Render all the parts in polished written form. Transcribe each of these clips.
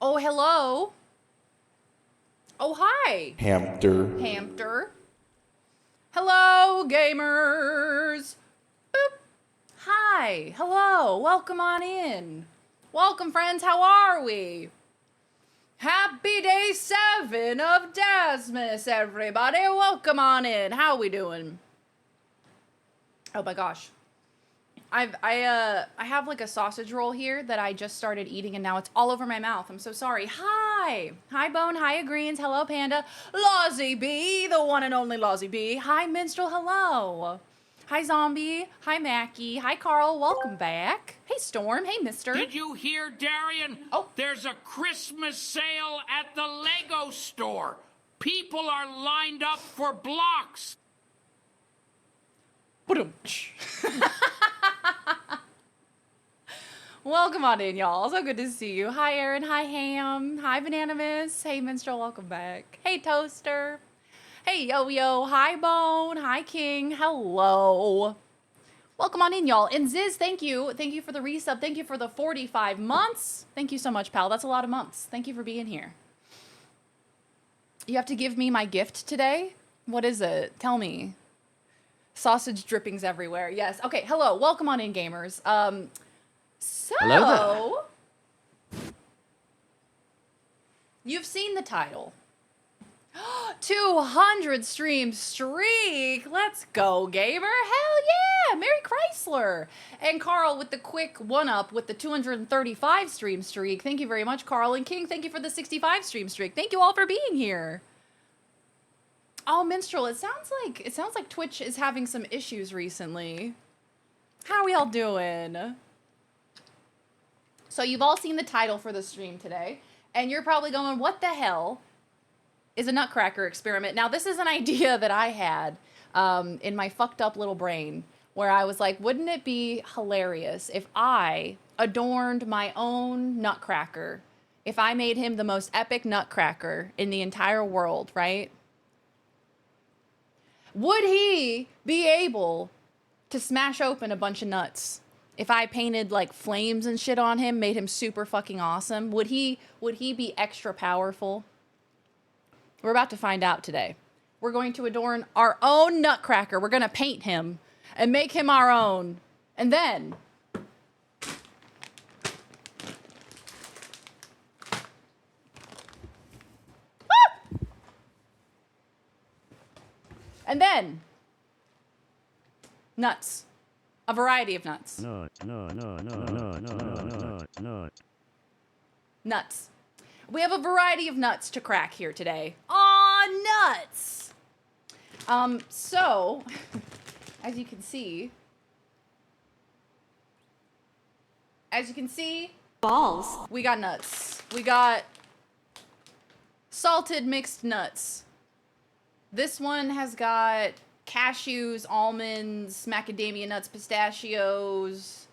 Oh, hello. Oh, hi. Hamster. Hamster. Hello, gamers. Boop. Hi. Hello. Welcome on in. Welcome, friends. How are we? Happy day 7 of Dazmas, everybody. Welcome on in. How we doing? Oh my gosh. I have like a sausage roll here that I just started eating and now it's all over my mouth. I'm so sorry. Hi. Hi Bone. Hi Greens. Hello Panda. Lozzie B, the one and only Lozzie B. Hi Minstrel. Hello. Hi Zombie. Hi Mackie. Hi Carl. Welcome back. Hey Storm. Hey Mister. Did you hear, Darian? Oh. There's a Christmas sale at the Lego store. People are lined up for blocks. Welcome on in, y'all. So good to see you. Hi, Aaron. Hi, Ham. Hi, Bananamus. Hey, Minstrel. Welcome back. Hey, Toaster. Hey, Yo-Yo. Hi, Bone. Hi, King. Hello. Welcome on in, y'all. And Ziz, thank you. Thank you for the resub. Thank you for the 45 months. Thank you so much, pal. That's a lot of months. Thank you for being here. You have to give me my gift today? What is it? Tell me. Sausage drippings everywhere. Yes. Okay. Hello. Welcome on in, gamers. Hello You've seen the title. 200 stream streak. Let's go, gamer. Hell yeah. Merry Chrysler. And Carl with the quick one-up with the 235 stream streak. Thank you very much, Carl. And King, thank you for the 65 stream streak. Thank you all for being here. Oh, Minstrel, it sounds like Twitch is having some issues recently. How are we all doing? So you've all seen the title for the stream today, and you're probably going, what the hell is a Nutcracker experiment? Now, this is an idea that I had in my fucked up little brain, where I was like, wouldn't it be hilarious if I adorned my own Nutcracker, if I made him the most epic Nutcracker in the entire world, right? Would he be able to smash open a bunch of nuts? If I painted like flames and shit on him, made him super fucking awesome, would he be extra powerful? We're about to find out today. We're going to adorn our own Nutcracker. We're going to paint him and make him our own. And then nuts. A variety of nuts. Nuts. We have a variety of nuts to crack here today. Aw, nuts! So, as you can see, balls. we got nuts. We got salted mixed nuts. This one has got cashews, almonds, macadamia nuts, pistachios,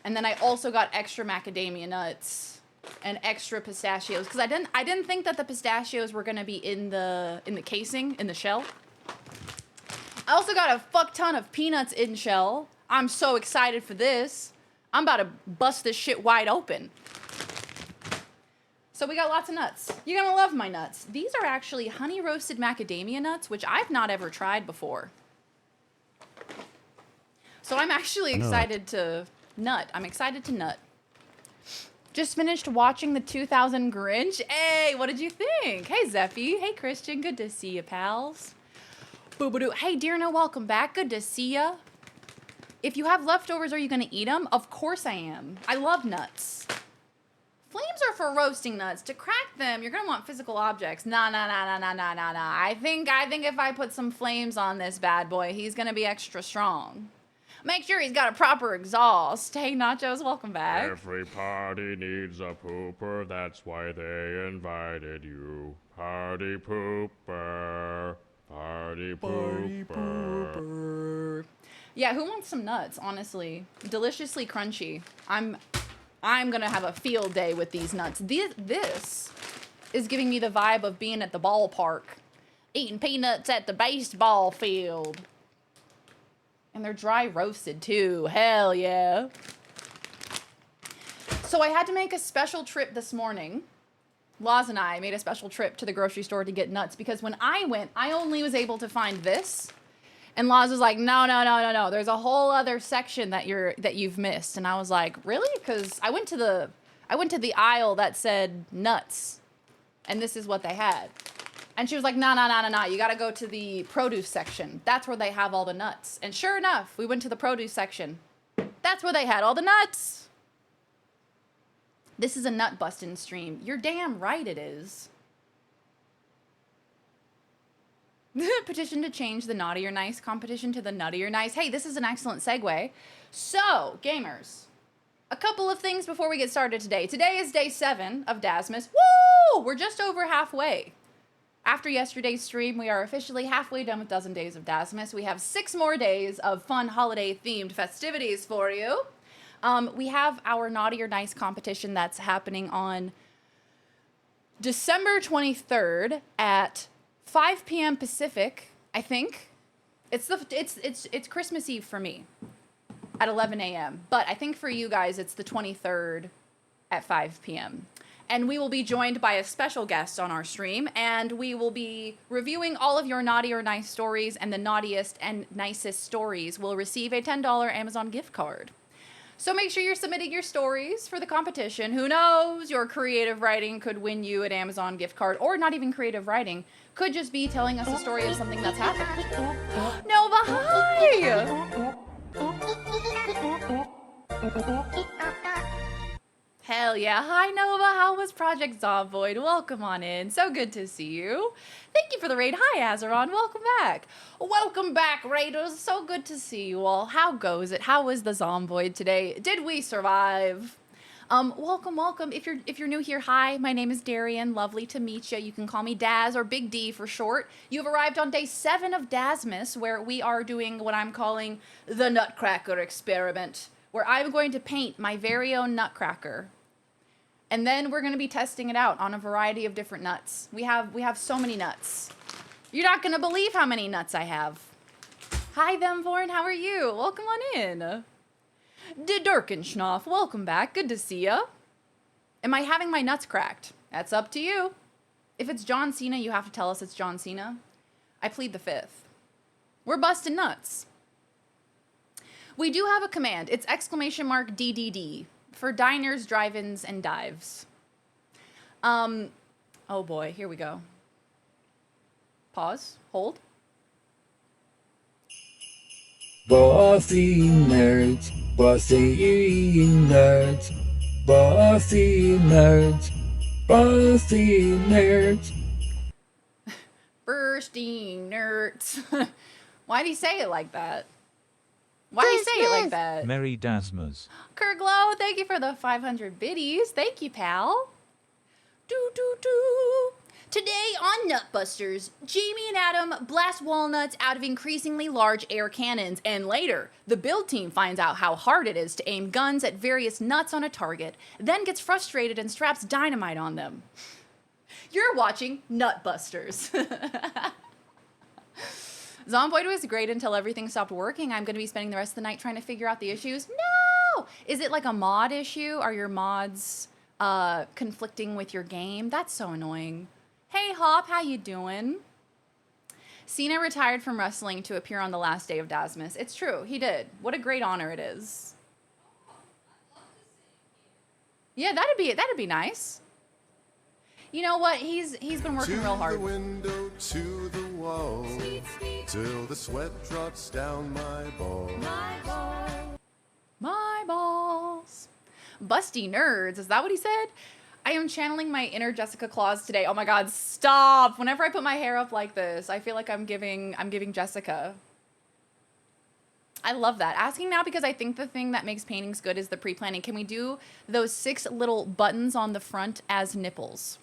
and then I also got extra macadamia nuts and extra pistachios because I didn't think that the pistachios were gonna be in the casing, in the shell. I also got a fuck ton of peanuts in shell. I'm so excited for this. I'm about to bust this shit wide open. So we got lots of nuts. You're gonna love my nuts. These are actually honey roasted macadamia nuts, which I've not ever tried before. So I'm actually excited to nut. I'm excited to nut. Just finished watching the 2000 Grinch. Hey, what did you think? Hey, Zeffy. Hey, Christian. Good to see you, pals. Boo-ba-doo. Hey, Dearna, welcome back. Good to see ya. If you have leftovers, are you gonna eat them? Of course I am. I love nuts. Flames are for roasting nuts. To crack them, you're gonna want physical objects. Nah. I think if I put some flames on this bad boy, he's gonna be extra strong. Make sure he's got a proper exhaust. Hey, Nachos, welcome back. Every party needs a pooper, that's why they invited you. Party pooper, party pooper. Yeah, who wants some nuts, honestly? Deliciously crunchy. I'm gonna have a field day with these nuts. This is giving me the vibe of being at the ballpark, eating peanuts at the baseball field. And they're dry roasted too. Hell yeah. So I had to make a special trip this morning Laws and I made a special trip to the grocery store to get nuts because when I went, I only was able to find this. And Laws was like, no, no, no, no, no. There's a whole other section that you've missed. And I was like, really? Because I went to the aisle that said nuts, and this is what they had. And she was like, no, no, no, no, no. You got to go to the produce section. That's where they have all the nuts. And sure enough, we went to the produce section. That's where they had all the nuts. This is a nut busting stream. You're damn right it is. Petition to change the naughty or nice competition to the nutty or nice. Hey, this is an excellent segue. So, gamers, a couple of things before we get started today. Today is day 7 of Dazmas. Woo! We're just over halfway. After yesterday's stream, we are officially halfway done with dozen days of Dazmas. We have 6 more days of fun holiday-themed festivities for you. We have our naughty or nice competition that's happening on December 23rd at 5 p.m. Pacific, I think. It's Christmas Eve for me at 11 a.m. But I think for you guys, it's the 23rd at 5 p.m. And we will be joined by a special guest on our stream, and we will be reviewing all of your naughty or nice stories, and the naughtiest and nicest stories will receive a $10 Amazon gift card. So make sure you're submitting your stories for the competition. Who knows? Your creative writing could win you an Amazon gift card, or not even creative writing. Could just be telling us a story of something that's happened. Nova, hi! Hell yeah. Hi, Nova. How was Project Zomboid? Welcome on in. So good to see you. Thank you for the raid. Hi, Azeron. Welcome back. Welcome back, raiders. So good to see you all. How goes it? How was the Zomboid today? Did we survive? Welcome, welcome. If you're new here, hi. My name is Darian. Lovely to meet you. You can call me Daz or Big D for short. You've arrived on day 7 of Dazmas, where we are doing what I'm calling the Nutcracker experiment, where I'm going to paint my very own Nutcracker. And then we're going to be testing it out on a variety of different nuts. We have so many nuts. You're not going to believe how many nuts I have. Hi, Themvorn. How are you? Welcome on in. Durkenschnoff, welcome back. Good to see ya. Am I having my nuts cracked? That's up to you. If it's John Cena, you have to tell us it's John Cena. I plead the 5th. We're busting nuts. We do have a command. It's !DDD for diners, drive-ins, and dives. Oh boy, here we go. Pause. Hold. Bossy nerds, bossy nerds, bossy nerds, bossy nerds. Bursting nerds. Why'd he say it like that? Why'd he say it like that? Merry Dazmas. Kirglow, thank you for the 500 biddies. Thank you, pal. Do. Today on Nutbusters, Jamie and Adam blast walnuts out of increasingly large air cannons, and later, the build team finds out how hard it is to aim guns at various nuts on a target, then gets frustrated and straps dynamite on them. You're watching Nutbusters. Zomboid was great until everything stopped working. I'm going to be spending the rest of the night trying to figure out the issues. No! Is it like a mod issue? Are your mods conflicting with your game? That's so annoying. Hey, Hop, how you doing? Cena retired from wrestling to appear on the last day of Dazmas. It's true, he did. What a great honor it is. Yeah, that'd be nice. You know what? He's been working real hard. To the window, to the wall, till the sweat drops down my balls. My balls. Busty nerds. Is that what he said? I am channeling my inner Jessica Claus today. Oh my God, stop. Whenever I put my hair up like this, I feel like I'm giving Jessica. I love that. Asking now because I think the thing that makes paintings good is the pre-planning. Can we do those 6 little buttons on the front as nipples?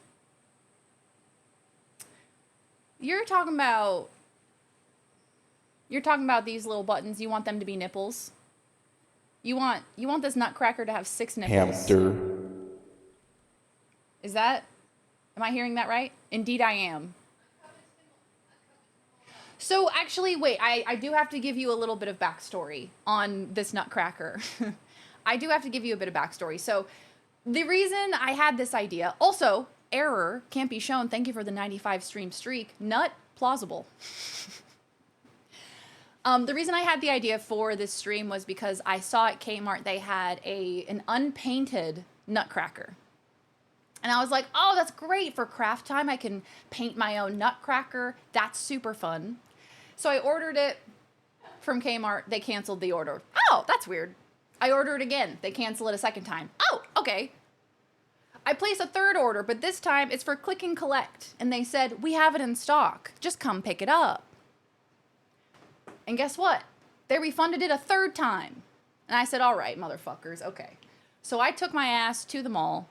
You're talking about these little buttons. You want them to be nipples? You want this Nutcracker to have 6 nipples. Hamster. Am I hearing that right? Indeed I am. So actually, wait, I do have to give you a little bit of backstory on this Nutcracker. I do have to give you a bit of backstory. So the reason I had this idea, also, error, can't be shown. Thank you for the 95 stream streak. Nut, plausible. The reason I had the idea for this stream was because I saw at Kmart they had an unpainted Nutcracker. And I was like, oh, that's great for craft time. I can paint my own Nutcracker. That's super fun. So I ordered it from Kmart. They canceled the order. Oh, that's weird. I ordered again. They cancel it a second time. Oh, okay. I placed a third order, but this time it's for click and collect. And they said, we have it in stock. Just come pick it up. And guess what? They refunded it a third time. And I said, all right, motherfuckers, okay. So I took my ass to the mall.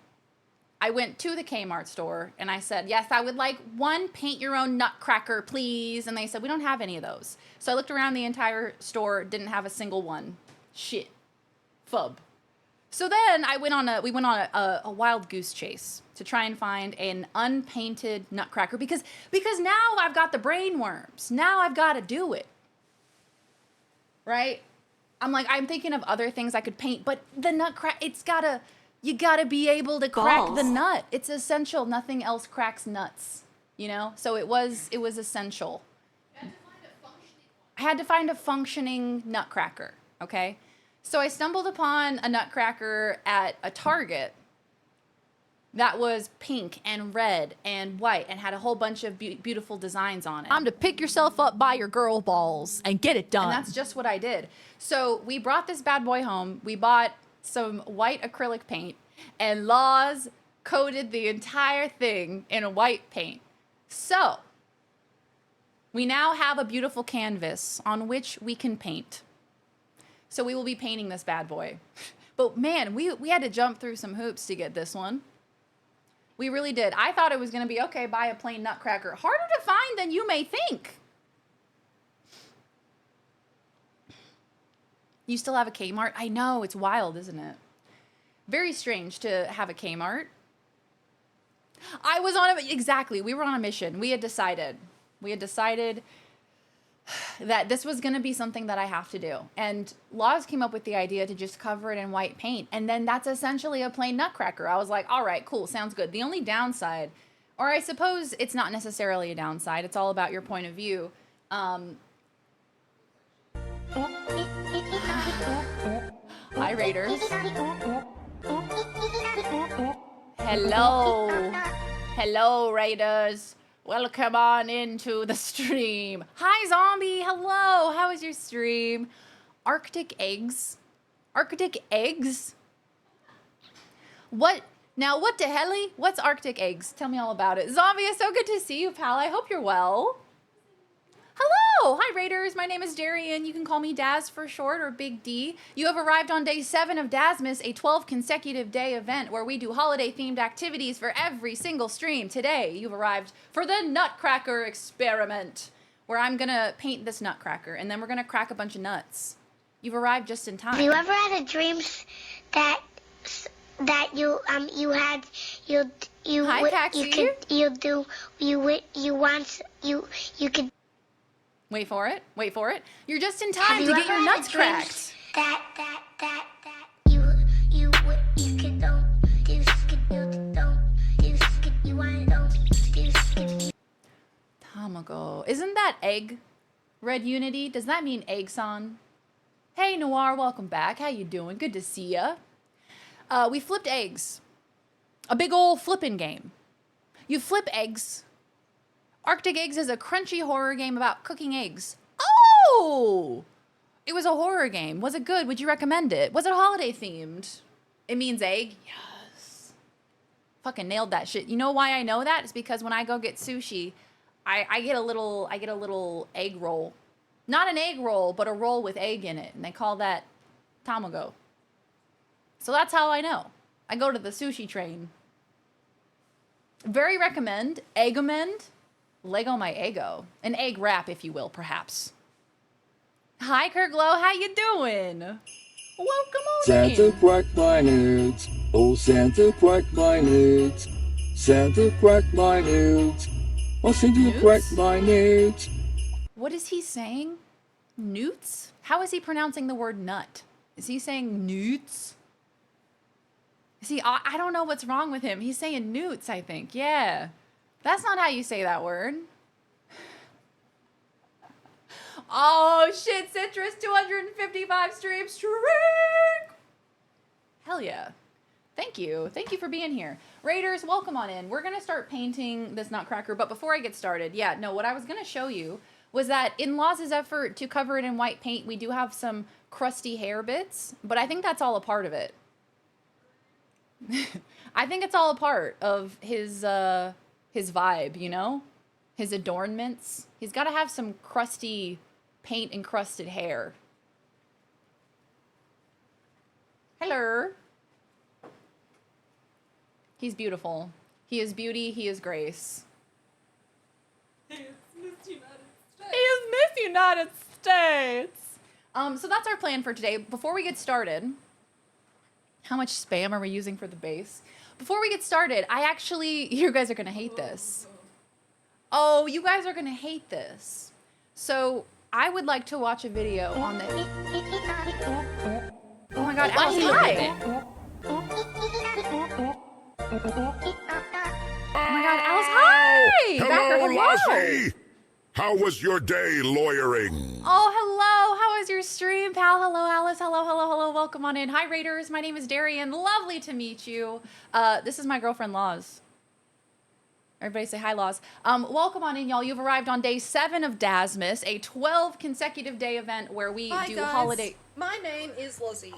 I went to the Kmart store and I said, yes, I would like one paint your own Nutcracker, please. And they said, we don't have any of those. So I looked around the entire store, didn't have a single one. Shit. Fub. So then we went on a wild goose chase to try and find an unpainted Nutcracker because now I've got the brain worms. Now I've got to do it. Right? I'm thinking of other things I could paint, but the Nutcracker, you gotta be able to crack the nut. It's essential. Nothing else cracks nuts, you know? So it was essential. I had to find a functioning Nutcracker, okay? So I stumbled upon a Nutcracker at a Target that was pink and red and white and had a whole bunch of beautiful designs on it. Time to pick yourself up by your girl balls and get it done. And that's just what I did. So we brought this bad boy home. We bought some white acrylic paint, and Laws coated the entire thing in a white paint. So we now have a beautiful canvas on which we can paint. So we will be painting this bad boy. But man, we had to jump through some hoops to get this one. We really did. I thought it was going to be, okay, buy a plain Nutcracker. Harder to find than you may think. You still have a Kmart? I know, it's wild, isn't it? Very strange to have a Kmart. Exactly, we were on a mission. We had decided that this was going to be something that I have to do. And Laws came up with the idea to just cover it in white paint. And then that's essentially a plain Nutcracker. I was like, all right, cool, sounds good. The only downside, or I suppose it's not necessarily a downside, it's all about your point of view. Hi, Raiders. Hello, Raiders. Welcome on into the stream. Hi, Zombie. Hello. How is your stream? Arctic eggs? Arctic eggs? What? Now, what the helly? What's Arctic eggs? Tell me all about it. Zombie, it's so good to see you, pal. I hope you're well. Hello. Hi, Raiders. My name is Darian. You can call me Daz for short, or Big D. You have arrived on day 7 of Dazmas, a 12 consecutive day event where we do holiday-themed activities for every single stream. Today, you've arrived for the Nutcracker experiment, where I'm going to paint this Nutcracker, and then we're going to crack a bunch of nuts. You've arrived just in time. Have you ever had a dream that you Hi, Paxi. you could. Wait for it. You're just in time to get your nuts cracked. Tamago. Isn't that egg? Red Unity? Does that mean egg-san? Hey, Noir, welcome back. How you doing? Good to see ya. We flipped eggs. A big ol' flipping game. You flip eggs. Arctic Eggs is a crunchy horror game about cooking eggs. Oh! It was a horror game. Was it good? Would you recommend it? Was it holiday themed? It means egg? Yes. Fucking nailed that shit. You know why I know that? It's because when I go get sushi, I get a little egg roll. Not an egg roll, but a roll with egg in it. And they call that tamago. So that's how I know. I go to the sushi train. Very recommend. Egg-amend. Lego my ego. An egg wrap, if you will, perhaps. Hi, Kirklow. How you doing? Welcome on Santa in. cracked my nuts. Oh, Santa cracked my nuts. Santa cracked my nuts. Oh, Santa Newts? cracked my nuts. What is he saying? Newts? How is he pronouncing the word nut? Is he saying newts? See, I don't know what's wrong with him. He's saying newts, I think. Yeah. That's not how you say that word. Oh, shit, Citrus, 255 streams. Hell yeah. Thank you. Thank you for being here. Raiders, welcome on in. We're going to start painting this Nutcracker, but before I get started, what I was going to show you was that in Law's effort to cover it in white paint, we do have some crusty hair bits, but I think that's all a part of it. I think it's all a part of his vibe, you know? His adornments. He's got to have some crusty paint encrusted hair. Hello. He's beautiful. He is beauty, he is grace. He is Miss United States. So that's our plan for today. Before we get started, how much spam are we using for the base? Before we get started, you guys are gonna hate this. Oh, you guys are gonna hate this. So I would like to watch a video on the. Oh my God, Alice, hi. Oh my God, Alice, hi! Hello, Lassie! How was your day lawyering? Oh, hello. How was your stream, pal? Hello, Alice. Hello. Welcome on in. Hi, Raiders. My name is Darian. Lovely to meet you. This is my girlfriend, Laws. Everybody say hi, Laws. Welcome on in, y'all. You've arrived on day 7 of Dazmas, a 12 consecutive day event where we do guys. holiday. My name is Lozzie.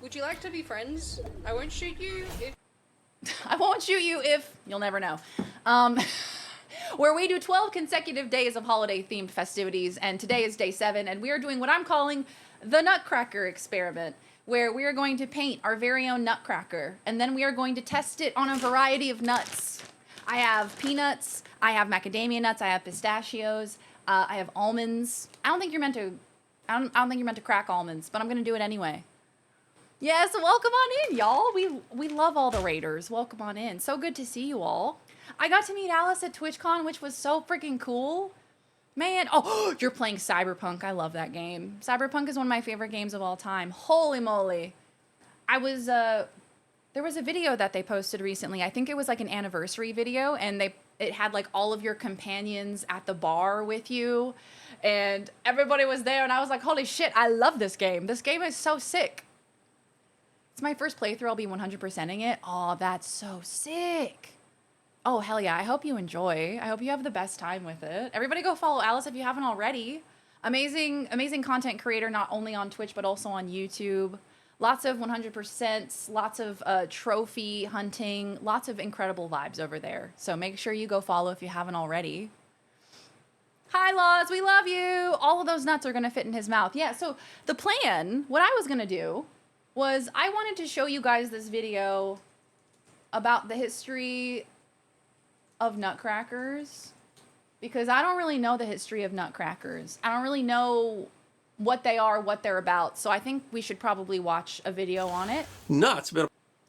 Would you like to be friends? I won't shoot you if... I won't shoot you if you'll never know. Where we do 12 consecutive days of holiday-themed festivities, and today is day 7, and we are doing what I'm calling the Nutcracker experiment, where we are going to paint our very own Nutcracker, and then we are going to test it on a variety of nuts. I have peanuts, I have macadamia nuts, I have pistachios, I have almonds. I don't think you're meant to crack almonds, but I'm gonna do it anyway. Yes, welcome on in, y'all. We love all the Raiders. Welcome on in. So good to see you all. I got to meet Alice at TwitchCon, which was so freaking cool. Man, oh, you're playing Cyberpunk. I love that game. Cyberpunk is one of my favorite games of all time. Holy moly. There was a video that they posted recently. I think it was like an anniversary video, and it had like all of your companions at the bar with you, and everybody was there, and I was like, holy shit, I love this game. This game is so sick. It's my first playthrough. I'll be 100%ing it. Oh, that's so sick. Oh, hell yeah. I hope you enjoy. I hope you have the best time with it. Everybody go follow Alice if you haven't already. Amazing content creator, not only on Twitch, but also on YouTube. Lots of 100%, lots of trophy hunting, lots of incredible vibes over there. So make sure you go follow if you haven't already. Hi, Laws. We love you. All of those nuts are going to fit in his mouth. Yeah, so the plan, what I was going to do was I wanted to show you guys this video about the history of Nutcrackers, because I don't really know the history of Nutcrackers. I don't really know what they are, what they're about. So I think we should probably watch a video on it. Nuts.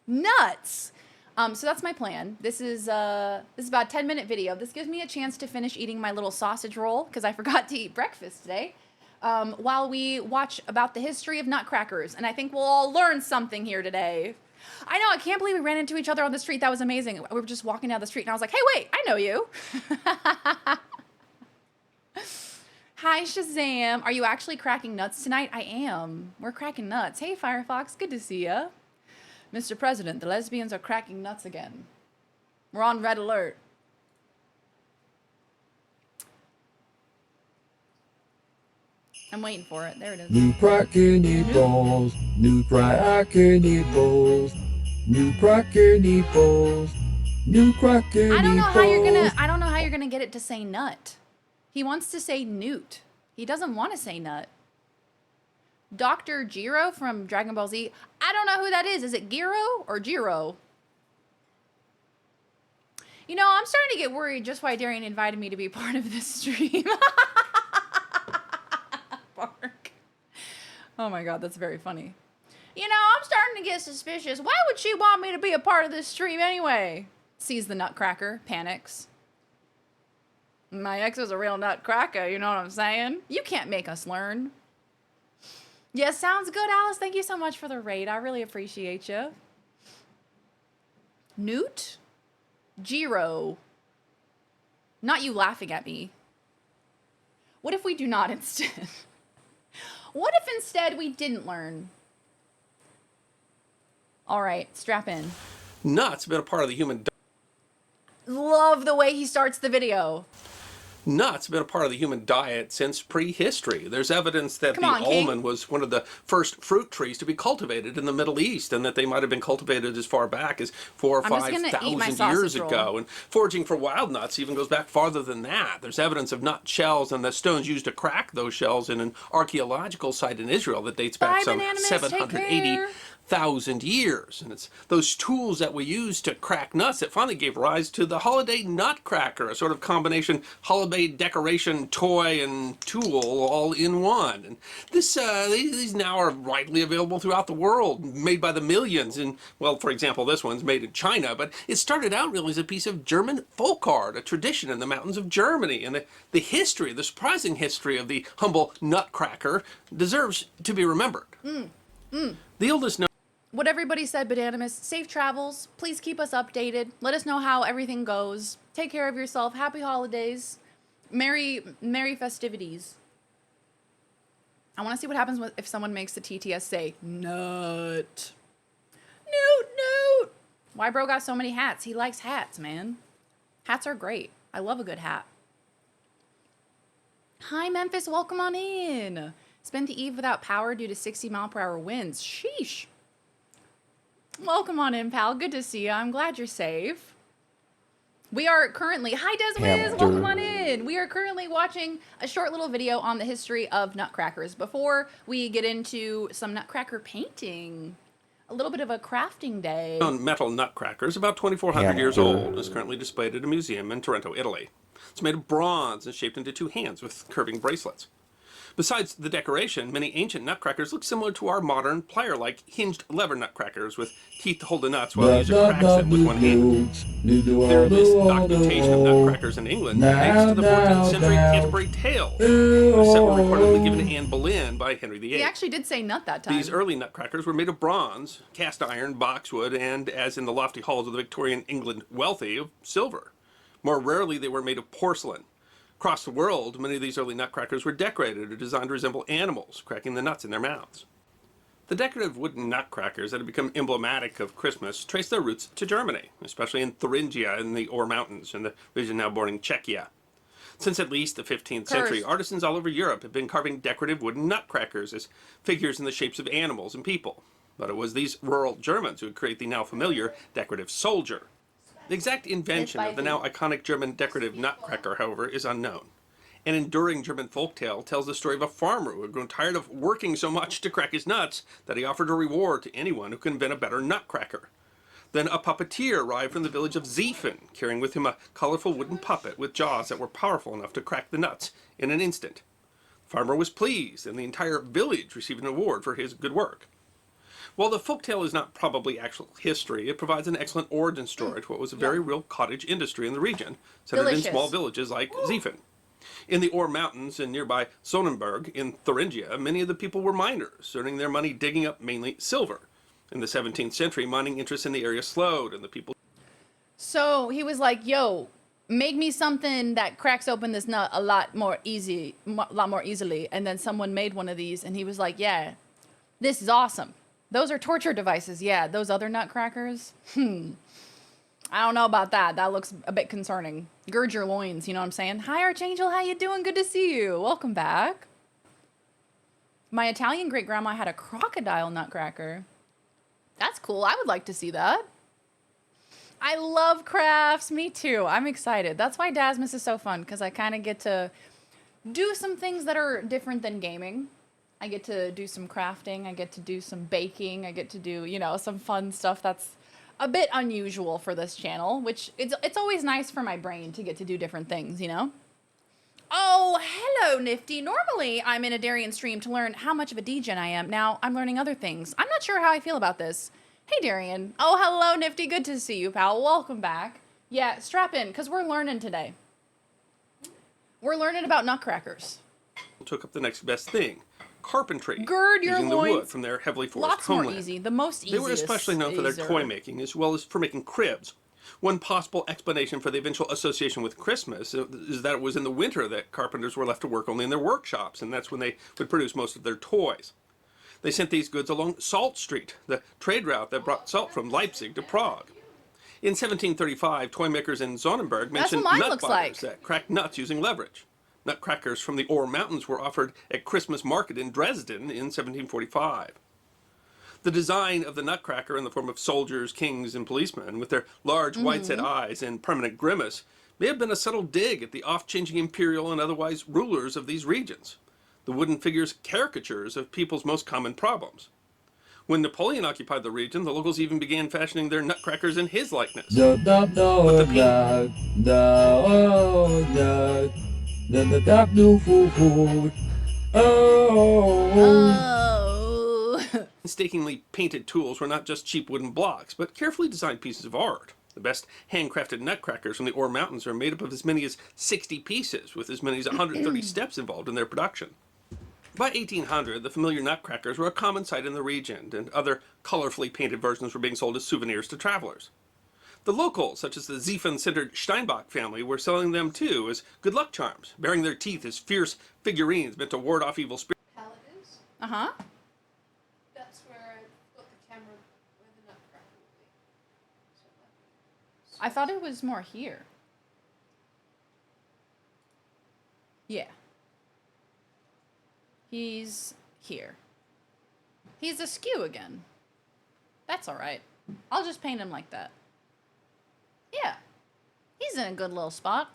Nuts. So that's my plan. This is about a 10-minute video. This gives me a chance to finish eating my little sausage roll because I forgot to eat breakfast today. While we watch about the history of Nutcrackers, and I think we'll all learn something here today. I know, I can't believe we ran into each other on the street. That was amazing. We were just walking down the street, and I was like, hey, wait, I know you. Hi, Shazam. Are you actually cracking nuts tonight? I am. We're cracking nuts. Hey, Firefox, good to see ya. Mr. President, the lesbians are cracking nuts again. We're on red alert. I'm waiting for it. There it is. Nutcracker balls, Nutcracker balls, Nutcracker balls, Nutcracker I don't know how you're gonna get it to say nut. He wants to say newt. He doesn't want to say nut. Dr. Giro from Dragon Ball Z. I don't know who that is. Is it Giro or Giro? You know, I'm starting to get worried just why Darian invited me to be part of this stream. Bark. Oh my God, that's very funny. You know, I'm starting to get suspicious. Why would she want me to be a part of this stream anyway? Sees the Nutcracker, panics. My ex is a real Nutcracker, you know what I'm saying? You can't make us learn. Yes, sounds good, Alice. Thank you so much for the raid. I really appreciate you. Newt? Jiro. Not you laughing at me. What if we do not instead? What if instead we didn't learn? All right, strap in. Nuts have been a part of the human Love the way he starts the video. Nuts have been a part of the human diet since prehistory. There's evidence that Come on, the King. almond was one of the first fruit trees to be cultivated in the Middle East, and that they might have been cultivated as far back as 4,000 or I'm just gonna eat my 5,000 years sausage roll. ago. And foraging for wild nuts even goes back farther than that. There's evidence of nut shells and the stones used to crack those shells in an archaeological site in Israel that dates back Bye, some Bananamus. Take 780,000 years. And it's those tools that we use to crack nuts that finally gave rise to the holiday nutcracker, a sort of combination holiday decoration, toy, and tool all in one. And these now are widely available throughout the world, made by the millions. And, well, for example, this one's made in China, but it started out really as a piece of German folk art, a tradition in the mountains of Germany. And the history, the surprising history of the humble nutcracker deserves to be remembered. The oldest known What everybody said, Bananamus, safe travels. Please keep us updated. Let us know how everything goes. Take care of yourself. Happy holidays. Merry festivities. I want to see what happens if someone makes the TTS say, nut. Newt. Why bro got so many hats? He likes hats, man. Hats are great. I love a good hat. Hi, Memphis. Welcome on in. Spent the eve without power due to 60-mile-per-hour winds. Sheesh. Welcome on in, pal. Good to see you. I'm glad you're safe. We are currently... Hi, Dazmas. Welcome on in. We are currently watching a short little video on the history of nutcrackers before we get into some nutcracker painting. A little bit of a crafting day. metal nutcracker is about 2,400 years old and is currently displayed at a museum in Taranto, Italy. It's made of bronze and shaped into two hands with curving bracelets. Besides the decoration, many ancient nutcrackers look similar to our modern plier-like hinged lever nutcrackers with teeth to hold the nuts while the user cracks them with one hand. The earliest documentation of nutcrackers in England dates to the 14th century Canterbury Tales, a set were reportedly given to Anne Boleyn by Henry VIII. He actually did say nut that time. These early nutcrackers were made of bronze, cast iron, boxwood, and, as in the lofty halls of the Victorian England wealthy, of silver. More rarely, they were made of porcelain. Across the world, many of these early nutcrackers were decorated or designed to resemble animals, cracking the nuts in their mouths. The decorative wooden nutcrackers that have become emblematic of Christmas trace their roots to Germany, especially in Thuringia in the Ore Mountains, in the region now bordering Czechia. Since at least the 15th century, artisans all over Europe have been carving decorative wooden nutcrackers as figures in the shapes of animals and people. But it was these rural Germans who would create the now familiar decorative soldier. The exact invention of the now iconic German decorative nutcracker, however, is unknown. An enduring German folktale tells the story of a farmer who had grown tired of working so much to crack his nuts that he offered a reward to anyone who could invent a better nutcracker. Then a puppeteer arrived from the village of Ziefen, carrying with him a colorful wooden puppet with jaws that were powerful enough to crack the nuts in an instant. The farmer was pleased, and the entire village received an award for his good work. While the folktale is not probably actual history, it provides an excellent origin story to what was a very real cottage industry in the region, centered in small villages like Ziefen. In the Ore Mountains and nearby Sonnenberg in Thuringia, many of the people were miners, earning their money digging up mainly silver. In the 17th century, mining interest in the area slowed, and the people... So he was like, yo, make me something that cracks open this nut a lot more easily. And then someone made one of these, and he was like, yeah, this is awesome. Those are torture devices. Yeah, those other nutcrackers. I don't know about that. That looks a bit concerning. Gird your loins, you know what I'm saying? Hi, Archangel. How you doing? Good to see you. Welcome back. My Italian great-grandma had a crocodile nutcracker. That's cool. I would like to see that. I love crafts. Me too. I'm excited. That's why Dazmas is so fun, because I kind of get to do some things that are different than gaming. I get to do some crafting, I get to do some baking, I get to do, you know, some fun stuff that's a bit unusual for this channel, which it's always nice for my brain to get to do different things, you know? Oh, hello, Nifty. Normally, I'm in a Darian stream to learn how much of a degen I am. Now, I'm learning other things. I'm not sure how I feel about this. Hey, Darian. Oh, hello, Nifty. Good to see you, pal. Welcome back. Yeah, strap in, because we're learning today. We're learning about nutcrackers. took up the next best thing, carpentry, Gird your using the wood loins. from their heavily forested Lots homeland. more easy. The most They easiest. were especially known for their easier. toy making, as well as for making cribs. One possible explanation for the eventual association with Christmas is that it was in the winter that carpenters were left to work only in their workshops, and that's when they would produce most of their toys. They sent these goods along Salt Street, the trade route that brought salt from Leipzig to Prague. In 1735, toy makers in Sonnenberg mentioned what mine nut looks binders like. that cracked nuts using leverage. Nutcrackers from the Ore Mountains were offered at Christmas market in Dresden in 1745. The design of the Nutcracker in the form of soldiers, kings, and policemen with their large wide-set eyes and permanent grimace may have been a subtle dig at the oft-changing imperial and otherwise rulers of these regions. The wooden figures caricatures of people's most common problems. When Napoleon occupied the region, the locals even began fashioning their nutcrackers in his likeness. Oh. Painstakingly painted tools were not just cheap wooden blocks, but carefully designed pieces of art. The best handcrafted nutcrackers from the Ore Mountains are made up of as many as 60 pieces, with as many as 130 steps involved in their production. By 1800, the familiar nutcrackers were a common sight in the region, and other colorfully painted versions were being sold as souvenirs to travelers. The locals, such as the Ziefern-centered Steinbach family, were selling them too as good luck charms, bearing their teeth as fierce figurines meant to ward off evil spirits. Uh-huh. That's where I put the camera where the Nutcracker will be. I thought it was more here. Yeah. He's here. He's askew again. That's alright. I'll just paint him like that. Yeah. He's in a good little spot.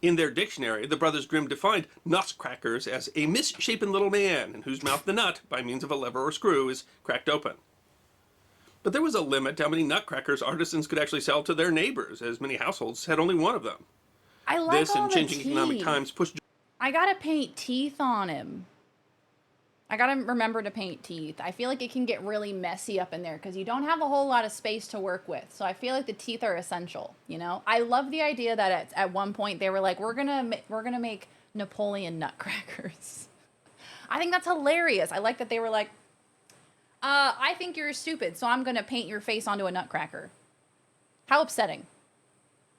In their dictionary, the Brothers Grimm defined nutcrackers as a misshapen little man in whose mouth the nut, by means of a lever or screw, is cracked open. But there was a limit to how many nutcrackers artisans could actually sell to their neighbors, as many households had only one of them. I like This all and the changing teeth. economic times pushed I gotta paint teeth on him. I gotta remember to paint teeth. I feel like it can get really messy up in there because you don't have a whole lot of space to work with. So I feel like the teeth are essential, you know? I love the idea that at one point they were like, we're gonna make Napoleon nutcrackers. I think that's hilarious. I like that they were like, I think you're stupid, so I'm gonna paint your face onto a nutcracker. How upsetting.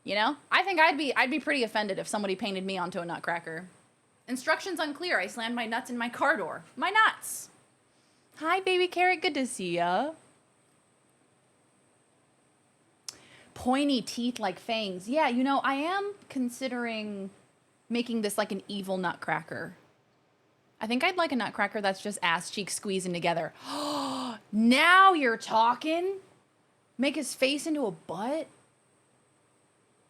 You know? I think I'd be pretty offended if somebody painted me onto a nutcracker. Instructions unclear. I slammed my nuts in my car door. My nuts. Hi, baby carrot. Good to see ya. Pointy teeth like fangs. Yeah, you know, I am considering making this like an evil nutcracker. I think I'd like a nutcracker that's just ass cheeks squeezing together. Now you're talking. Make his face into a butt.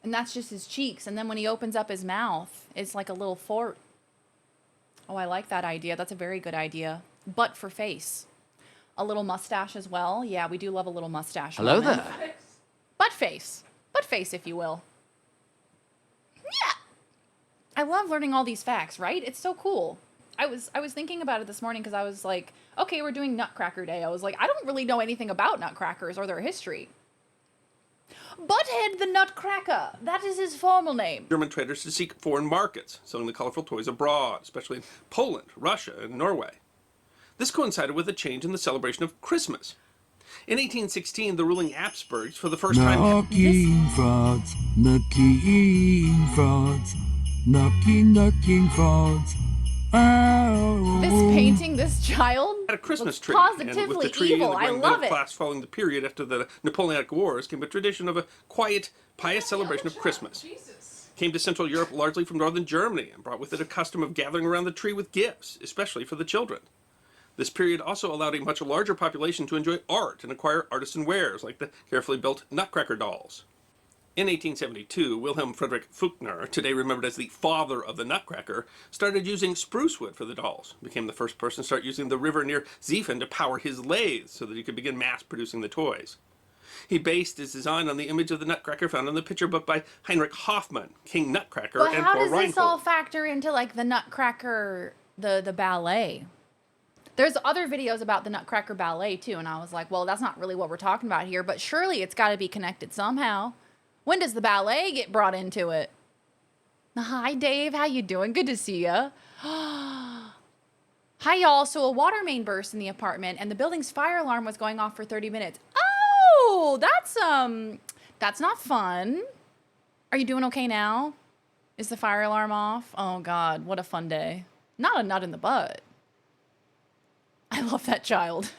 And that's just his cheeks. And then when he opens up his mouth, it's like a little fort. Oh, I like that idea. That's a very good idea. Butt for face. A little mustache as well. Yeah, we do love a little mustache. Hello moment. there. Butt face. Butt face, if you will. Yeah. I love learning all these facts, right? It's so cool. I was thinking about it this morning because I was like, okay, we're doing Nutcracker Day. I was like, I don't really know anything about nutcrackers or their history. Butthead the Nutcracker. That is his formal name. German traders to seek foreign markets, selling the colorful toys abroad, especially in Poland, Russia, and Norway. This coincided with a change in the celebration of Christmas. In 1816, the ruling Habsburgs, for the first time, Knocking frogs, knocking frogs, knocking frogs. Oh. This painting, this child, had a Christmas looks tree, positively and with the tree evil. and the I growing love middle it. class following the period after the Napoleonic Wars came a tradition of a quiet, pious celebration of Christmas. Came to Central Europe largely from northern Germany and brought with it a custom of gathering around the tree with gifts, especially for the children. This period also allowed a much larger population to enjoy art and acquire artisan wares like the carefully built Nutcracker dolls. In 1872, Wilhelm Friedrich Feuchtner, today remembered as the father of the Nutcracker, started using spruce wood for the dolls, became the first person to start using the river near Ziefen to power his lathes so that he could begin mass-producing the toys. He based his design on the image of the Nutcracker found in the picture book by Heinrich Hoffmann, King Nutcracker, But and how Poor does this all Reinhold. factor into like the Nutcracker, the ballet? There's other videos about the Nutcracker ballet too, and I was like, well, that's not really what we're talking about here, but surely it's got to be connected somehow. When does the ballet get brought into it? Hi, Dave. How you doing? Good to see ya. Hi, y'all. So a water main burst in the apartment, and the building's fire alarm was going off for 30 minutes. Oh, that's not fun. Are you doing okay now? Is the fire alarm off? Oh, God, what a fun day. Not a nut in the butt. I love that child.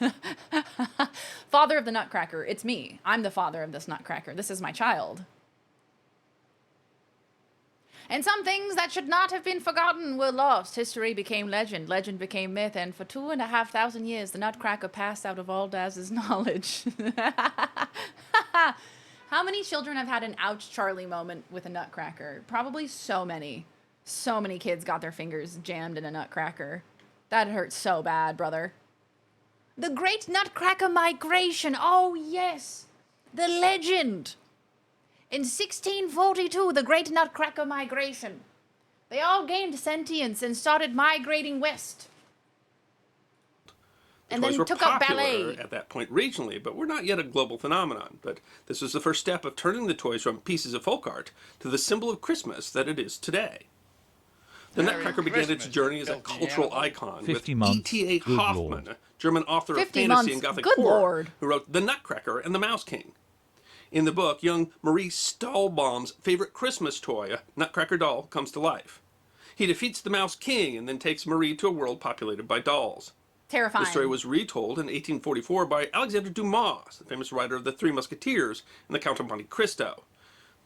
Father of the Nutcracker. It's me. I'm the father of this Nutcracker. This is my child. And some things that should not have been forgotten were lost. History became legend. Legend became myth. And for 2,500 years, the Nutcracker passed out of all Daz's knowledge. How many children have had an ouch Charlie moment with a Nutcracker? Probably so many. So many kids got their fingers jammed in a Nutcracker. That hurts so bad, brother. The Great Nutcracker Migration. Oh, yes. The legend. In 1642, the Great Nutcracker Migration. They all gained sentience and started migrating west. And then took up ballet. At that point regionally, but were not yet a global phenomenon. But this was the first step of turning the toys from pieces of folk art to the symbol of Christmas that it is today. The Nutcracker began its journey as a cultural icon with E.T.A. Hoffmann, a German author of fantasy and Gothic horror, who wrote The Nutcracker and the Mouse King. In the book, young Marie Stahlbaum's favorite Christmas toy, a Nutcracker doll, comes to life. He defeats the Mouse King and then takes Marie to a world populated by dolls. Terrifying. The story was retold in 1844 by Alexander Dumas, the famous writer of The Three Musketeers and The Count of Monte Cristo.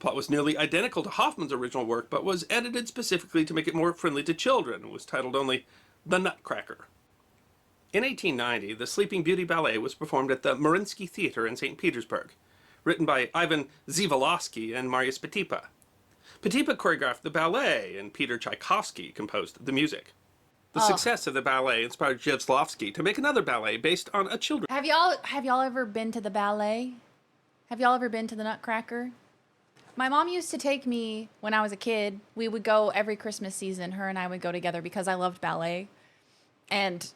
The plot was nearly identical to Hoffmann's original work, but was edited specifically to make it more friendly to children and was titled only The Nutcracker. In 1890, the Sleeping Beauty Ballet was performed at the Mariinsky Theater in St. Petersburg, written by Ivan Zivolovsky and Marius Petipa. Petipa choreographed the ballet, and Peter Tchaikovsky composed the music. The success of the ballet inspired Jevslovsky to make another ballet based on a children's... Have y'all ever been to the ballet? Have y'all ever been to the Nutcracker? My mom used to take me when I was a kid. We would go every Christmas season. Her and I would go together because I loved ballet. And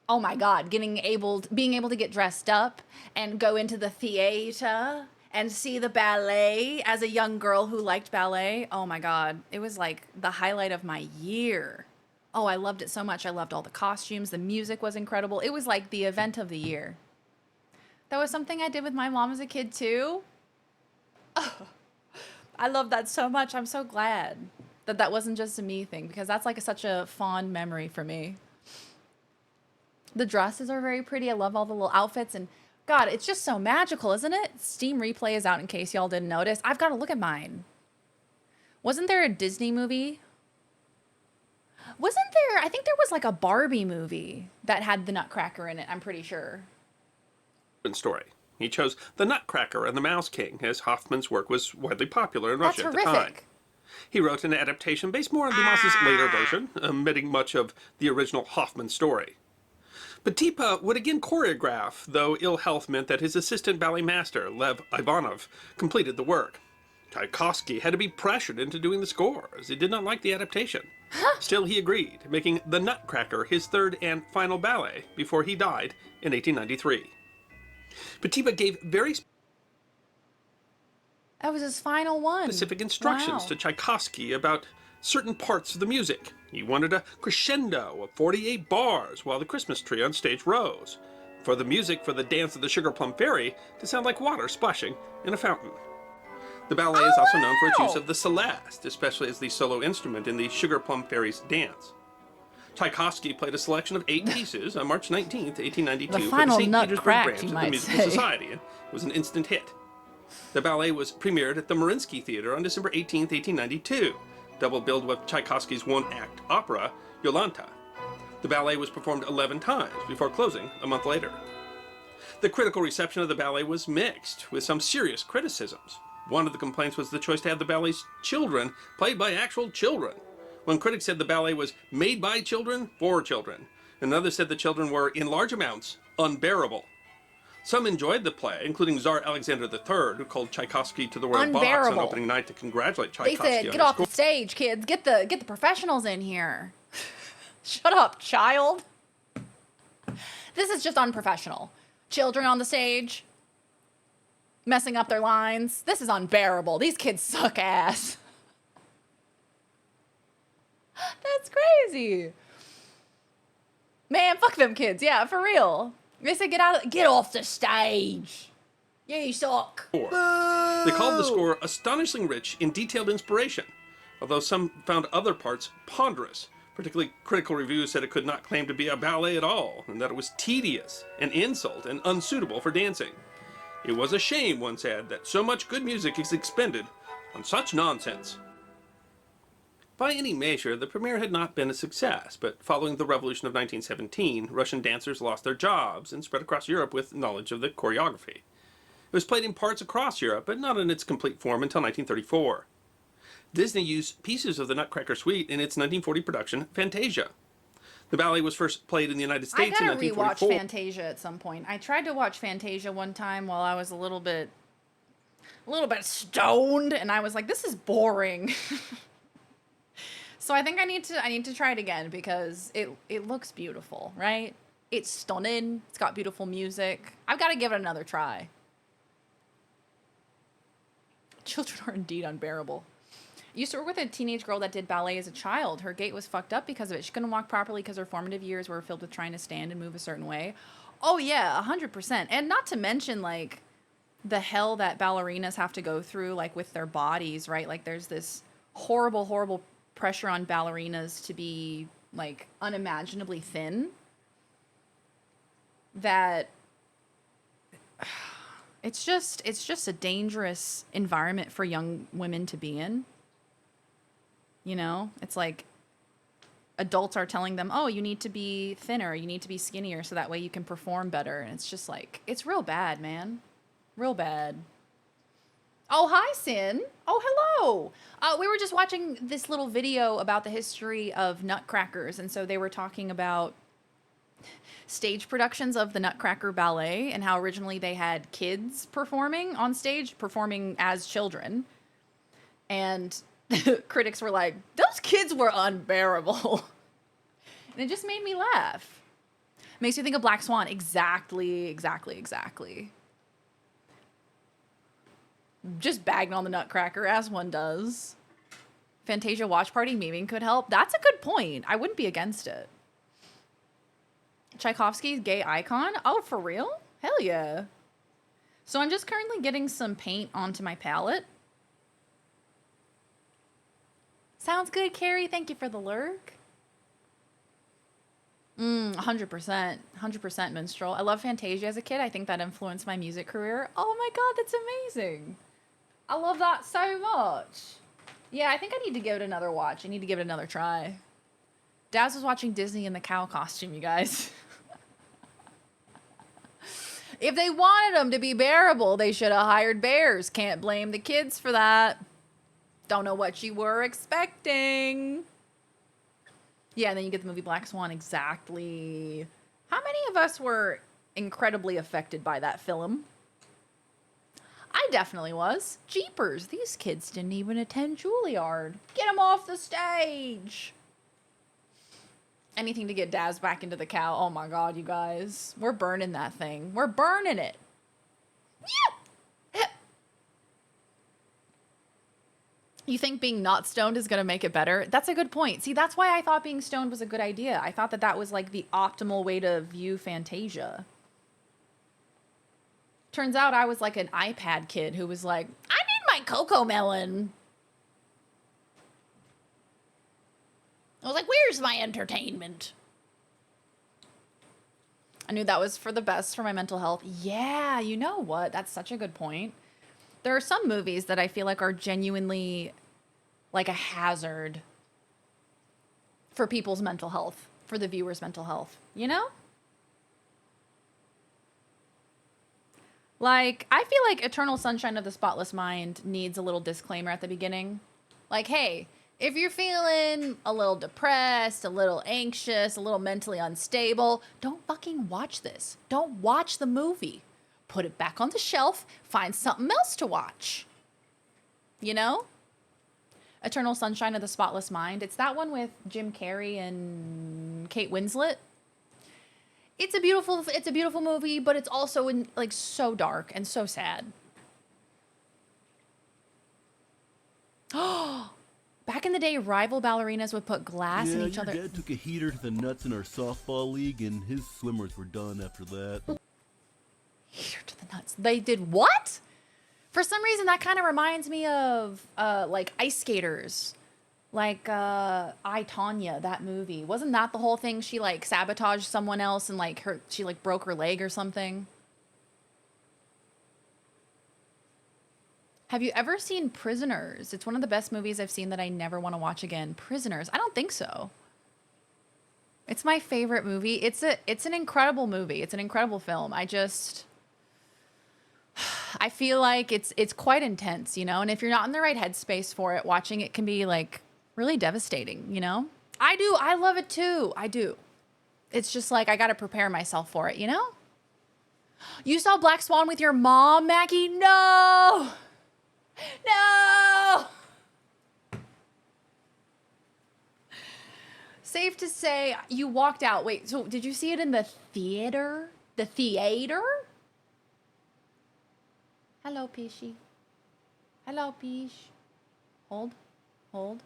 oh my God, being able to get dressed up and go into the theater and see the ballet as a young girl who liked ballet. Oh my God, it was like the highlight of my year. Oh, I loved it so much. I loved all the costumes. The music was incredible. It was like the event of the year. That was something I did with my mom as a kid too. Oh, I love that so much. I'm so glad that that wasn't just a me thing, because that's like such a fond memory for me. The dresses are very pretty. I love all the little outfits, and God, it's just so magical, isn't it? Steam Replay is out in case y'all didn't notice. I've got to look at mine. Wasn't there a Disney movie? Wasn't there? I think there was like a Barbie movie that had the Nutcracker in it, I'm pretty sure. Story. He chose The Nutcracker and the Mouse King, as Hoffmann's work was widely popular in Russia at the time. He wrote an adaptation based more on Dumas's later version, omitting much of the original Hoffmann story. Petipa would again choreograph, though ill health meant that his assistant ballet master, Lev Ivanov, completed the work. Tchaikovsky had to be pressured into doing the score, as he did not like the adaptation. Still, he agreed, making The Nutcracker his third and final ballet before he died in 1893. Petipa gave very That was his final one. specific instructions to Tchaikovsky about certain parts of the music. He wanted a crescendo of 48 bars while the Christmas tree on stage rose, for the music for the Dance of the Sugar Plum Fairy to sound like water splashing in a fountain. The ballet is also known for its use of the celeste, especially as the solo instrument in the Sugar Plum Fairy's dance. Tchaikovsky played a selection of 8 pieces on March 19th, 1892 for the St. Petersburg branch of the Musical Society, and it was an instant hit. The ballet was premiered at the Mariinsky Theater on December 18th, 1892, double billed with Tchaikovsky's one-act opera, Yolanta. The ballet was performed 11 times before closing a month later. The critical reception of the ballet was mixed, with some serious criticisms. One of the complaints was the choice to have the ballet's children played by actual children. One critic said the ballet was made by children for children. Another said the children were, in large amounts, unbearable. Some enjoyed the play, including Tsar Alexander III, who called Tchaikovsky to the royal box on opening night to congratulate Tchaikovsky. They said, "Get off the stage, kids. Get the professionals in here." Shut up, child. This is just unprofessional. Children on the stage, messing up their lines. This is unbearable. These kids suck ass. That's crazy. Man, fuck them kids. Yeah, for real. They said get off the stage. Yeah, you suck. They called the score astonishingly rich in detailed inspiration, although some found other parts ponderous. Particularly critical reviews said it could not claim to be a ballet at all, and that it was tedious, an insult, and unsuitable for dancing. It was a shame, one said, that so much good music is expended on such nonsense. By any measure, the premiere had not been a success, but following the Revolution of 1917, Russian dancers lost their jobs and spread across Europe with knowledge of the choreography. It was played in parts across Europe, but not in its complete form until 1934. Disney used pieces of the Nutcracker suite in its 1940 production, Fantasia. The ballet was first played in the United States in 1944. I gotta rewatch Fantasia at some point. I tried to watch Fantasia one time while I was a little bit stoned, and I was like, this is boring. So I think I need to try it again because it looks beautiful, right? It's stunning. It's got beautiful music. I've got to give it another try. Children are indeed unbearable. I used to work with a teenage girl that did ballet as a child. Her gait was fucked up because of it. She couldn't walk properly because her formative years were filled with trying to stand and move a certain way. Oh yeah, 100%. And not to mention like the hell that ballerinas have to go through like with their bodies, right? Like there's this horrible, horrible pressure on ballerinas to be like unimaginably thin that it's just a dangerous environment for young women to be in. You know, it's like adults are telling them, oh, you need to be thinner, you need to be skinnier so that way you can perform better. And it's just like, it's real bad, man. Real bad. Oh, hi, Sin. Oh, hello. We were just watching this little video about the history of Nutcrackers. And so they were talking about stage productions of the Nutcracker ballet and how originally they had kids performing on stage, performing as children. And critics were like, those kids were unbearable. And it just made me laugh. Makes me think of Black Swan. Exactly. Just bagging on the Nutcracker, as one does. Fantasia watch party memeing could help. That's a good point. I wouldn't be against it. Tchaikovsky's gay icon? Oh, for real? Hell yeah. So I'm just currently getting some paint onto my palette. Sounds good, Carrie. Thank you for the lurk. 100%. 100% minstrel. I love Fantasia as a kid. I think that influenced my music career. Oh my god, that's amazing. I love that so much. Yeah, I think I need to give it another watch. I need to give it another try. Daz was watching Disney in the cow costume, you guys. If they wanted them to be bearable, they should have hired bears. Can't blame the kids for that. Don't know what you were expecting. Yeah, and then you get the movie Black Swan. Exactly. How many of us were incredibly affected by that film? I definitely was. Jeepers, these kids didn't even attend Juilliard. Get them off the stage. Anything to get Daz back into the cow. Oh my god, you guys. We're burning that thing. We're burning it. Yeah. You think being not stoned is going to make it better? That's a good point. See, that's why I thought being stoned was a good idea. I thought that was like the optimal way to view Fantasia. Turns out I was like an iPad kid who was like, I need my Cocoa Melon. I was like, where's my entertainment? I knew that was for the best for my mental health. Yeah, you know what? That's such a good point. There are some movies that I feel like are genuinely like a hazard for people's mental health, for the viewer's mental health, you know? Like, I feel like Eternal Sunshine of the Spotless Mind needs a little disclaimer at the beginning. Like, hey, if you're feeling a little depressed, a little anxious, a little mentally unstable, don't fucking watch this. Don't watch the movie. Put it back on the shelf, find something else to watch. You know? Eternal Sunshine of the Spotless Mind. It's that one with Jim Carrey and Kate Winslet. It's a beautiful movie, but it's also like so dark and so sad. Oh, Back Back in the day, rival ballerinas would put glass in each other. Your dad took a heater to the nuts in our softball league, and his swimmers were done after that. Heater to the nuts. They did what? For some reason, that kind of reminds me of like ice skaters. Like I, Tonya, that movie. Wasn't that the whole thing? She like sabotaged someone else and like she like broke her leg or something. Have you ever seen Prisoners? It's one of the best movies I've seen that I never want to watch again. Prisoners. I don't think so. It's my favorite movie. It's an incredible movie. It's an incredible film. I feel like it's quite intense, you know? And if you're not in the right headspace for it, watching it can be like really devastating, you know? I love it too. I do. It's just like I got to prepare myself for it, you know? You saw Black Swan with your mom, Maggie? No! No! Safe to say you walked out. Wait, so did you see it in the theater? The theater? Hello, Pishy. Hello, Pish. Hold. Hold.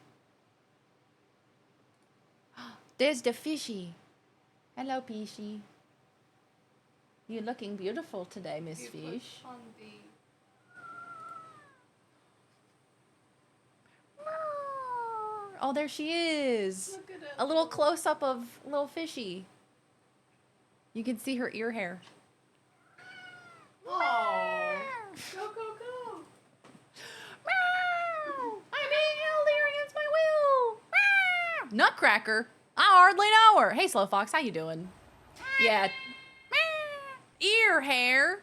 There's the fishy. Hello, Pishy. You're looking beautiful today, Miss Fish. Oh, there she is. A little close-up of little fishy. You can see her ear hair. Oh. Go, go, go. I'm being held here against my will. Nutcracker. I hardly know her. Hey, Slow Fox, how you doing? Yeah. Ear hair.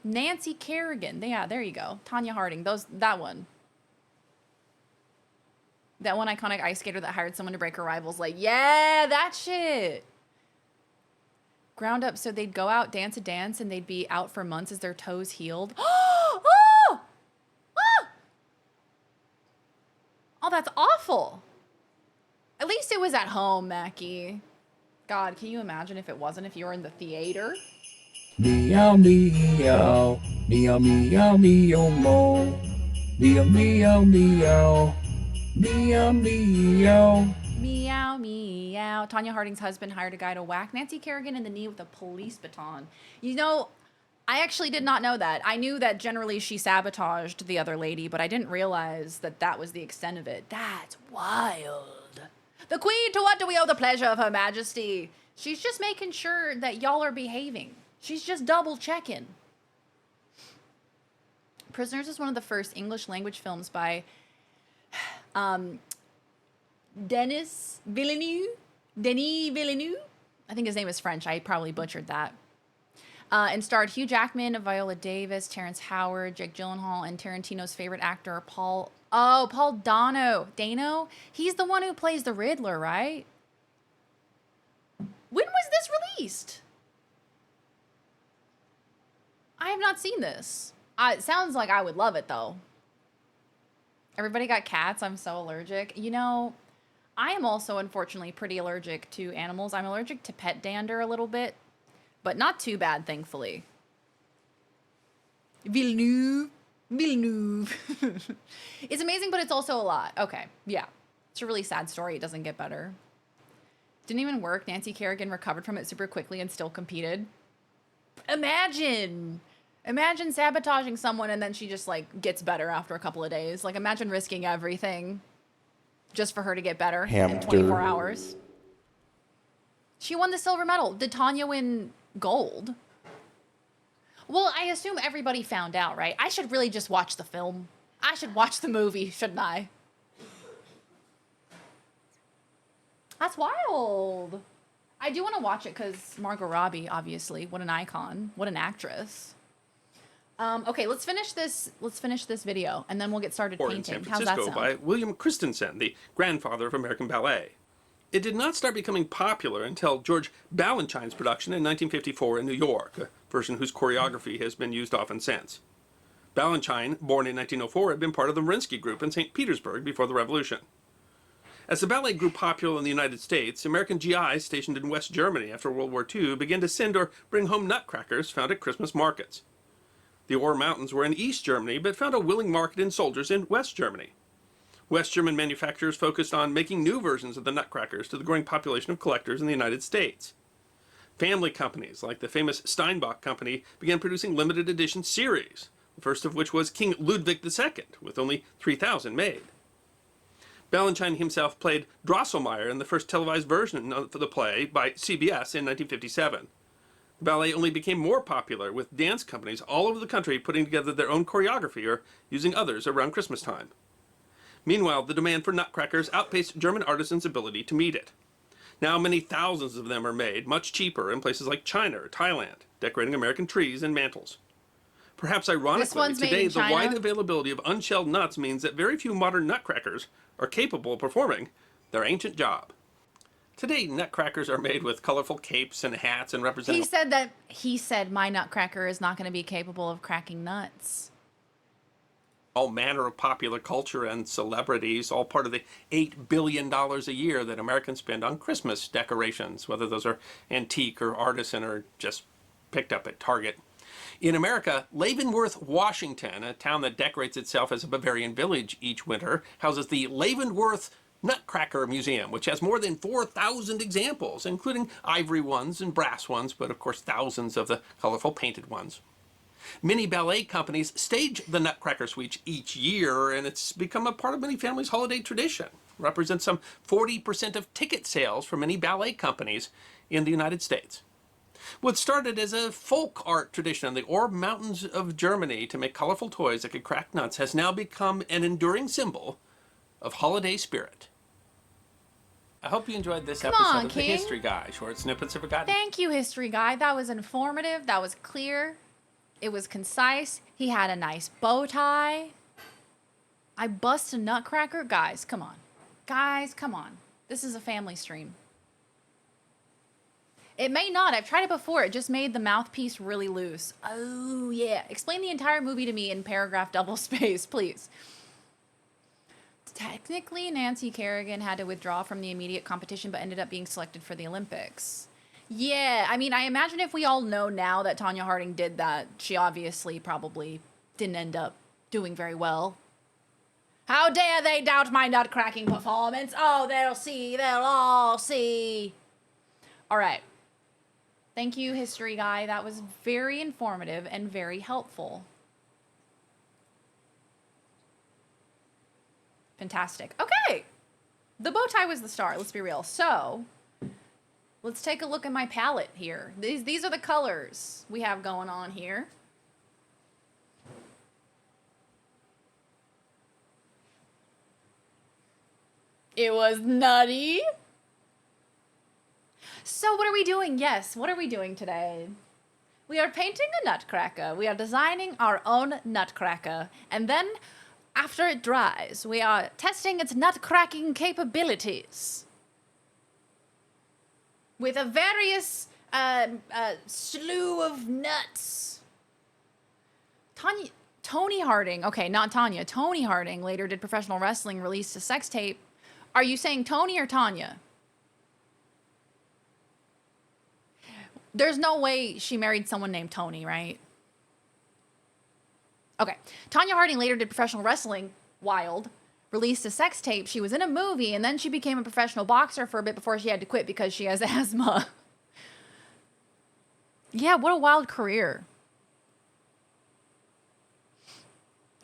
Nancy Kerrigan. Yeah, there you go. Tanya Harding. That one. That one iconic ice skater that hired someone to break her rivals. Like, yeah, that shit. Ground up, so they'd go out, dance a dance, and they'd be out for months as their toes healed. Oh! Oh, that's awful. At least it was at home, Mackie. God, can you imagine if it wasn't, if you were in the theater? Meow meow, meow meow meow mo, meow meow meow, meow meow. Meow, meow. Tanya Harding's husband hired a guy to whack Nancy Kerrigan in the knee with a police baton. You know, I actually did not know that. I knew that generally she sabotaged the other lady, but I didn't realize that that was the extent of it. That's wild. The Queen, to what do we owe the pleasure of Her Majesty? She's just making sure that y'all are behaving. She's just double checking. Prisoners is one of the first English language films by Denis Villeneuve. I think his name is French. I probably butchered that. And starred Hugh Jackman, Viola Davis, Terrence Howard, Jake Gyllenhaal, and Tarantino's favorite actor, Paul Dano. He's the one who plays the Riddler, right? When was this released? I have not seen this. It sounds like I would love it, though. Everybody got cats. I'm so allergic. You know, I am also, unfortunately, pretty allergic to animals. I'm allergic to pet dander a little bit, but not too bad, thankfully. Villeneuve. It's amazing, but it's also a lot. Okay, yeah. It's a really sad story. It doesn't get better. Didn't even work. Nancy Kerrigan recovered from it super quickly and still competed. Imagine sabotaging someone and then she just, like, gets better after a couple of days. Like, imagine risking everything just for her to get better in 24 hours. She won the silver medal. Did Tanya win gold? Well, I assume everybody found out, right? I should really just watch the film. I should watch the movie, shouldn't I? That's wild. I do want to watch it because Margot Robbie, obviously. What an icon. What an actress. Okay, let's finish this video, and then we'll get started Or painting. in San How's that Francisco sound? by William Christensen, the grandfather of American ballet. It did not start becoming popular until George Balanchine's production in 1954 in New York, a version whose choreography has been used often since. Balanchine, born in 1904, had been part of the Mariinsky Group in St. Petersburg before the Revolution. As the ballet grew popular in the United States, American GIs stationed in West Germany after World War II began to send or bring home nutcrackers found at Christmas markets. The Ore Mountains were in East Germany, but found a willing market in soldiers in West Germany. West German manufacturers focused on making new versions of the Nutcrackers to the growing population of collectors in the United States. Family companies, like the famous Steinbach Company, began producing limited edition series, the first of which was King Ludwig II, with only 3,000 made. Balanchine himself played Drosselmeyer in the first televised version of the play by CBS in 1957. The ballet only became more popular, with dance companies all over the country putting together their own choreography or using others around Christmas time. Meanwhile, the demand for Nutcrackers outpaced German artisans' ability to meet it. Now many thousands of them are made, much cheaper, in places like China or Thailand, decorating American trees and mantels. Perhaps ironically, today the wide availability of unshelled nuts means that very few modern Nutcrackers are capable of performing their ancient job. Today, Nutcrackers are made with colorful capes and hats and represent... He said my Nutcracker is not going to be capable of cracking nuts. all manner of popular culture and celebrities, all part of the $8 billion a year that Americans spend on Christmas decorations, whether those are antique or artisan or just picked up at Target. In America, Leavenworth, Washington, a town that decorates itself as a Bavarian village each winter, houses the Leavenworth Nutcracker Museum, which has more than 4,000 examples, including ivory ones and brass ones, but of course thousands of the colorful painted ones. Many ballet companies stage the Nutcracker Suite each year, and it's become a part of many families' holiday tradition. It represents some 40% of ticket sales for many ballet companies in the United States. What started as a folk art tradition in the Orb Mountains of Germany to make colorful toys that could crack nuts has now become an enduring symbol of holiday spirit. I hope you enjoyed this episode of the History Guy. Short snippets are forgotten. Thank you, History Guy. That was informative. That was clear. It was concise. He had a nice bow tie. I bust a Nutcracker. Guys, come on. Guys, come on. This is a family stream. It may not. I've tried it before. It just made the mouthpiece really loose. Oh, yeah. Explain the entire movie to me in paragraph double space, please. Technically, Nancy Kerrigan had to withdraw from the immediate competition, but ended up being selected for the Olympics. Yeah, I mean, I imagine if we all know now that Tonya Harding did that, she obviously probably didn't end up doing very well. How dare they doubt my nut-cracking performance? Oh, they'll see. They'll all see. All right. Thank you, History Guy. That was very informative and very helpful. Fantastic. Okay. The bow tie was the star. Let's be real. So, let's take a look at my palette here. These are the colors we have going on here. It was nutty. So what are we doing? Yes, what are we doing today? We are painting a nutcracker. We are designing our own nutcracker. And then, after it dries, we are testing its nut-cracking capabilities. With a various slew of nuts. Tony Harding, okay, not Tanya. Tony Harding later did professional wrestling, released a sex tape. Are you saying Tony or Tanya? There's no way she married someone named Tony, right? Okay. Tonya Harding later did professional wrestling, wild, released a sex tape. She was in a movie, and then she became a professional boxer for a bit before she had to quit because she has asthma. Yeah, what a wild career.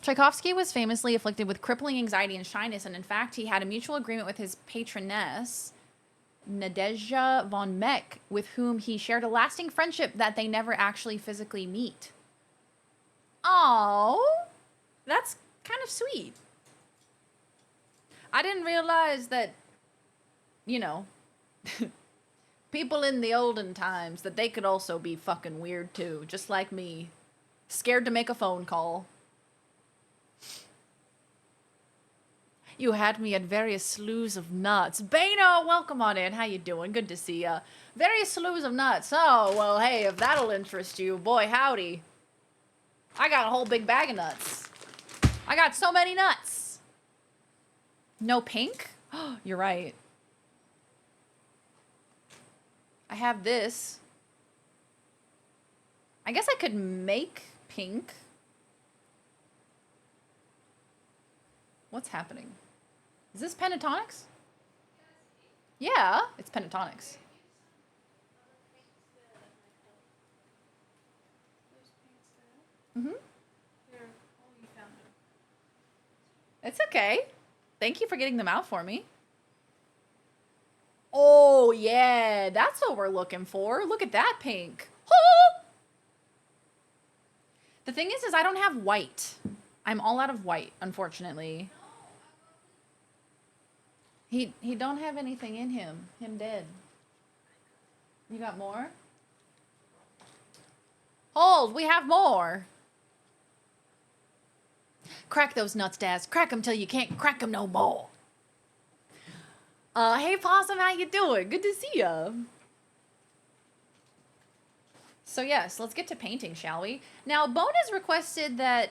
Tchaikovsky was famously afflicted with crippling anxiety and shyness, and in fact, he had a mutual agreement with his patroness, Nadezhda von Meck, with whom he shared a lasting friendship that they never actually physically meet. Oh, that's kind of sweet. I didn't realize that, you know, people in the olden times, that they could also be fucking weird too, just like me. Scared to make a phone call. You had me at various slews of nuts. Bano, welcome on in. How you doing? Good to see ya. Various slews of nuts. Oh, well, hey, if that'll interest you, boy, howdy. I got a whole big bag of nuts. I got so many nuts. No pink? Oh, you're right. I have this. I guess I could make pink. What's happening? Is this pentatonics? Yeah, it's pentatonics. Mm-hmm. It's okay. Thank you for getting them out for me. Oh, yeah, that's what we're looking for. Look at that pink. Oh! The thing is I don't have white. I'm all out of white, unfortunately. He don't have anything in him. Him dead. You got more? Hold, we have more. Crack those nuts, Daz. Crack them till you can't crack them no more. Hey Possum, how you doing? Good to see ya. So yes, let's get to painting, shall we? Now, Bone has requested that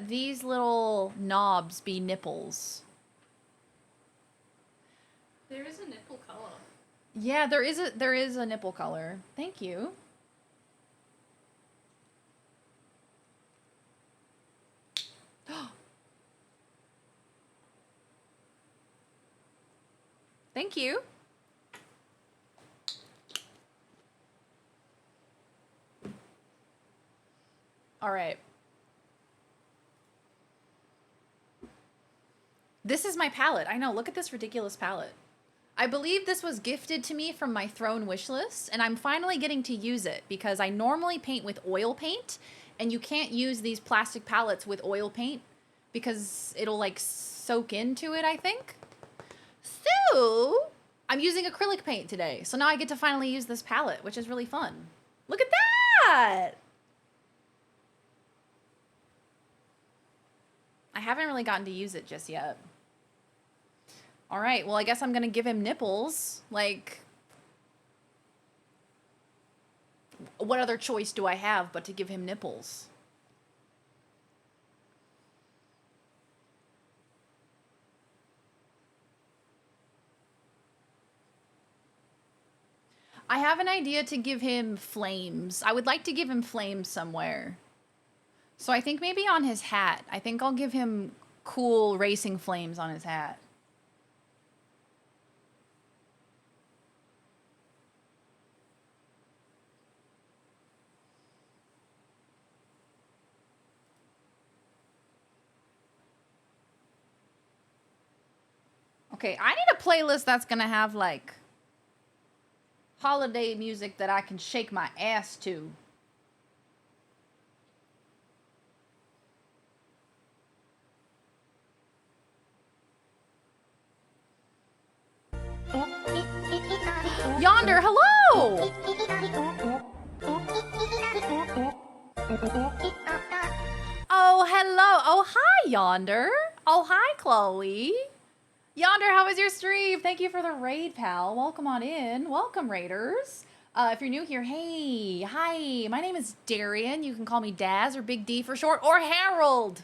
these little knobs be nipples. There is a nipple color. Yeah, there is a nipple color. Thank you. Thank you. All right. This is my palette. I know, look at this ridiculous palette. I believe this was gifted to me from my Throne wish list, and I'm finally getting to use it because I normally paint with oil paint, and you can't use these plastic palettes with oil paint because it'll like soak into it, I think. So, I'm using acrylic paint today, so now I get to finally use this palette, which is really fun. Look at that! I haven't really gotten to use it just yet. All right, well, I guess I'm gonna give him nipples. Like, what other choice do I have but to give him nipples? I have an idea to give him flames. I would like to give him flames somewhere. So I think maybe on his hat. I think I'll give him cool racing flames on his hat. Okay, I need a playlist that's gonna have like holiday music that I can shake my ass to. Yonder, hello! Oh, hello. Oh, hi, Yonder. Oh, hi, Chloe. Yonder, how was your stream? Thank you for the raid, pal. Welcome on in. Welcome, raiders. If you're new here, hey, hi. My name is Darian. You can call me Daz or Big D for short, or Harold.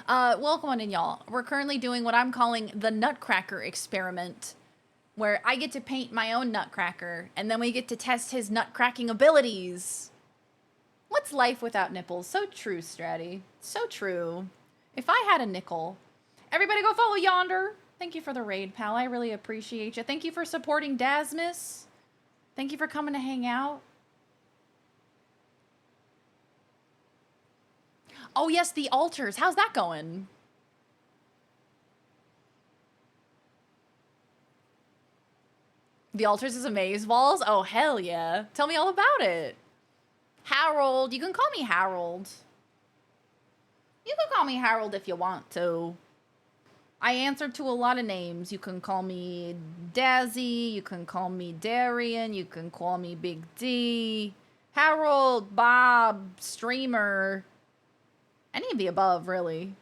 Welcome on in, y'all. We're currently doing what I'm calling the Nutcracker experiment, where I get to paint my own Nutcracker, and then we get to test his nut-cracking abilities. What's life without nipples? So true, Stratty. So true. If I had a nickel... Everybody go follow Yonder. Thank you for the raid, pal. I really appreciate you. Thank you for supporting Dazmas. Thank you for coming to hang out. Oh, yes, the altars. How's that going? The altars is amaze balls? Oh, hell yeah. Tell me all about it. Harold. You can call me Harold. You can call me Harold if you want to. I answer to a lot of names. You can call me Dazzy. You can call me Darian. You can call me Big D. Harold, Bob, Streamer. Any of the above, really.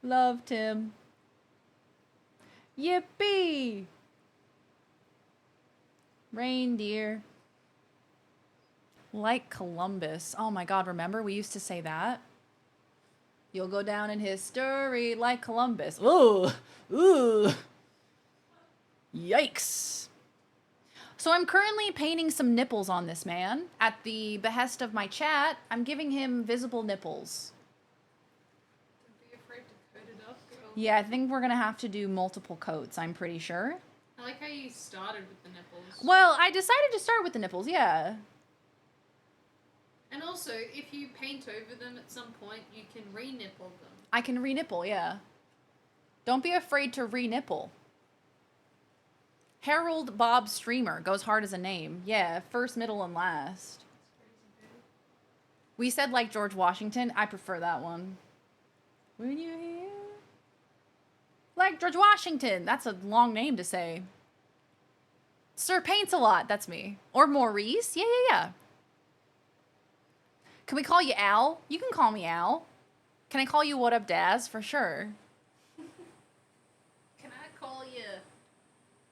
Love Tim. Yippee! Reindeer. Like Columbus. Oh my god, remember we used to say that? You'll go down in history like Columbus. Ooh! Ooh! Yikes! So I'm currently painting some nipples on this man. At the behest of my chat, I'm giving him visible nipples. Don't be afraid to coat it up, girl. Yeah, I think we're gonna have to do multiple coats, I'm pretty sure. I like how you started with the nipples. Well, I decided to start with the nipples, yeah. And also, if you paint over them at some point, you can re-nipple them. I can re-nipple, yeah. Don't be afraid to re-nipple. Harold Bob Streamer goes hard as a name. Yeah, first, middle, and last. We said like George Washington. I prefer that one. When you hear? Like George Washington. That's a long name to say. Sir Paints a Lot. That's me. Or Maurice. Yeah. Can we call you Al? You can call me Al. Can I call you What Up Daz? For sure. Can I call you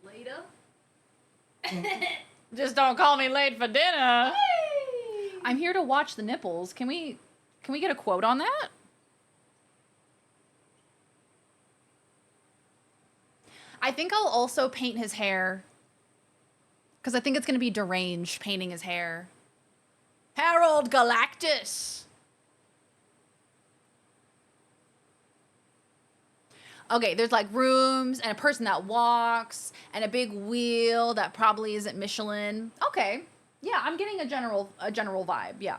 later? Just don't call me late for dinner. Hey! I'm here to watch the nipples. Can we get a quote on that? I think I'll also paint his hair. Because I think it's going to be deranged painting his hair. Harold Galactus. Okay, there's like rooms and a person that walks and a big wheel that probably isn't Michelin. Okay. Yeah, I'm getting a general vibe. Yeah.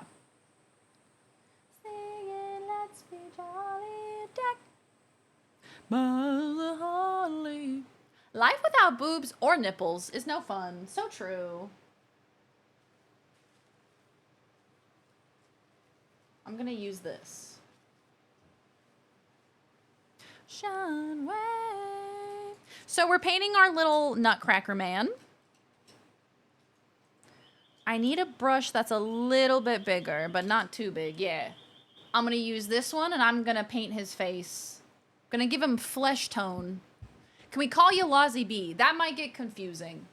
Singing, let's be jolly, deck by the holly. Life without boobs or nipples is no fun. So true. I'm gonna use this. Shine way. So we're painting our little Nutcracker man. I need a brush that's a little bit bigger, but not too big. Yeah. I'm gonna use this one and I'm gonna paint his face. Gonna give him flesh tone. Can we call you Lozzie B? That might get confusing.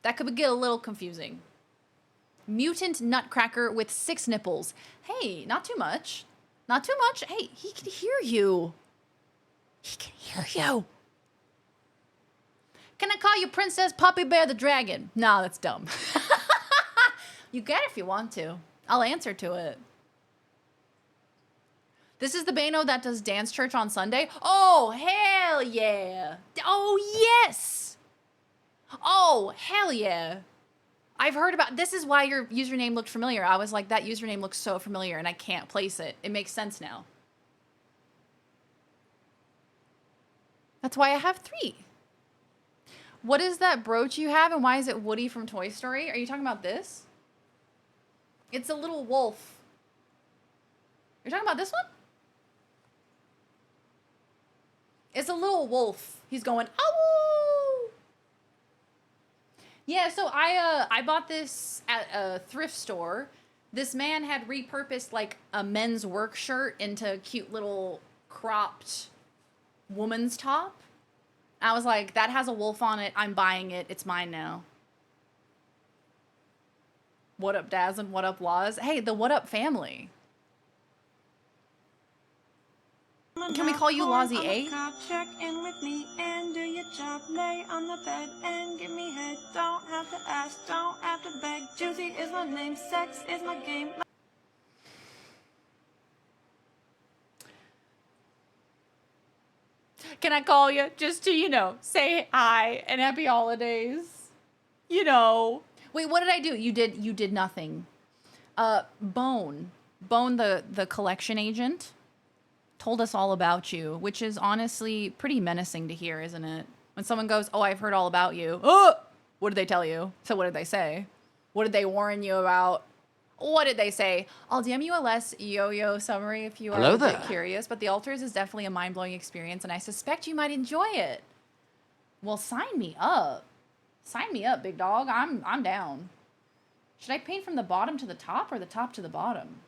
That could get a little confusing. Mutant Nutcracker with 6 nipples. Hey, not too much. Not too much. Hey, he can hear you. He can hear you. Can I call you Princess Puppy Bear the Dragon? No, that's dumb. You can if you want to. I'll answer to it. This is the Bano that does dance church on Sunday. Oh, hell yeah. Oh, yes. Oh, hell yeah. I've heard about, this is why your username looked familiar. I was like, that username looks so familiar and I can't place it. It makes sense now. That's why I have 3. What is that brooch you have and why is it Woody from Toy Story? Are you talking about this? It's a little wolf. You're talking about this one? It's a little wolf. He's going, ow! Yeah, so I bought this at a thrift store. This man had repurposed like a men's work shirt into a cute little cropped woman's top. I was like, that has a wolf on it. I'm buying it. It's mine now. What up, Daz, and what up, Laws? Hey, the What Up family. Can we call you Lozzie A? Check in with me and do your job. Lay on the bed and give me head. Don't have to ask, don't have to beg. Juicy is my name, sex is my game. Can I call you just to, you know, say hi and happy holidays? You know. Wait, what did I do? You did nothing. Bone the collection agent told us all about you, which is honestly pretty menacing to hear, isn't it? When someone goes, "Oh, I've heard all about you." Oh, what did they tell you? So what did they say? What did they warn you about? What did they say? I'll DM you a less yo-yo summary if you are a bit curious, but the altars is definitely a mind-blowing experience, and I suspect you might enjoy it. Well, sign me up. Sign me up, big dog. I'm down. Should I paint from the bottom to the top or the top to the bottom?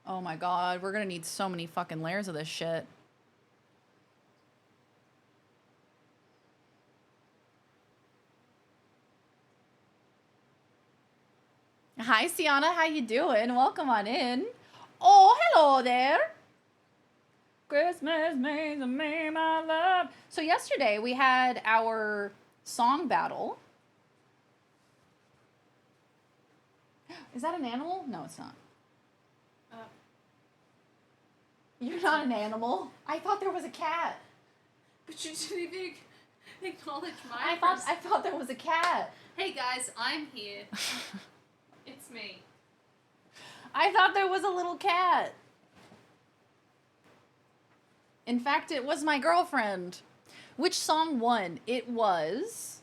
Oh my god, we're gonna need so many fucking layers of this shit. Hi, Sienna. How you doing? Welcome on in. Oh, hello there. Christmas means to me, my love. So yesterday we had our song battle. Is that an animal? No, it's not. You're not an animal. I thought there was a cat. But you didn't even acknowledge my I thought there was a cat. Hey guys, I'm here. It's me. I thought there was a little cat. In fact, it was my girlfriend. Which song won? It was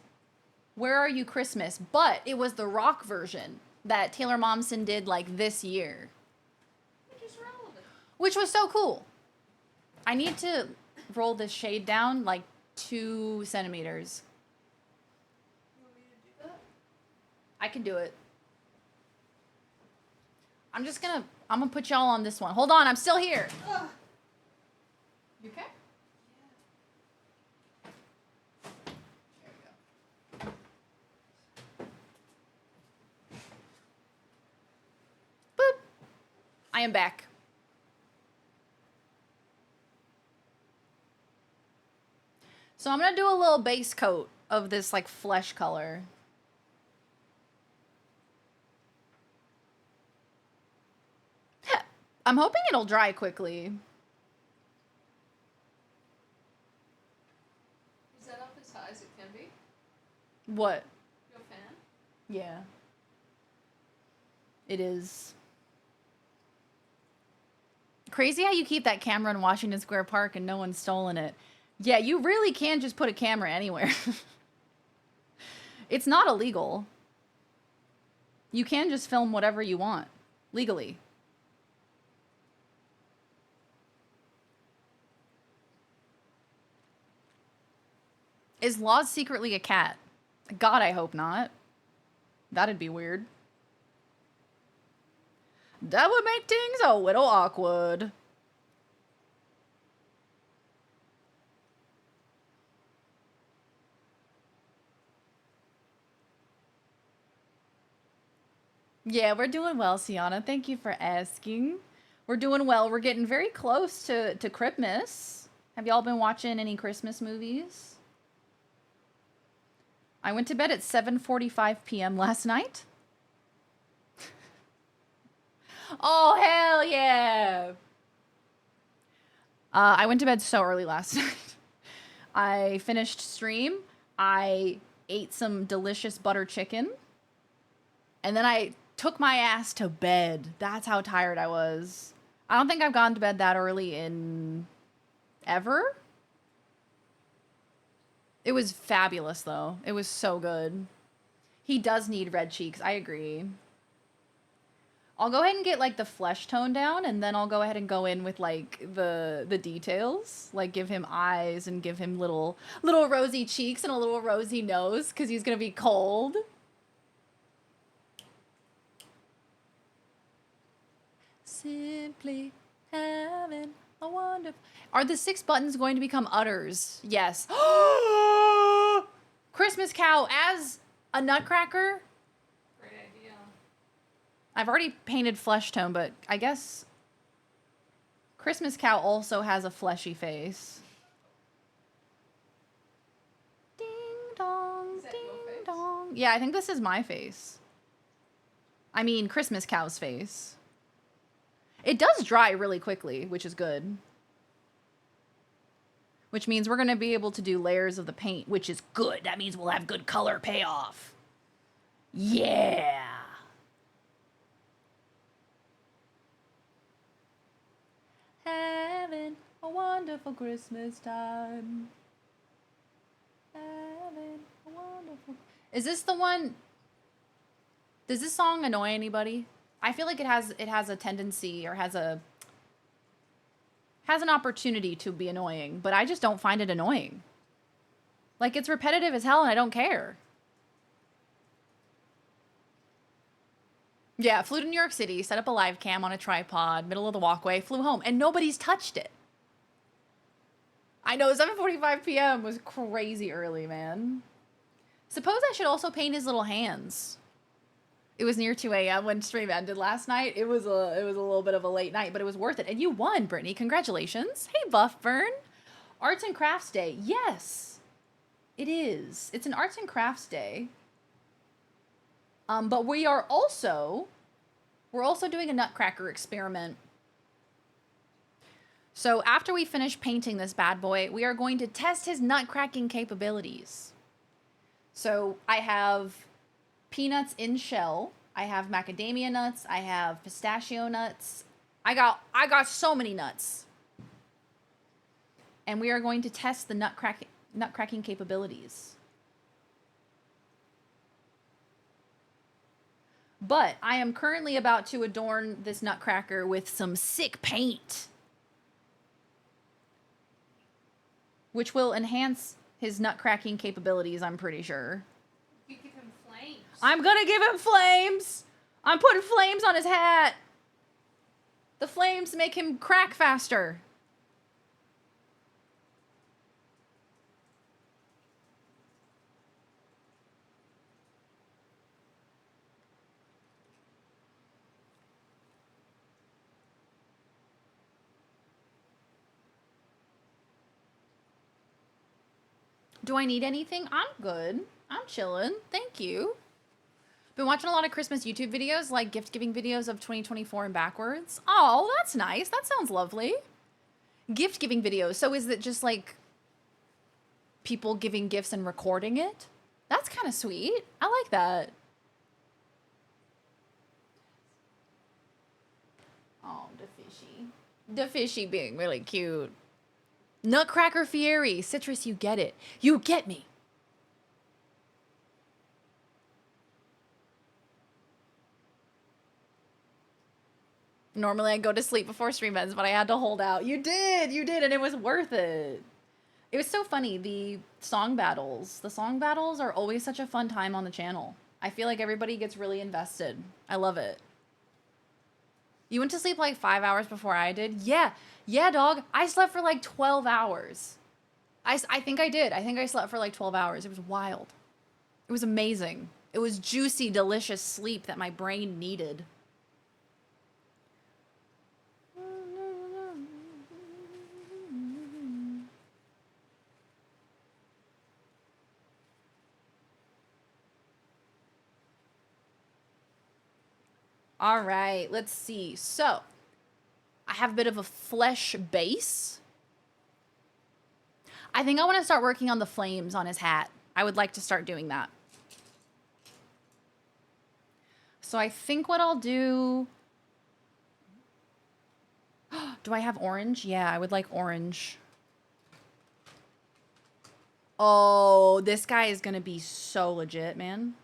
Where Are You Christmas? But it was the rock version that Taylor Momsen did like this year. Which is relevant. Which was so cool. I need to roll this shade down like 2 centimeters. You want me to do that? I can do it. I'm gonna put y'all on this one. Hold on, I'm still here. Ugh. You okay? There we go. Boop. I am back. So I'm gonna do a little base coat of this like flesh color. I'm hoping it'll dry quickly. Is that up as high as it can be? What? Your fan? Yeah. It is. Crazy how you keep that camera in Washington Square Park and no one's stolen it. Yeah, you really can just put a camera anywhere. It's not illegal. You can just film whatever you want, legally. Is Laws secretly a cat? God, I hope not. That'd be weird. That would make things a little awkward. Yeah, we're doing well, Sienna. Thank you for asking. We're doing well. We're getting very close to Christmas. Have y'all been watching any Christmas movies? I went to bed at 7:45 p.m. last night. Oh, hell yeah. I went to bed so early last night. I finished stream. I ate some delicious butter chicken. And then I took my ass to bed. That's how tired I was. I don't think I've gone to bed that early in ever. It was fabulous, though. It was so good. He does need red cheeks. I agree. I'll go ahead and get, like, the flesh tone down, and then I'll go ahead and go in with, like, the details. Like, give him eyes and give him little rosy cheeks and a little rosy nose, because he's going to be cold. Simply having a wonderful... Are the 6 buttons going to become udders? Yes. Christmas cow as a Nutcracker? Great idea. I've already painted flesh tone, but I guess Christmas cow also has a fleshy face. Ding dong, ding dong. Yeah, I think this is my face. I mean, Christmas cow's face. It does dry really quickly, which is good. Which means we're going to be able to do layers of the paint, which is good. That means we'll have good color payoff. Yeah. Having a wonderful Christmas time. Having a wonderful... Is this the one... Does this song annoy anybody? I feel like it has a tendency, or has an opportunity to be annoying, but I just don't find it annoying. Like, it's repetitive as hell and I don't care. Yeah, flew to New York City, set up a live cam on a tripod, middle of the walkway, flew home, and nobody's touched it. I know, 7:45 p.m. was crazy early, man. Suppose I should also paint his little hands. It was near 2 a.m. when stream ended last night. It was a little bit of a late night, but it was worth it. And you won, Brittany. Congratulations. Hey, Buffburn. Arts and Crafts Day. Yes, it is. It's an Arts and Crafts Day. But we're also doing a Nutcracker experiment. So after we finish painting this bad boy, we are going to test his nutcracking capabilities. So I have peanuts in shell. I have macadamia nuts. I have pistachio nuts. I got so many nuts. And we are going to test the nutcracking capabilities. But I am currently about to adorn this Nutcracker with some sick paint, which will enhance his nutcracking capabilities, I'm pretty sure. You give him flames. I'm gonna give him flames! I'm putting flames on his hat! The flames make him crack faster. Do I need anything? I'm good. I'm chilling. Thank you. Been watching a lot of Christmas YouTube videos, like gift giving videos of 2024 and backwards. Oh, that's nice. That sounds lovely. Gift giving videos. So is it just like people giving gifts and recording it? That's kind of sweet. I like that. Oh, DeFishy being really cute. Nutcracker Fieri. Citrus, you get it. You get me. Normally I go to sleep before stream ends, but I had to hold out. You did, and it was worth it. It was so funny, the song battles. The song battles are always such a fun time on the channel. I feel like everybody gets really invested. I love it. You went to sleep like 5 hours before I did? Yeah, dog. I slept for like 12 hours. I think I did. I think I slept for like 12 hours. It was wild. It was amazing. It was juicy, delicious sleep that my brain needed. All right, let's see. So, I have a bit of a flesh base. I think I want to start working on the flames on his hat. I would like to start doing that. So I think what I'll do... Do I have orange? Yeah, I would like orange. Oh, this guy is going to be so legit, man.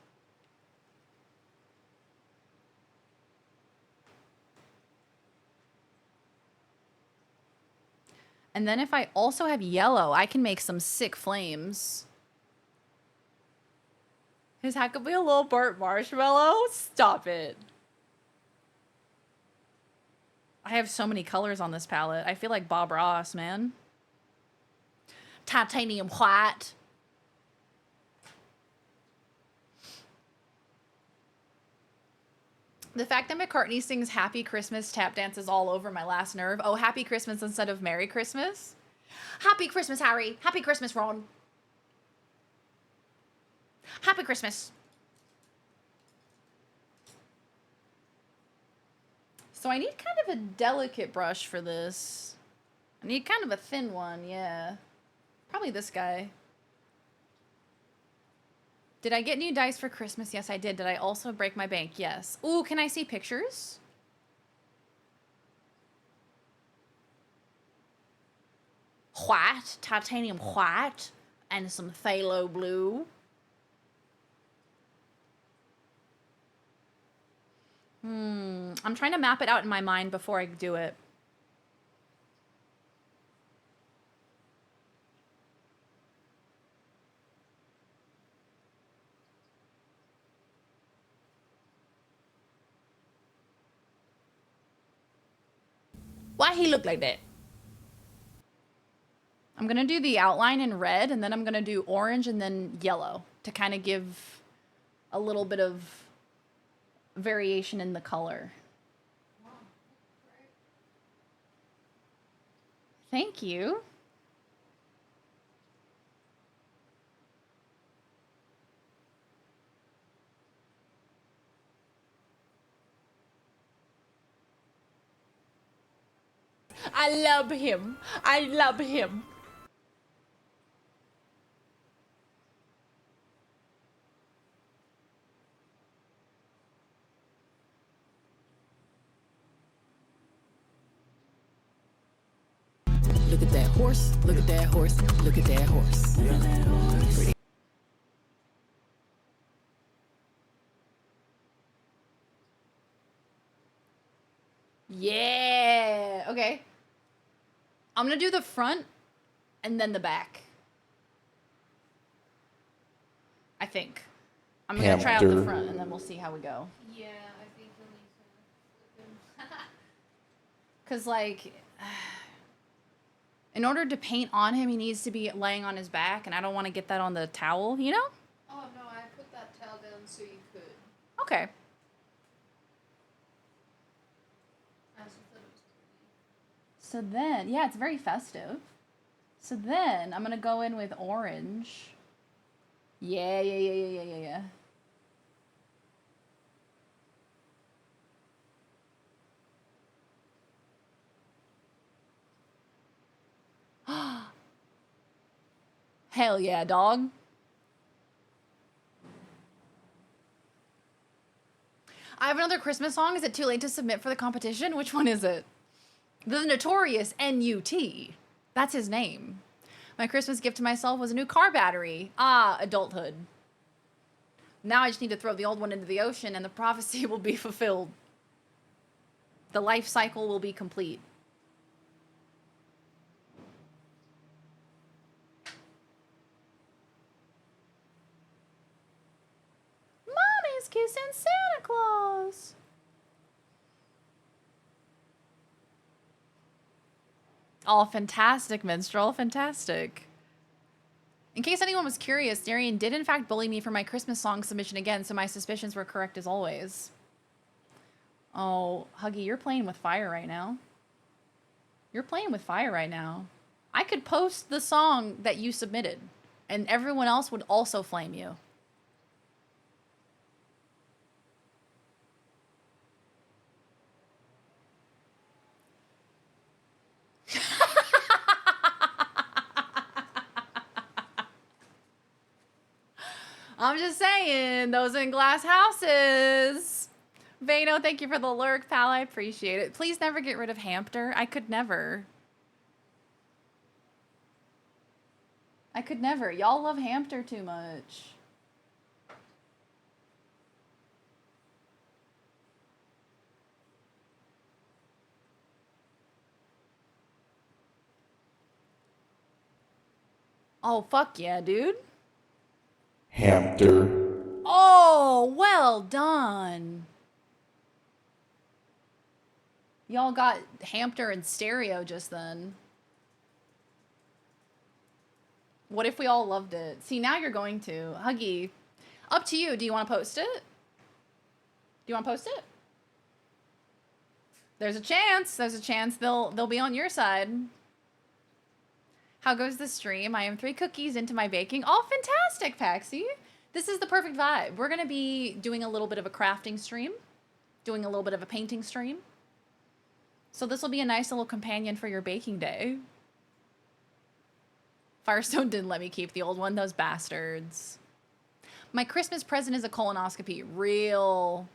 And then if I also have yellow, I can make some sick flames. His hat could be a little burnt marshmallow? Stop it. I have so many colors on this palette. I feel like Bob Ross, man. Titanium white. The fact that McCartney sings Happy Christmas tap dances all over my last nerve. Oh, Happy Christmas instead of Merry Christmas? Happy Christmas, Harry. Happy Christmas, Ron. Happy Christmas. So I need kind of a delicate brush for this. I need kind of a thin one, yeah. Probably this guy. Did I get new dice for Christmas? Yes, I did. Did I also break my bank? Yes. Ooh, can I see pictures? White, titanium white, and some phthalo blue. I'm trying to map it out in my mind before I do it. Why he look like that? I'm gonna do the outline in red, and then I'm gonna do orange and then yellow to kind of give a little bit of variation in the color. Thank you. I love him. I love him. Look at that horse. Look at that horse. Look at that horse. Pretty. Yeah. Okay. I'm gonna do the front and then the back. I think. I'm gonna try out the front and then we'll see how we go. Yeah, I think he'll need to flip him. Cause like, in order to paint on him, he needs to be laying on his back, and I don't want to get that on the towel, you know? Oh no, I put that towel down so you could. Okay. I also thought it was pretty. So then, yeah, it's very festive. So then, I'm gonna go in with orange. Yeah. Hell yeah, dog. I have another Christmas song. Is it too late to submit for the competition? Which one is it? The Notorious N.U.T. That's his name. My Christmas gift to myself was a new car battery. Ah, adulthood. Now I just need to throw the old one into the ocean and the prophecy will be fulfilled. The life cycle will be complete. Mommy's kissing Santa Claus. Oh, fantastic, Minstrel. Fantastic. In case anyone was curious, Darian did in fact bully me for my Christmas song submission again, so my suspicions were correct as always. Oh, Huggy, you're playing with fire right now. You're playing with fire right now. I could post the song that you submitted, and everyone else would also flame you. I'm just saying, those in glass houses. Vano, thank you for the lurk, pal. I appreciate it. Please never get rid of Hamster. I could never. I could never. Y'all love Hamster too much. Oh, fuck yeah, dude. Hamster. Oh, well done. Y'all got Hamster in stereo just then. What if we all loved it? See, now you're going to. Huggy, up to you. Do you want to post it? Do you want to post it? There's a chance. There's a chance they'll be on your side. How goes the stream? I am 3 cookies into my baking. Oh, fantastic, Paxi. This is the perfect vibe. We're going to be doing a little bit of a crafting stream, doing a little bit of a painting stream. So this will be a nice little companion for your baking day. Firestone didn't let me keep the old one, those bastards. My Christmas present is a colonoscopy. Real.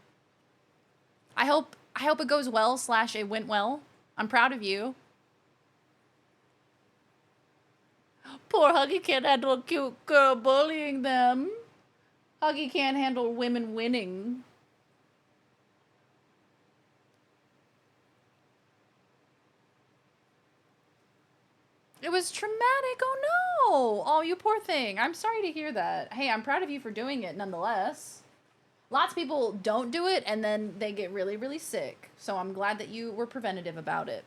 I hope it goes well / it went well. I'm proud of you. Poor Huggy can't handle a cute girl bullying them. Huggy can't handle women winning. It was traumatic. Oh no. Oh, you poor thing. I'm sorry to hear that. Hey, I'm proud of you for doing it nonetheless. Lots of people don't do it and then they get really, really sick. So I'm glad that you were preventative about it.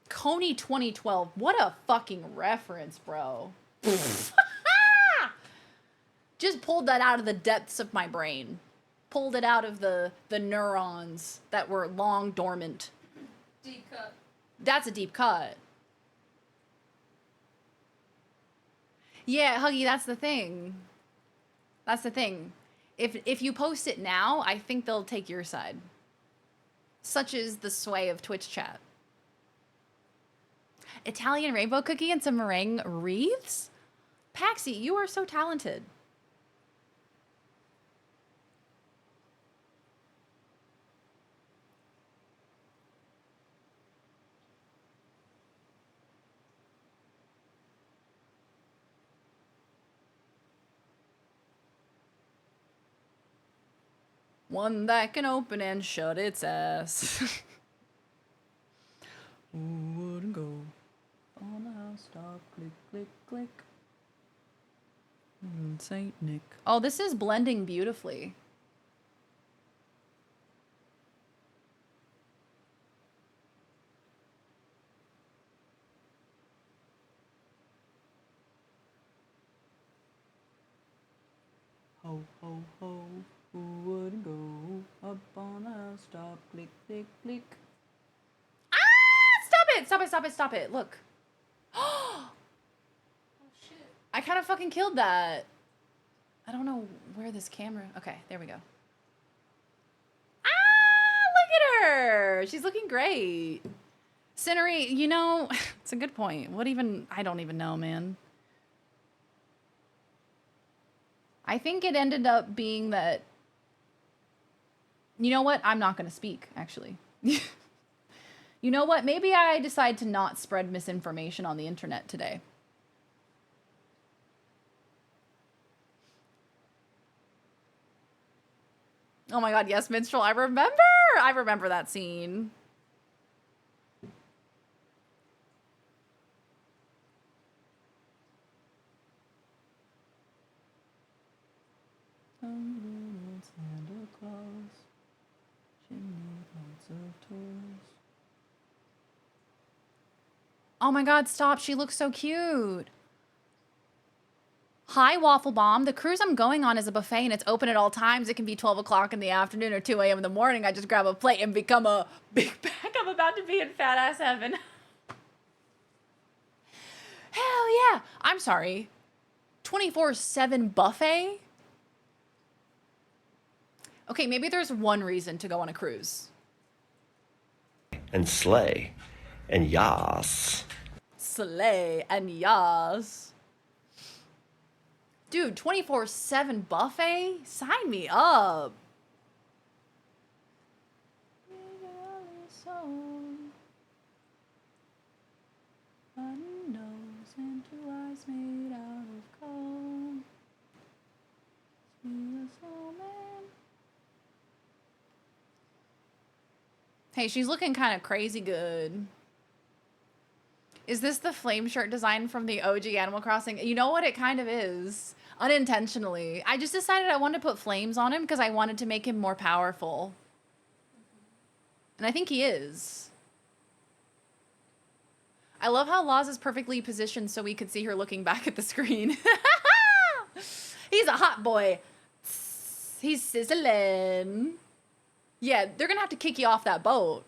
Coney 2012. What a fucking reference, bro. Just pulled that out of the depths of my brain. Pulled it out of the neurons that were long dormant. Deep cut. That's a deep cut. Yeah, Huggy, that's the thing. That's the thing. If you post it now, I think they'll take your side. Such is the sway of Twitch chat. Italian rainbow cookie and some meringue wreaths? Paxi, you are so talented. One that can open and shut its ass. Wouldn't go on the house top. Click, click, click. Saint Nick. Oh, this is blending beautifully. Ho, ho, ho. Who wouldn't go up on the housetop? Click, click, click. Ah! Stop it! Stop it, stop it, stop it. Look. Oh, shit. I kind of fucking killed that. I don't know where this camera... Okay, there we go. Ah! Look at her! She's looking great. Cinery, you know, it's a good point. What even... I don't even know, man. I think it ended up being that... You know what? I'm not going to speak, actually. You know what? Maybe I decide to not spread misinformation on the internet today. Oh my god, yes, Minstrel, I remember! I remember that scene. Santa Claus. Oh my god, stop. She looks so cute. Hi, Waffle Bomb. The cruise I'm going on is a buffet and it's open at all times. It can be 12 o'clock in the afternoon or 2 a.m. in the morning. I just grab a plate and become a big bag. I'm about to be in fat ass heaven. Hell yeah. I'm sorry. 24/7 buffet? Okay, maybe there's one reason to go on a cruise. And slay. And yas. Slay and yas. Dude, 24/7 buffet? Sign me up. Hey, she's looking kind of crazy good. Is this the flame shirt design from the OG Animal Crossing? You know what? It kind of is. Unintentionally. I just decided I wanted to put flames on him because I wanted to make him more powerful. And I think he is. I love how Laz is perfectly positioned so we could see her looking back at the screen. He's a hot boy. He's sizzling. Yeah, they're gonna have to kick you off that boat.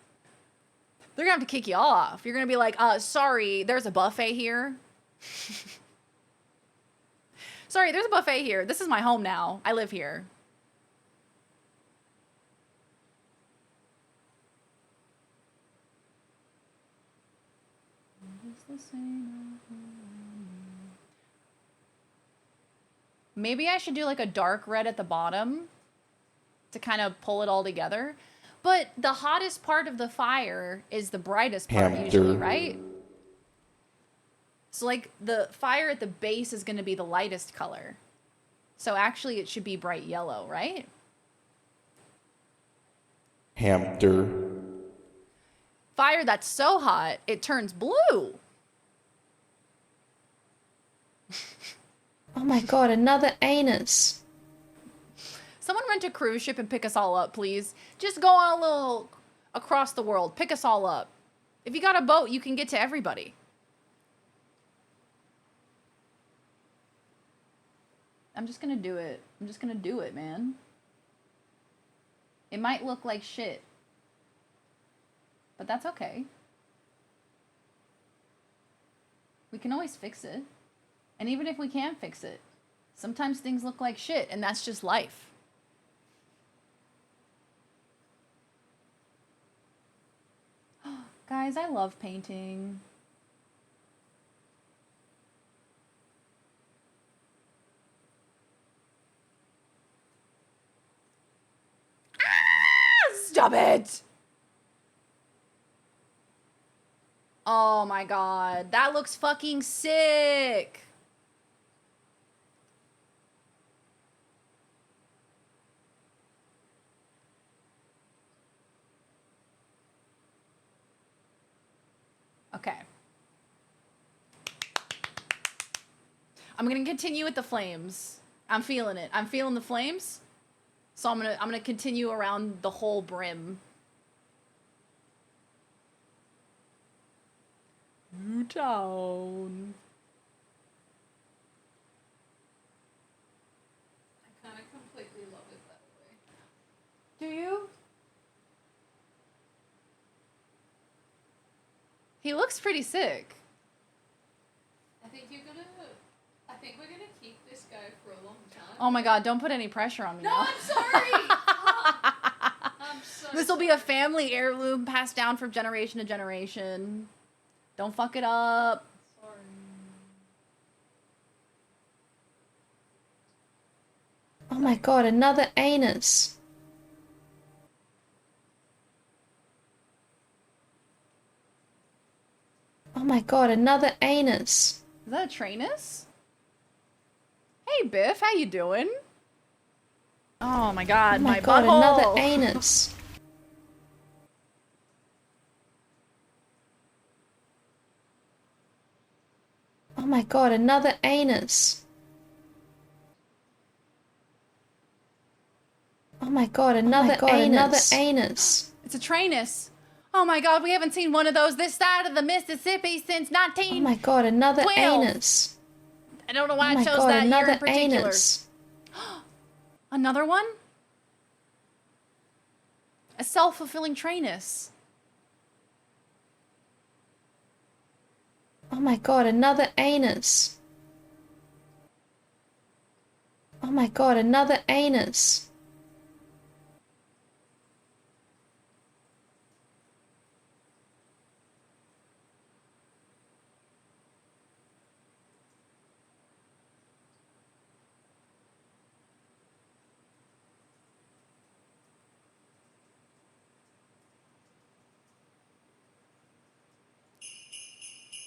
They're gonna have to kick you off. You're gonna be like, sorry, there's a buffet here. Sorry, there's a buffet here. This is my home now. I live here. Maybe I should do like a dark red at the bottom to kind of pull it all together. But the hottest part of the fire is the brightest part usually, right? So like the fire at the base is going to be the lightest color. So actually it should be bright yellow, right? Hamster. Fire that's so hot, it turns blue. Oh my god, another anus. Someone rent a cruise ship and pick us all up, please. Just go on a little across the world. Pick us all up. If you got a boat, you can get to everybody. I'm just gonna do it. I'm just gonna do it, man. It might look like shit. But that's okay. We can always fix it. And even if we can't fix it, sometimes things look like shit, and that's just life. Guys, I love painting. Ah, stop it! Oh my god, that looks fucking sick! Okay. I'm gonna continue with the flames. I'm feeling it. I'm feeling the flames. So I'm gonna continue around the whole brim. Newtown. I kind of completely love it that way. Do you? He looks pretty sick. I think we're gonna keep this guy for a long time. Oh my god, don't put any pressure on me No, now. I'm sorry! I'm so This will be a family heirloom passed down from generation to generation. Don't fuck it up. sorry. Oh my god, another anus. Oh my god, another anus. Is that a trainus? Hey Biff, how you doing? Oh my god, Oh my my god, butthole. another anus. Oh my god, another anus. Oh my god, another anus. It's a trainus. Oh my god, we haven't seen one of those this side of the Mississippi since Oh my god, another 12. anus. I don't know why Oh I my chose god, that year another in particular. anus. Another one? A self-fulfilling trainus. Oh my god, another anus. Oh my god, another anus.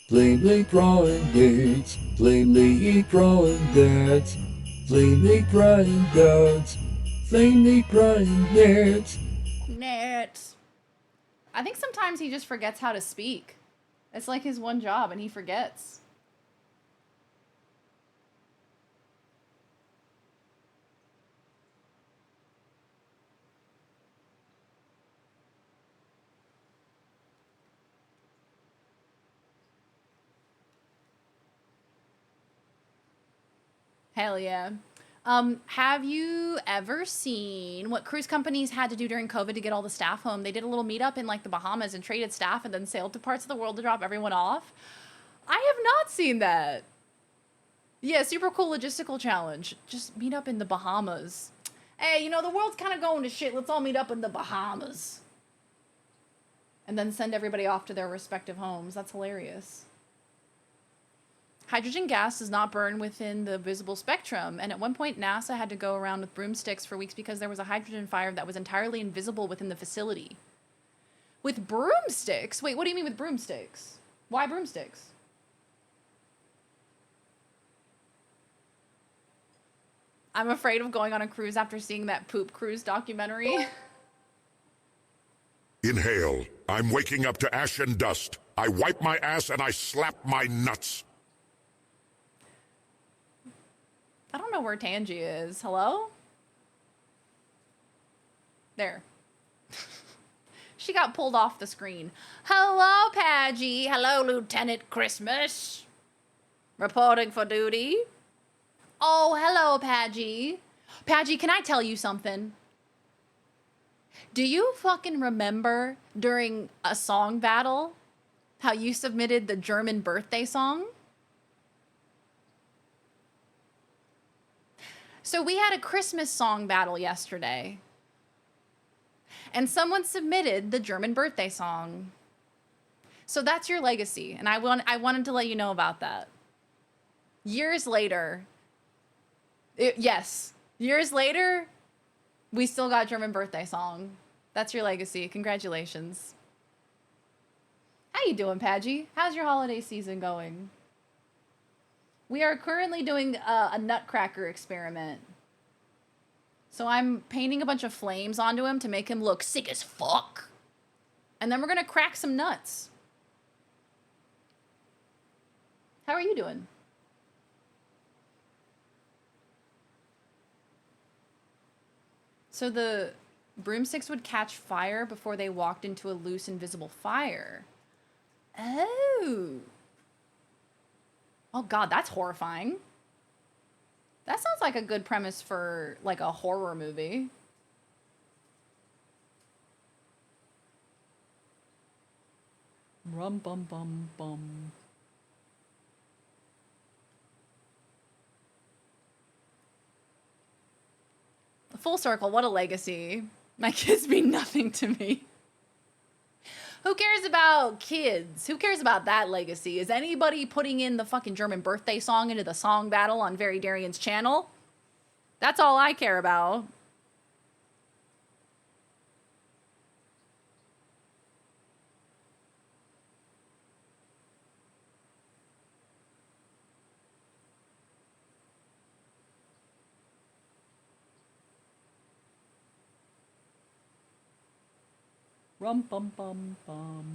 Plainly crying gates, plainly crying dads, plainly crying dads, plainly crying dads. Nets. I think sometimes he just forgets how to speak. It's like his one job and he forgets. Hell yeah. Have you ever seen what cruise companies had to do during COVID to get all the staff home? They did a little meetup in like the Bahamas and traded staff and then sailed to parts of the world to drop everyone off. I have not seen that. Yeah, super cool logistical challenge. Just meet up in the Bahamas. Hey, you know, the world's kind of going to shit. Let's all meet up in the Bahamas. And then send everybody off to their respective homes. That's hilarious. Hydrogen gas does not burn within the visible spectrum, and at one point NASA had to go around with broomsticks for weeks because there was a hydrogen fire that was entirely invisible within the facility. With broomsticks? Wait, what do you mean with broomsticks? Why broomsticks? I'm afraid of going on a cruise after seeing that poop cruise documentary. Inhale. I'm waking up to ash and dust. I wipe my ass and I slap my nuts. I don't know where Tangi is. Hello? There. She got pulled off the screen. Hello, Padgy. Hello, Lieutenant Christmas. Reporting for duty. Oh, hello, Padgy. Padgy, can I tell you something? Do you fucking remember during a song battle how you submitted the German birthday song? So we had a Christmas song battle yesterday. And someone submitted the German birthday song. So that's your legacy, and I wanted to let you know about that. Years later, years later, we still got German birthday song. That's your legacy. Congratulations. How you doing, Padgy? How's your holiday season going? We are currently doing a Nutcracker experiment. So I'm painting a bunch of flames onto him to make him look sick as fuck. And then we're gonna crack some nuts. How are you doing? So the broomsticks would catch fire before they walked into a loose invisible fire. Oh. Oh God, that's horrifying. That sounds like a good premise for like a horror movie. Rum bum bum bum. Full circle, what a legacy. My kids mean nothing to me. Who cares about kids? Who cares about that legacy? Is anybody putting in the fucking German birthday song into the song battle on Very Darian's channel? That's all I care about. Rum bum bum bum.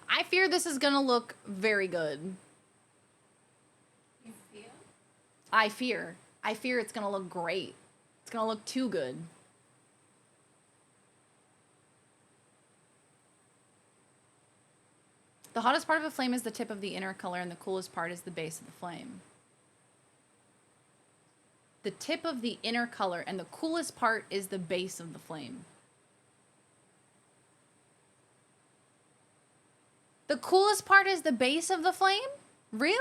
I fear this is gonna look very good. You feel? I fear it's gonna look great. It's gonna look too good. The hottest part of a flame is the tip of the inner color, and the coolest part is the base of the flame. The tip of the inner color, and the coolest part is the base of the flame. The coolest part is the base of the flame? Really?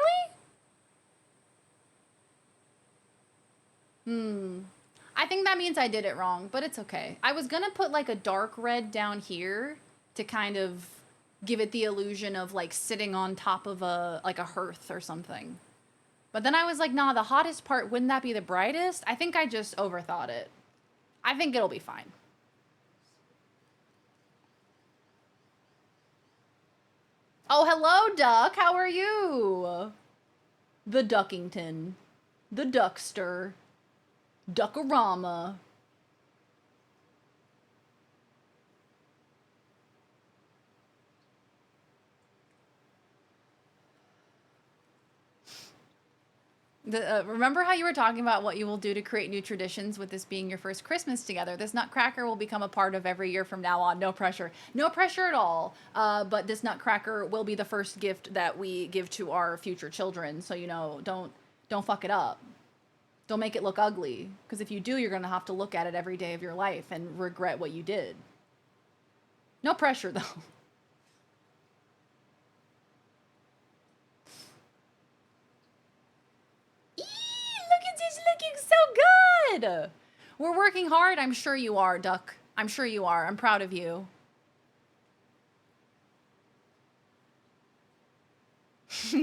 I think that means I did it wrong, but it's okay. I was gonna put like a dark red down here to kind of give it the illusion of like sitting on top of a hearth or something. But then I was like, nah, the hottest part, wouldn't that be the brightest? I think I just overthought it. I think it'll be fine. Oh, hello, Duck. How are you? The Duckington. The Duckster. Duckorama. Remember how you were talking about what you will do to create new traditions with this being your first Christmas together? This Nutcracker will become a part of every year from now on. No pressure. No pressure at all. But this Nutcracker will be the first gift that we give to our future children. So, you know, don't fuck it up. Don't make it look ugly. Because if you do, you're going to have to look at it every day of your life and regret what you did. No pressure, though. Looking so good. We're working hard. I'm sure you are, Duck. I'm sure you are. I'm proud of you.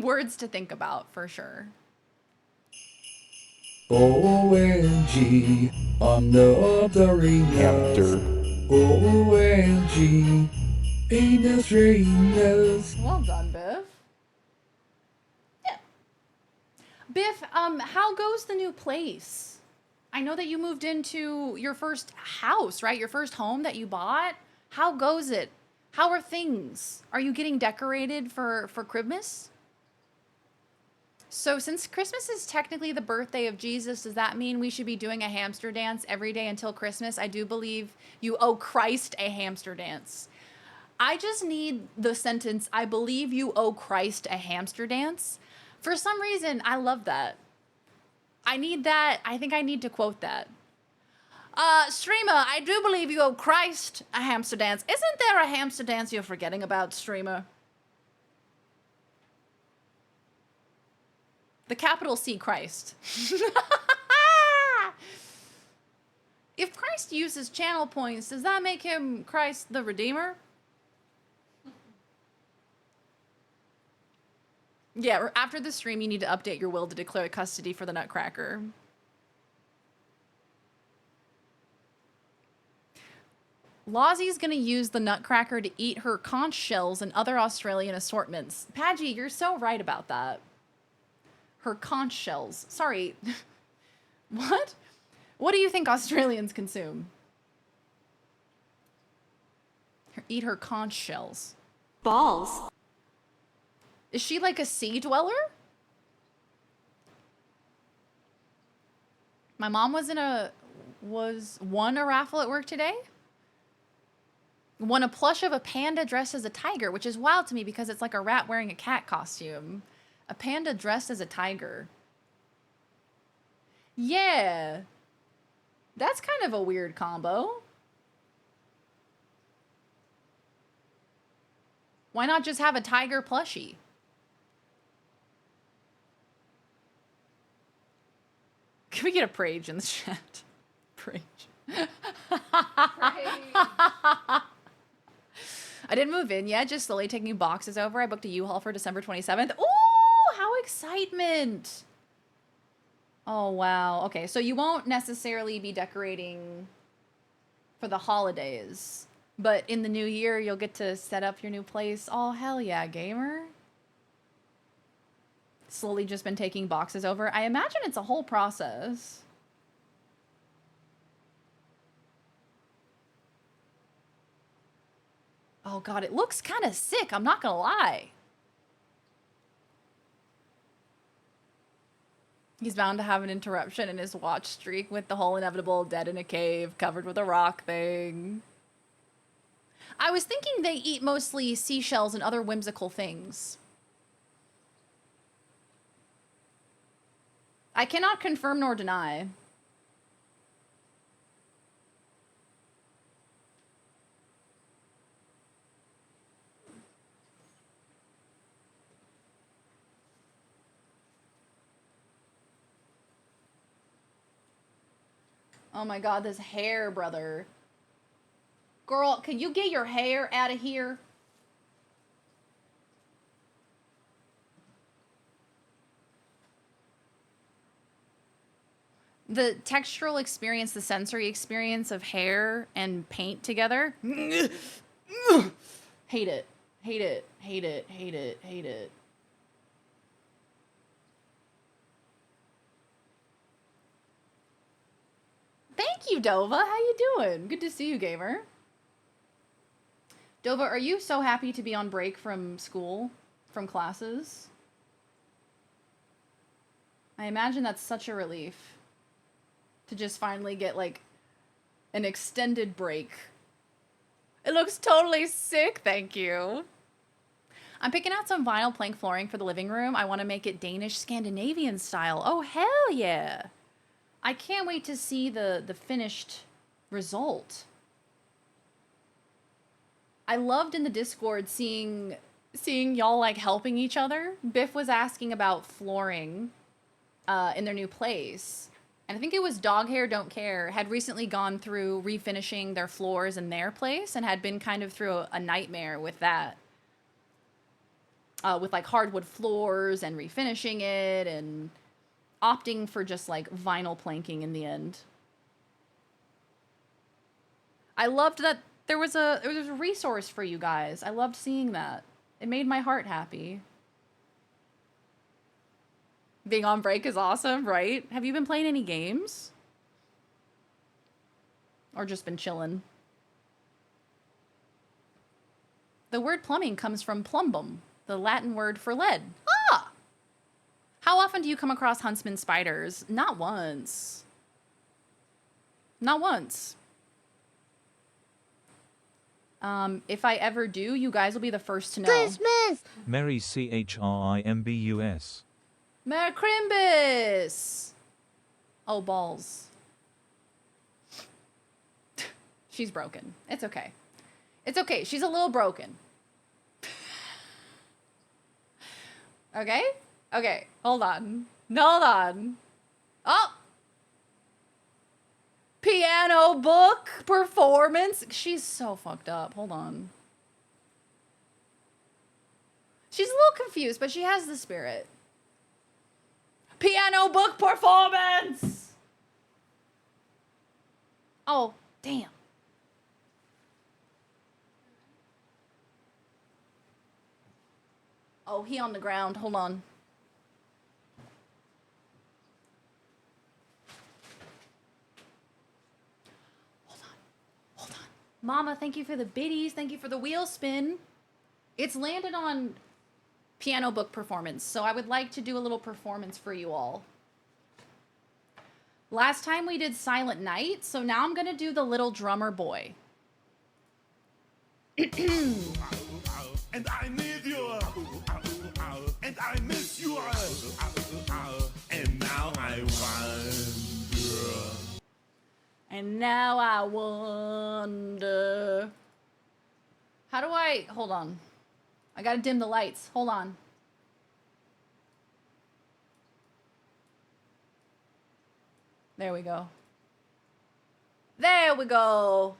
Words to think about, for sure. OMG, another anus. OMG, anus Remus. Well done, Biff. Yeah. Biff, how goes the new place? I know that you moved into your first house, right? Your first home that you bought. How goes it? How are things? Are you getting decorated for Christmas? So since Christmas is technically the birthday of Jesus, does that mean we should be doing a hamster dance every day until Christmas? I do believe you owe Christ a hamster dance. I just need the sentence, I believe you owe Christ a hamster dance, For some reason, I love that. I need that. I think I need to quote that. Streamer, I do believe you owe Christ a hamster dance. Isn't there a hamster dance you're forgetting about, Streamer? The capital C Christ. If Christ uses channel points, does that make him Christ the Redeemer? Yeah, after the stream, you need to update your will to declare custody for the Nutcracker. Lozzie's gonna use the Nutcracker to eat her conch shells and other Australian assortments. Padgy, you're so right about that. Her conch shells. Sorry. What? What do you think Australians consume? Eat her conch shells. Balls. Is she like a sea dweller? My mom won a raffle at work today. Won a plush of a panda dressed as a tiger, which is wild to me because it's like a rat wearing a cat costume. A panda dressed as a tiger. Yeah. That's kind of a weird combo. Why not just have a tiger plushie? Can we get a Prage in the chat? Prage. I didn't move in yet, just slowly taking boxes over. I booked a U-Haul for December 27th. Ooh, how excitement. Oh, wow. Okay, so you won't necessarily be decorating for the holidays, but in the new year, you'll get to set up your new place. Oh, hell yeah, gamer. Slowly just been taking boxes over. I imagine it's a whole process. Oh god, it looks kind of sick, I'm not gonna lie. He's bound to have an interruption in his watch streak with the whole inevitable dead in a cave covered with a rock thing. I was thinking they eat mostly seashells and other whimsical things. I cannot confirm nor deny. Oh my god, this hair, brother. Girl, can you get your hair out of here? The textural experience, the sensory experience of hair and paint together. Hate it. Hate it. Hate it. Hate it. Hate it. Thank you, Dova. How you doing? Good to see you, gamer. Dova, are you so happy to be on break from school, from classes? I imagine that's such a relief to just finally get, like, an extended break. It looks totally sick, thank you. I'm picking out some vinyl plank flooring for the living room. I want to make it Danish Scandinavian style. Oh, hell yeah. I can't wait to see the finished result. I loved in the Discord seeing y'all, like, helping each other. Biff was asking about flooring in their new place. And I think it was Dog Hair Don't Care had recently gone through refinishing their floors in their place and had been kind of through a nightmare with that. With, like, hardwood floors and refinishing it and opting for just, like, vinyl planking in the end. I loved that there was a resource for you guys. I loved seeing that. It made my heart happy. Being on break is awesome, right? Have you been playing any games? Or just been chilling? The word plumbing comes from plumbum, the Latin word for lead. Ah! How often do you come across huntsman spiders? Not once. Not once. If I ever do, you guys will be the first to know. Merry Christmas! Macrimbus! Oh, balls. She's broken. It's okay. It's okay. She's a little broken. Okay? Okay. Hold on. Hold on. Oh! Piano book performance. She's so fucked up. Hold on. She's a little confused, but she has the spirit. Piano book performance! Oh, damn. Oh, he on the ground. Hold on. Hold on. Mama, thank you for the biddies. Thank you for the wheel spin. It's landed on piano book performance, so I would like to do a little performance for you all. Last time we did Silent Night, so now I'm going to do the Little Drummer Boy. And I need you, and I miss you, and now I wonder. And now I wonder. How do I, hold on. I gotta dim the lights. Hold on. There we go. There we go.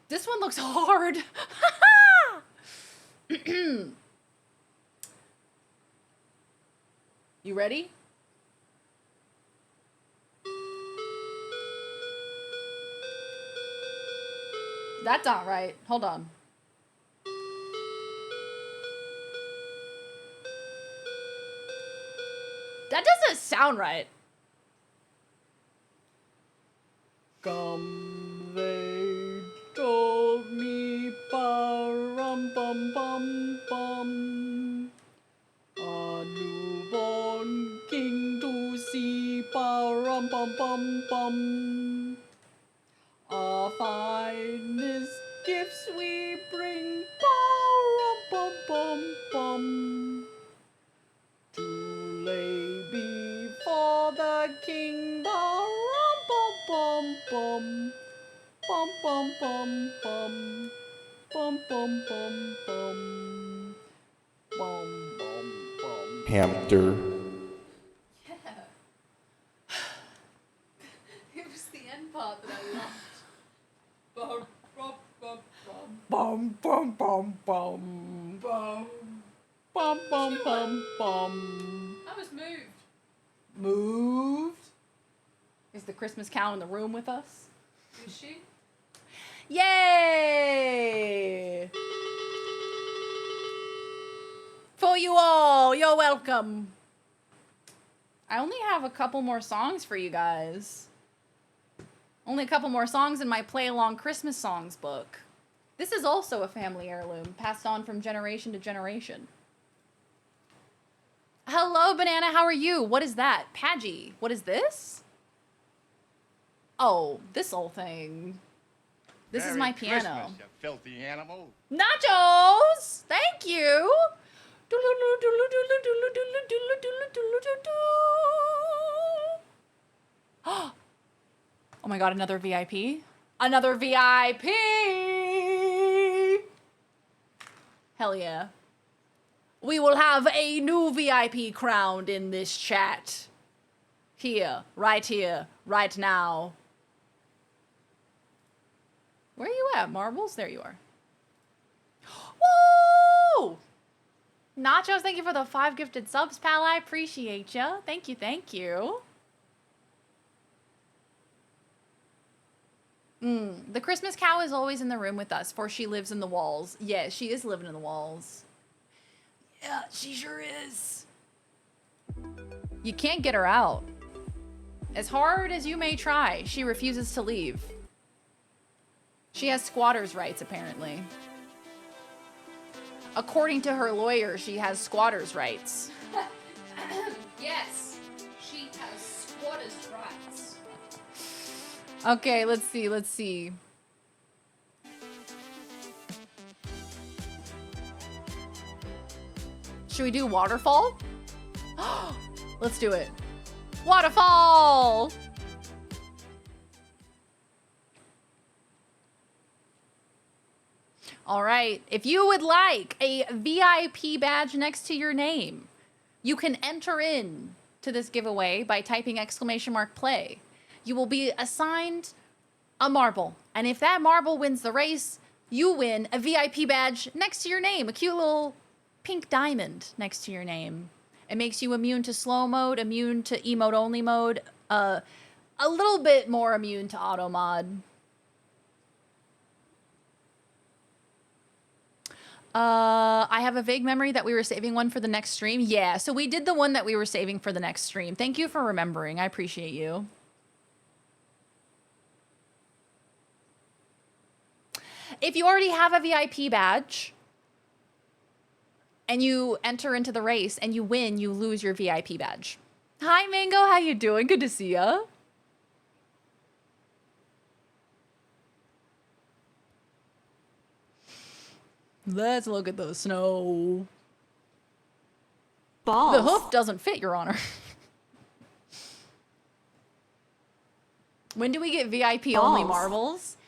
This one looks hard. You ready? That's not right. Hold on. That doesn't sound right. Come, they told me, ba-rum, bum, bum, bum. A newborn king to see, ba-rum, bum, bum, bum. Our finest gifts we bring, ba-rum, bum, bum, bum. To lay before the king, ba-rum, bum, bum, bum. Bum, bum, bum, bum. Bum, bum, bum, bum. Bum, bum, bum. Hamster. Yeah. It was the end part that I loved. Bum, bum, bum, bum. Bum, bum, bum, bum. Bum. Bum, bum, bum, bum. I was moved. Moved? Is the Christmas cow in the room with us? Is she? Yay! For you all, you're welcome. I only have a couple more songs for you guys. Only a couple more songs in my Play Along Christmas Songs book. This is also a family heirloom, passed on from generation to generation. Hello, Banana, how are you? What is that? Padgy, what is this? Oh, this old thing. This is my piano. Christmas, you filthy animal. Nachos! Thank you! Oh my god, another VIP? Another VIP! Hell yeah. We will have a new VIP crowned in this chat. Here, right now. Where are you at, Marbles? There you are. Woo! Nachos, thank you for the 5 gifted subs, pal. I appreciate ya. Thank you, thank you. The Christmas cow is always in the room with us, for she lives in the walls. Yeah, she is living in the walls. Yeah, she sure is. You can't get her out. As hard as you may try, she refuses to leave. She has squatter's rights, apparently. According to her lawyer, she has squatter's rights. Yes, she has squatter's rights. Should we do waterfall? Let's do it. Waterfall! All right, if you would like a VIP badge next to your name, you can enter in to this giveaway by typing !play. You will be assigned a marble, and if that marble wins the race, you win a VIP badge next to your name, a cute little pink diamond next to your name. It makes you immune to slow mode, immune to emote only mode, a little bit more immune to auto mod. I have a vague memory that we were saving one for the next stream. Yeah, so we did the one that we were saving for the next stream. Thank you for remembering. I appreciate you. If you already have a VIP badge and you enter into the race and you win, you lose your VIP badge. Hi, Mango. How you doing? Good to see ya. Let's look at the snow. Balls. The hoof doesn't fit, Your Honor. When do we get VIP only marbles?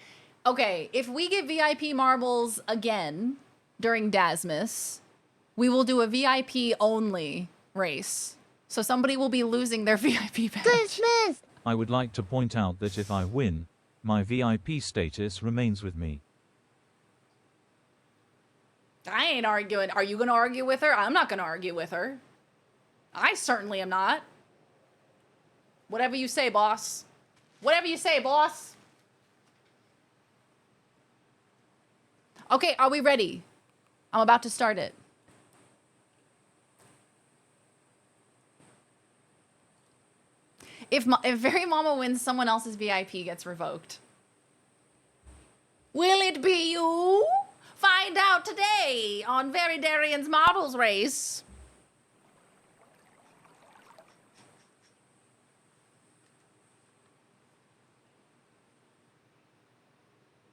Okay, if we get VIP marbles again during Dazmas, we will do a VIP only race. So somebody will be losing their VIP badge. I would like to point out that if I win, my VIP status remains with me. I ain't arguing. Are you going to argue with her? I'm not going to argue with her. I certainly am not. Whatever you say, boss. Whatever you say, boss. Okay, are we ready? I'm about to start it. If Very Mama wins, someone else's VIP gets revoked. Will it be you? Find out today on Very Darian's Marbles Race.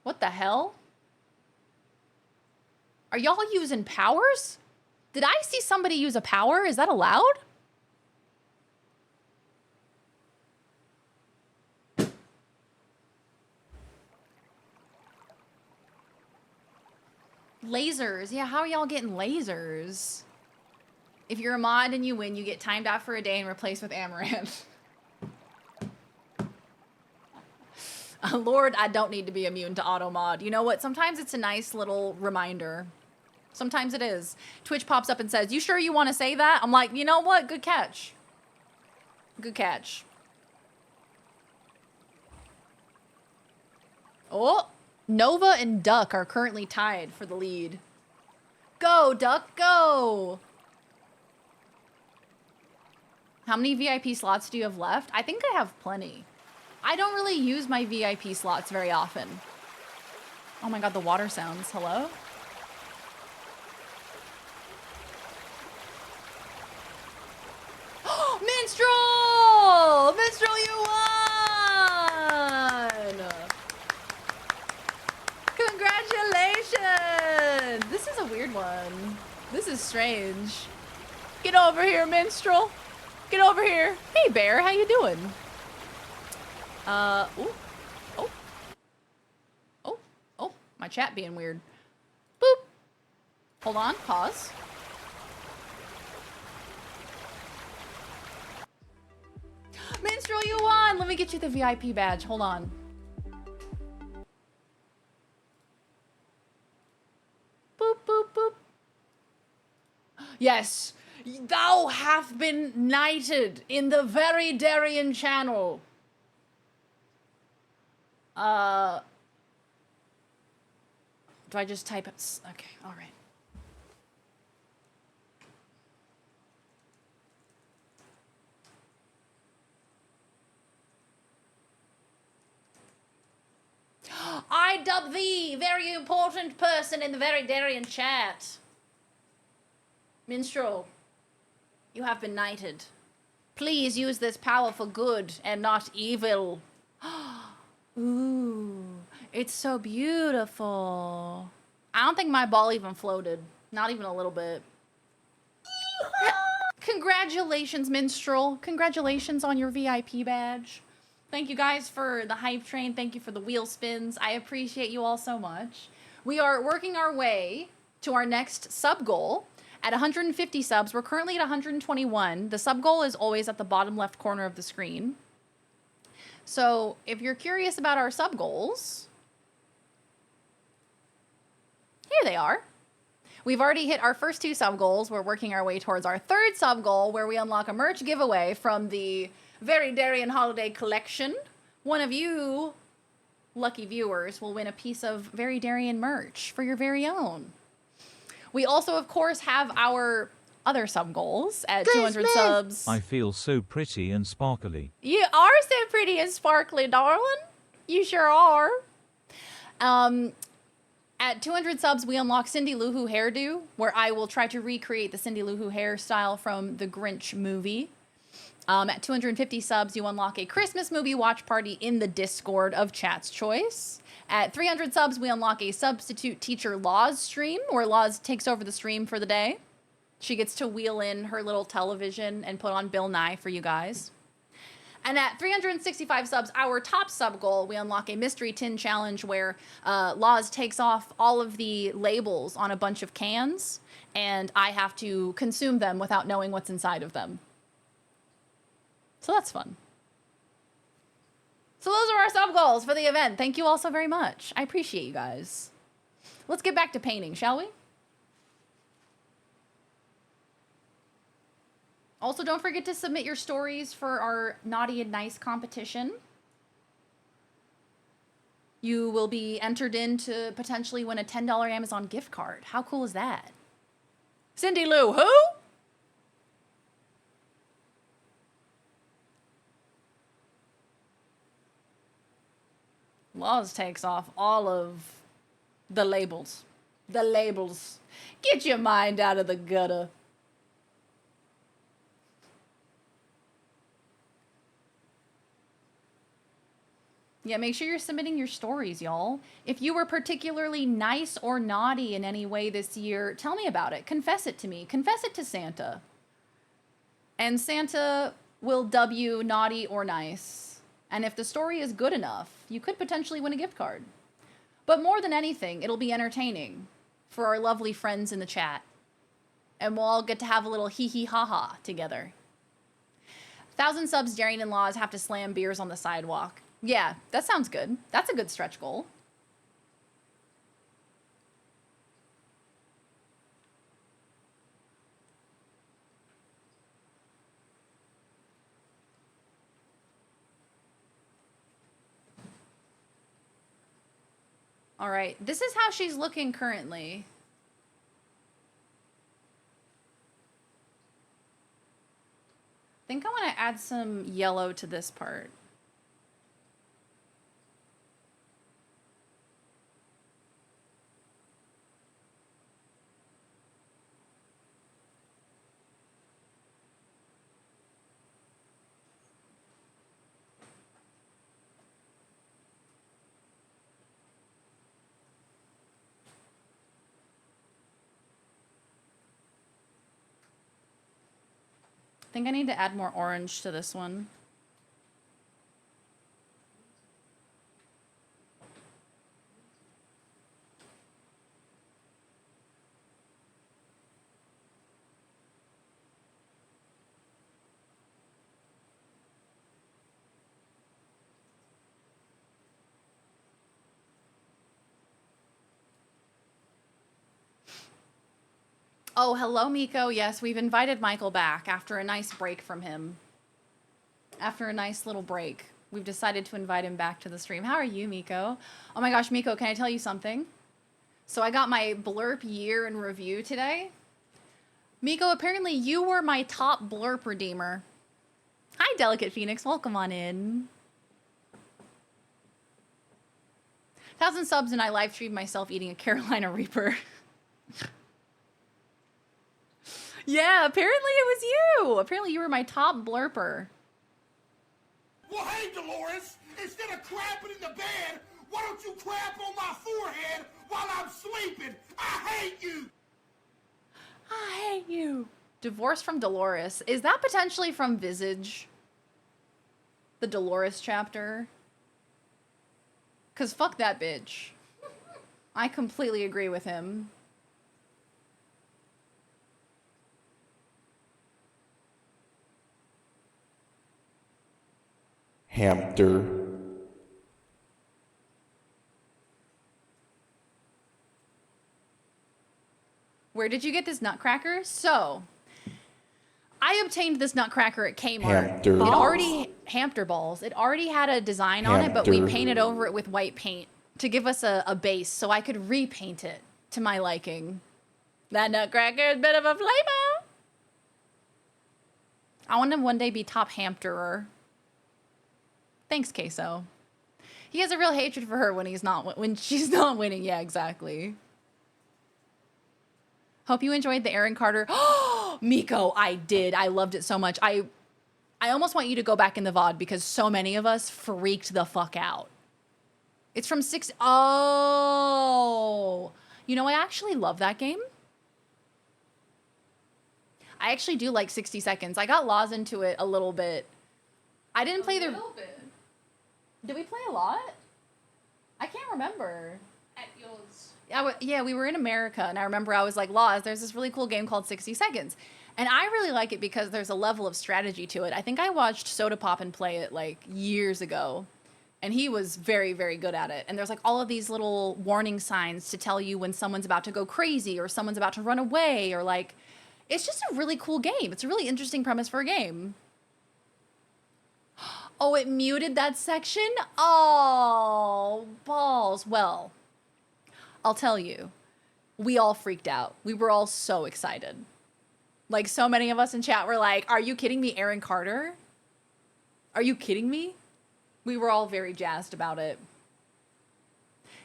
What the hell? Are y'all using powers? Did I see somebody use a power? Is that allowed? Lasers. Yeah, how are y'all getting lasers? If you're a mod and you win, you get timed out for a day and replaced with Amaranth. Lord, I don't need to be immune to auto mod. You know what? Sometimes it's a nice little reminder. Sometimes it is. Twitch pops up and says, "You sure you want to say that?" I'm like, you know what? Good catch. Good catch. Oh, Nova and Duck are currently tied for the lead. Go, Duck, go! How many VIP slots do you have left? I think I have plenty. I don't really use my VIP slots very often. Oh my god, the water sounds. Hello? Minstrel! Minstrel, you won! Congratulations! This is a weird one. This is strange. Get over here, Minstrel. Get over here. Hey, Bear, how you doing? Ooh. Oh. Oh. Oh, my chat being weird. Boop. Hold on, pause. Minstrel, you won! Let me get you the VIP badge. Hold on. Boop, boop, boop. Yes, thou hast been knighted in the Very Darian channel. Do I just type it? Okay, all right. I dub thee very important person in the Very Darian chat. Minstrel, you have been knighted. Please use this power for good and not evil. Ooh, it's so beautiful. I don't think my ball even floated. Not even a little bit. Congratulations, Minstrel. Congratulations on your VIP badge. Thank you guys for the hype train. Thank you for the wheel spins. I appreciate you all so much. We are working our way to our next sub goal at 150 subs. We're currently at 121. The sub goal is always at the bottom left corner of the screen. So if you're curious about our sub goals, here they are. We've already hit our first 2 sub goals. We're working our way towards our 3rd sub goal, where we unlock a merch giveaway from the Very Darien Holiday Collection. One of you lucky viewers will win a piece of Very Darien merch for your very own. We also, of course, have our other sub goals at 200 subs. I feel so pretty and sparkly. You are so pretty and sparkly, darling. You sure are. At 200 subs, we unlock Cindy Lou Who hairdo, where I will try to recreate the Cindy Lou Who hairstyle from the Grinch movie. At 250 subs, you unlock a Christmas movie watch party in the Discord of Chat's Choice. At 300 subs, we unlock a substitute teacher Laws stream, where Laws takes over the stream for the day. She gets to wheel in her little television and put on Bill Nye for you guys. And at 365 subs, our top sub goal, we unlock a mystery tin challenge where Laws takes off all of the labels on a bunch of cans, and I have to consume them without knowing what's inside of them. So that's fun. So those are our sub goals for the event. Thank you all so very much. I appreciate you guys. Let's get back to painting, shall we? Also, don't forget to submit your stories for our Naughty and Nice competition. You will be entered in to potentially win a $10 Amazon gift card. How cool is that? Cindy Lou Who? Laws takes off all of the labels. The labels. Get your mind out of the gutter. Yeah, make sure you're submitting your stories, y'all. If you were particularly nice or naughty in any way this year, tell me about it. Confess it to me. Confess it to Santa. And Santa will dub you naughty or nice. And if the story is good enough, you could potentially win a gift card. But more than anything, it'll be entertaining for our lovely friends in the chat. And we'll all get to have a little hee-hee-ha-ha together. 1,000 subs, Darien and Laws have to slam beers on the sidewalk. Yeah, that sounds good. That's a good stretch goal. All right, this is how she's looking currently. I think I want to add some yellow to this part. I think I need to add more orange to this one. Oh, hello, Miko. Yes, we've invited Michael back after a nice break from him. After a nice little break, we've decided to invite him back to the stream. How are you, Miko? Oh my gosh, Miko, can I tell you something? So I got my blurp year in review today. Miko, apparently you were my top blurp redeemer. Hi, Delicate Phoenix. Welcome on in. 1,000 subs and I live streamed myself eating a Carolina Reaper. Yeah, apparently it was you. Apparently you were my top blurper. Well, hey, Dolores, instead of crapping in the bed, why don't you crap on my forehead while I'm sleeping? I hate you. I hate you. Divorce from Dolores. Is that potentially from Visage? The Dolores chapter? Because fuck that bitch. I completely agree with him. Hamster. Where did you get this Nutcracker? So, I obtained this Nutcracker at Kmart. Hamster. It already hamster balls. It already had a design on it, but we Hamster. painted over it with white paint to give us a base so I could repaint it to my liking. That Nutcracker is a bit of a flavor. I want to one day be top hamsterer. Thanks, Queso. He has a real hatred for her when she's not winning. Yeah, exactly. Hope you enjoyed the Aaron Carter. Oh, Miko, I did. I loved it so much. I almost want you to go back in the VOD because so many of us freaked the fuck out. It's from Oh. You know, I actually love that game. I actually do like 60 Seconds. I got Laws into it a little bit. I didn't play the... little bit. Did we play a lot? I can't remember. At yours. Yeah, we were in America, and I remember I was like, Laws, there's this really cool game called 60 Seconds. And I really like it because there's a level of strategy to it. I think I watched Soda Pop and play it like years ago, and he was very, very good at it. And there's like all of these little warning signs to tell you when someone's about to go crazy or someone's about to run away or like, it's just a really cool game. It's a really interesting premise for a game. Oh, it muted that section? Oh, balls. Well, I'll tell you, we all freaked out. We were all so excited. Like, so many of us in chat were like, are you kidding me, Aaron Carter? Are you kidding me? We were all very jazzed about it.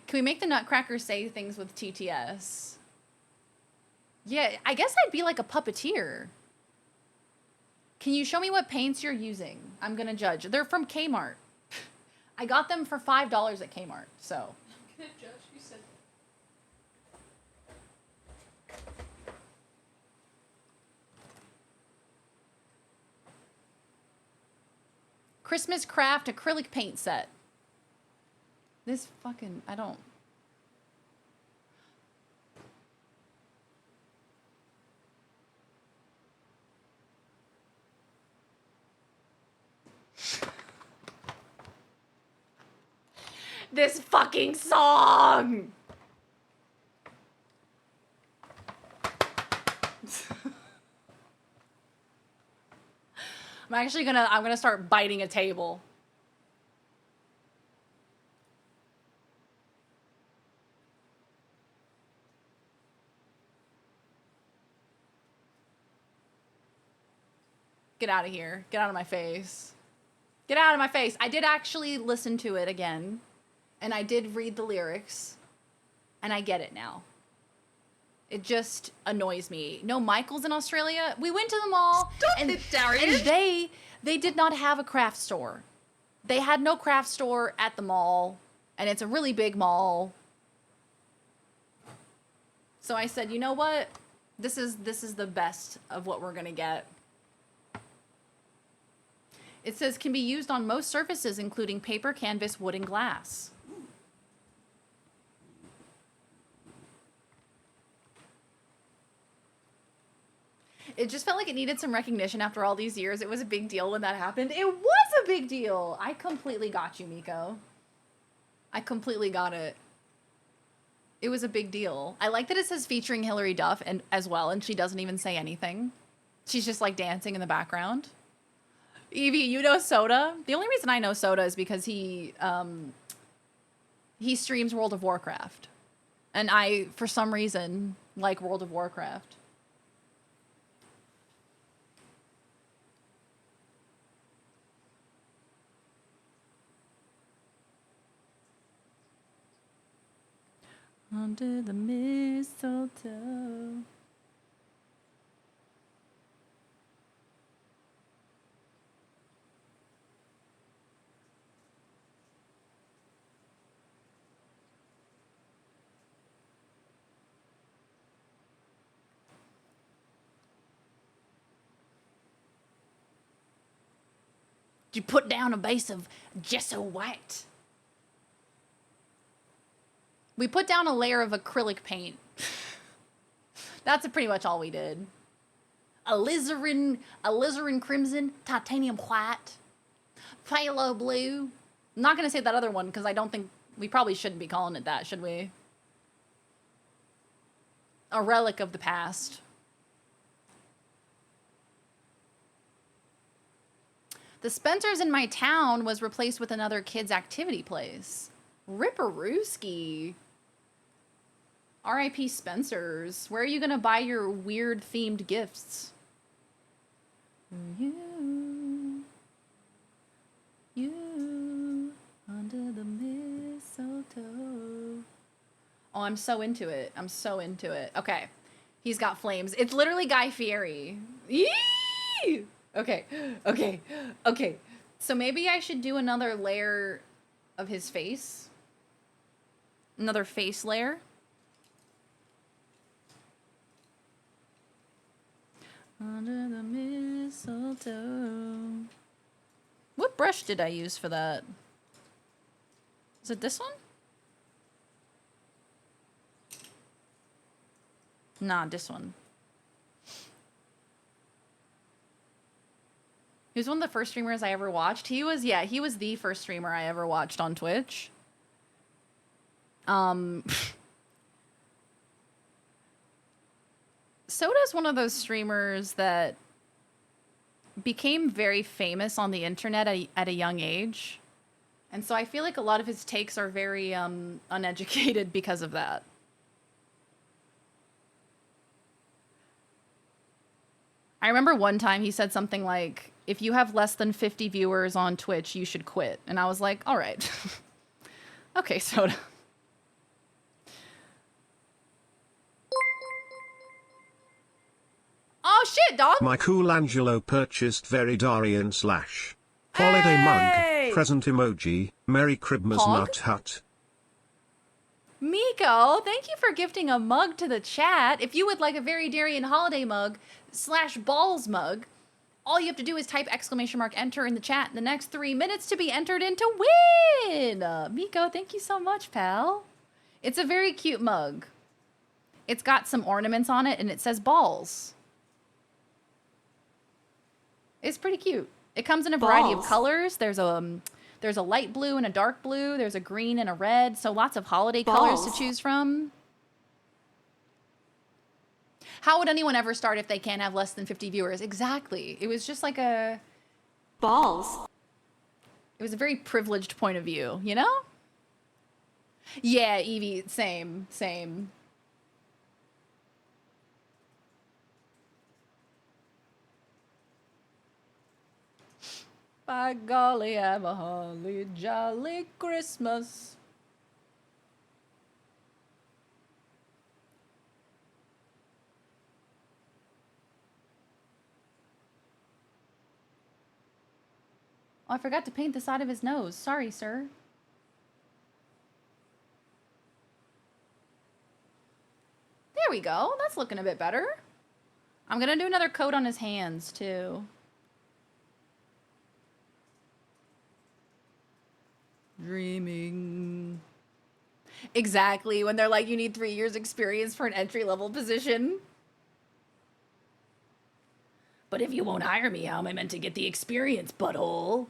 Can we make the Nutcracker say things with TTS? Yeah, I guess I'd be like a puppeteer. Can you show me what paints you're using? I'm gonna judge. They're from Kmart. I got them for $5 at Kmart, so. I'm gonna judge. You said. Christmas craft acrylic paint set. This fucking, I don't. This fucking song! I'm gonna start biting a table. Get out of here. Get out of my face. Get out of my face. I did actually listen to it again. And I did read the lyrics. And I get it now. It just annoys me. No, Michael's in Australia. We went to the mall. Stop it, Darius. And they did not have a craft store. They had no craft store at the mall. And it's a really big mall. So I said, you know what? This is the best of what we're gonna get. It says can be used on most surfaces, including paper, canvas, wood, and glass. It just felt like it needed some recognition after all these years. It was a big deal when that happened. It was a big deal. I completely got you, Miko. I completely got it. It was a big deal. I like that it says featuring Hilary Duff and as well, and she doesn't even say anything. She's just like dancing in the background. Evie, you know Soda? The only reason I know Soda is because he streams World of Warcraft. And I, for some reason, like World of Warcraft. Under the mistletoe. You put down a base of gesso white. We put down a layer of acrylic paint. That's pretty much all we did. Alizarin crimson, titanium white, phthalo blue. I'm not gonna say that other one because I don't think we probably shouldn't be calling it that, should we? A relic of the past. The Spencer's in my town was replaced with another kids' activity place. Ripperooski. R.I.P. Spencer's. Where are you gonna buy your weird themed gifts? You, under the mistletoe. Oh, I'm so into it. I'm so into it. Okay. He's got flames. It's literally Guy Fieri. Yee! Okay. Okay. Okay. So maybe I should do another layer of his face. Another face layer. Under the mistletoe. What brush did I use for that? Is it this one? Nah, this one. He was one of the first streamers I ever watched. He was the first streamer I ever watched on Twitch. Soda's one of those streamers that became very famous on the internet at a young age. And so I feel like a lot of his takes are very uneducated because of that. I remember one time he said something like, if you have less than 50 viewers on Twitch, you should quit. And I was like, all right. Okay, Soda. Oh shit, dog! My cool Angelo purchased Veridarian / holiday mug, present emoji, Merry Christmas Hog? Nut Hut. Miko, thank you for gifting a mug to the chat. If you would like a Veridarian holiday mug / balls mug, all you have to do is type !enter in the chat in the next 3 minutes to be entered in to win. Miko, thank you so much, pal. It's a very cute mug. It's got some ornaments on it and it says balls. It's pretty cute. It comes in a variety of colors. There's a light blue and a dark blue. There's a green and a red. So lots of holiday colors to choose from. How would anyone ever start if they can't have less than 50 viewers? Exactly. It was just like a... Balls. It was a very privileged point of view, you know? Yeah, Evie, same. By golly, have a holly jolly Christmas. Oh, I forgot to paint the side of his nose. Sorry, sir. There we go. That's looking a bit better. I'm gonna do another coat on his hands, too. Dreaming. Exactly, when they're like, you need 3 years experience for an entry-level position. But if you won't hire me, how am I meant to get the experience, butthole?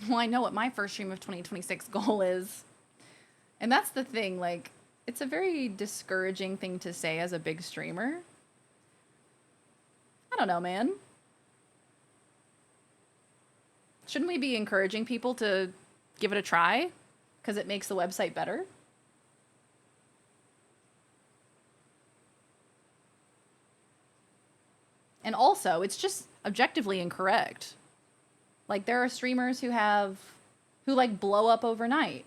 Well, I know what my first stream of 2026 goal is. And that's the thing, like, it's a very discouraging thing to say as a big streamer. I don't know, man. Shouldn't we be encouraging people to give it a try? Because it makes the website better? And also, it's just objectively incorrect. Like, there are streamers who like blow up overnight,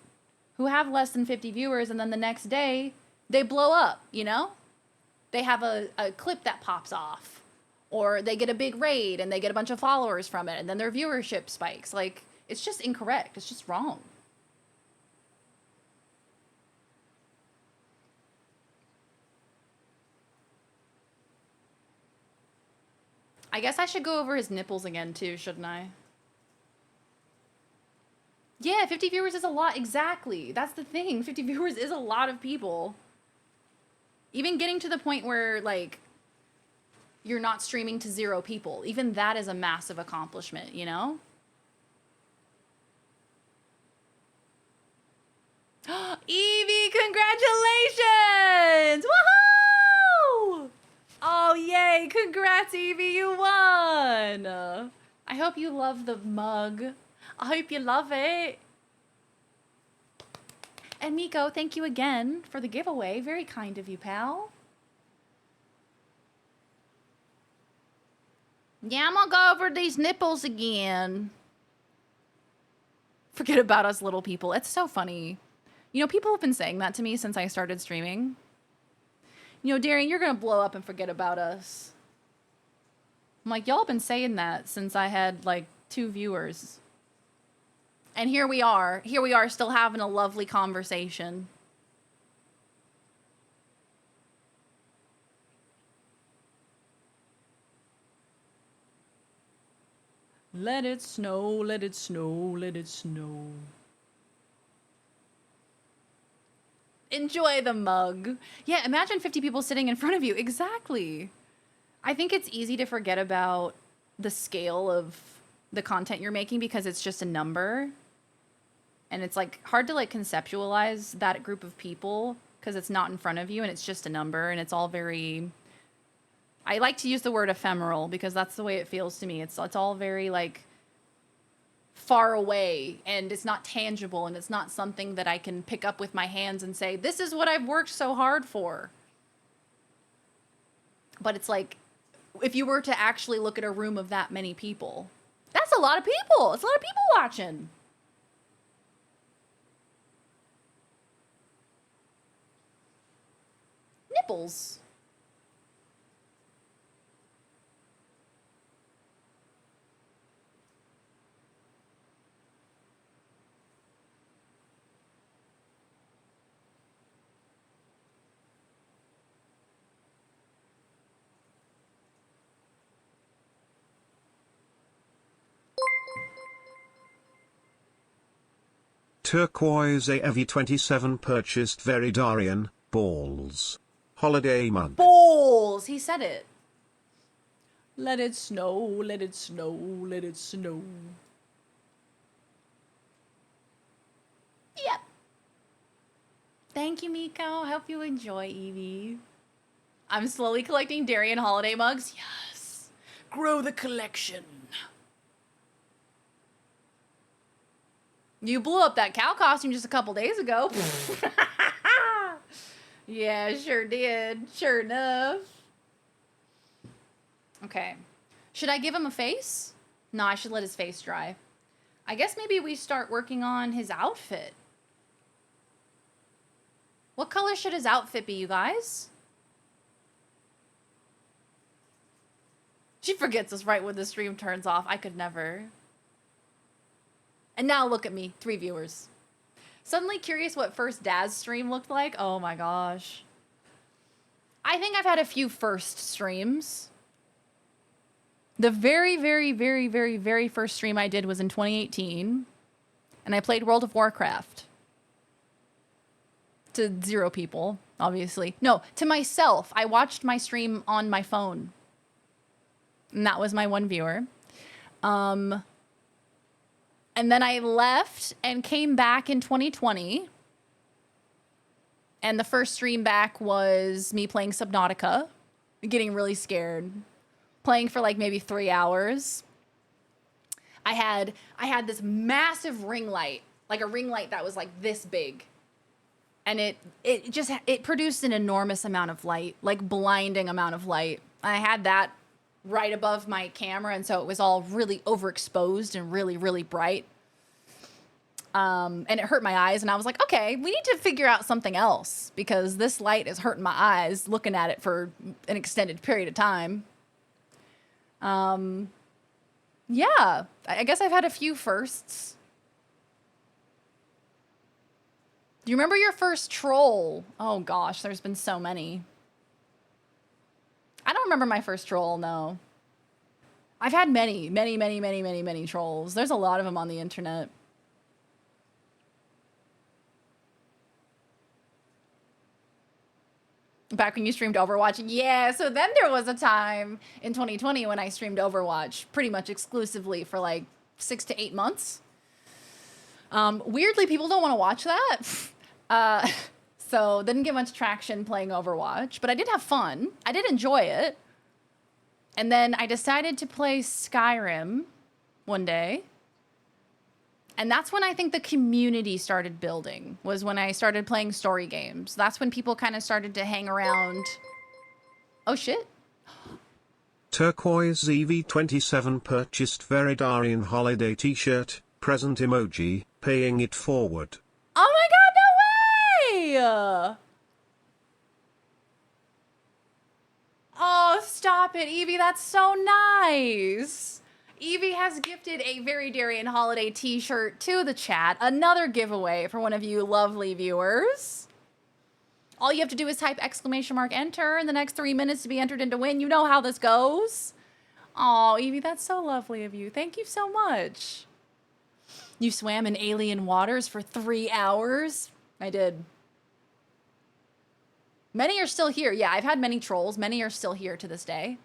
who have less than 50 viewers, and then the next day they blow up, you know? They have a clip that pops off, Or they get a big raid and they get a bunch of followers from it and then their viewership spikes. Like, it's just incorrect. It's just wrong. I guess I should go over his nipples again too, shouldn't I? Yeah, 50 viewers is a lot. Exactly. That's the thing. 50 viewers is a lot of people. Even getting to the point where, like, you're not streaming to 0 people. Even that is a massive accomplishment, you know? Evie, congratulations! Woohoo! Oh, yay! Congrats, Evie, you won! I hope you love the mug. I hope you love it. And Miko, thank you again for the giveaway. Very kind of you, pal. Yeah, I'm gonna go over these nipples again. Forget about us little people. It's so funny. You know, people have been saying that to me since I started streaming. You know, Darian, you're gonna blow up and forget about us. I'm like, y'all been saying that since I had like 2 viewers. And here we are still having a lovely conversation. Let it snow, let it snow, let it snow. Enjoy the mug. Yeah, imagine 50 people sitting in front of you. Exactly. I think it's easy to forget about the scale of the content you're making because it's just a number. And it's like hard to like conceptualize that group of people because it's not in front of you and it's just a number and it's all very, I like to use the word ephemeral because that's the way it feels to me. It's all very like far away and it's not tangible and it's not something that I can pick up with my hands and say, this is what I've worked so hard for. But it's like, if you were to actually look at a room of that many people, that's a lot of people. It's a lot of people watching. Nipples. Turquoise AV27 purchased Veridarian, balls. Holiday month. Balls! He said it. Let it snow, let it snow, let it snow. Yep. Thank you, Miko. I hope you enjoy, Evie. I'm slowly collecting Darian holiday mugs. Yes. Grow the collection. You blew up that cow costume just a couple days ago. Yeah, sure did. Sure enough. Okay. Should I give him a face? No, I should let his face dry. I guess maybe we start working on his outfit. What color should his outfit be, you guys? She forgets us right when the stream turns off. I could never. And now look at me, 3 viewers. Suddenly curious what first Daz stream looked like. Oh my gosh. I think I've had a few first streams. The very, very, very, very, very first stream I did was in 2018. And I played World of Warcraft. To 0 people, obviously. No, to myself. I watched my stream on my phone. And that was my 1 viewer. And then I left and came back in 2020. And the first stream back was me playing Subnautica. Getting really scared. Playing for like maybe 3 hours. I had this massive ring light. Like a ring light that was like this big. And it produced an enormous amount of light. Like blinding amount of light. I had that right above my camera, and so it was all really overexposed and really, really bright. And it hurt my eyes, and I was like, okay, we need to figure out something else, because this light is hurting my eyes looking at it for an extended period of time. Yeah, I guess I've had a few firsts. Do you remember your first troll? Oh gosh, there's been so many. I don't remember my first troll, no. I've had many trolls. There's a lot of them on the internet. Back when you streamed Overwatch? Yeah, so then there was a time in 2020 when I streamed Overwatch pretty much exclusively for like 6 to 8 months. Weirdly, people don't want to watch that. So didn't get much traction playing Overwatch, but I did have fun. I did enjoy it. And then I decided to play Skyrim one day. And that's when I think the community started building, was when I started playing story games. That's when people kind of started to hang around. Oh, shit. Turquoise EV27 purchased Veridarian holiday t-shirt, present emoji, paying it forward. Oh my god, no way! Oh, stop it, Evie, that's so nice. Evie has gifted a Veridarian holiday t-shirt to the chat. Another giveaway for one of you lovely viewers. All you have to do is type !enter in the next 3 minutes to be entered in to win. You know how this goes. Oh, Evie, that's so lovely of you. Thank you so much. You swam in alien waters for 3 hours? I did. Many are still here. Yeah, I've had many trolls. Many are still here to this day.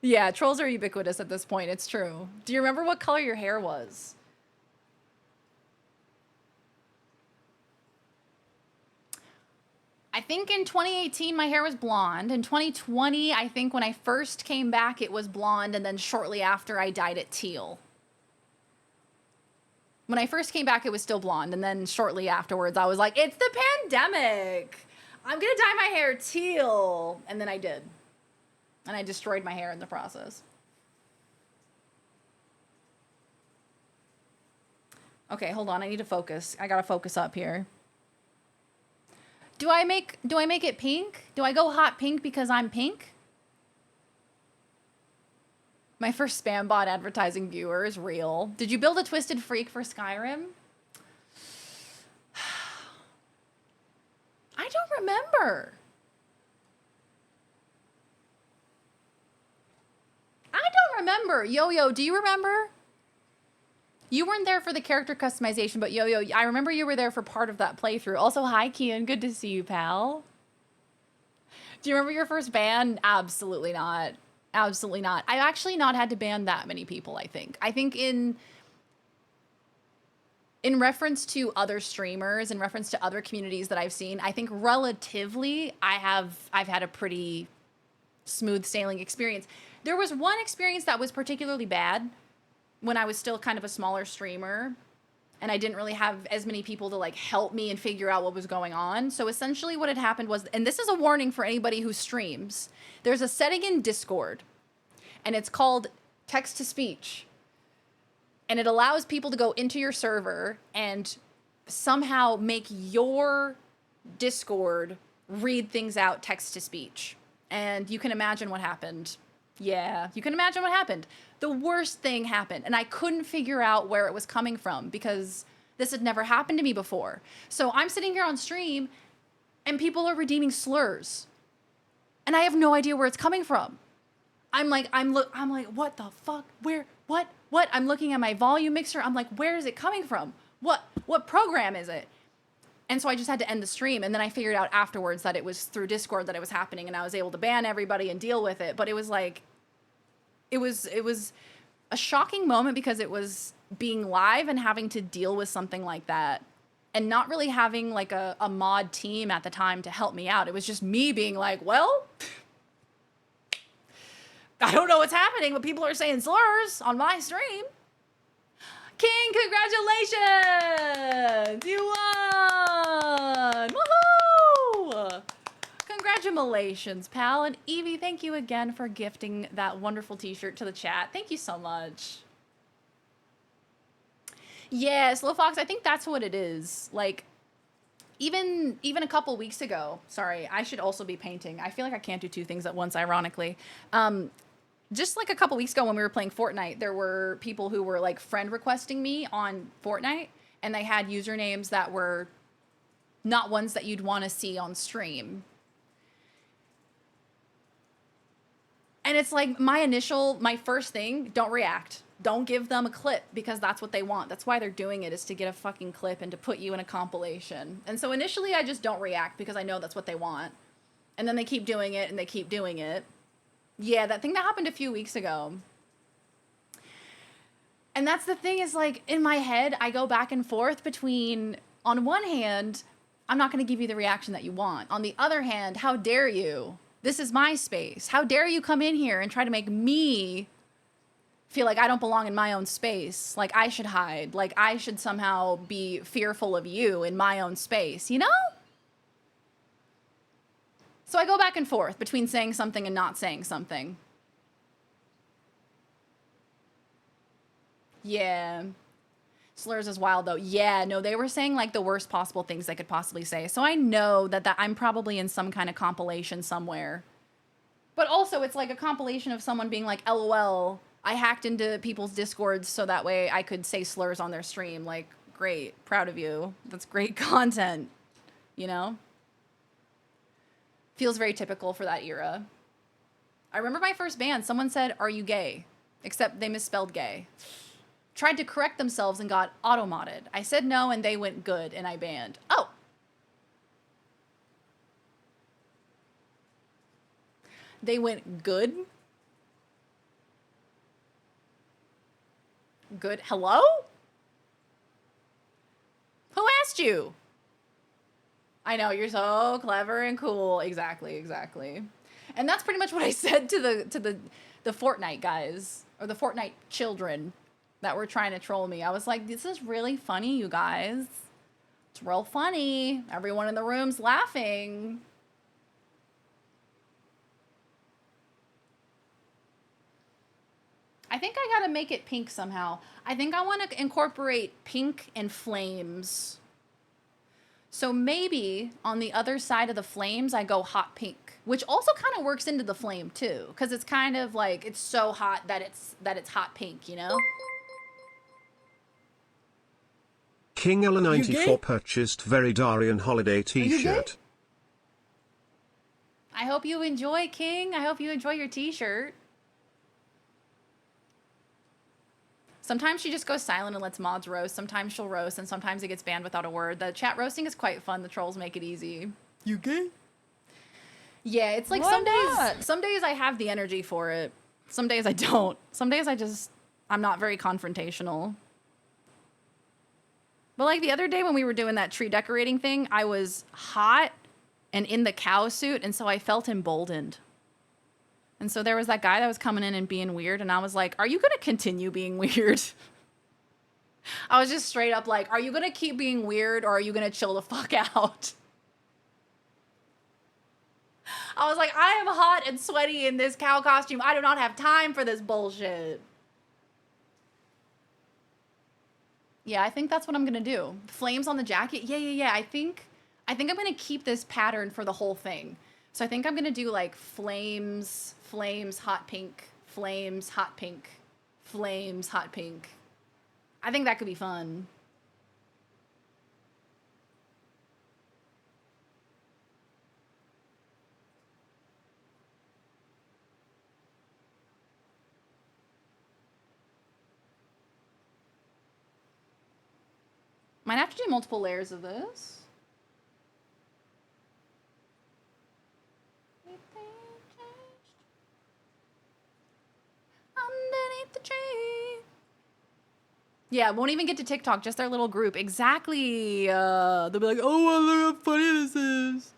Yeah, trolls are ubiquitous at this point. It's true. Do you remember what color your hair was? I think in 2018, my hair was blonde. In 2020, I think when I first came back, it was blonde. And then shortly after, I dyed it teal. When I first came back, it was still blonde. And then shortly afterwards, I was like, it's the pandemic. I'm going to dye my hair teal. And then I did. And I destroyed my hair in the process. Okay, hold on. I need to focus. I gotta focus up here. Do I make it pink? Do I go hot pink because I'm pink? My first spam bot advertising viewer is real. Did you build a Twisted Freak for Skyrim? I don't remember. I don't remember. Yo-Yo, do you remember? You weren't there for the character customization, but Yo-Yo, I remember you were there for part of that playthrough. Also, hi, Kian. Good to see you, pal. Do you remember your first ban? Absolutely not. Absolutely not. I've actually not had to ban that many people, I think. I think in reference to other streamers, in reference to other communities that I've seen, I think relatively I've had a pretty smooth sailing experience. There was one experience that was particularly bad when I was still kind of a smaller streamer and I didn't really have as many people to like help me and figure out what was going on. So essentially what had happened was, and this is a warning for anybody who streams, there's a setting in Discord and it's called text to speech. And it allows people to go into your server and somehow make your Discord read things out text to speech. And you can imagine what happened. Yeah, you can imagine what happened. The worst thing happened, and I couldn't figure out where it was coming from because this had never happened to me before. So I'm sitting here on stream, and people are redeeming slurs, and I have no idea where it's coming from. I'm like, what the fuck? Where? What? I'm looking at my volume mixer. I'm like, where is it coming from? What program is it? And so I just had to end the stream. And then I figured out afterwards that it was through Discord that it was happening and I was able to ban everybody and deal with it. But it was like, it was a shocking moment because it was being live and having to deal with something like that and not really having like a mod team at the time to help me out. It was just me being like, well, I don't know what's happening, but people are saying slurs on my stream. King, congratulations! You won! Woohoo! Congratulations, pal. And Evie, thank you again for gifting that wonderful t-shirt to the chat. Thank you so much. Yeah, Slow Fox, I think that's what it is. Like, even a couple weeks ago, sorry, I should also be painting. I feel like I can't do two things at once, ironically. just like a couple weeks ago when we were playing Fortnite, there were people who were like friend requesting me on Fortnite, and they had usernames that were not ones that you'd want to see on stream. And it's like my first thing, don't react. Don't give them a clip because that's what they want. That's why they're doing it, is to get a fucking clip and to put you in a compilation. And so initially I just don't react because I know that's what they want. And then they keep doing it and they keep doing it. Yeah, that thing that happened a few weeks ago. And that's the thing, is like in my head, I go back and forth between, on one hand, I'm not going to give you the reaction that you want. On the other hand, how dare you? This is my space. How dare you come in here and try to make me feel like I don't belong in my own space, like I should hide, like I should somehow be fearful of you in my own space, you know? So I go back and forth between saying something and not saying something. Yeah. Slurs is wild though. Yeah, no, they were saying like the worst possible things they could possibly say. So I know that I'm probably in some kind of compilation somewhere. But also it's like a compilation of someone being like, LOL, I hacked into people's Discords so that way I could say slurs on their stream. Like, great, proud of you. That's great content, you know? Feels very typical for that era. I remember my first ban, someone said, "Are you gay?" Except they misspelled gay. Tried to correct themselves and got auto-modded. I said no and they went good and I banned. Oh. They went good? Good. Hello? Who asked you? I know, you're so clever and cool. Exactly, exactly. And that's pretty much what I said to the Fortnite guys, or the Fortnite children that were trying to troll me. I was like, this is really funny, you guys. It's real funny. Everyone in the room's laughing. I think I gotta make it pink somehow. I think I want to incorporate pink and flames. So maybe on the other side of the flames, I go hot pink, which also kind of works into the flame too, because it's kind of like, it's so hot that it's hot pink, you know? King Ella 94 purchased Veridarian holiday t-shirt. I hope you enjoy, King. I hope you enjoy your t-shirt. Sometimes she just goes silent and lets mods roast. Sometimes she'll roast, and sometimes it gets banned without a word. The chat roasting is quite fun. The trolls make it easy. You gay? Yeah, it's like some days I have the energy for it. Some days I don't. Some days I'm not very confrontational. But like the other day when we were doing that tree decorating thing, I was hot and in the cow suit, and so I felt emboldened. And so there was that guy that was coming in and being weird, and I was like, are you going to continue being weird? I was just straight up like, are you going to keep being weird, or are you going to chill the fuck out? I was like, I am hot and sweaty in this cow costume. I do not have time for this bullshit. Yeah, I think that's what I'm going to do. Flames on the jacket? Yeah. I think I'm going to keep this pattern for the whole thing. So I think I'm going to do like flames, hot pink, flames, hot pink, flames, hot pink. I think that could be fun. Might have to do multiple layers of this. Underneath the tree. Yeah, won't even get to TikTok, just their little group. Exactly. They'll be like, oh, look how funny this is.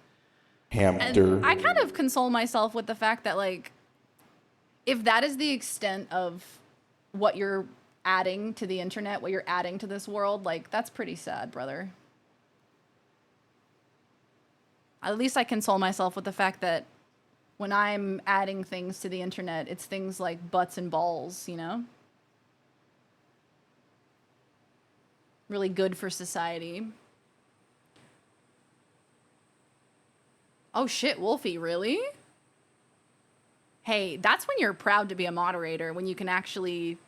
Hamster. And I kind of console myself with the fact that, like, if that is the extent of what you're adding to the internet, what you're adding to this world, like, that's pretty sad, brother. At least I console myself with the fact that when I'm adding things to the internet, it's things like butts and balls, you know? Really good for society. Oh shit, Wolfie, really? Hey, that's when you're proud to be a moderator, when you can actually,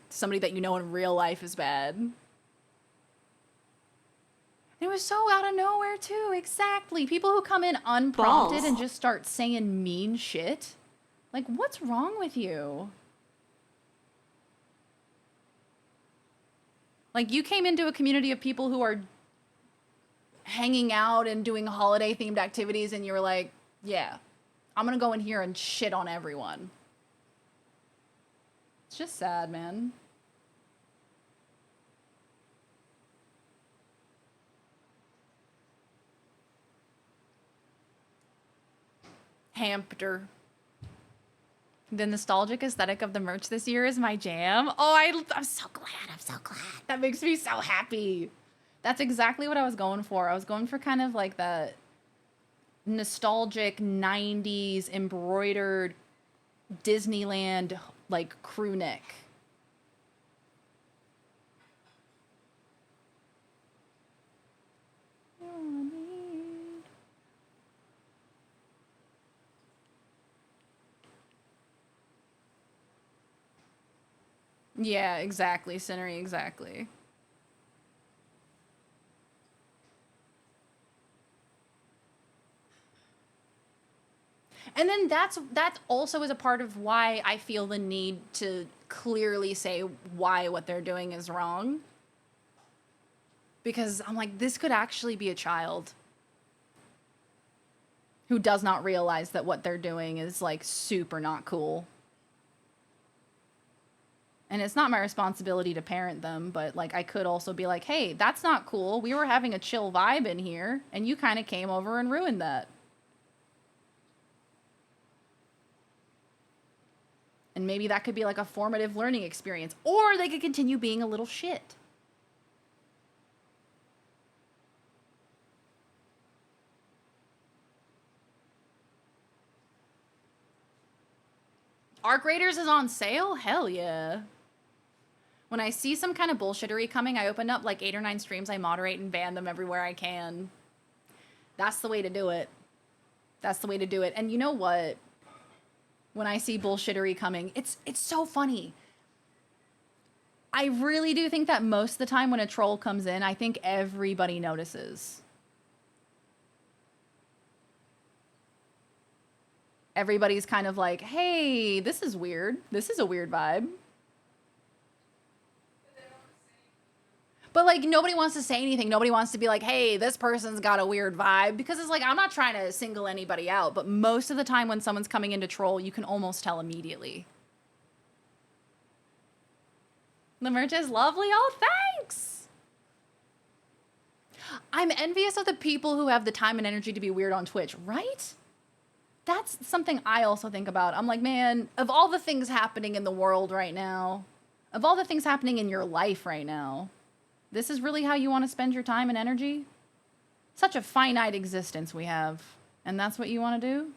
somebody that you know in real life is bad. It was so out of nowhere too, exactly. People who come in unprompted and just start saying mean shit. Like, what's wrong with you? Like, you came into a community of people who are hanging out and doing holiday themed activities and you were like, yeah, I'm gonna go in here and shit on everyone. It's just sad, man. Hamper. The nostalgic aesthetic of the merch this year is my jam. Oh, I'm so glad. I'm so glad. That makes me so happy. That's exactly what I was going for. I was going for kind of like that nostalgic 90s embroidered Disneyland like crew neck. Yeah, exactly, Cinery, exactly. And then that also is a part of why I feel the need to clearly say why what they're doing is wrong. Because I'm like, this could actually be a child who does not realize that what they're doing is like super not cool. And it's not my responsibility to parent them, but like I could also be like, hey, that's not cool. We were having a chill vibe in here and you kind of came over and ruined that. And maybe that could be like a formative learning experience, or they could continue being a little shit. Arc Raiders is on sale? Hell yeah. When I see some kind of bullshittery coming, I open up like 8 or 9 streams I moderate and ban them everywhere I can. That's the way to do it. That's the way to do it. And you know what? When I see bullshittery coming, it's so funny. I really do think that most of the time when a troll comes in, I think everybody notices. Everybody's kind of like, hey, this is weird. This is a weird vibe. But like nobody wants to say anything. Nobody wants to be like, hey, this person's got a weird vibe. Because it's like, I'm not trying to single anybody out. But most of the time when someone's coming into troll, you can almost tell immediately. The merch is lovely. Oh, thanks. I'm envious of the people who have the time and energy to be weird on Twitch, right? That's something I also think about. I'm like, man, of all the things happening in the world right now, of all the things happening in your life right now, this is really how you want to spend your time and energy? Such a finite existence we have, and that's what you want to do?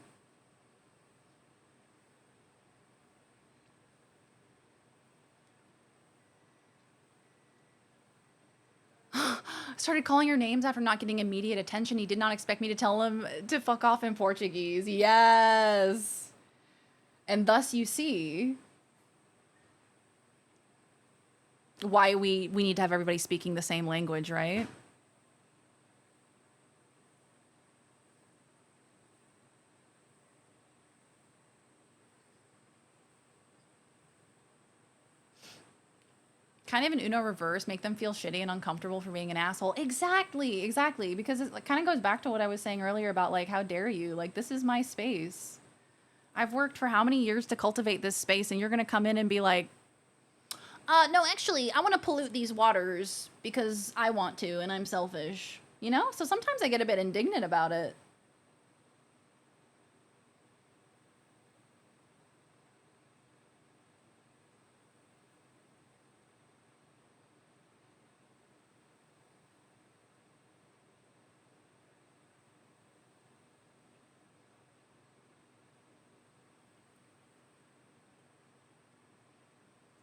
Started calling your names after not getting immediate attention. He did not expect me to tell him to fuck off in Portuguese. Yes. And thus you see why we need to have everybody speaking the same language, right? Kind of an Uno reverse, make them feel shitty and uncomfortable for being an asshole. Exactly, exactly. Because it kind of goes back to what I was saying earlier about like, how dare you? Like, this is my space. I've worked for how many years to cultivate this space, and you're gonna come in and be like, no, actually, I want to pollute these waters because I want to and I'm selfish. You know? So sometimes I get a bit indignant about it.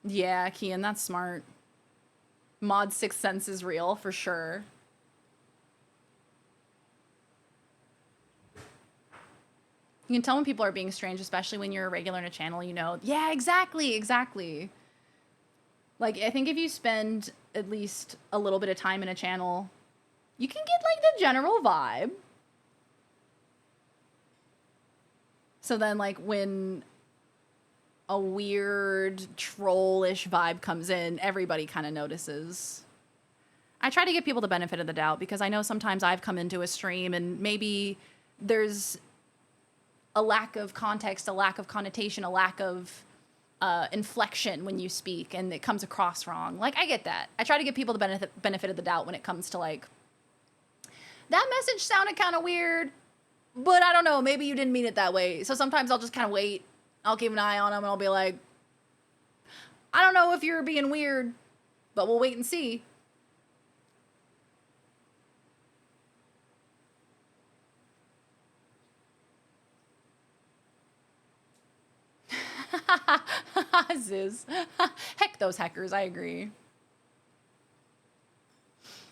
Yeah, Kian, that's smart. Mod Sixth Sense is real, for sure. You can tell when people are being strange, especially when you're a regular in a channel, you know. Yeah, exactly, exactly. Like, I think if you spend at least a little bit of time in a channel, you can get, like, the general vibe. So then, like, when a weird, trollish vibe comes in, everybody kind of notices. I try to give people the benefit of the doubt because I know sometimes I've come into a stream and maybe there's a lack of context, a lack of connotation, a lack of inflection when you speak and it comes across wrong. Like, I get that. I try to give people the benefit of the doubt when it comes to, like, that message sounded kind of weird, but I don't know, maybe you didn't mean it that way. So sometimes I'll just kind of wait. I'll keep an eye on them and I'll be like, I don't know if you're being weird, but we'll wait and see. Ziz. Heck those hackers, I agree.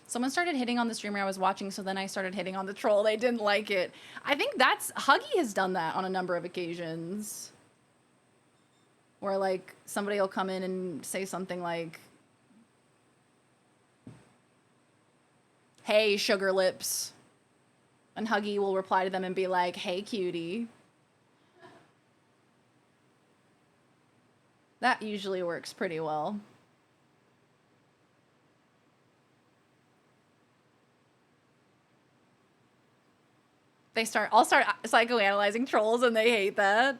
Someone started hitting on the streamer I was watching, so then I started hitting on the troll. They didn't like it. I think Huggy has done that on a number of occasions. Where, like, somebody will come in and say something like, hey, sugar lips. And Huggy will reply to them and be like, hey, cutie. That usually works pretty well. I'll start psychoanalyzing trolls and they hate that.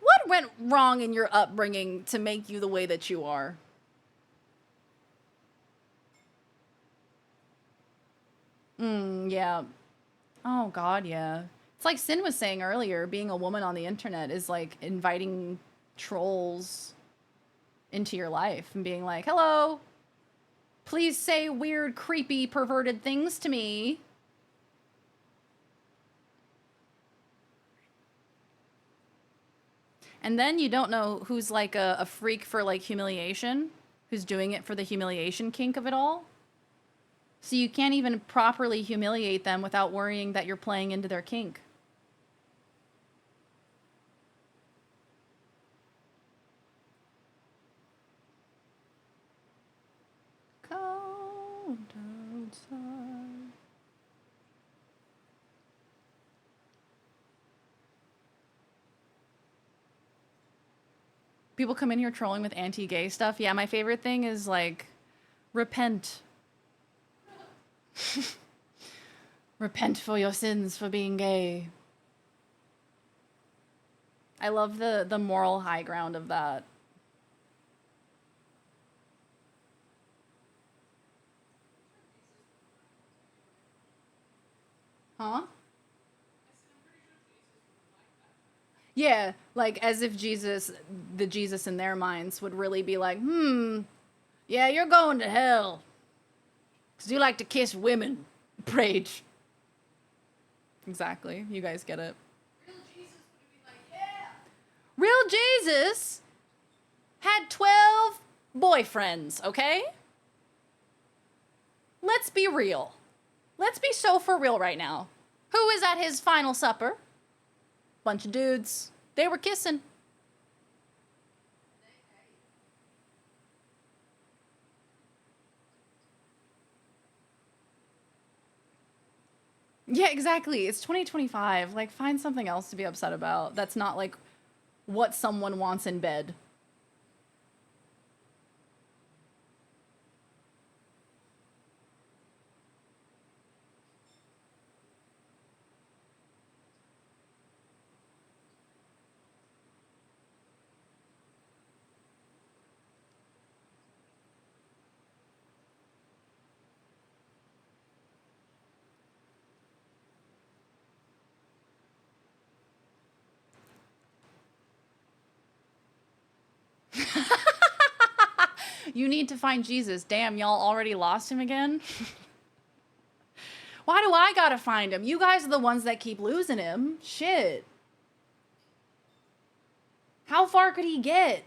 What went wrong in your upbringing to make you the way that you are? Yeah. Oh, God, yeah. It's like Sin was saying earlier, being a woman on the internet is like inviting trolls into your life and being like, hello, please say weird, creepy, perverted things to me. And then you don't know who's like a freak for like humiliation, who's doing it for the humiliation kink of it all. So you can't even properly humiliate them without worrying that you're playing into their kink. Cold outside. People come in here trolling with anti-gay stuff. Yeah, my favorite thing is like, repent. Repent for your sins for being gay. I love the moral high ground of that. Huh? Yeah, like as if the Jesus in their minds would really be like, yeah, you're going to hell. Because you like to kiss women. Rage. Exactly. You guys get it. Real Jesus had 12 boyfriends, okay? Let's be real. Let's be so for real right now. Who was at his final supper? Bunch of dudes. They were kissing. Yeah, exactly. It's 2025. Like, find something else to be upset about. That's not like what someone wants in bed. You need to find Jesus. Damn, y'all already lost him again? Why do I gotta find him? You guys are the ones that keep losing him. Shit. How far could he get?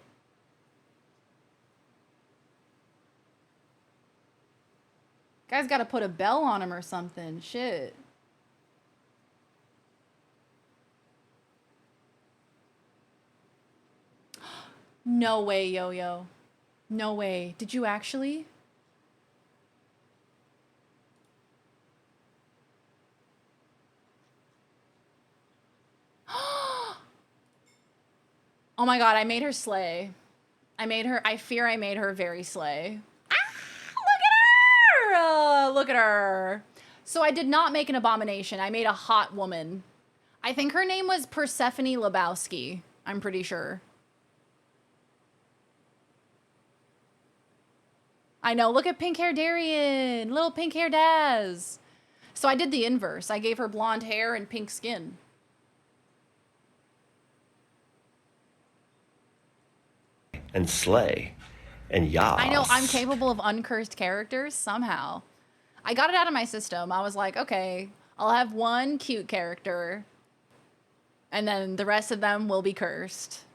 Guys gotta put a bell on him or something. Shit. No way, Yo-Yo. No way. Did you actually? Oh my god, I made her slay. I fear I made her very slay. Ah, look at her! Look at her. So I did not make an abomination. I made a hot woman. I think her name was Persephone Lebowski. I'm pretty sure. I know, look at pink hair Darian. Little pink hair Daz. So I did the inverse. I gave her blonde hair and pink skin. And slay. And yas. I know I'm capable of uncursed characters somehow. I got it out of my system. I was like, okay, I'll have one cute character and then the rest of them will be cursed.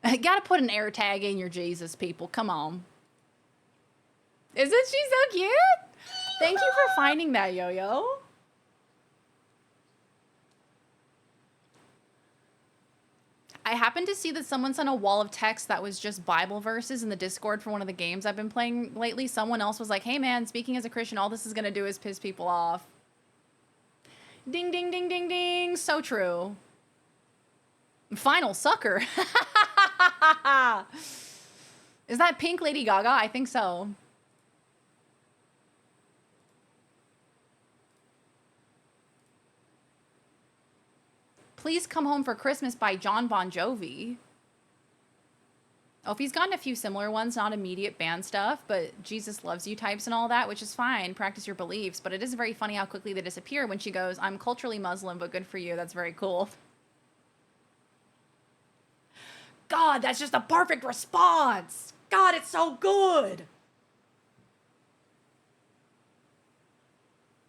I gotta put an air tag in your Jesus, people. Come on. Isn't she so cute? Thank you for finding that, Yo-Yo. I happened to see that someone sent a wall of text that was just Bible verses in the Discord for one of the games I've been playing lately. Someone else was like, hey man, speaking as a Christian, all this is gonna do is piss people off. Ding, ding, ding, ding, ding. So true. Final sucker. Is that pink Lady Gaga? I think so. Please Come Home for Christmas by John Bon Jovi. Oh, if he's gotten a few similar ones, not immediate band stuff, but Jesus Loves You types and all that, which is fine. Practice your beliefs. But it is very funny how quickly they disappear when she goes, I'm culturally Muslim, but good for you. That's very cool. God, that's just a perfect response. God, it's so good.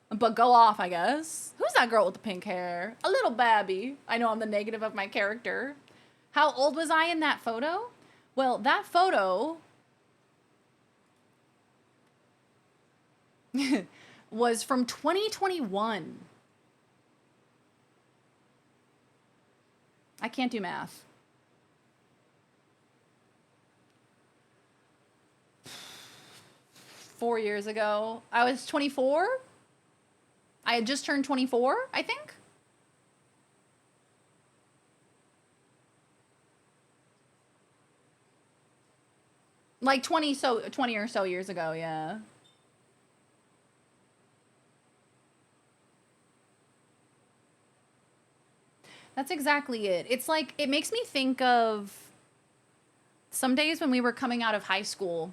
But go off, I guess. Who's that girl with the pink hair? A little babby. I know I'm the negative of my character. How old was I in that photo? Well, that photo was from 2021. I can't do math. Four years ago. I was 24. I had just turned 24, I think. Like 20 or so years ago, yeah. That's exactly it. It's like, it makes me think of some days when we were coming out of high school.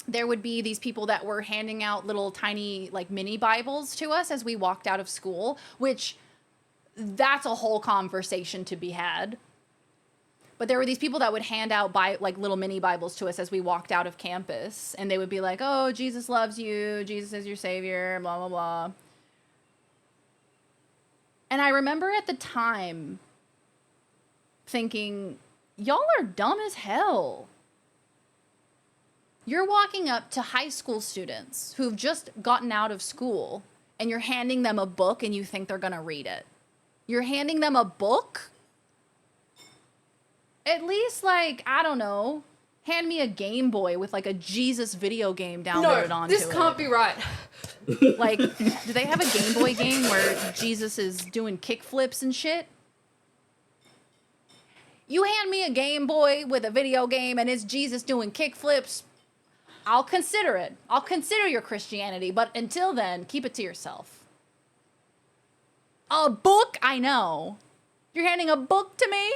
There would be these people that were handing out little tiny like mini Bibles to us as we walked out of school, which that's a whole conversation to be had. But there were these people that would hand out like little mini Bibles to us as we walked out of campus. And they would be like, oh, Jesus loves you. Jesus is your savior, blah, blah, blah. And I remember at the time thinking, y'all are dumb as hell. You're walking up to high school students who've just gotten out of school and you're handing them a book and you think they're going to read it. You're handing them a book? At least, like, I don't know, hand me a Game Boy with, like, a Jesus video game downloaded onto it. This can't be right. Like, do they have a Game Boy game where Jesus is doing kickflips and shit? You hand me a Game Boy with a video game and it's Jesus doing kickflips, I'll consider it. I'll consider your Christianity, but until then, keep it to yourself. A book? I know. You're handing a book to me?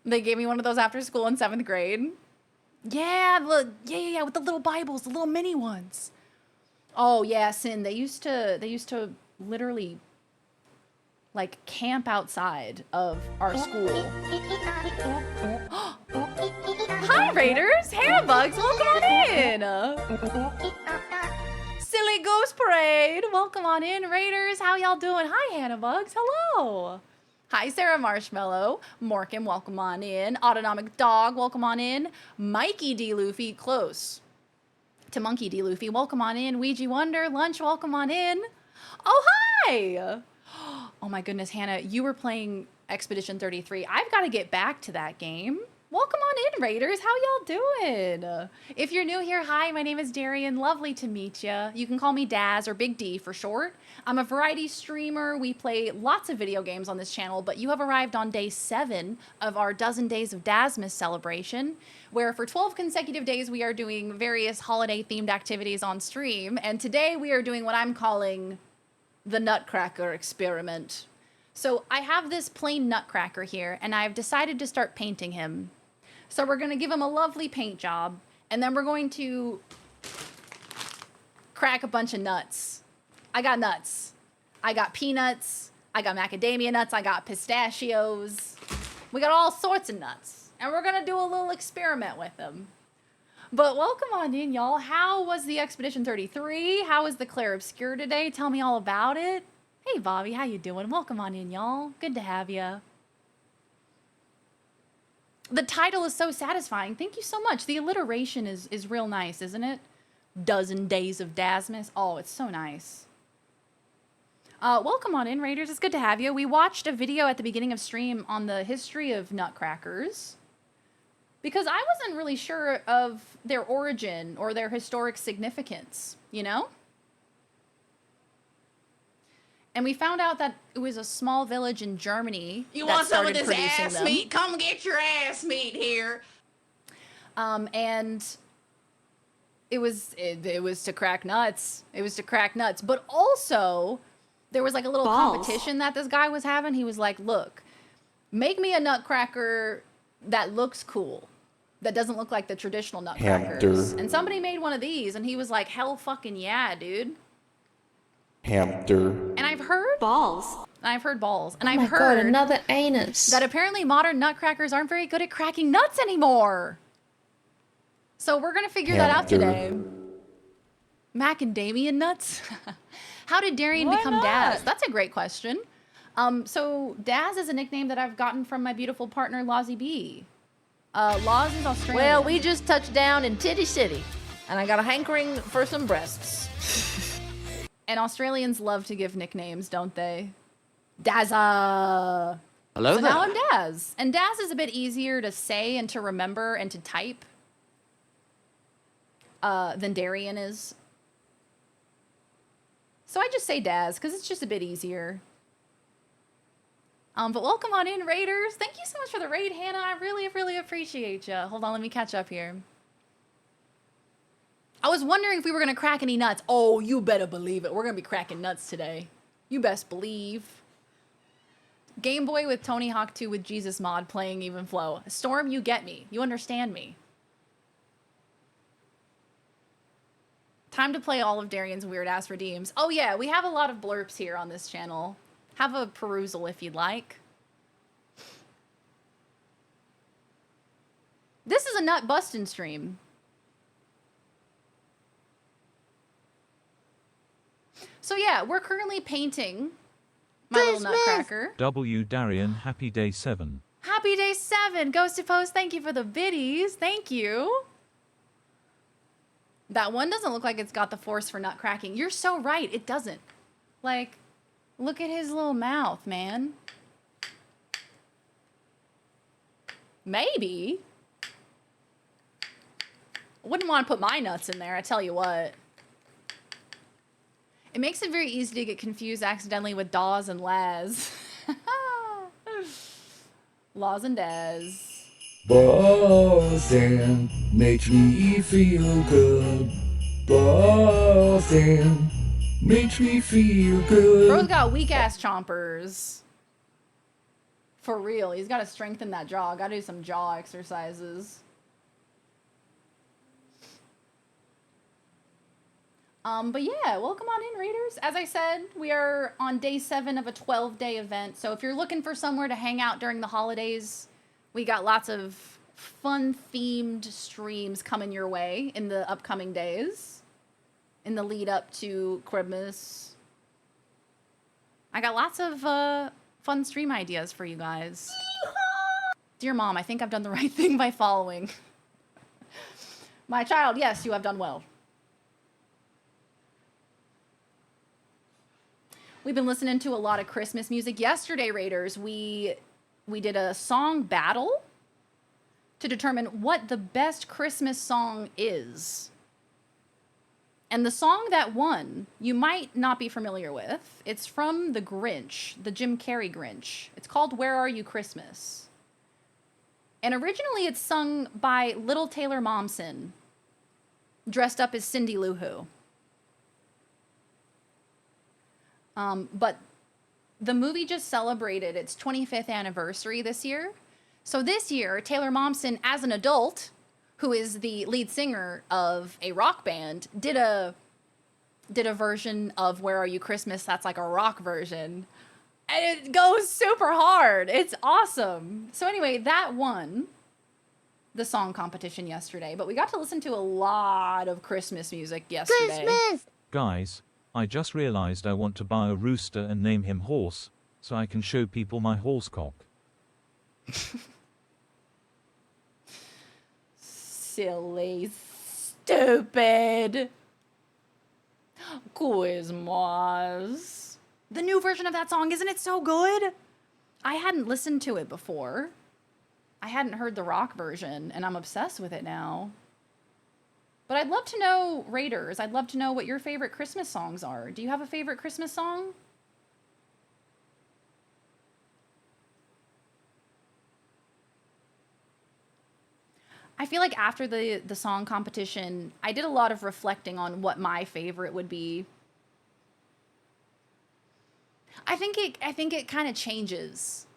They gave me one of those after school in 7th grade. Yeah, with the little Bibles, the little mini ones. Oh yeah, Sin. They used to literally like camp outside of our school. Hi Raiders! Hey Bugs, welcome on in! Silly Ghost Parade! Welcome on in, Raiders! How y'all doing? Hi Hannah Bugs, hello! Hi Sarah Marshmallow, Morgan, welcome on in. Autonomic Dog, welcome on in. Mikey D. Luffy, close to Monkey D. Luffy, welcome on in. Ouija Wonder, Lunch, welcome on in. Oh, hi! Oh my goodness, Hannah, you were playing Expedition 33. I've got to get back to that game. Welcome on in, Raiders. How y'all doing? If you're new here, hi, my name is Darian. Lovely to meet you. You can call me Daz or Big D for short. I'm a variety streamer. We play lots of video games on this channel, but you have arrived on day 7 of our Dozen Days of Dazmas celebration, where for 12 consecutive days we are doing various holiday-themed activities on stream, and today we are doing what I'm calling the Nutcracker experiment. So I have this plain Nutcracker here, and I've decided to start painting him. So we're going to give him a lovely paint job, and then we're going to crack a bunch of nuts. I got nuts. I got peanuts. I got macadamia nuts. I got pistachios. We got all sorts of nuts, and we're going to do a little experiment with them. But welcome on in, y'all. How was the Expedition 33? How was the Claire Obscure today? Tell me all about it. Hey, Bobby, how you doing? Welcome on in, y'all. Good to have you. The title is so satisfying. Thank you so much. The alliteration is real nice, isn't it? Dozen Days of Dazmas. Oh, it's so nice. Welcome on in, Raiders. It's good to have you. We watched a video at the beginning of stream on the history of Nutcrackers because I wasn't really sure of their origin or their historic significance, you know? And we found out that it was a small village in Germany. You that want some of started this producing ass them. meat? Come get your ass meat here. And it was to crack nuts. It was to crack nuts. But also, there was like a little competition that this guy was having. He was like, look, make me a Nutcracker that looks cool. That doesn't look like the traditional Nutcrackers. And somebody made one of these, and he was like, hell fucking yeah, dude. Hamster. And I've heard balls. I've heard balls. And Oh I've my heard God, another anus. that apparently modern Nutcrackers aren't very good at cracking nuts anymore. So we're going to figure that out today. Macadamia nuts? How did Darian become Daz? That's a great question. So Daz is a nickname that I've gotten from my beautiful partner, Lozzie B. Loz is Australian. Well, we just touched down in Titty City, and I got a hankering for some breasts. And Australians love to give nicknames, don't they? Dazza. Hello so there. now I'm Daz. And Daz is a bit easier to say and to remember and to type than Darian is. So I just say Daz because it's just a bit easier. But welcome on in, Raiders. Thank you so much for the raid, Hannah. I really, really appreciate you. Hold on, let me catch up here. I was wondering if we were going to crack any nuts. Oh, you better believe it. We're going to be cracking nuts today. You best believe. Game Boy with Tony Hawk 2 with Jesus mod playing even flow. Storm, you get me. You understand me. Time to play all of Darian's weird ass redeems. Oh yeah, we have a lot of blurps here on this channel. Have a perusal if you'd like. This is a nut bustin' stream. So yeah, we're currently painting my little Nutcracker. W. Darian, happy day 7. Happy day 7. Ghosted Post, thank you for the biddies. Thank you. That one doesn't look like it's got the force for nut cracking. You're so right. It doesn't. Like, look at his little mouth, man. Maybe. Wouldn't want to put my nuts in there, I tell you what. It makes it very easy to get confused accidentally with Dawes and Laz. Laws and Daz. Boston makes me feel good. Boston makes me feel good. Bro's got weak ass chompers. For real, he's got to strengthen that jaw. Got to do some jaw exercises. But yeah, welcome on in, Raiders. As I said, we are on day 7 of a 12-day event. So if you're looking for somewhere to hang out during the holidays, we got lots of fun-themed streams coming your way in the upcoming days. In the lead up to Christmas. I got lots of fun stream ideas for you guys. Dear Mom, I think I've done the right thing by following. My child, yes, you have done well. We've been listening to a lot of Christmas music. Yesterday, Raiders, we did a song battle to determine what the best Christmas song is. And the song that won, you might not be familiar with. It's from The Grinch, the Jim Carrey Grinch. It's called Where Are You Christmas? And originally it's sung by Little Taylor Momsen, dressed up as Cindy Lou Who. But the movie just celebrated its 25th anniversary this year. So this year, Taylor Momsen, as an adult, who is the lead singer of a rock band, did a version of Where Are You Christmas that's like a rock version. And it goes super hard. It's awesome. So anyway, that won the song competition yesterday. But we got to listen to a lot of Christmas music yesterday. Christmas! Guys, I just realized I want to buy a rooster and name him Horse, so I can show people my horse cock. Silly, stupid. Quizmas. The new version of that song, isn't it so good? I hadn't listened to it before. I hadn't heard the rock version, and I'm obsessed with it now. But I'd love to know, Raiders, I'd love to know what your favorite Christmas songs are. Do you have a favorite Christmas song? I feel like after the song competition, I did a lot of reflecting on what my favorite would be. I think it kind of changes.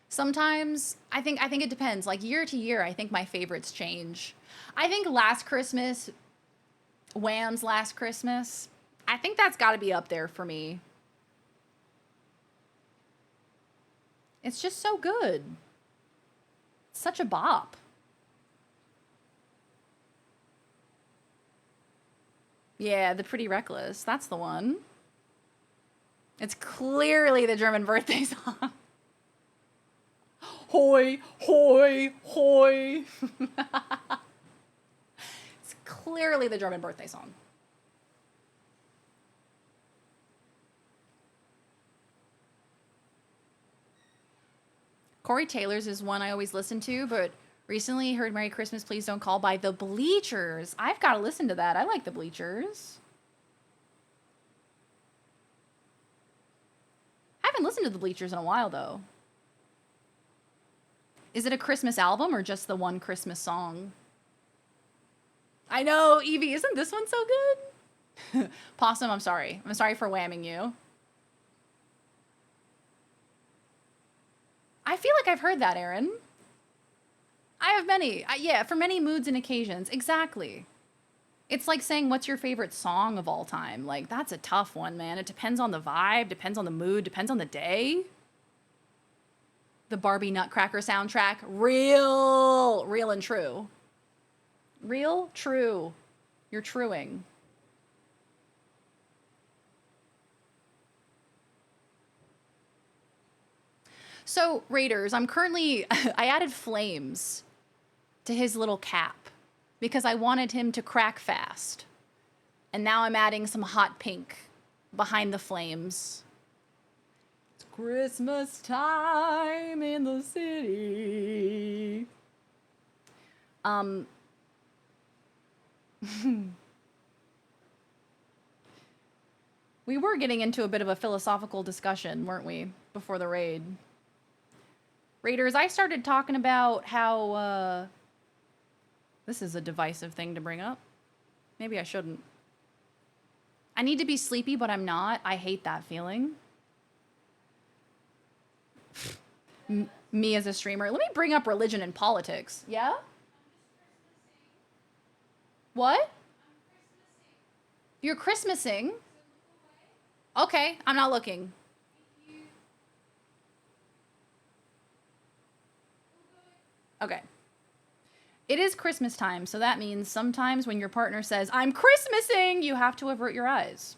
Sometimes I think it depends. Like year to year, I think my favorites change. I think Last Christmas, Wham's Last Christmas, I think that's got to be up there for me. It's just so good. Such a bop. Yeah, The Pretty Reckless. That's the one. It's clearly the German birthday song. Hoi, hoi, hoi. It's clearly the German birthday song. Corey Taylor's is one I always listen to, but recently heard Merry Christmas, Please Don't Call by The Bleachers. I've got to listen to that. I like The Bleachers. I haven't listened to The Bleachers in a while, though. Is it a Christmas album or just the one Christmas song? I know, Evie, isn't this one so good? Possum, I'm sorry. I'm sorry for whamming you. I feel like I've heard that, Aaron. I have many. Yeah, for many moods and occasions. Exactly. It's like saying, what's your favorite song of all time? Like, that's a tough one, man. It depends on the vibe, depends on the mood, depends on the day. The Barbie Nutcracker soundtrack. Real and true. Real, true. You're truing. So, Raiders, I added flames to his little cap because I wanted him to crack fast. And now I'm adding some hot pink behind the flames. It's Christmas time in the city. We were getting into a bit of a philosophical discussion, weren't we, before the raid? Raiders, I started talking about how, this is a divisive thing to bring up. Maybe I shouldn't. I need to be sleepy, but I'm not. I hate that feeling. Me as a streamer. Let me bring up religion and politics. Yeah? What? You're Christmasing? Okay, I'm not looking. Okay. It is Christmas time, so that means sometimes when your partner says, I'm Christmasing, you have to avert your eyes.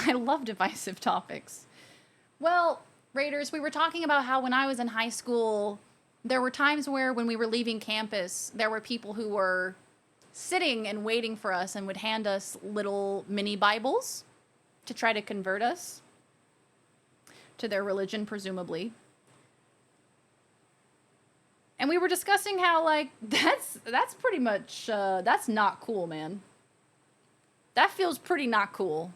I love divisive topics. Well, Raiders, we were talking about how when I was in high school, there were times where when we were leaving campus, there were people who were sitting and waiting for us and would hand us little mini Bibles to try to convert us to their religion, presumably. And we were discussing how, like, that's pretty much, that's not cool, man. That feels pretty not cool.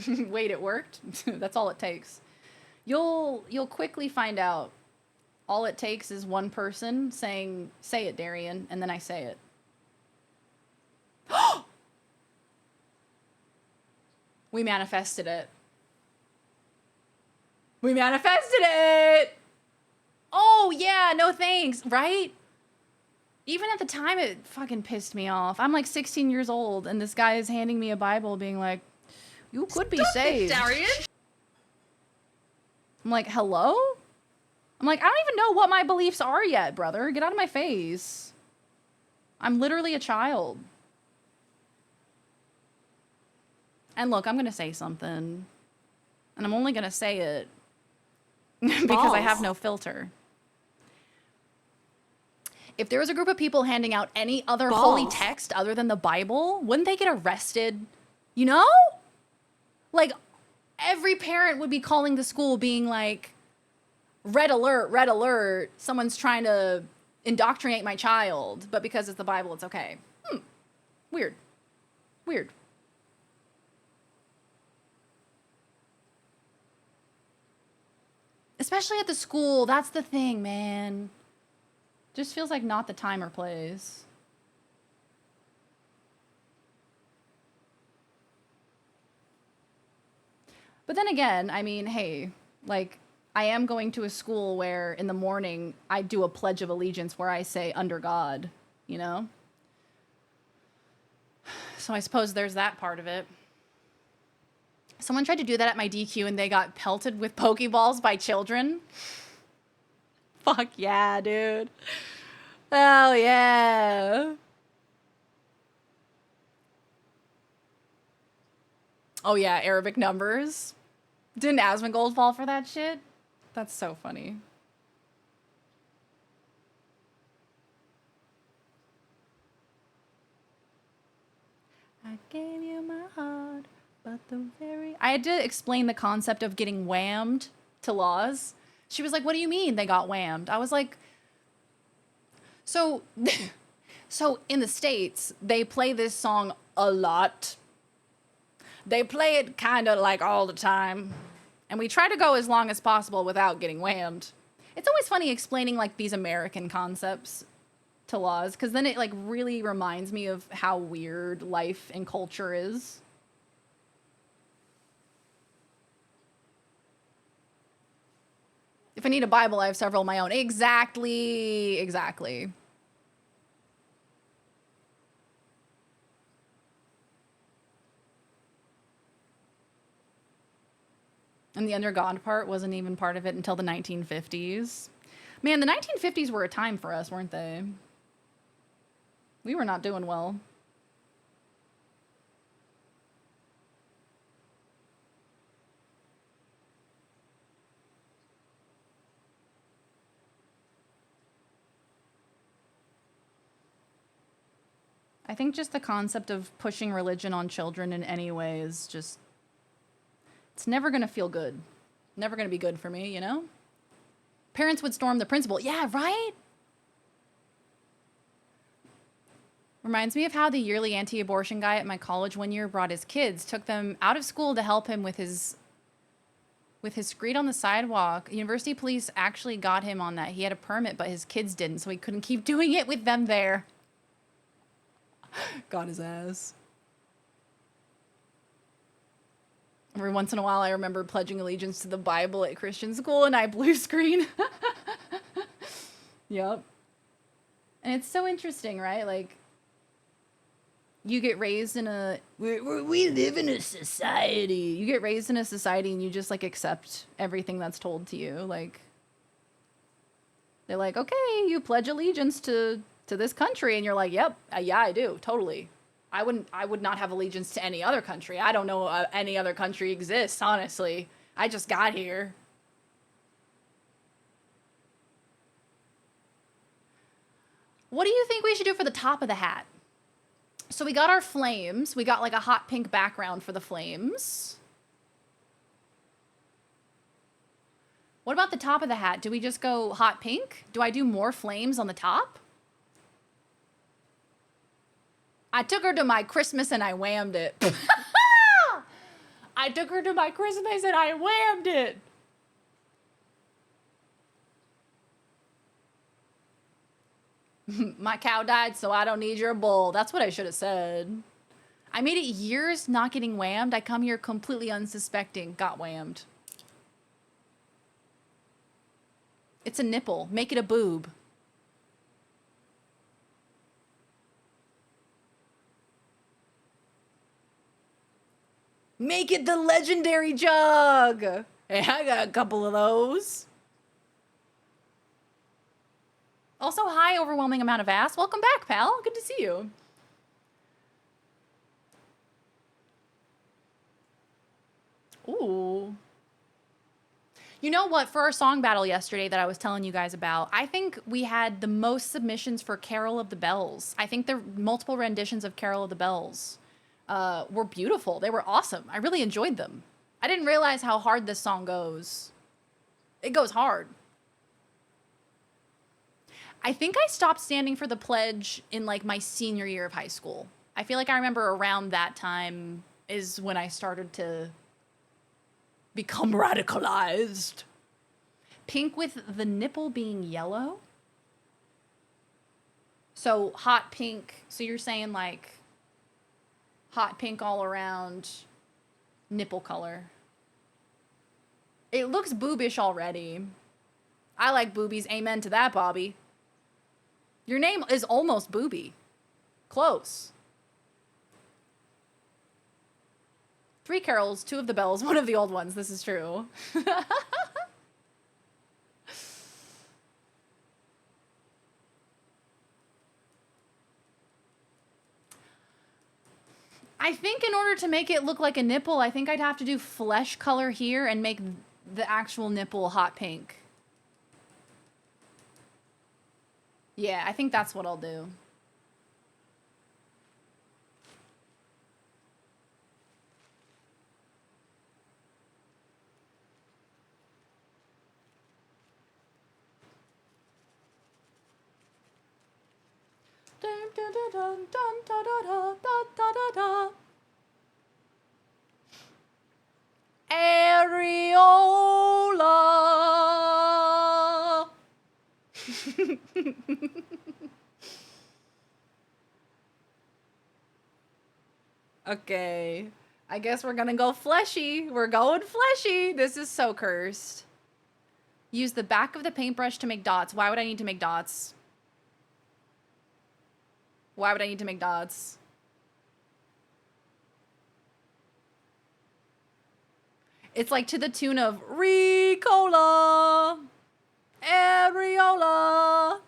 Wait, it worked? That's all it takes. You'll quickly find out. All it takes is one person saying, "Say it, Darian," and then I say it. We manifested it. We manifested it! Oh, yeah, no thanks, right? Even at the time, it fucking pissed me off. I'm like 16 years old, and this guy is handing me a Bible being like, you could be saved. Darian? I'm like, hello? I'm like, I don't even know what my beliefs are yet, brother. Get out of my face. I'm literally a child. And look, I'm going to say something. And I'm only going to say it because I have no filter. If there was a group of people handing out any other holy text other than the Bible, wouldn't they get arrested? You know? Like, every parent would be calling the school being like, red alert, someone's trying to indoctrinate my child, but because it's the Bible, it's okay. Weird. Weird. Especially at the school, that's the thing, man. Just feels like not the time or place. But then again, I mean, hey, like, I am going to a school where in the morning I do a Pledge of Allegiance where I say under God, you know? So I suppose there's that part of it. Someone tried to do that at my DQ and they got pelted with Pokeballs by children. Fuck yeah, dude. Hell yeah. Oh yeah, Arabic numbers. Didn't Asmongold fall for that shit? That's so funny. I gave you my heart, but the very... I had to explain the concept of getting whammed to Laws. She was like, what do you mean they got whammed? I was like, so in the States, they play this song a lot. They play it kind of like all the time. And we try to go as long as possible without getting whammed. It's always funny explaining like these American concepts to Laws, because then it like really reminds me of how weird life and culture is. If I need a Bible, I have several of my own. Exactly. And the under God part wasn't even part of it until the 1950s. Man, the 1950s were a time for us, weren't they? We were not doing well. I think just the concept of pushing religion on children in any way is just... It's never going to feel good. Never going to be good for me, you know? Parents would storm the principal. Yeah, right? Reminds me of how the yearly anti-abortion guy at my college one year brought his kids, took them out of school to help him with his screed on the sidewalk. University police actually got him on that. He had a permit, but his kids didn't, so he couldn't keep doing it with them there. Got his ass. Every once in a while, I remember pledging allegiance to the Bible at Christian school, and I blue screen. Yep. And it's so interesting, right? Like, you get raised in a... We live in a society. You get raised in a society, and you just, like, accept everything that's told to you. Like, they're like, okay, you pledge allegiance to this country, and you're like, yep, yeah, I do, totally. I would not have allegiance to any other country. I don't know any other country exists, honestly. I just got here. What do you think we should do for the top of the hat? So we got our flames. We got like a hot pink background for the flames. What about the top of the hat? Do we just go hot pink? Do I do more flames on the top? I took her to my Christmas and I whammed it. I took her to my Christmas and I whammed it. My cow died, so I don't need your bull. That's what I should have said. I made it years not getting whammed. I come here completely unsuspecting. Got whammed. It's a nipple. Make it a boob. Make it the legendary jug. Hey, I got a couple of those. Also, hi, overwhelming amount of ass. Welcome back, pal. Good to see you. Ooh. You know what? For our song battle yesterday that I was telling you guys about, I think we had the most submissions for Carol of the Bells. I think the multiple renditions of Carol of the Bells were beautiful. They were awesome. I really enjoyed them. I didn't realize how hard this song goes. It goes hard. I think I stopped standing for the pledge in like my senior year of high school. I feel like I remember around that time is when I started to become radicalized. Pink with the nipple being yellow. So hot pink. So you're saying like hot pink all around, nipple color. It looks boobish already. I like boobies. Amen to that, Bobby. Your name is almost Booby. Close. 3 carols, 2 of the bells, 1 of the old ones. This is true. I think in order to make it look like a nipple, I think I'd have to do flesh color here and make the actual nipple hot pink. Yeah, I think that's what I'll do. Areola. Okay. I guess we're gonna go fleshy. We're going fleshy. This is so cursed. Use the back of the paintbrush to make dots. Why would I need to make dots? Why would I need to make dots? It's like to the tune of Ricola, Areola.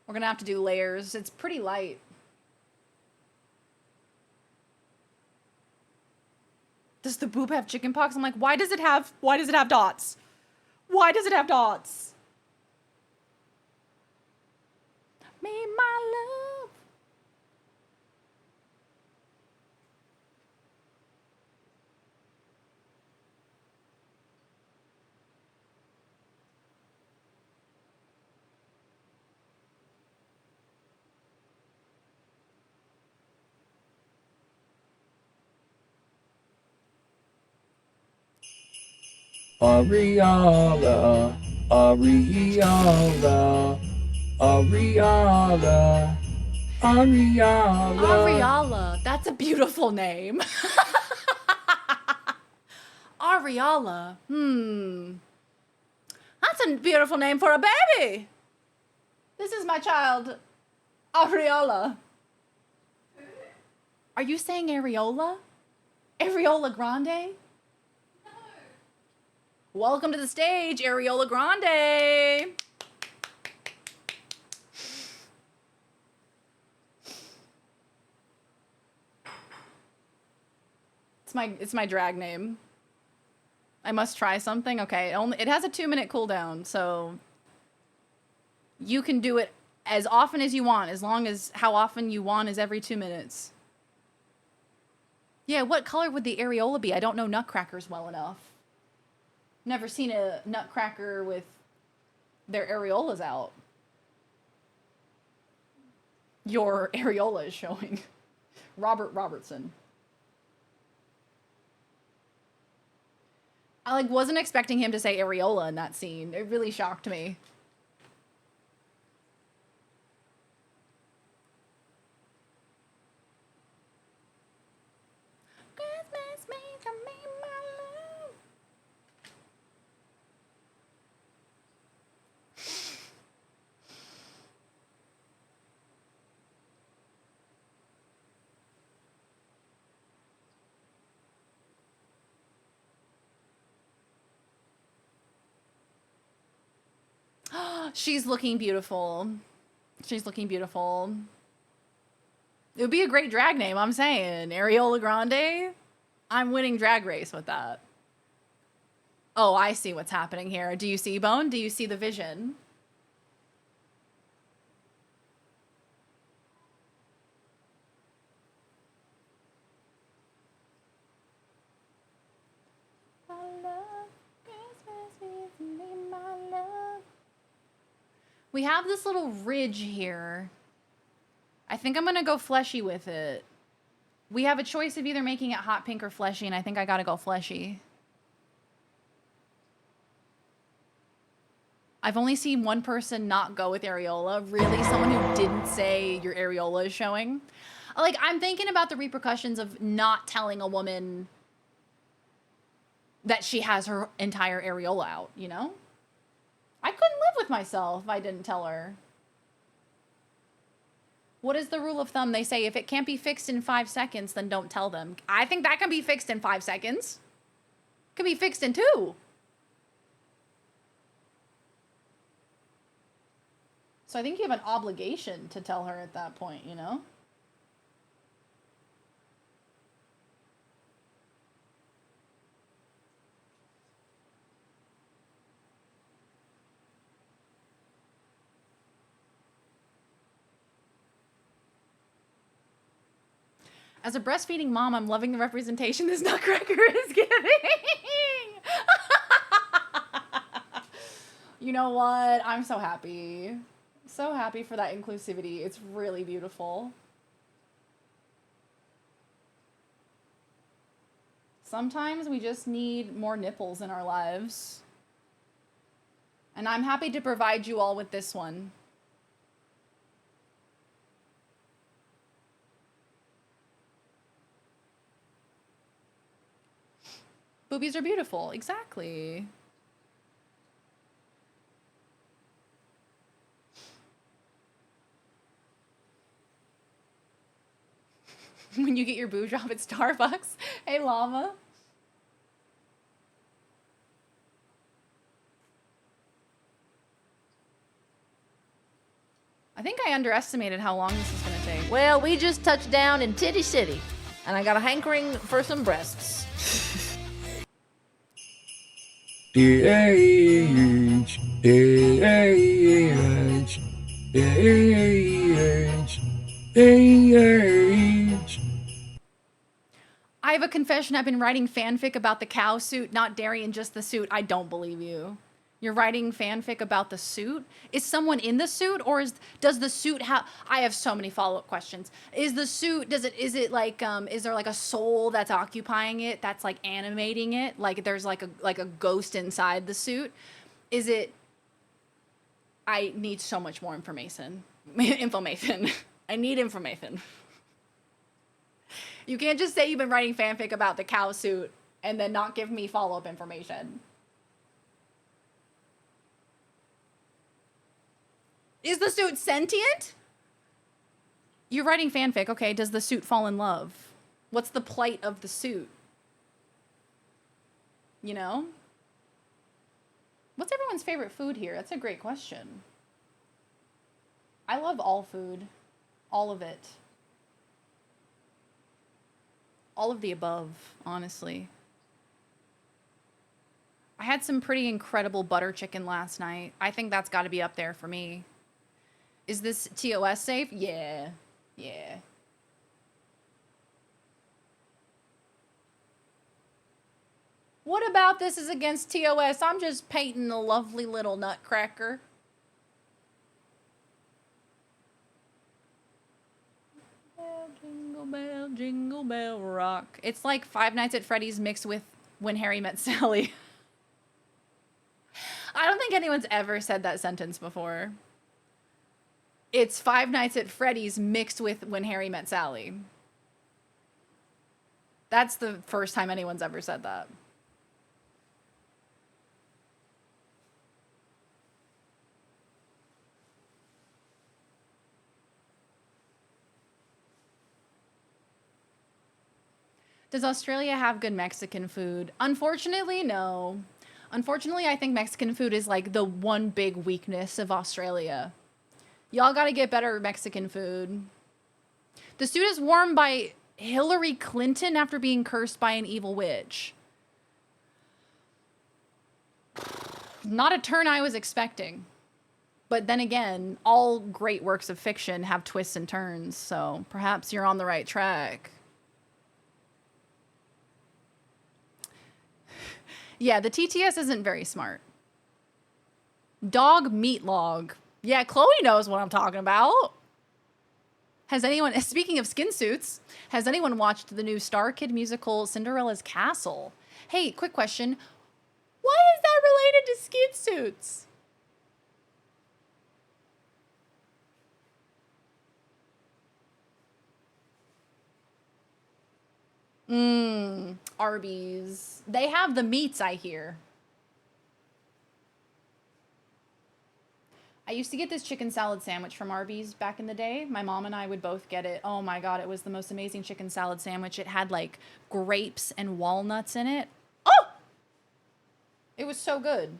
We're gonna have to do layers. It's pretty light. Does the boob have chickenpox? I'm like, why does it have dots? Why does it have dots? Me, my love. Ariala, Ariala, Ariala, Ariala. Ariala. That's a beautiful name. Ariala. That's a beautiful name for a baby. This is my child. Areola. Are you saying areola? Areola Grande? No. Welcome to the stage, Areola Grande. It's my drag name. I must try something. Okay, it has a 2-minute cooldown, so you can do it as often as you want, as long as how often you want is every 2 minutes. Yeah, what color would the areola be? I don't know nutcrackers well enough. Never seen a nutcracker with their areolas out. Your areola is showing. Robert Robertson. I wasn't expecting him to say areola in that scene. It really shocked me. Christmas means I made my love. She's looking beautiful. She's looking beautiful. It would be a great drag name, I'm saying. Areola Grande. I'm winning Drag Race with that. Oh, I see what's happening here. Do you see, Bone? Do you see the vision? My love, Christmas with me, my love. We have this little ridge here. I think I'm gonna go fleshy with it. We have a choice of either making it hot pink or fleshy, and I think I gotta go fleshy. I've only seen one person not go with areola. Really? Someone who didn't say your areola is showing? I'm thinking about the repercussions of not telling a woman that she has her entire areola out, you know? I couldn't live with myself if I didn't tell her. What is the rule of thumb? They say if it can't be fixed in 5 seconds, then don't tell them. I think that can be fixed in 5 seconds. It can be fixed in 2. So I think you have an obligation to tell her at that point, you know? As a breastfeeding mom, I'm loving the representation this Nutcracker is giving. You know what? I'm so happy. So happy for that inclusivity. It's really beautiful. Sometimes we just need more nipples in our lives. And I'm happy to provide you all with this one. Boobies are beautiful. Exactly. When you get your boob job at Starbucks. Hey, llama. I think I underestimated how long this is going to take. Well, we just touched down in Titty City, and I got a hankering for some breasts. A-H, A-H, A-H, A-H. I have a confession. I've been writing fanfic about the cow suit, not Darian, just the suit. I don't believe you. You're writing fanfic about the suit? Is someone in the suit, or does the suit have... I have so many follow-up questions. Is the suit, is it like, is there like a soul that's occupying it, that's like animating it? Like there's like a ghost inside the suit? Is it... I need so much more information. Information. I need information. You can't just say you've been writing fanfic about the cow suit and then not give me follow-up information. Is the suit sentient? You're writing fanfic. Okay, does the suit fall in love? What's the plight of the suit? You know? What's everyone's favorite food here? That's a great question. I love all food. All of it. All of the above, honestly. I had some pretty incredible butter chicken last night. I think that's got to be up there for me. Is this TOS safe? Yeah. Yeah. What about this is against TOS? I'm just painting a lovely little Nutcracker. Jingle bell rock. It's like Five Nights at Freddy's mixed with When Harry Met Sally. I don't think anyone's ever said that sentence before. It's Five Nights at Freddy's mixed with When Harry Met Sally. That's the first time anyone's ever said that. Does Australia have good Mexican food? Unfortunately, no. Unfortunately, I think Mexican food is like the one big weakness of Australia. Y'all gotta get better Mexican food. The suit is worn by Hillary Clinton after being cursed by an evil witch. Not a turn I was expecting. But then again, all great works of fiction have twists and turns, so perhaps you're on the right track. Yeah, the TTS isn't very smart. Dog meat log. Yeah, Chloe knows what I'm talking about. Has anyone, speaking of skin suits, has anyone watched the new Star Kid musical Cinderella's Castle? Hey, quick question. Why is that related to skin suits? Arby's. They have the meats, I hear. I used to get this chicken salad sandwich from Arby's back in the day. My mom and I would both get it. Oh my God, it was the most amazing chicken salad sandwich. It had like grapes and walnuts in it. Oh! It was so good.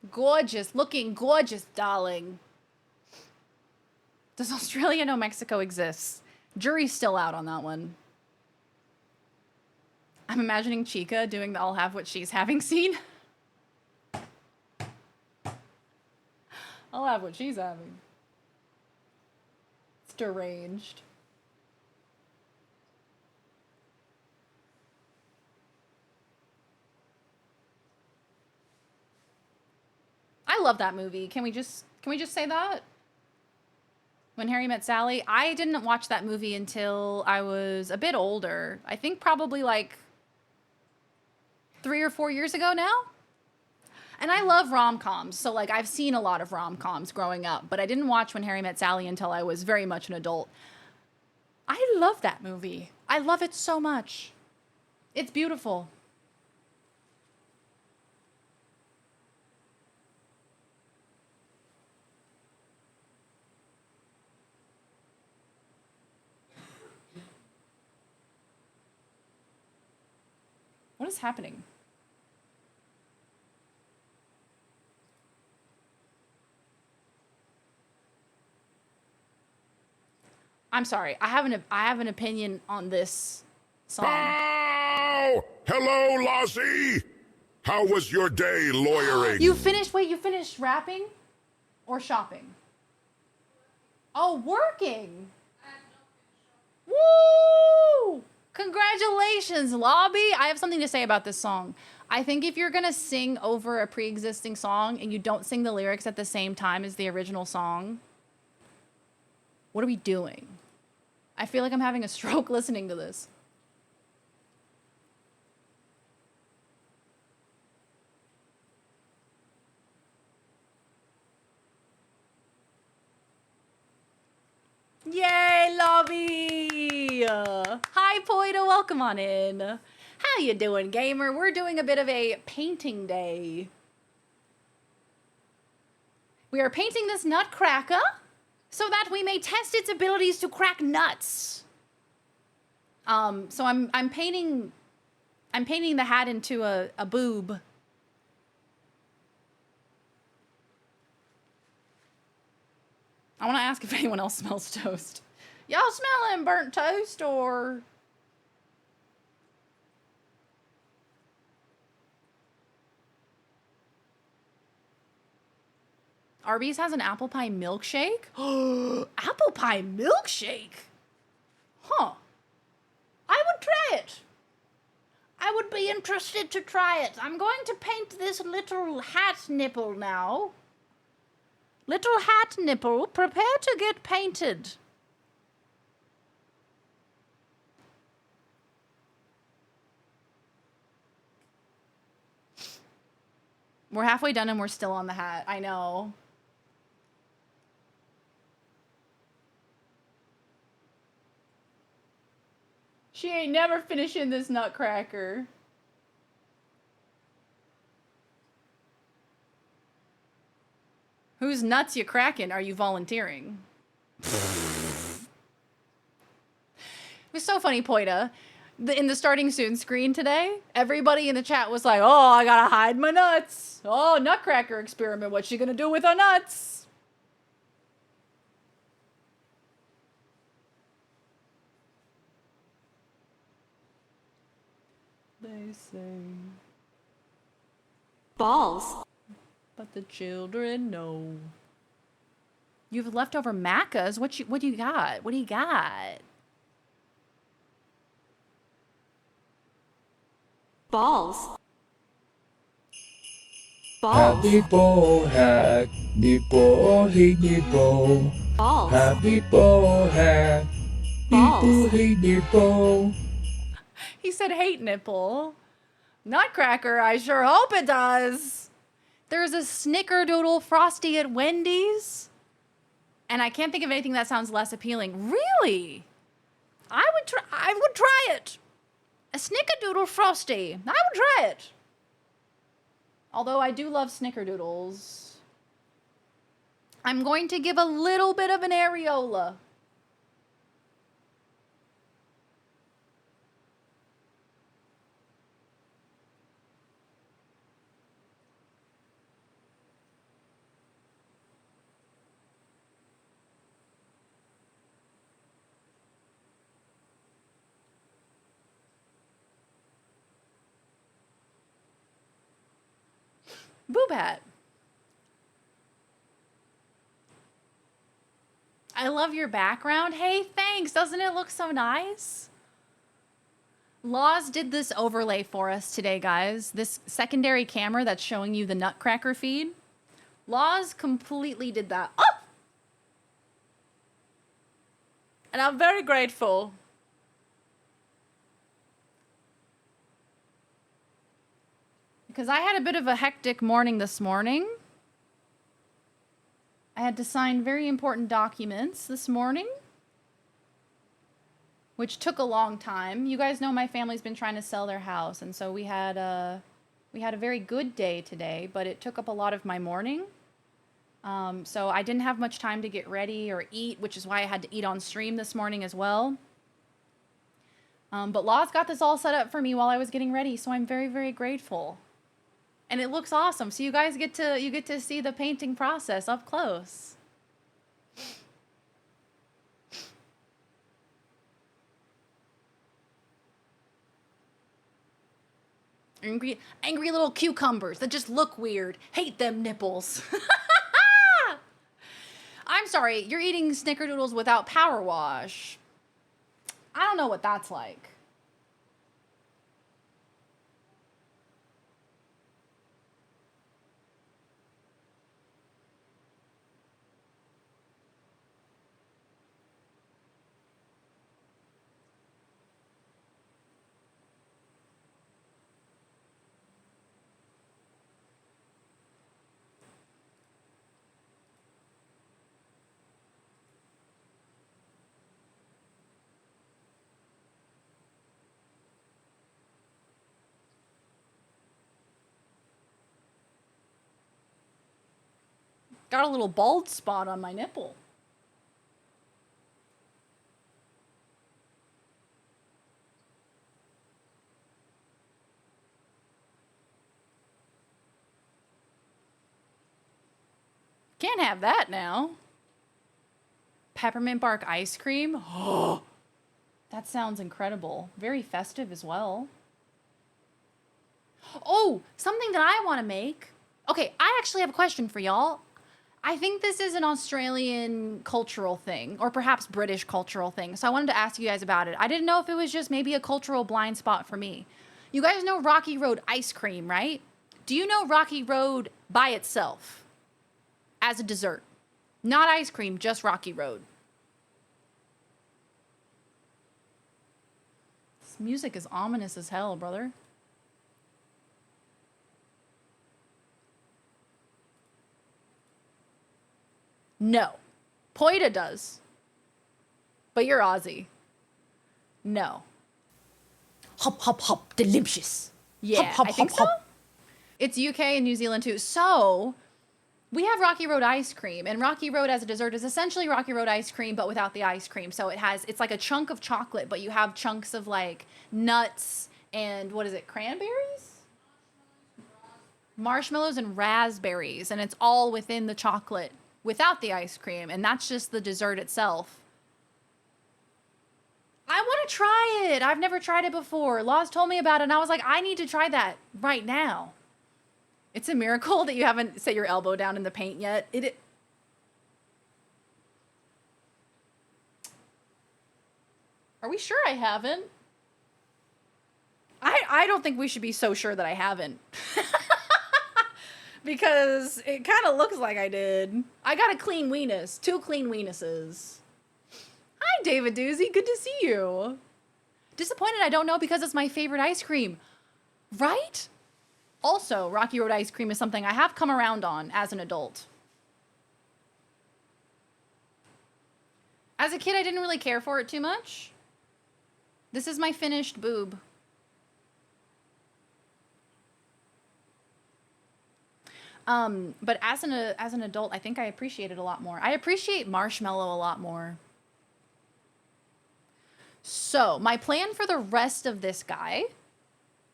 Gorgeous, looking gorgeous, darling. Does Australia know Mexico exists? Jury's still out on that one. I'm imagining Chica doing the I'll have what she's having scene. I'll have what she's having. It's deranged. I love that movie. Can we just say that? When Harry Met Sally. I didn't watch that movie until I was a bit older. I think probably like 3 or 4 years ago now. And I love rom-coms, so like I've seen a lot of rom-coms growing up, but I didn't watch When Harry Met Sally until I was very much an adult. I love that movie. I love it so much. It's beautiful. What is happening? I'm sorry. I have an opinion on this song. Oh! Hello, Lozzie! How was your day lawyering? You finished rapping? Or shopping? Oh, working! Woo! Congratulations, Lobby! I have something to say about this song. I think if you're gonna sing over a pre-existing song and you don't sing the lyrics at the same time as the original song, What are we doing? I feel like I'm having a stroke listening to this. Yay, lobby! Hi, Poida, welcome on in. How you doing, gamer? We're doing a bit of a painting day. We are painting this Nutcracker so that we may test its abilities to crack nuts. So I'm painting the hat into a boob. I want to ask if anyone else smells toast. Y'all smelling burnt toast or... Arby's has an apple pie milkshake? Apple pie milkshake? Huh. I would try it. I would be interested to try it. I'm going to paint this little hat nipple now. Little hat nipple, prepare to get painted. We're halfway done and we're still on the hat. I know. She ain't never finishing this Nutcracker. Whose nuts you cracking? Are you volunteering? It was so funny, Poida. In the starting soon screen today, everybody in the chat was like, oh, I gotta hide my nuts. Oh, Nutcracker experiment. What's she gonna do with her nuts? They say balls, but the children know. You have leftover macas. What do you got? What do you got? balls, Happy ball hat, nipple, hey nipple. balls, Happy ball hat, nipple, hey nipple. He said hate nipple. Nutcracker, I sure hope it does. There's a snickerdoodle frosty at Wendy's. And I can't think of anything that sounds less appealing. Really? I would try it. A snickerdoodle frosty. I would try it. Although I do love snickerdoodles. I'm going to give a little bit of an areola. Boob hat. I love your background. Hey, thanks. Doesn't it look so nice? Laws did this overlay for us today, guys. This secondary camera that's showing you the Nutcracker feed. Laws completely did that. Oh! And I'm very grateful. Because I had a bit of a hectic morning this morning. I had to sign very important documents this morning, which took a long time. You guys know my family's been trying to sell their house, and so we had a very good day today, but it took up a lot of my morning. So I didn't have much time to get ready or eat, which is why I had to eat on stream this morning as well. But Law's got this all set up for me while I was getting ready, so I'm very, very grateful. And it looks awesome. So you guys get to see the painting process up close. Angry little cucumbers that just look weird. Hate them nipples. I'm sorry, you're eating snickerdoodles without power wash. I don't know what that's like. Got a little bald spot on my nipple. Can't have that now. Peppermint bark ice cream. Oh, that sounds incredible. Very festive as well. Oh, something that I want to make. Okay, I actually have a question for y'all. I think this is an Australian cultural thing, or perhaps British cultural thing. So I wanted to ask you guys about it. I didn't know if it was just maybe a cultural blind spot for me. You guys know Rocky Road ice cream, right? Do you know Rocky Road by itself as a dessert? Not ice cream, just Rocky Road. This music is ominous as hell, brother. No. Poita does. But you're Aussie. No. Hop, hop, hop, delicious. Yeah, hop, hop, I think hop, so. hop. It's UK and New Zealand too. So we have Rocky Road ice cream, and Rocky Road as a dessert is essentially Rocky Road ice cream, but without the ice cream. So it's like a chunk of chocolate, but you have chunks of like nuts and what is it, cranberries? Marshmallows and raspberries, and it's all within the chocolate without the ice cream, and that's just the dessert itself. I want to try it. I've never tried it before. Laws told me about it, and I was like, I need to try that right now. It's a miracle that you haven't set your elbow down in the paint yet. Are we sure I haven't? I don't think we should be so sure that I haven't. Because it kind of looks like I did. I got a clean weenus. 2 clean weenuses. Hi, David Doozy. Good to see you. Disappointed I don't know because it's my favorite ice cream. Right? Also, Rocky Road ice cream is something I have come around on as an adult. As a kid, I didn't really care for it too much. This is my finished boob. But as an adult, I think I appreciate it a lot more. I appreciate marshmallow a lot more. So my plan for the rest of this guy,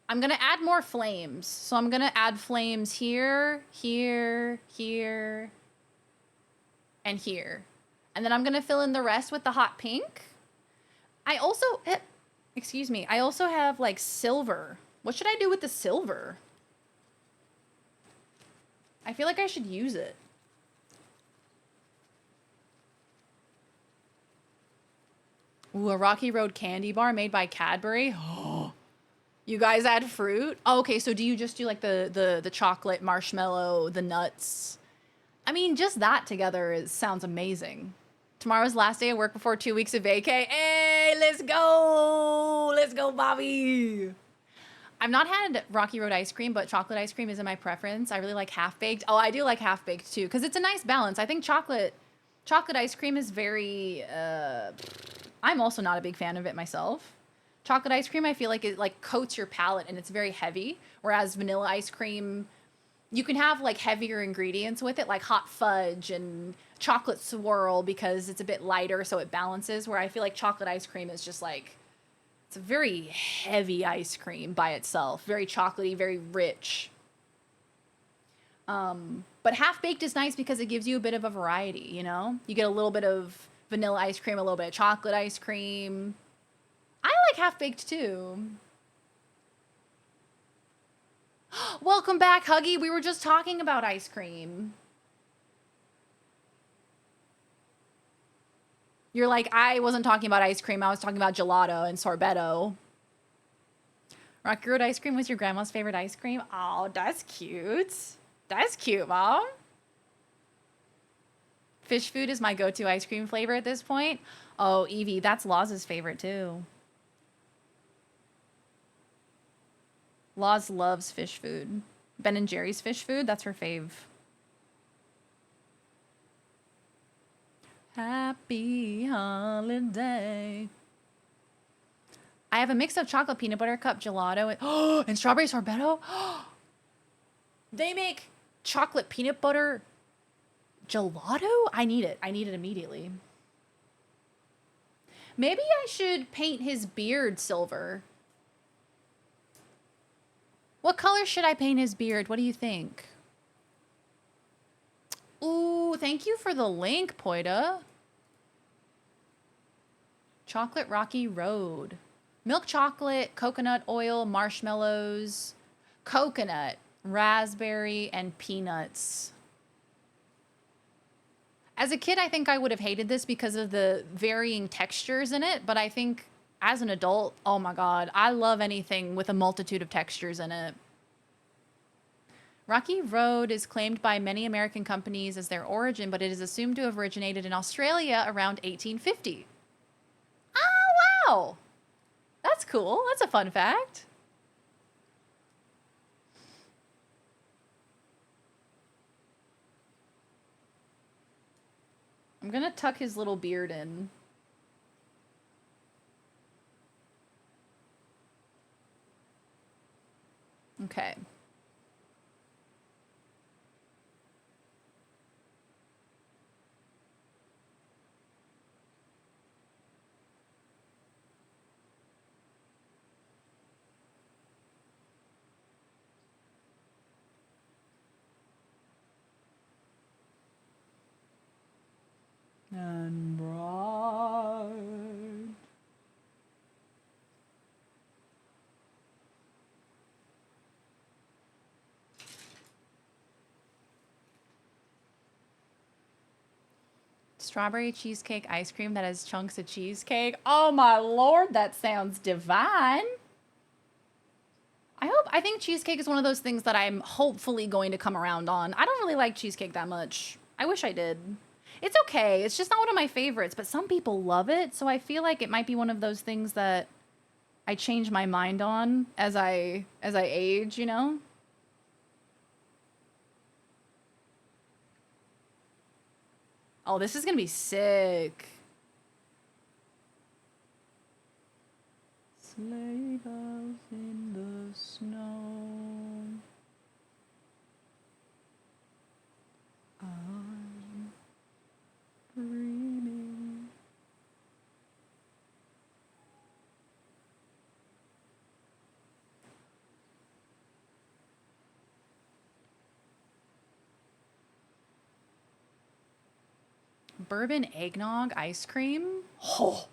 I'm going to add more flames. So I'm going to add flames here, here, here, and here. And then I'm going to fill in the rest with the hot pink. I also, excuse me, I also have like silver. What should I do with the silver? I feel like I should use it. Ooh, a Rocky Road candy bar made by Cadbury. Oh, you guys add fruit? Oh, okay, so do you just do like the chocolate, marshmallow, the nuts? I mean, just that together sounds amazing. Tomorrow's last day of work before 2 weeks of vacay. Hey, let's go! Let's go, Bobby! I've not had Rocky Road ice cream, but chocolate ice cream isn't my preference. I really like half-baked. Oh, I do like half-baked too, because it's a nice balance. I think chocolate ice cream is very, I'm also not a big fan of it myself. Chocolate ice cream, I feel like it like coats your palate and it's very heavy, whereas vanilla ice cream, you can have like heavier ingredients with it, like hot fudge and chocolate swirl because it's a bit lighter, so it balances, where I feel like chocolate ice cream is just like, it's a very heavy ice cream by itself. Very chocolatey, very rich. But half-baked is nice because it gives you a bit of a variety, you know? You get a little bit of vanilla ice cream, a little bit of chocolate ice cream. I like half-baked too. Welcome back, Huggy. We were just talking about ice cream. You're like, I wasn't talking about ice cream. I was talking about gelato and sorbetto. Rocky Road ice cream was your grandma's favorite ice cream? Oh, that's cute. That's cute, Mom. Fish food is my go-to ice cream flavor at this point. Oh, Evie, that's Law's favorite too. Laws loves fish food. Ben and Jerry's fish food, that's her fave. Happy holiday. I have a mix of chocolate peanut butter cup gelato and strawberry sorbetto. They make chocolate peanut butter Gelato? I need it. I need it immediately. Maybe I should paint his beard silver. What color should I paint his beard? What do you think? Ooh, thank you for the link, Poida. Chocolate Rocky Road. Milk chocolate, coconut oil, marshmallows, coconut, raspberry, and peanuts. As a kid, I think I would have hated this because of the varying textures in it, but I think as an adult, oh my God, I love anything with a multitude of textures in it. Rocky Road is claimed by many American companies as their origin, but it is assumed to have originated in Australia around 1850. Oh, wow. That's cool. That's a fun fact. I'm gonna tuck his little beard in. Okay. And bright. Strawberry cheesecake ice cream that has chunks of cheesecake. Oh my Lord, that sounds divine. I think cheesecake is one of those things that I'm hopefully going to come around on. I don't really like cheesecake that much. I wish I did. It's okay. It's just not one of my favorites, but some people love it. So I feel like it might be one of those things that I change my mind on as I age, you know? Oh, this is gonna be sick. Sleigh bells in the snow. I'm dreaming. Bourbon eggnog ice cream? Oh.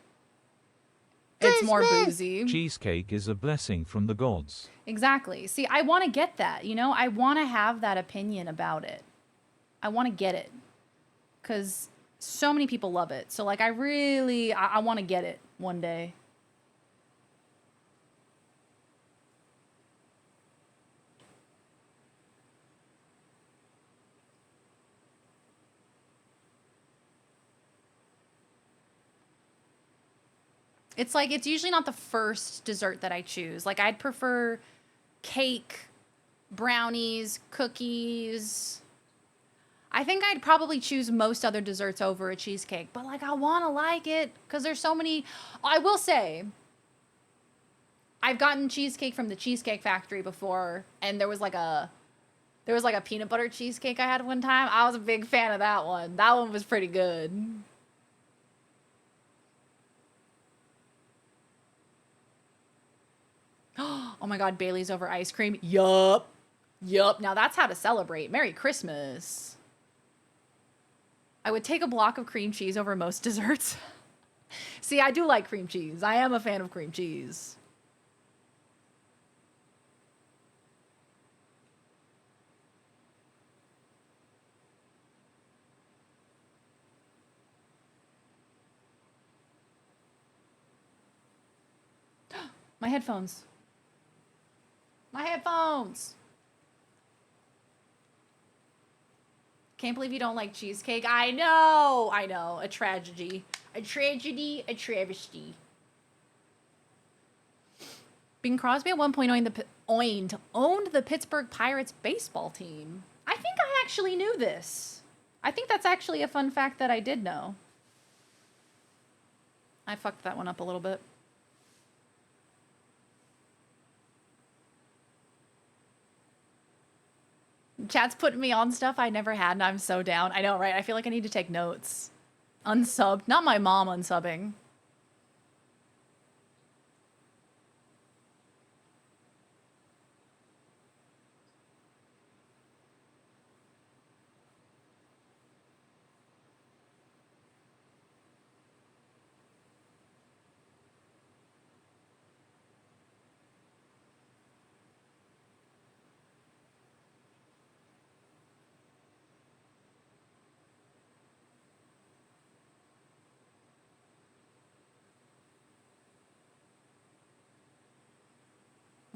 It's more boozy. Cheesecake is a blessing from the gods. Exactly. See, I want to get that, you know? I want to have that opinion about it. I want to get it. Because so many people love it. So, like, I want to get it one day. It's like, it's usually not the first dessert that I choose. Like, I'd prefer cake, brownies, cookies. I think I'd probably choose most other desserts over a cheesecake. But, like, I want to like it because there's so many. I will say, I've gotten cheesecake from the Cheesecake Factory before, and there was like a peanut butter cheesecake I had one time. I was a big fan of that one. That one was pretty good. Oh my God, Bailey's over ice cream. Yup. Yup. Now that's how to celebrate. Merry Christmas. I would take a block of cream cheese over most desserts. See, I do like cream cheese. I am a fan of cream cheese. My headphones. My headphones. Can't believe you don't like cheesecake. I know. I know. A tragedy. A tragedy. A travesty. Bing Crosby at one point owned the Pittsburgh Pirates baseball team. I think I actually knew this. I think that's actually a fun fact that I did know. I fucked that one up a little bit. Chat's putting me on stuff I never had, and I'm so down. I know, right? I feel like I need to take notes. Unsub. Not my mom unsubbing.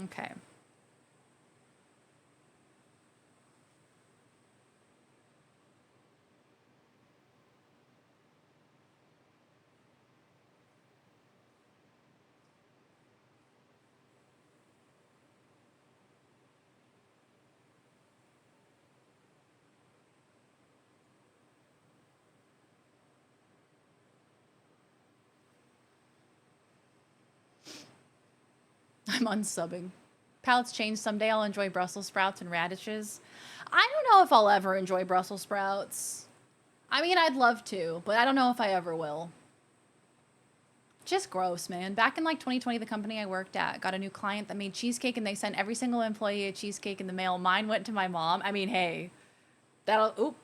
Okay. I'm unsubbing. Palates change someday. I'll enjoy Brussels sprouts and radishes. I don't know if I'll ever enjoy Brussels sprouts. I mean, I'd love to, but I don't know if I ever will. Just gross, man. Back in like 2020, the company I worked at got a new client that made cheesecake, and they sent every single employee a cheesecake in the mail. Mine went to my mom. I mean, hey, that'll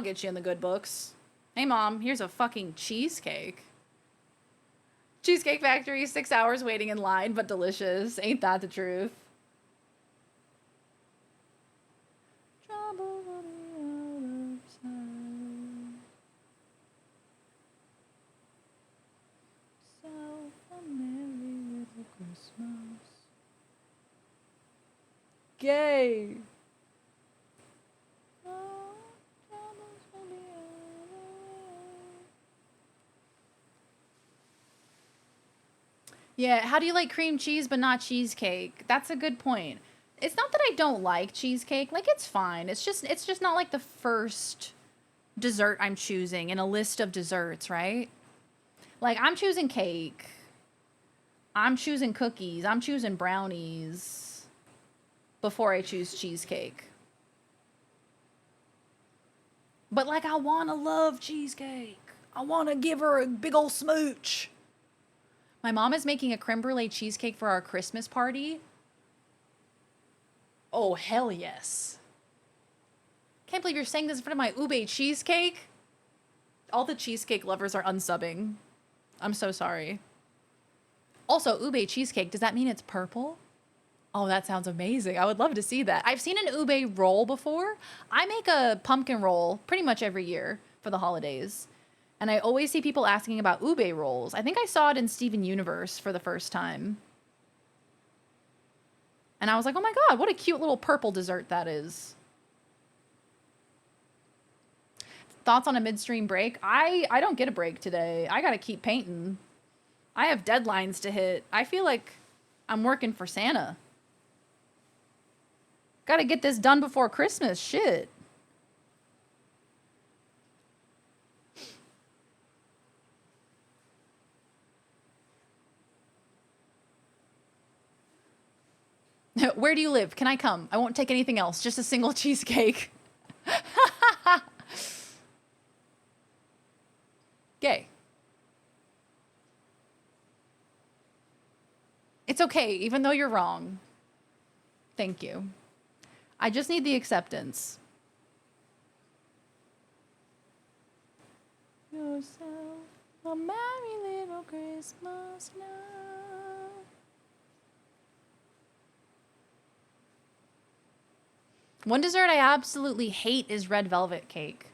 get you in the good books. Hey, mom, here's a fucking cheesecake. Cheesecake Factory, 6 hours waiting in line, but delicious. Ain't that the truth? Trouble on the other side. So a merry little Christmas. Gay. Oh, troubles on the other way. Yeah, how do you like cream cheese but not cheesecake? That's a good point. It's not that I don't like cheesecake. Like, it's fine. It's just not like the first dessert I'm choosing in a list of desserts, right? Like, I'm choosing cake. I'm choosing cookies. I'm choosing brownies before I choose cheesecake. But, like, I want to love cheesecake. I want to give her a big old smooch. My mom is making a creme brulee cheesecake for our Christmas party. Oh, hell yes. Can't believe you're saying this in front of my ube cheesecake. All the cheesecake lovers are unsubbing. I'm so sorry. Also, ube cheesecake, does that mean it's purple? Oh, that sounds amazing. I would love to see that. I've seen an ube roll before. I make a pumpkin roll pretty much every year for the holidays. And I always see people asking about ube rolls. I think I saw it in Steven Universe for the first time. And I was like, oh my god, what a cute little purple dessert that is. Thoughts on a midstream break? I don't get a break today. I gotta keep painting. I have deadlines to hit. I feel like I'm working for Santa. Gotta get this done before Christmas. Shit. Where do you live? Can I come? I won't take anything else. Just a single cheesecake. Gay. It's okay, even though you're wrong. Thank you. I just need the acceptance. Yourself a merry little Christmas now. One dessert I absolutely hate is red velvet cake.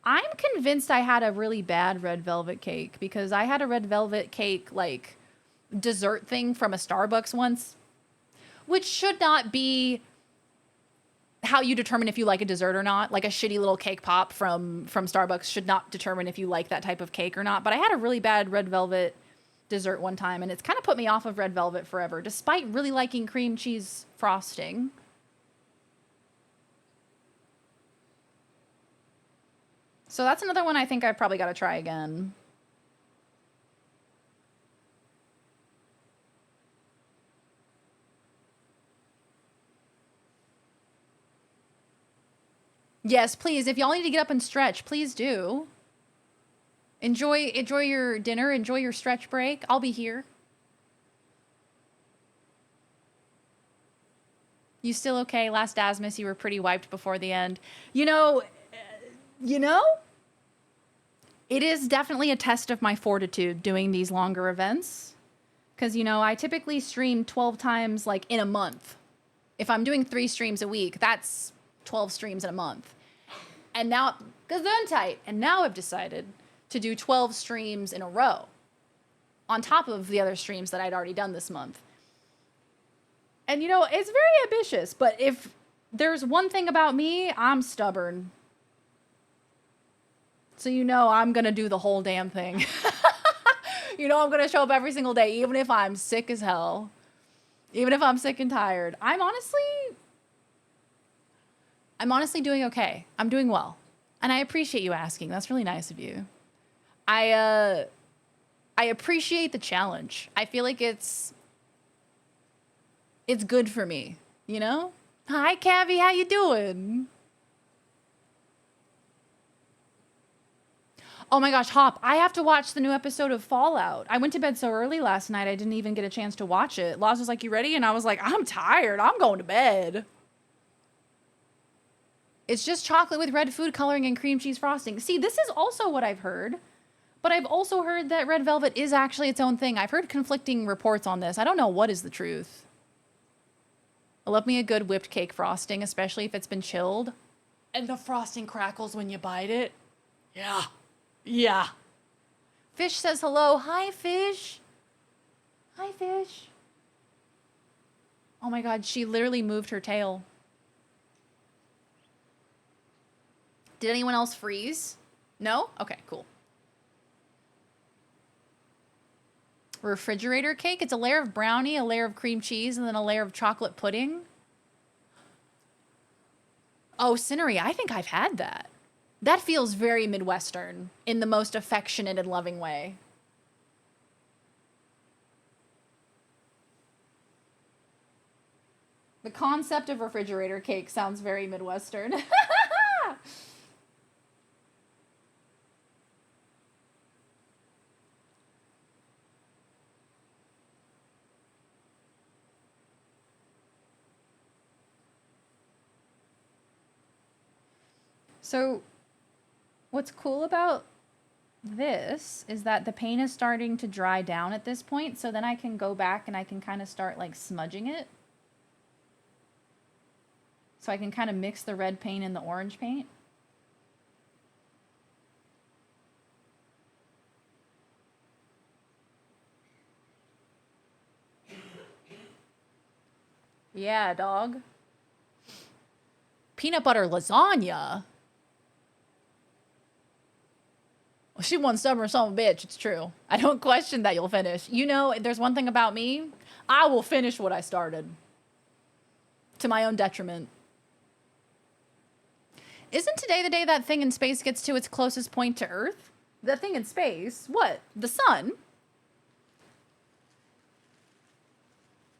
I'm convinced I had a really bad red velvet cake because I had a red velvet cake, like, dessert thing from a Starbucks once, which should not be how you determine if you like a dessert or not. Like, a shitty little cake pop from Starbucks should not determine if you like that type of cake or not. But I had a really bad red velvet dessert one time, and it's kind of put me off of red velvet forever, despite really liking cream cheese frosting. So that's another one I think I've probably got to try again. Yes, please. If y'all need to get up and stretch, please do. Enjoy your dinner. Enjoy your stretch break. I'll be here. You still okay? Last Dazmas, you were pretty wiped before the end. You know, it is definitely a test of my fortitude doing these longer events. Because, I typically stream 12 times, like, in a month. If I'm doing 3 streams a week, that's 12 streams in a month. And now, Gesundheit. And now I've decided to do 12 streams in a row. On top of the other streams that I'd already done this month. And, it's very ambitious. But if there's one thing about me, I'm stubborn. So I'm going to do the whole damn thing. I'm going to show up every single day, even if I'm sick as hell. Even if I'm sick and tired. I'm honestly doing okay. I'm doing well. And I appreciate you asking. That's really nice of you. I appreciate the challenge. I feel like it's good for me, Hi, Cavi, how you doing? Oh my gosh, Hop, I have to watch the new episode of Fallout. I went to bed so early last night, I didn't even get a chance to watch it. Laws was like, you ready? And I was like, I'm tired. I'm going to bed. It's just chocolate with red food coloring and cream cheese frosting. See, this is also what I've heard. But I've also heard that red velvet is actually its own thing. I've heard conflicting reports on this. I don't know what is the truth. I love me a good whipped cake frosting, especially if it's been chilled. And the frosting crackles when you bite it. Yeah. Yeah. Fish says hello. Hi, Fish. Hi, Fish. Oh my God, she literally moved her tail. Did anyone else freeze? No? Okay, cool. Refrigerator cake. It's a layer of brownie, a layer of cream cheese, and then a layer of chocolate pudding. Oh, Cinnery, I think I've had that. That feels very Midwestern in the most affectionate and loving way. The concept of refrigerator cake sounds very Midwestern. So what's cool about this is that the paint is starting to dry down at this point, so then I can go back and I can kind of start like smudging it. So I can kind of mix the red paint and the orange paint. Yeah, dog. Peanut butter lasagna. Well, she one stubborn son of a bitch. It's true. I don't question that you'll finish. There's one thing about me. I will finish what I started. To my own detriment. Isn't today the day that thing in space gets to its closest point to Earth? The thing in space? What? The sun?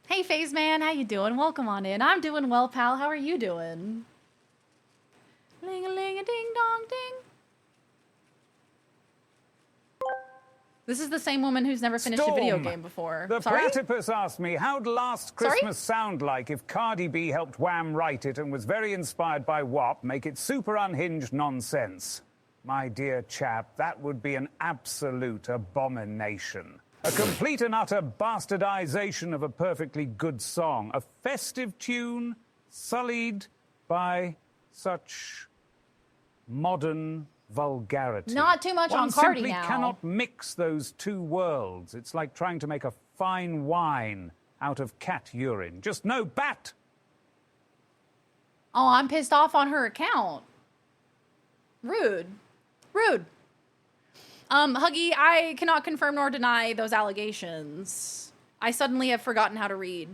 Hey, Phase Man. How you doing? Welcome on in. I'm doing well, pal. How are you doing? Ling-a-ling-a-ding-dong-ding. This is the same woman who's never finished a video game before. The Sorry? platypus asked me, how'd Last Christmas sound like if Cardi B helped Wham write it and was very inspired by WAP, make it super unhinged nonsense? My dear chap, that would be an absolute abomination. A complete and utter bastardization of a perfectly good song. A festive tune sullied by such modern vulgarity. Not too much on Cardi now. One simply cannot mix those two worlds. It's like trying to make a fine wine out of cat urine. Just no bat. Oh, I'm pissed off on her account. Rude. Rude. Huggy, I cannot confirm nor deny those allegations. I suddenly have forgotten how to read.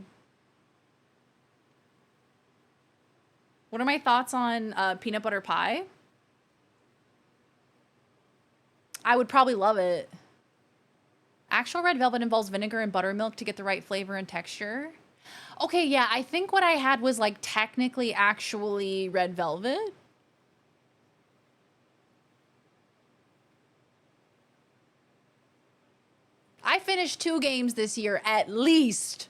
What are my thoughts on peanut butter pie? I would probably love it. Actual red velvet involves vinegar and buttermilk to get the right flavor and texture. Okay, yeah, I think what I had was like technically actually red velvet. I finished 2 games this year, at least.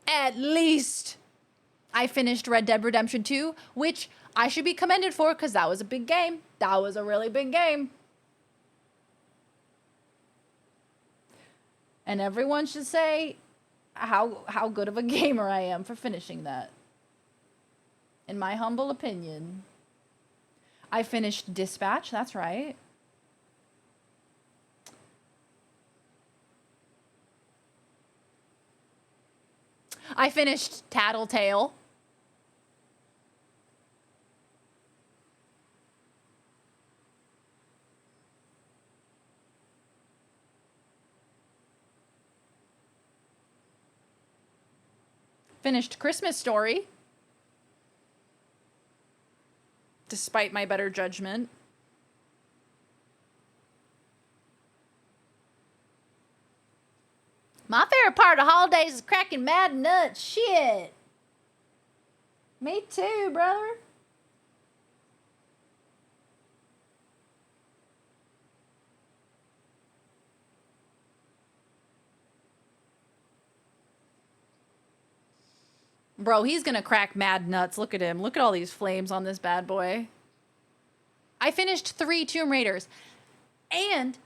At least. I finished Red Dead Redemption 2, which I should be commended for because that was a big game. That was a really big game. And everyone should say how good of a gamer I am for finishing that. In my humble opinion. I finished Dispatch, that's right. I finished Tattletale. Finished Christmas Story. Despite my better judgment. My favorite part of the holidays is cracking mad nuts. Shit. Me too, brother. Bro, he's gonna crack mad nuts. Look at him. Look at all these flames on this bad boy. I finished 3 Tomb Raiders. And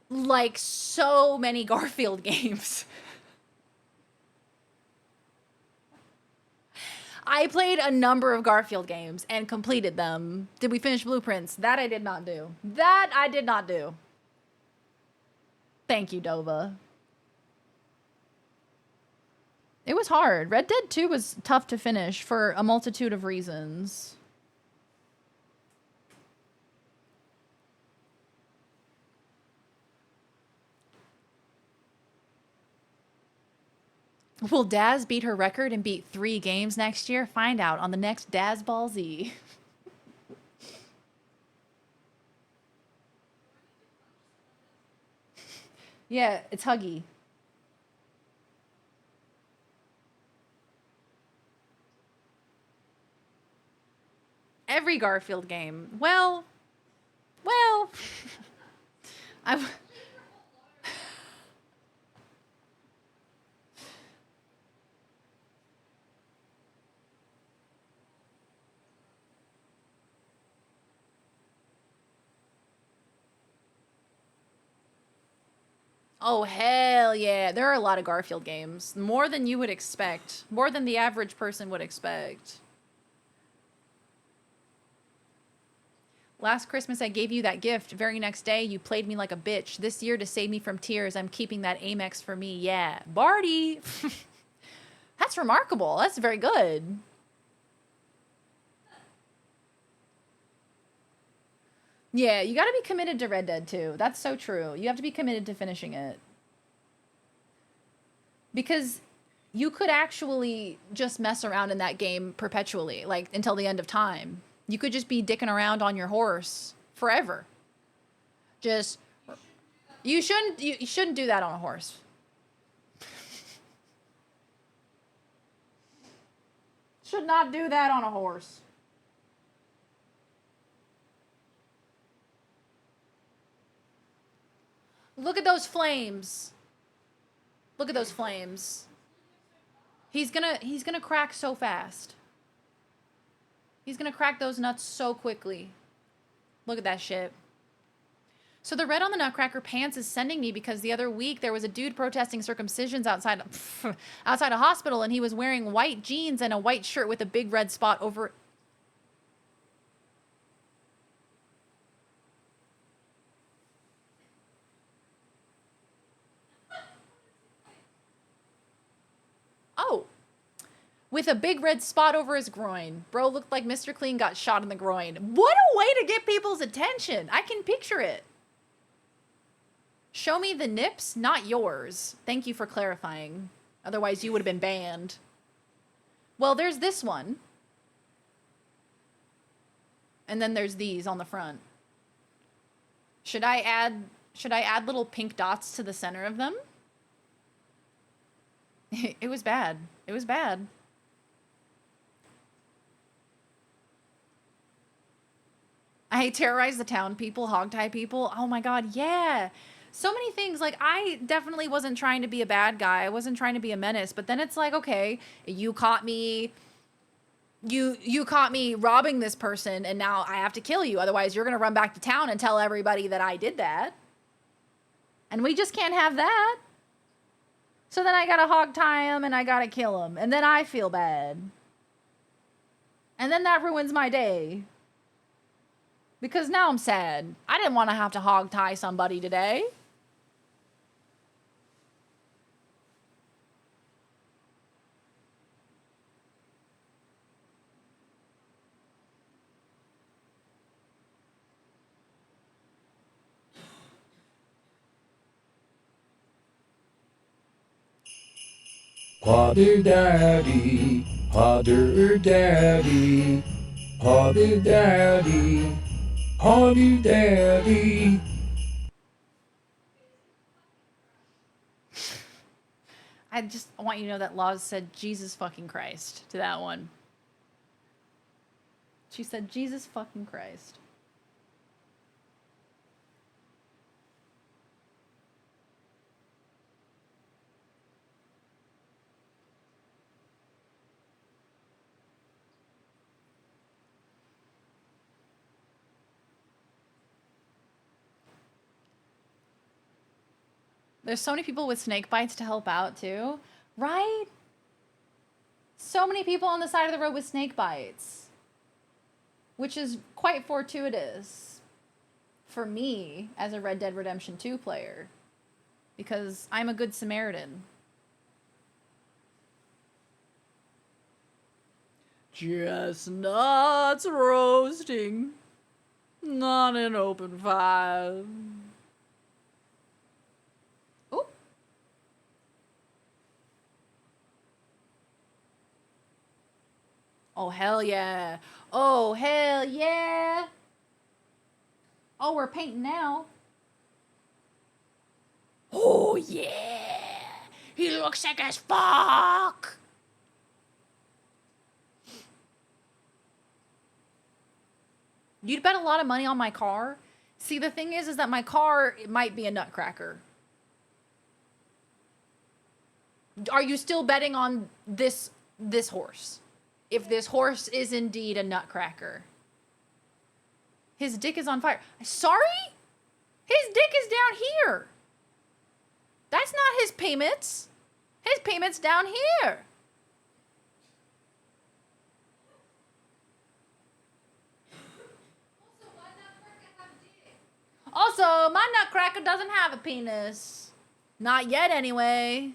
like so many Garfield games. I played a number of Garfield games and completed them. Did we finish Blueprints? That I did not do. That I did not do. Thank you, Dova. It was hard. Red Dead 2 was tough to finish for a multitude of reasons. Will Daz beat her record and beat 3 games next year? Find out on the next Daz Ball Z. Yeah, it's Huggy. Every Garfield game. Well. Oh, hell yeah. There are a lot of Garfield games. More than you would expect. More than the average person would expect. Last Christmas, I gave you that gift. Very next day, you played me like a bitch. This year, to save me from tears, I'm keeping that Amex for me. Yeah. Barty! That's remarkable. That's very good. Yeah, you gotta be committed to Red Dead 2. That's so true. You have to be committed to finishing it. Because you could actually just mess around in that game perpetually, like until the end of time. You could just be dicking around on your horse forever. Just you shouldn't do that on a horse. Should not do that on a horse. Look at those flames. Look at those flames. He's gonna crack so fast. He's gonna crack those nuts so quickly. Look at that shit. So the red on the Nutcracker pants is sending me because the other week there was a dude protesting circumcisions outside a hospital, and he was wearing white jeans and a white shirt with a big red spot over. Oh. With a big red spot over his groin. Bro looked like Mr. Clean got shot in the groin. What a way to get people's attention. I can picture it. Show me the nips, not yours. Thank you for clarifying. Otherwise, you would have been banned. Well, there's this one. And then there's these on the front. Should I add little pink dots to the center of them? It was bad. It was bad. I terrorize the town people, hogtie people. Oh my god, yeah. So many things. Like, I definitely wasn't trying to be a bad guy. I wasn't trying to be a menace. But then it's like, okay, you caught me. You caught me robbing this person, and now I have to kill you. Otherwise, you're going to run back to town and tell everybody that I did that. And we just can't have that. So then I got to hogtie him, and I got to kill him. And then I feel bad. And then that ruins my day. Because now I'm sad. I didn't want to have to hogtie somebody today. Hotter daddy, hotter daddy, hotter daddy, hotter daddy. I just want you to know that Laws said Jesus fucking Christ to that one. She said Jesus fucking Christ. There's so many people with snake bites to help out too, right? So many people on the side of the road with snake bites, which is quite fortuitous for me as a Red Dead Redemption 2 player, because I'm a good Samaritan. Chestnuts roasting on an open fire. Oh, hell yeah. Oh, hell yeah. Oh, we're painting now. Oh, yeah. He looks sick as fuck. You'd bet a lot of money on my car. See, the thing is that my car, it might be a Nutcracker. Are you still betting on this horse? If this horse is indeed a Nutcracker. His dick is on fire. Sorry? His dick is down here. That's not his payments. His payment's down here. Also, my Nutcracker doesn't have a penis. Not yet, anyway.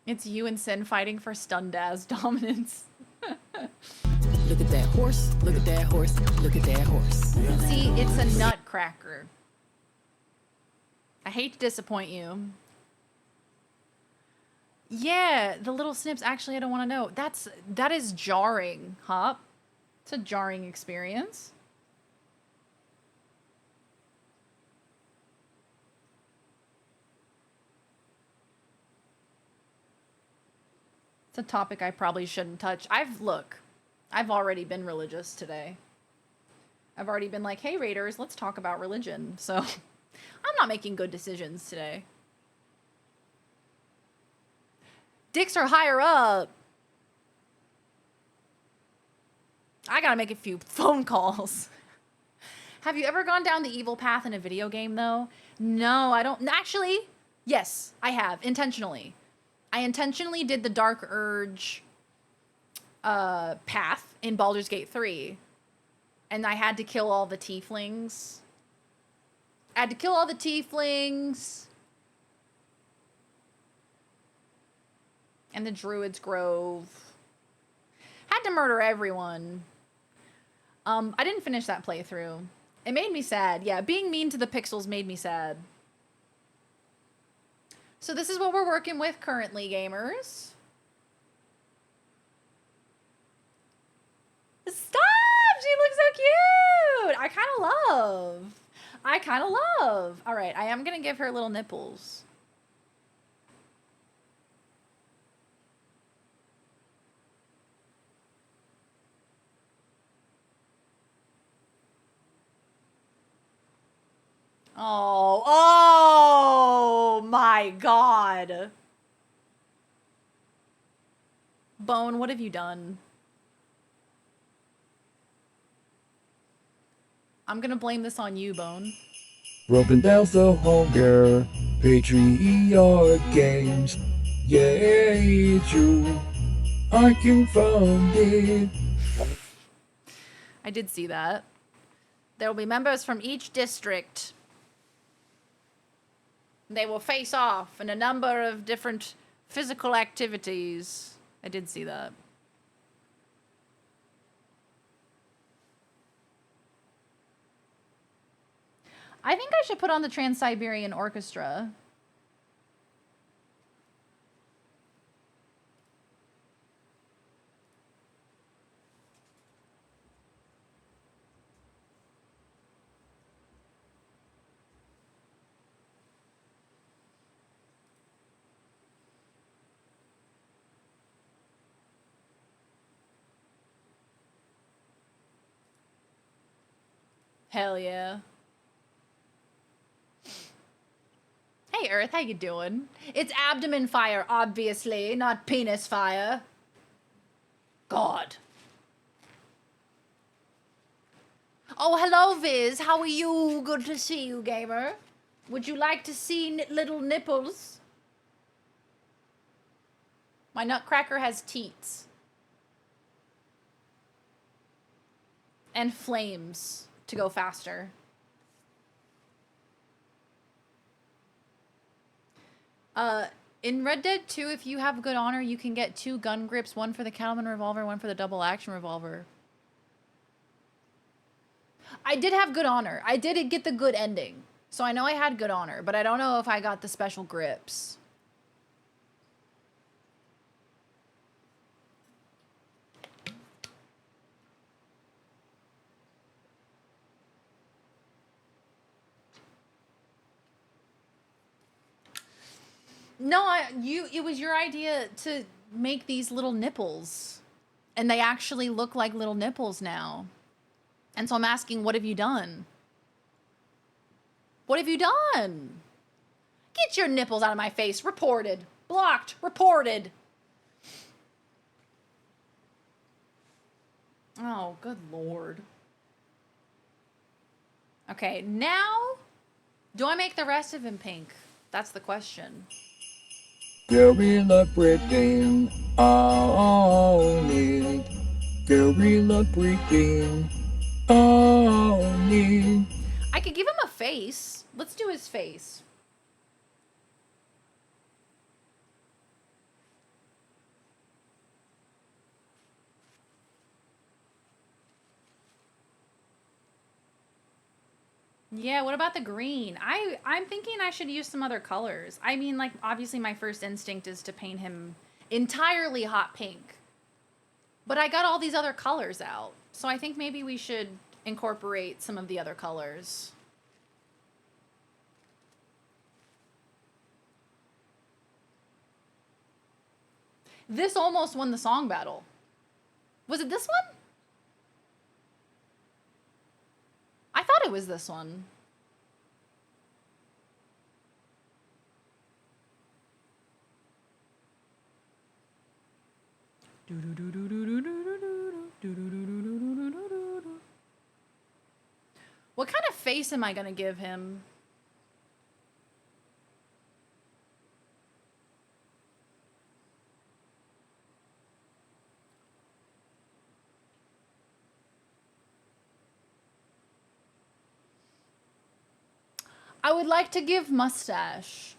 It's you and Sin fighting for Stundaz dominance. Look at that horse. Look at that horse. Look at that horse. See, it's a Nutcracker. I hate to disappoint you. Yeah, the little snips. Actually, I don't want to know. That is jarring, Hop. It's a jarring experience. It's a topic I probably shouldn't touch. I've already been religious today. I've already been like, hey, Raiders, let's talk about religion. So I'm not making good decisions today. Dicks are higher up. I gotta make a few phone calls. Have you ever gone down the evil path in a video game, though? No, I don't. Actually, yes, I have, intentionally. I intentionally did the Dark Urge path in Baldur's Gate 3. And I had to kill all the tieflings. And the Druid's Grove. Had to murder everyone. I didn't finish that playthrough. It made me sad. Yeah, being mean to the pixels made me sad. So this is what we're working with currently, gamers. Stop! She looks so cute! I kind of love. All right, I am going to give her little nipples. Oh, oh my God. Bone, what have you done? I'm gonna blame this on you, Bone. Broken down the hunger, Patriot Games. Yeah, it's you. I can found it. I did see that. There will be members from each district. They will face off in a number of different physical activities. I did see that. I think I should put on the Trans-Siberian Orchestra. Hell yeah. Hey Earth, how you doing? It's abdomen fire, obviously, not penis fire. God. Oh, hello Viz, how are you? Good to see you, gamer. Would you like to see little nipples? My Nutcracker has teats. And flames to go faster. In Red Dead 2, if you have good honor, you can get 2 gun grips, one for the Cattleman revolver, one for the double action revolver. I did have good honor. I did get the good ending. So I know I had good honor, but I don't know if I got the special grips. No, it was your idea to make these little nipples. And they actually look like little nipples now. And so I'm asking, what have you done? What have you done? Get your nipples out of my face. Reported. Blocked. Reported. Oh, good Lord. Okay, now, do I make the rest of him pink? That's the question. Gorilla breathing on it. Gorilla breathing on it. I could give him a face. Let's do his face. Yeah, what about the green? I'm thinking I should use some other colors. I mean, like, obviously my first instinct is to paint him entirely hot pink. But I got all these other colors out. So I think maybe we should incorporate some of the other colors. This almost won the song battle. Was it this one? I thought it was this one. What kind of face am I gonna give him? I would like to give mustache.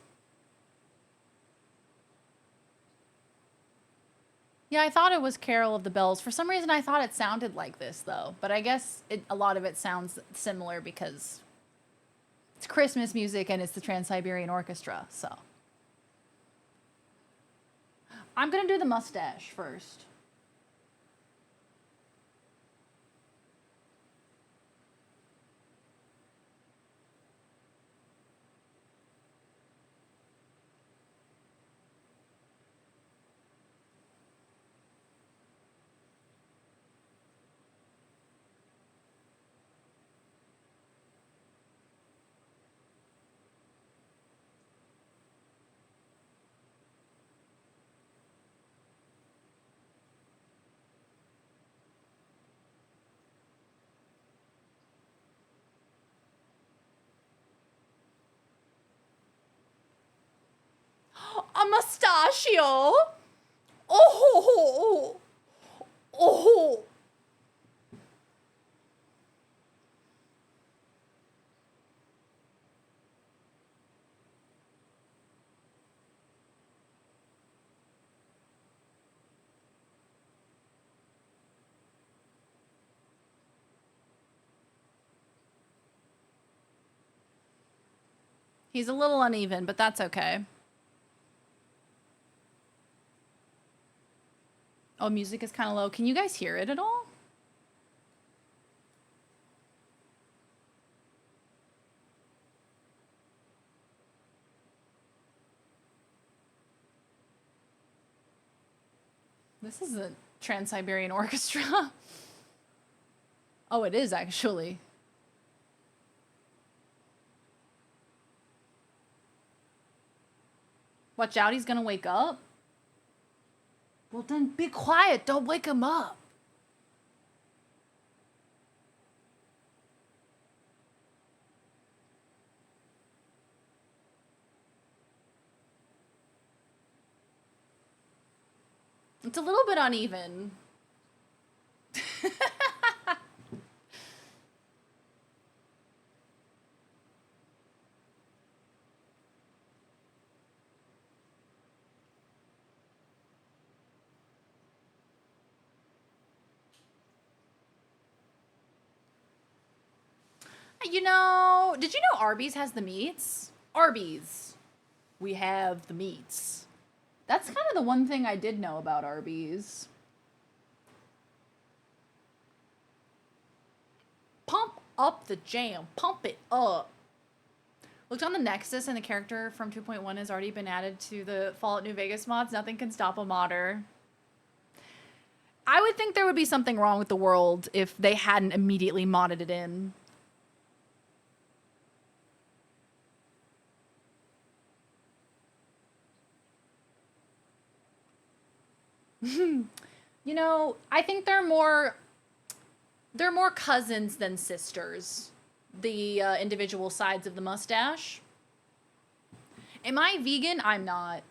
Yeah, I thought it was Carol of the Bells. For some reason, I thought it sounded like this, though. But I guess a lot of it sounds similar because it's Christmas music and it's the Trans-Siberian Orchestra, so. I'm going to do the mustache first. Mustachio. Oh. Oh. He's a little uneven, but that's okay. Oh, music is kind of low. Can you guys hear it at all? This is a Trans-Siberian Orchestra. Oh, it is actually. Watch out, he's gonna wake up. Well, then be quiet. Don't wake him up. It's a little bit uneven. You know, did you know Arby's has the meats? Arby's. We have the meats. That's kind of the one thing I did know about Arby's. Pump up the jam. Pump it up. Looked on the Nexus and the character from 2.1 has already been added to the Fallout New Vegas mods. Nothing can stop a modder. I would think there would be something wrong with the world if they hadn't immediately modded it in. You know, I think they're more cousins than sisters. The individual sides of the mustache. Am I vegan? I'm not.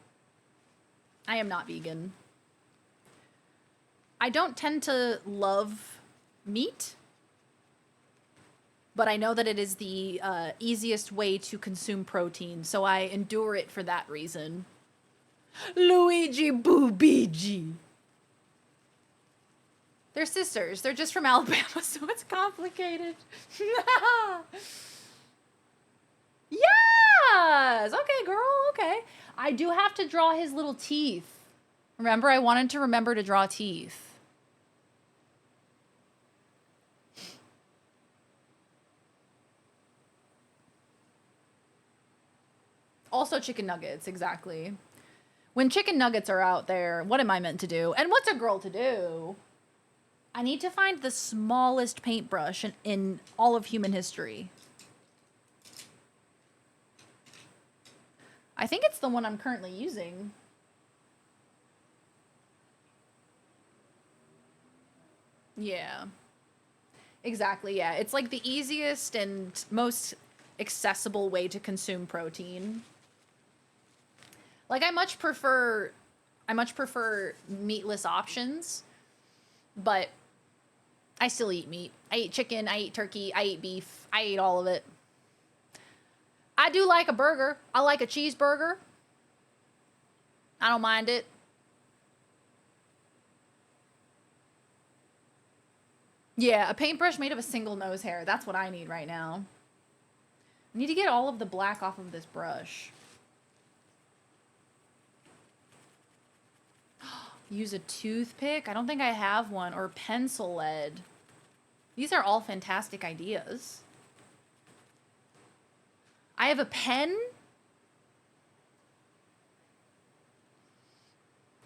I am not vegan. I don't tend to love meat, but I know that it is the easiest way to consume protein, so I endure it for that reason. Luigi Boobigi. They're sisters. They're just from Alabama, so it's complicated. Yes! Okay, girl, okay. I do have to draw his little teeth. Remember, I wanted to remember to draw teeth. Also chicken nuggets, exactly. When chicken nuggets are out there, what am I meant to do? And what's a girl to do? I need to find the smallest paintbrush in all of human history. I think it's the one I'm currently using. Yeah. Exactly, yeah. It's like the easiest and most accessible way to consume protein. Like I much prefer meatless options, but I still eat meat. I eat chicken, I eat turkey, I eat beef, I eat all of it. I do like a burger. I like a cheeseburger. I don't mind it. Yeah, a paintbrush made of a single nose hair. That's what I need right now. I need to get all of the black off of this brush. Use a toothpick? I don't think I have one. Or pencil lead. These are all fantastic ideas. I have a pen?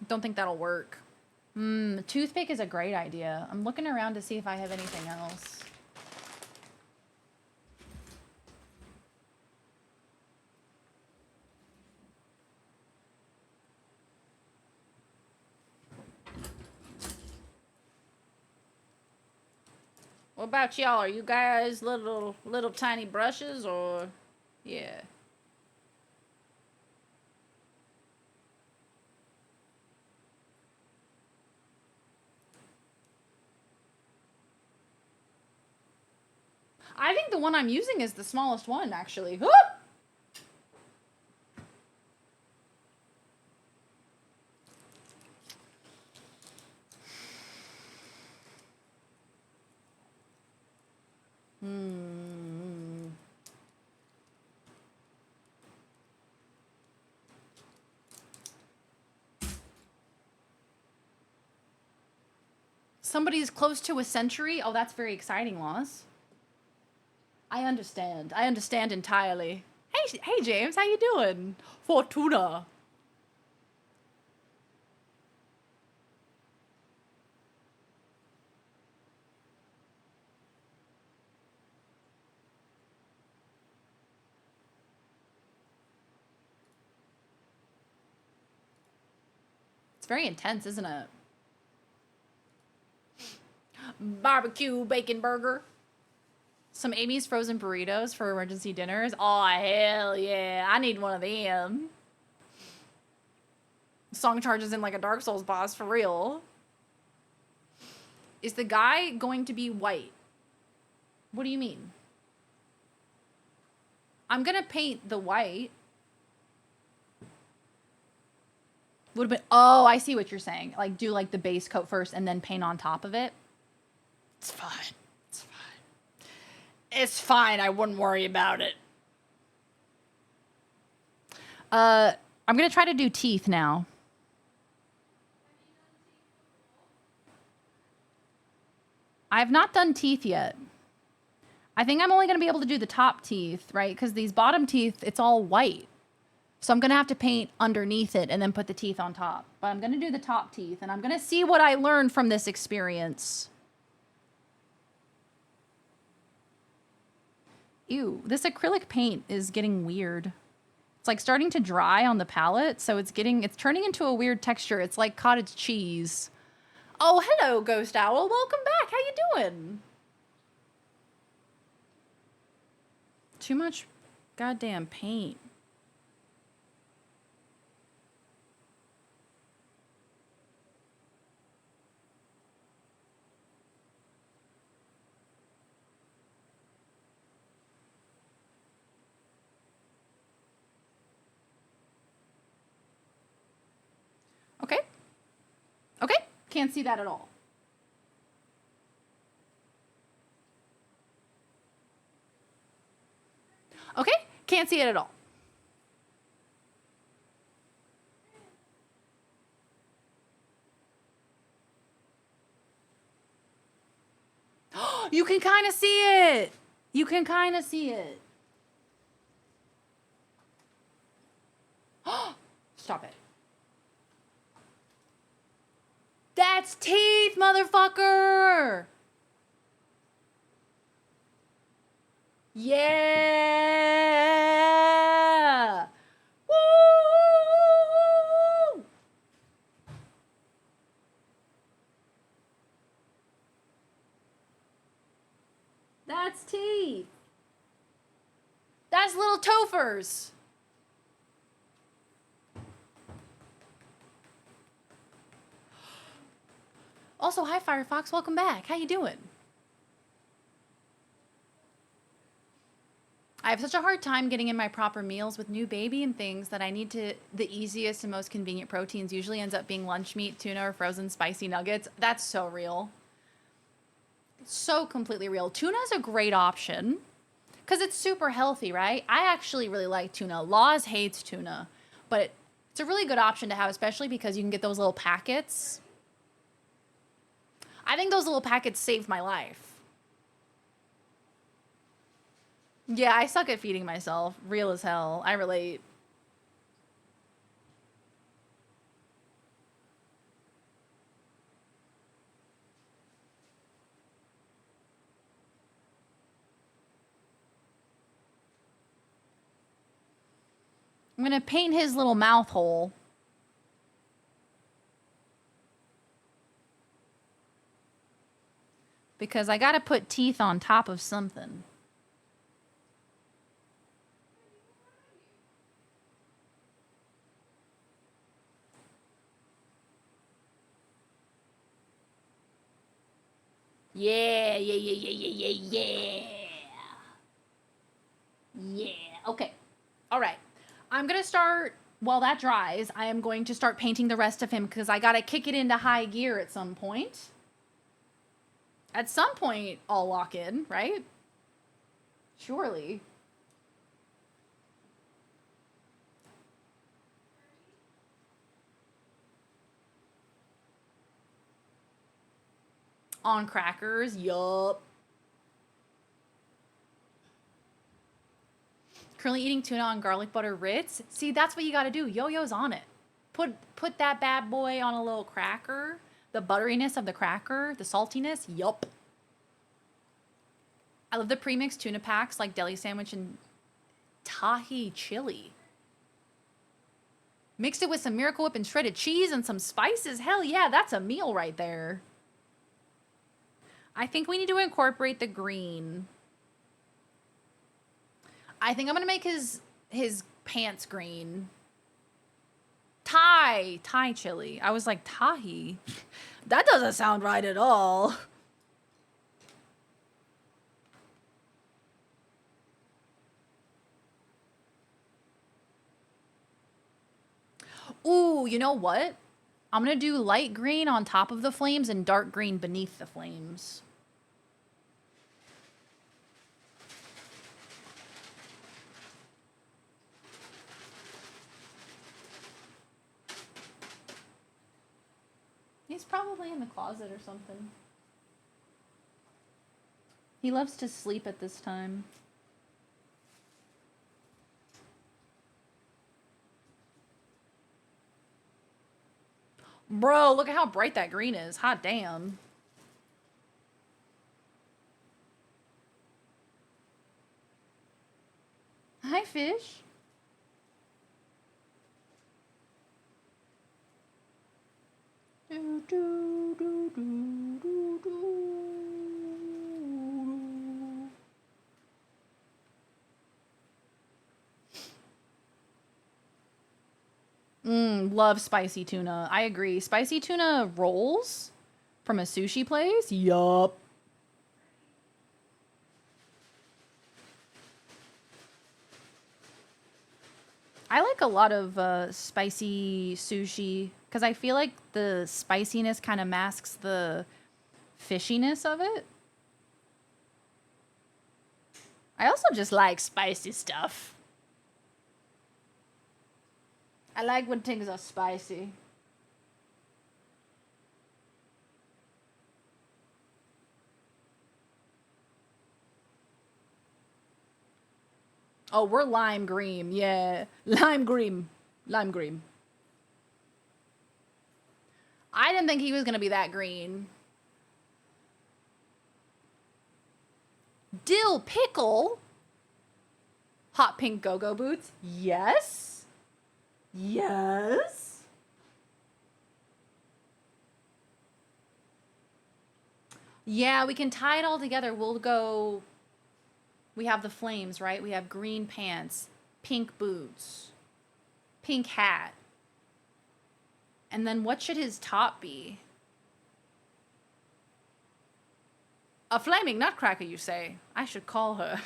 Don't think that'll work. Toothpick is a great idea. I'm looking around to see if I have anything else. What about y'all? Are you guys little tiny brushes or... Yeah. I think the one I'm using is the smallest one, actually. Somebody's close to a century? Oh, that's very exciting, Loz. I understand. I understand entirely. Hey, James, how you doing? Fortuna. It's very intense, isn't it? Barbecue bacon burger. Some Amy's frozen burritos for emergency dinners. Oh, hell yeah. I need one of them. Song charges in like a Dark Souls boss, for real. Is the guy going to be white? What do you mean? I'm gonna paint the white. Would have been, oh, I see what you're saying. Like, do like the base coat first and then paint on top of it. It's fine. It's fine. It's fine. I wouldn't worry about it. I'm gonna try to do teeth now. I have not done teeth yet. I think I'm only gonna be able to do the top teeth, right? Because these bottom teeth, it's all white. So I'm gonna have to paint underneath it and then put the teeth on top. But I'm gonna do the top teeth and I'm gonna see what I learned from this experience. Ew, this acrylic paint is getting weird. It's like starting to dry on the palette, so it's turning into a weird texture. It's like cottage cheese. Oh, hello, Ghost Owl. Welcome back. How you doing? Too much goddamn paint. Okay. Okay. Can't see that at all. Okay. Can't see it at all. You can kind of see it. You can kind of see it. Stop it. That's teeth, motherfucker. Yeah. Woo! That's teeth. That's little tophers. Also, hi Firefox, welcome back. How you doing? I have such a hard time getting in my proper meals with new baby and things that I need the easiest and most convenient proteins usually ends up being lunch meat, tuna, or frozen spicy nuggets. That's so real. So completely real. Tuna is a great option because it's super healthy, right? I actually really like tuna. Laws hates tuna, but it's a really good option to have, especially because you can get those little packets. I think those little packets saved my life. Yeah, I suck at feeding myself. Real as hell. I relate. I'm gonna paint his little mouth hole. Because I gotta put teeth on top of something. Yeah. Yeah, okay. All right. I'm going to start, while that dries, I am going to start painting the rest of him because I got to kick it into high gear at some point. At some point, I'll lock in, right? Surely. On crackers, yup. Currently eating tuna on garlic butter Ritz. See, that's what you gotta do. Yo-yo's on it. Put that bad boy on a little cracker. The butteriness of the cracker, the saltiness, yup. I love the pre-mixed tuna packs like deli sandwich and Tahi chili. Mixed it with some Miracle Whip and shredded cheese and some spices. Hell yeah, that's a meal right there. I think we need to incorporate the green. I think I'm gonna make his pants green. Thai chili. I was like, Tahi? That doesn't sound right at all. Ooh, you know what? I'm gonna do light green on top of the flames and dark green beneath the flames. He's probably in the closet or something. He loves to sleep at this time. Bro, look at how bright that green is. Hot damn. Hi, fish. Do, do, do, do, do, do. Love spicy tuna. I agree. Spicy tuna rolls from a sushi place? Yup. I like a lot of spicy sushi because I feel like the spiciness kind of masks the fishiness of it. I also just like spicy stuff. I like when things are spicy. Oh, we're lime green. Yeah. Lime green. Lime green. I didn't think he was going to be that green. Dill pickle. Hot pink go-go boots. Yes. Yes. Yeah, we can tie it all together. We'll go... We have the flames, right? We have green pants, pink boots, pink hat. And then what should his top be? A flaming nutcracker, you say? I should call her.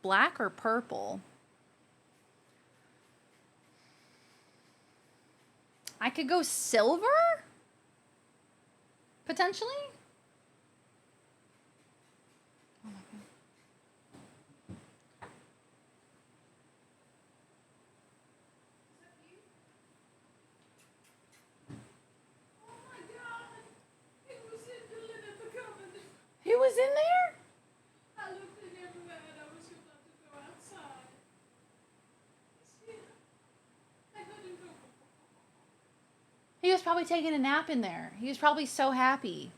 Black or purple? I could go silver? Potentially? Oh my God. He was in there? I looked in everywhere and I was about to go outside. I couldn't go. He was probably taking a nap in there. He was probably so happy.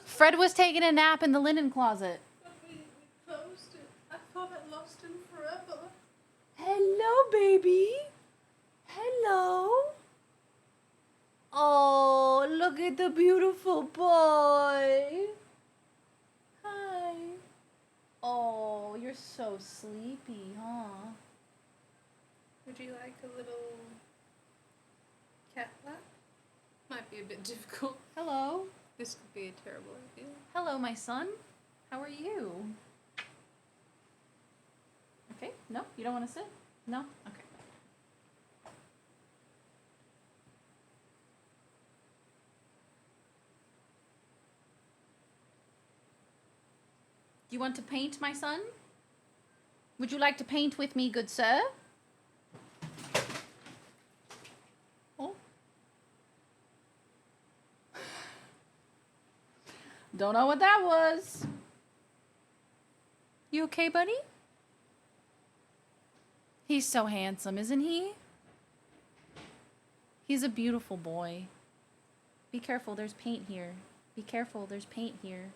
Fred was taking a nap in the linen closet. But we closed it. I thought I lost him forever. forever. Hello, baby. Hello. Oh, look at the beautiful boy. Hi. Oh, you're so sleepy, huh? Would you like a little cat lap? Might be a bit difficult. Hello. This could be a terrible idea. Hello, my son. How are you? Okay, no, you don't want to sit? No? Okay. Do you want to paint, my son? Would you like to paint with me, good sir? Oh. Don't know what that was. You okay, buddy? He's so handsome, isn't he? He's a beautiful boy. Be careful, there's paint here. Be careful, there's paint here.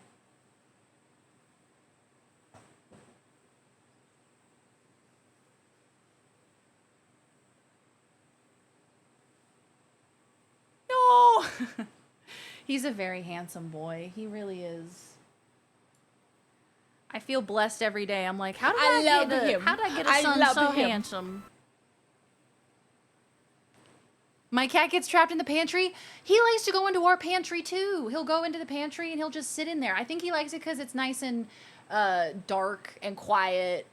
No! He's a very handsome boy. He really is. I feel blessed every day. I'm like, how did I get a son so handsome? My cat gets trapped in the pantry. He likes to go into our pantry too. He'll go into the pantry and he'll just sit in there. I think he likes it because it's nice and dark and quiet,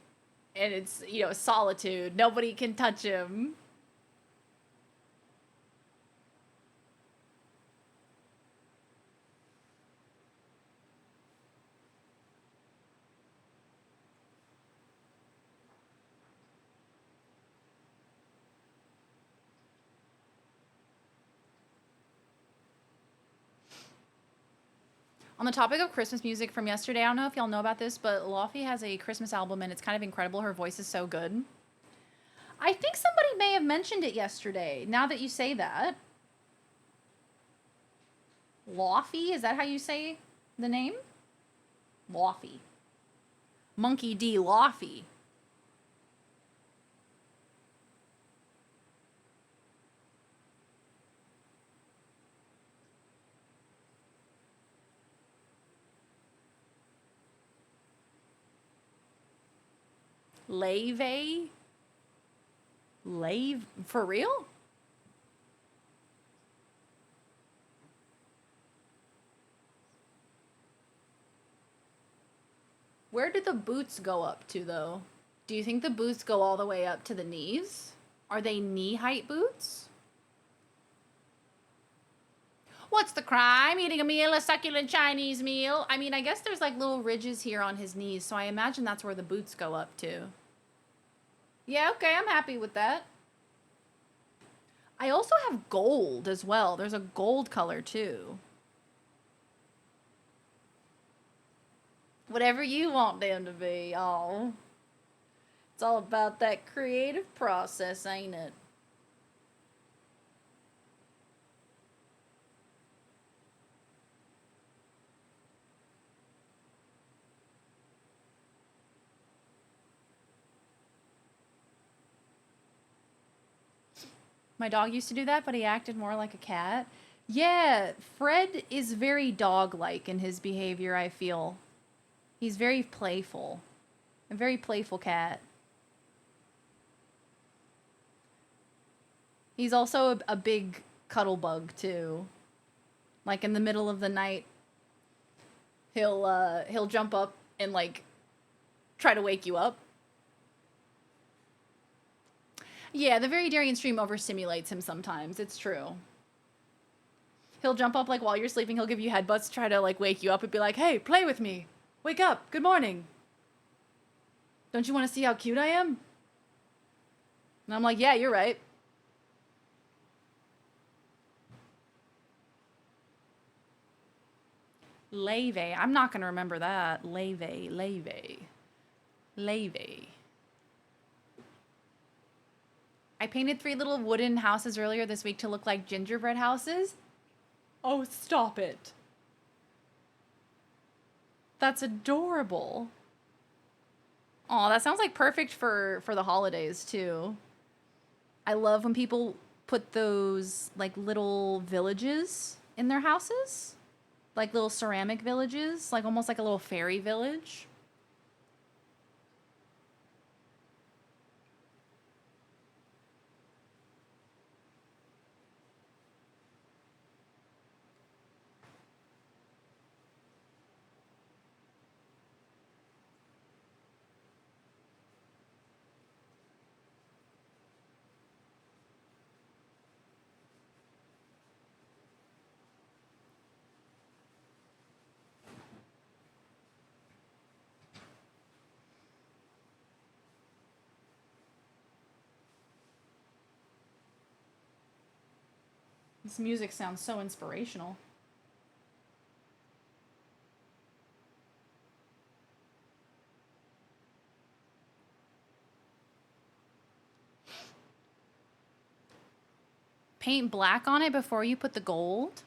and it's, you know, solitude. Nobody can touch him. On the topic of Christmas music from yesterday, I don't know if y'all know about this, but Lofty has a Christmas album and it's kind of incredible. Her voice is so good. I think somebody may have mentioned it yesterday, now that you say that. Lofty, is that how you say the name? Lofty. Monkey D. Lofty. Lave? Lave? For real? Where do the boots go up to, though? Do you think the boots go all the way up to the knees? Are they knee-height boots? What's the crime? Eating a meal, a succulent Chinese meal? I mean, I guess there's like little ridges here on his knees, so I imagine that's where the boots go up to. Yeah, okay, I'm happy with that. I also have gold as well. There's a gold color too. Whatever you want them to be. Oh, it's all about that creative process, ain't it? My dog used to do that, but he acted more like a cat. Yeah, Fred is very dog-like in his behavior, I feel. He's very playful. A very playful cat. He's also a big cuddle bug, too. Like, in the middle of the night, he'll jump up and, like, try to wake you up. Yeah, the Veritarian stream overstimulates him sometimes. It's true. He'll jump up, like, while you're sleeping. He'll give you headbutts, try to, like, wake you up and be like, hey, play with me. Wake up. Good morning. Don't you want to see how cute I am? And I'm like, yeah, you're right. Lave. I'm not going to remember that. Lave. I painted 3 little wooden houses earlier this week to look like gingerbread houses. Oh, stop it. That's adorable. Oh, that sounds like perfect for the holidays too. I love when people put those like little villages in their houses, like little ceramic villages, like almost like a little fairy village. This music sounds so inspirational. Paint black on it before you put the gold?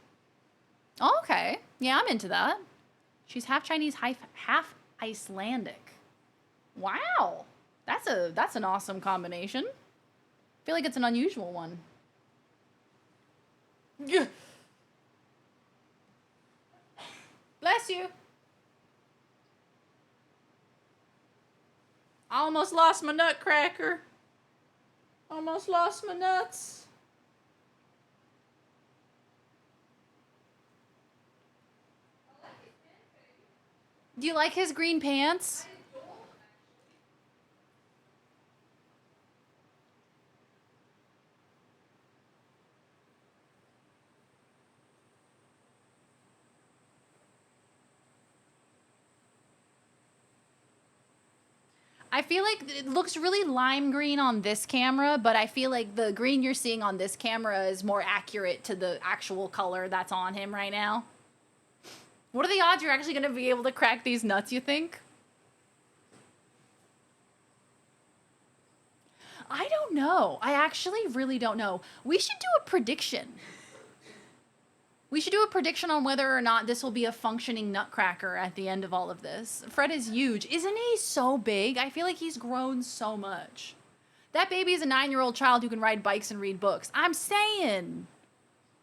Oh, okay. Yeah, I'm into that. She's half Chinese, half Icelandic. Wow. That's an awesome combination. I feel like it's an unusual one. Yeah. Bless you. I almost lost my nutcracker. Almost lost my nuts. Do you like his green pants? I feel like it looks really lime green on this camera, but I feel like the green you're seeing on this camera is more accurate to the actual color that's on him right now. What are the odds you're actually going to be able to crack these nuts, you think? I don't know. I actually really don't know. We should do a prediction. We should do a prediction on whether or not this will be a functioning nutcracker at the end of all of this. Fred is huge. Isn't he so big? I feel like he's grown so much. That baby is a 9-year-old child who can ride bikes and read books. I'm saying.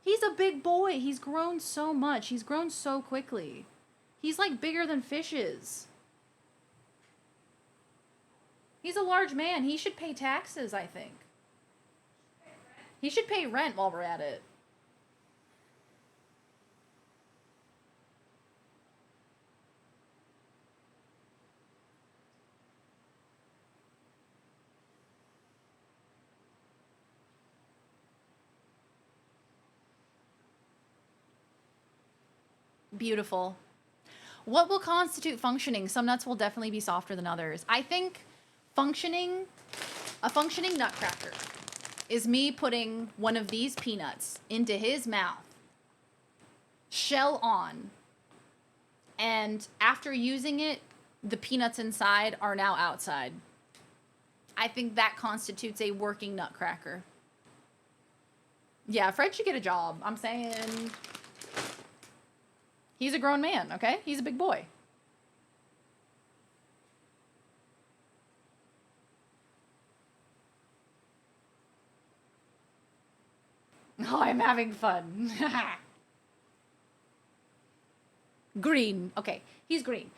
He's a big boy. He's grown so much. He's grown so quickly. He's like bigger than fishes. He's a large man. He should pay taxes, I think. He should pay rent while we're at it. Beautiful. What will constitute functioning? Some nuts will definitely be softer than others. I think a functioning nutcracker is me putting one of these peanuts into his mouth, shell on, and after using it, the peanuts inside are now outside. I think that constitutes a working nutcracker. Yeah, Fred should get a job. I'm saying... He's a grown man, okay? He's a big boy. Oh, I'm having fun. Green. Okay, he's green.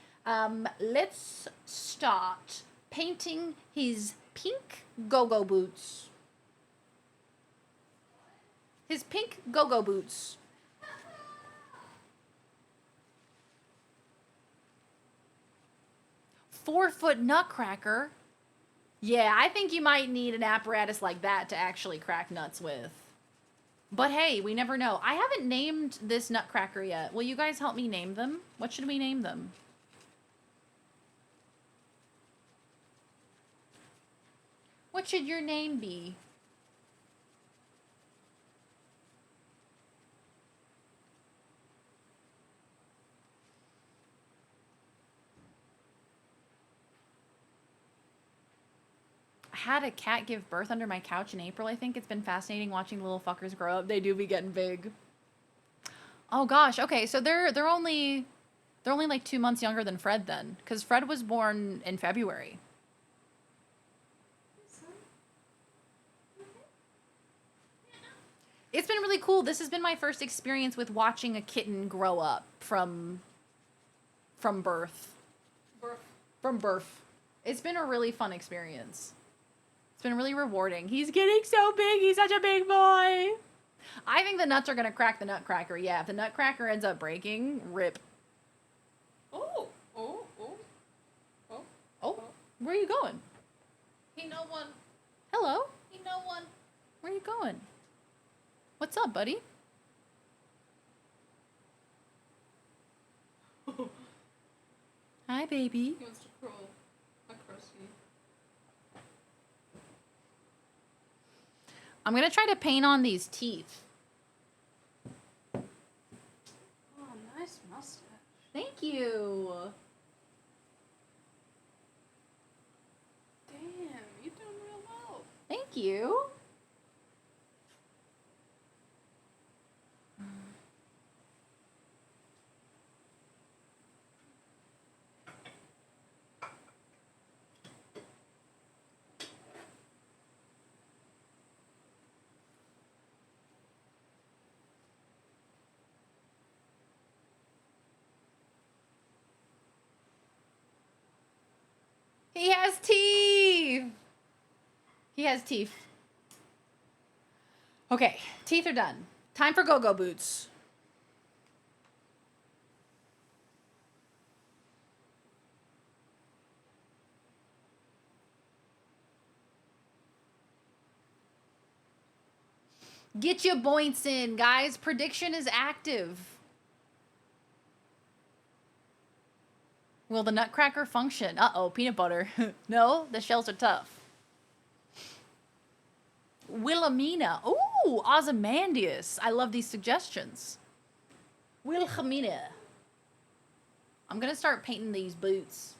Let's start painting his pink go-go boots. His pink go-go boots. Four-foot nutcracker. Yeah, I think you might need an apparatus like that to actually crack nuts with. But hey, we never know. I haven't named this nutcracker yet. Will you guys help me name them? What should we name them? What should your name be? Had a cat give birth under my couch in April, I think. It's been fascinating watching little fuckers grow up. They do be getting big. Oh gosh, okay, so they're only like 2 months younger than Fred then, because Fred was born in February. It's been really cool. This has been my first experience with watching a kitten grow up from birth. From birth. It's been a really fun experience. It's been really rewarding. He's getting so big. He's such a big boy. I think the nuts are going to crack the Nutcracker. Yeah, if the Nutcracker ends up breaking, rip. Oh. Oh, where are you going? He no one. Hello? He no one. Where are you going? What's up, buddy? Hi, baby. He wants to crawl across you. I'm going to try to paint on these teeth. Oh, nice mustache. Thank you. Damn, you're doing real well. Thank you. He has teeth. He has teeth. Okay, teeth are done. Time for go-go boots. Get your points in, guys. Prediction is active. Will the Nutcracker function? Uh-oh, peanut butter. No, the shells are tough. Wilhelmina. Ooh, Ozymandias. I love these suggestions. Wilhelmina. I'm going to start painting these boots.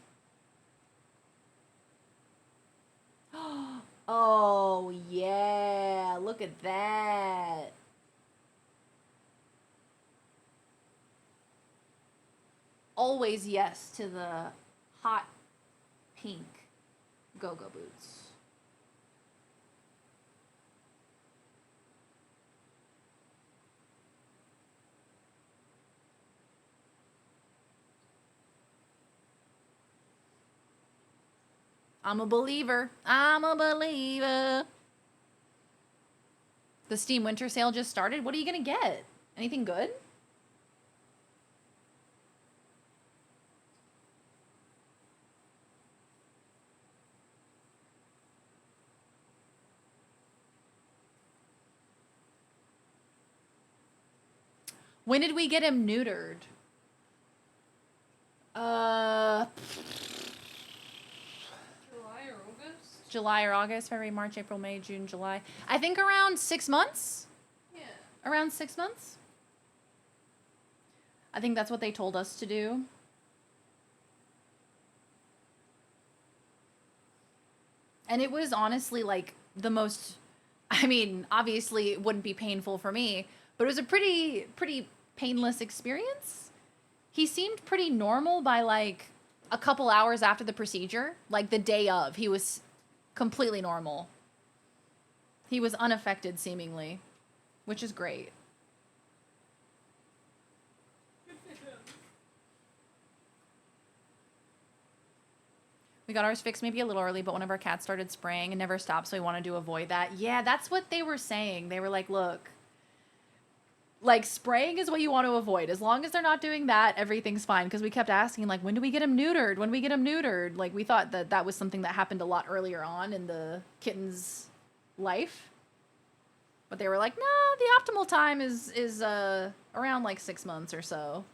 Oh, yeah. Look at that. Always yes to the hot pink go-go boots. I'm a believer. I'm a believer. The Steam Winter Sale just started. What are you going to get? Anything good? When did we get him neutered? July or August, February, March, April, May, June, July. I think around 6 months. Yeah. Around 6 months. I think that's what they told us to do. And it was honestly like the most, I mean, obviously it wouldn't be painful for me, but it was a pretty painless experience. He seemed pretty normal by like a couple hours after the procedure, like the day of. He was completely normal. He was unaffected seemingly, which is great. We got ours fixed maybe a little early, but one of our cats started spraying and never stopped, so we wanted to avoid that. Yeah, that's what they were saying. They were like, look, like spraying is what you want to avoid. As long as they're not doing that, everything's fine. Because we kept asking, like, when do we get him neutered? When do we get him neutered? Like, we thought that that was something that happened a lot earlier on in the kitten's life. But they were like, nah, the optimal time is around like 6 months or so.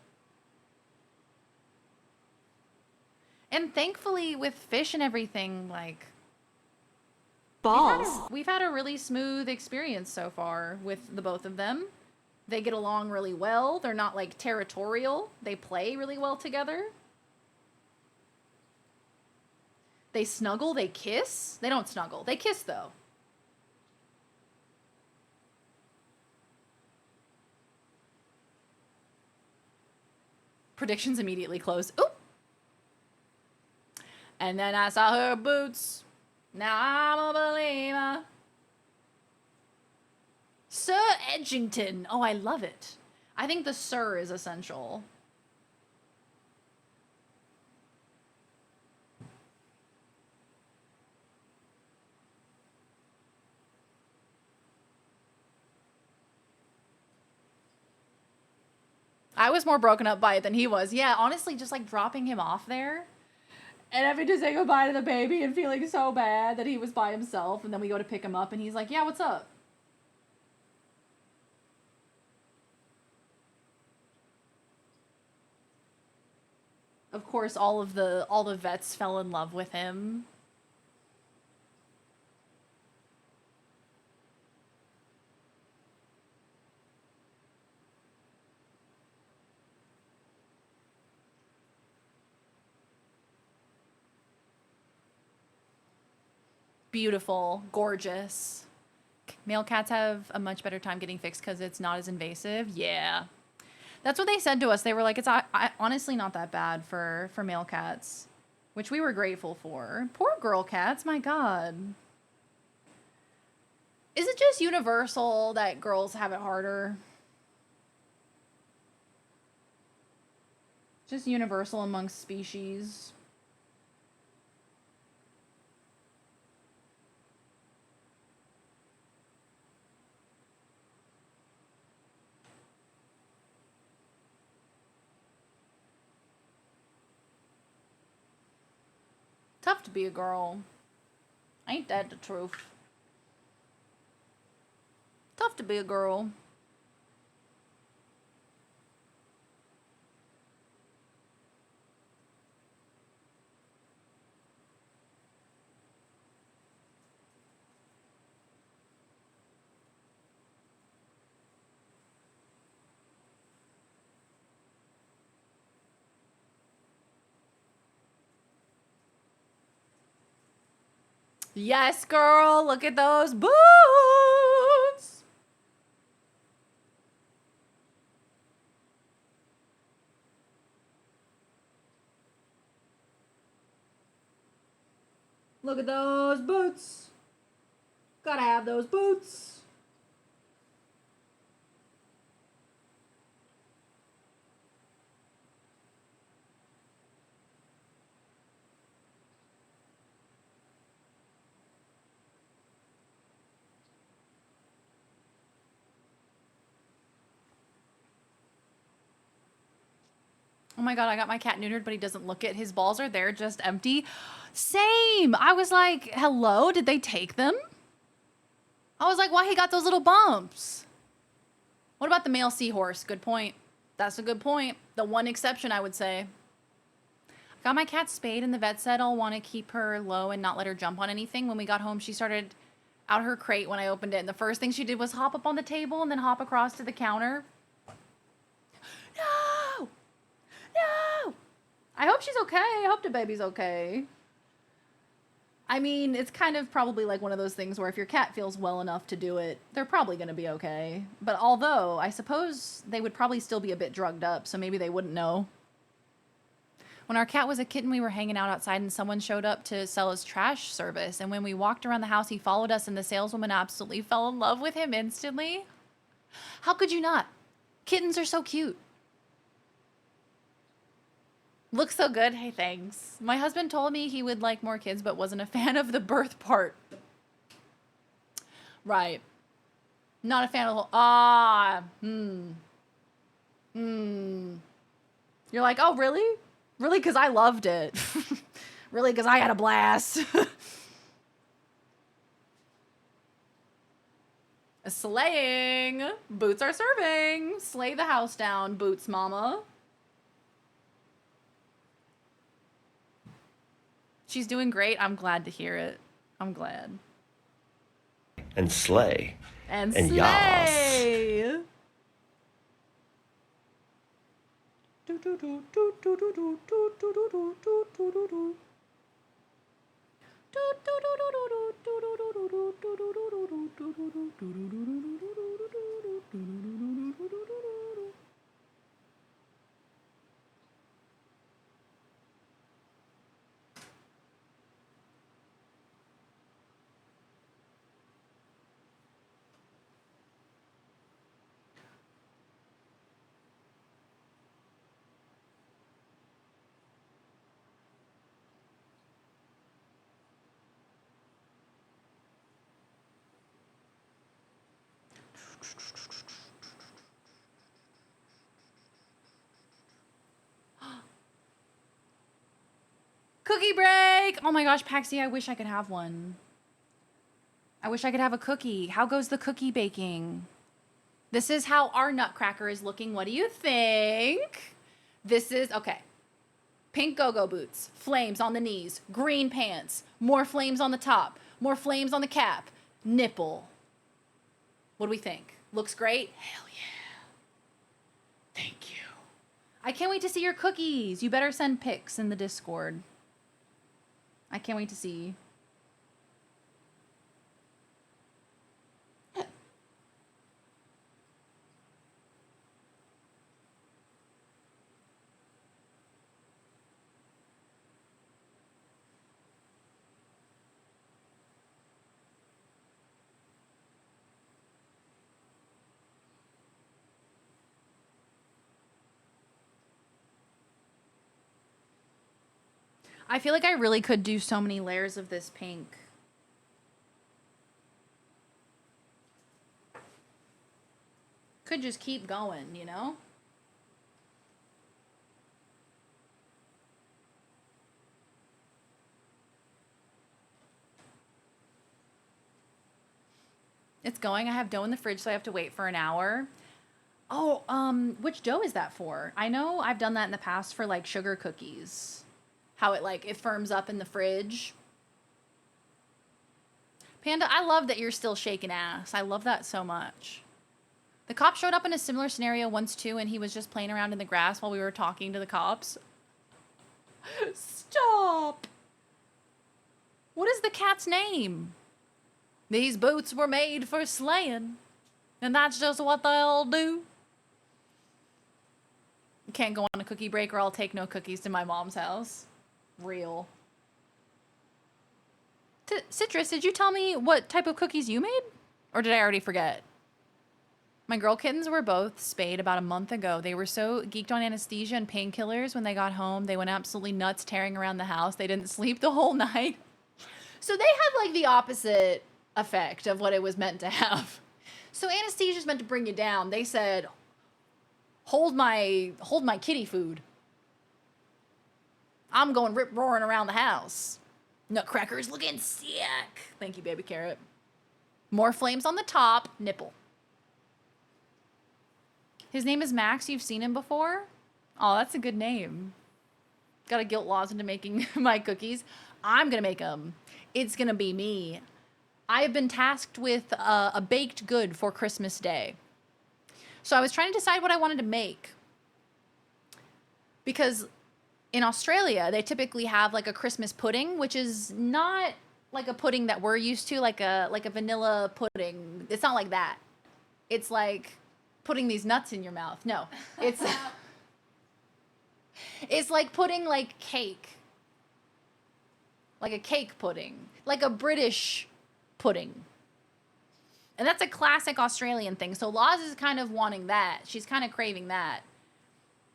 And thankfully, with fish and everything, like... Balls. We've had a really smooth experience so far with the both of them. They get along really well. They're not, like, territorial. They play really well together. They snuggle. They kiss. They don't snuggle. They kiss, though. Predictions immediately close. Oop! And then I saw her boots. Now I'm a believer. Sir Edgington. Oh, I love it. I think the sir is essential. I was more broken up by it than he was. Yeah, honestly, just like dropping him off there and having to say goodbye to the baby and feeling so bad that he was by himself. And then we go to pick him up and he's like, yeah, what's up? Of course, all the vets fell in love with him. Beautiful, gorgeous. Male cats have a much better time getting fixed because it's not as invasive. Yeah. That's what they said to us. They were like, it's honestly not that bad for male cats, which we were grateful for. Poor girl cats, my God. Is it just universal that girls have it harder? Just universal amongst species. Tough to be a girl. Ain't that the truth? Tough to be a girl. Yes, girl. Look at those boots. Look at those boots. Gotta have those boots. Oh my God, I got my cat neutered, but he doesn't look it. His balls are there, just empty. Same. I was like, hello, did they take them? I was like, why he got those little bumps? What about the male seahorse? Good point. That's a good point. The one exception, I would say. Got my cat spayed, and the vet said I'll want to keep her low and not let her jump on anything. When we got home, she started out her crate when I opened it, and the first thing she did was hop up on the table and then hop across to the counter. No! No! I hope she's okay. I hope the baby's okay. I mean, it's kind of probably like one of those things where if your cat feels well enough to do it, they're probably going to be okay. But although, I suppose they would probably still be a bit drugged up, so maybe they wouldn't know. When our cat was a kitten, we were hanging out outside and someone showed up to sell his trash service. And when we walked around the house, he followed us and the saleswoman absolutely fell in love with him instantly. How could you not? Kittens are so cute. Looks so good. Hey, thanks. My husband told me he would like more kids, but wasn't a fan of the birth part. Right. Not a fan of You're like, oh, really? Really? Because I loved it. Really? Because I had a blast. Slaying. Boots are serving. Slay the house down, Boots mama. She's doing great. I'm glad to hear it. I'm glad. And slay. And slay. Yas. Cookie break! Oh my gosh, Paxi, I wish I could have one. I wish I could have a cookie. How goes the cookie baking? This is how our Nutcracker is looking. What do you think? This is, okay. Pink go-go boots, flames on the knees, green pants, more flames on the top, more flames on the cap, nipple. What do we think? Looks great? Hell yeah. Thank you. I can't wait to see your cookies. You better send pics in the Discord. I can't wait to see. I feel like I really could do so many layers of this pink. Could just keep going, you know? It's going. I have dough in the fridge, so I have to wait for an hour. Oh, which dough is that for? I know I've done that in the past for like sugar cookies. How it like, it firms up in the fridge. Panda, I love that you're still shaking ass. I love that so much. The cop showed up in a similar scenario once too, and he was just playing around in the grass while we were talking to the cops. Stop! What is the cat's name? These boots were made for slaying, and that's just what they'll do. Can't go on a cookie break or I'll take no cookies to my mom's house. Real. Citrus, did you tell me what type of cookies you made? Or did I already forget? My girl kittens were both spayed about a month ago. They were so geeked on anesthesia and painkillers when they got home. They went absolutely nuts tearing around the house. They didn't sleep the whole night. So they had like the opposite effect of what it was meant to have. So anesthesia is meant to bring you down. They said, hold my kitty food. I'm going rip roaring around the house. Nutcracker's looking sick. Thank you, baby carrot. More flames on the top, nipple. His name is Max. You've seen him before? Oh, that's a good name. Got to guilt laws into making my cookies. I'm going to make them. It's going to be me. I have been tasked with a baked good for Christmas Day. So I was trying to decide what I wanted to make. Because in Australia, they typically have like a Christmas pudding, which is not like a pudding that we're used to, like a vanilla pudding. It's not like that. It's like putting these nuts in your mouth. No, it's it's like putting like cake. Like a cake pudding. Like a British pudding. And that's a classic Australian thing. So Laws is kind of wanting that. She's kind of craving that.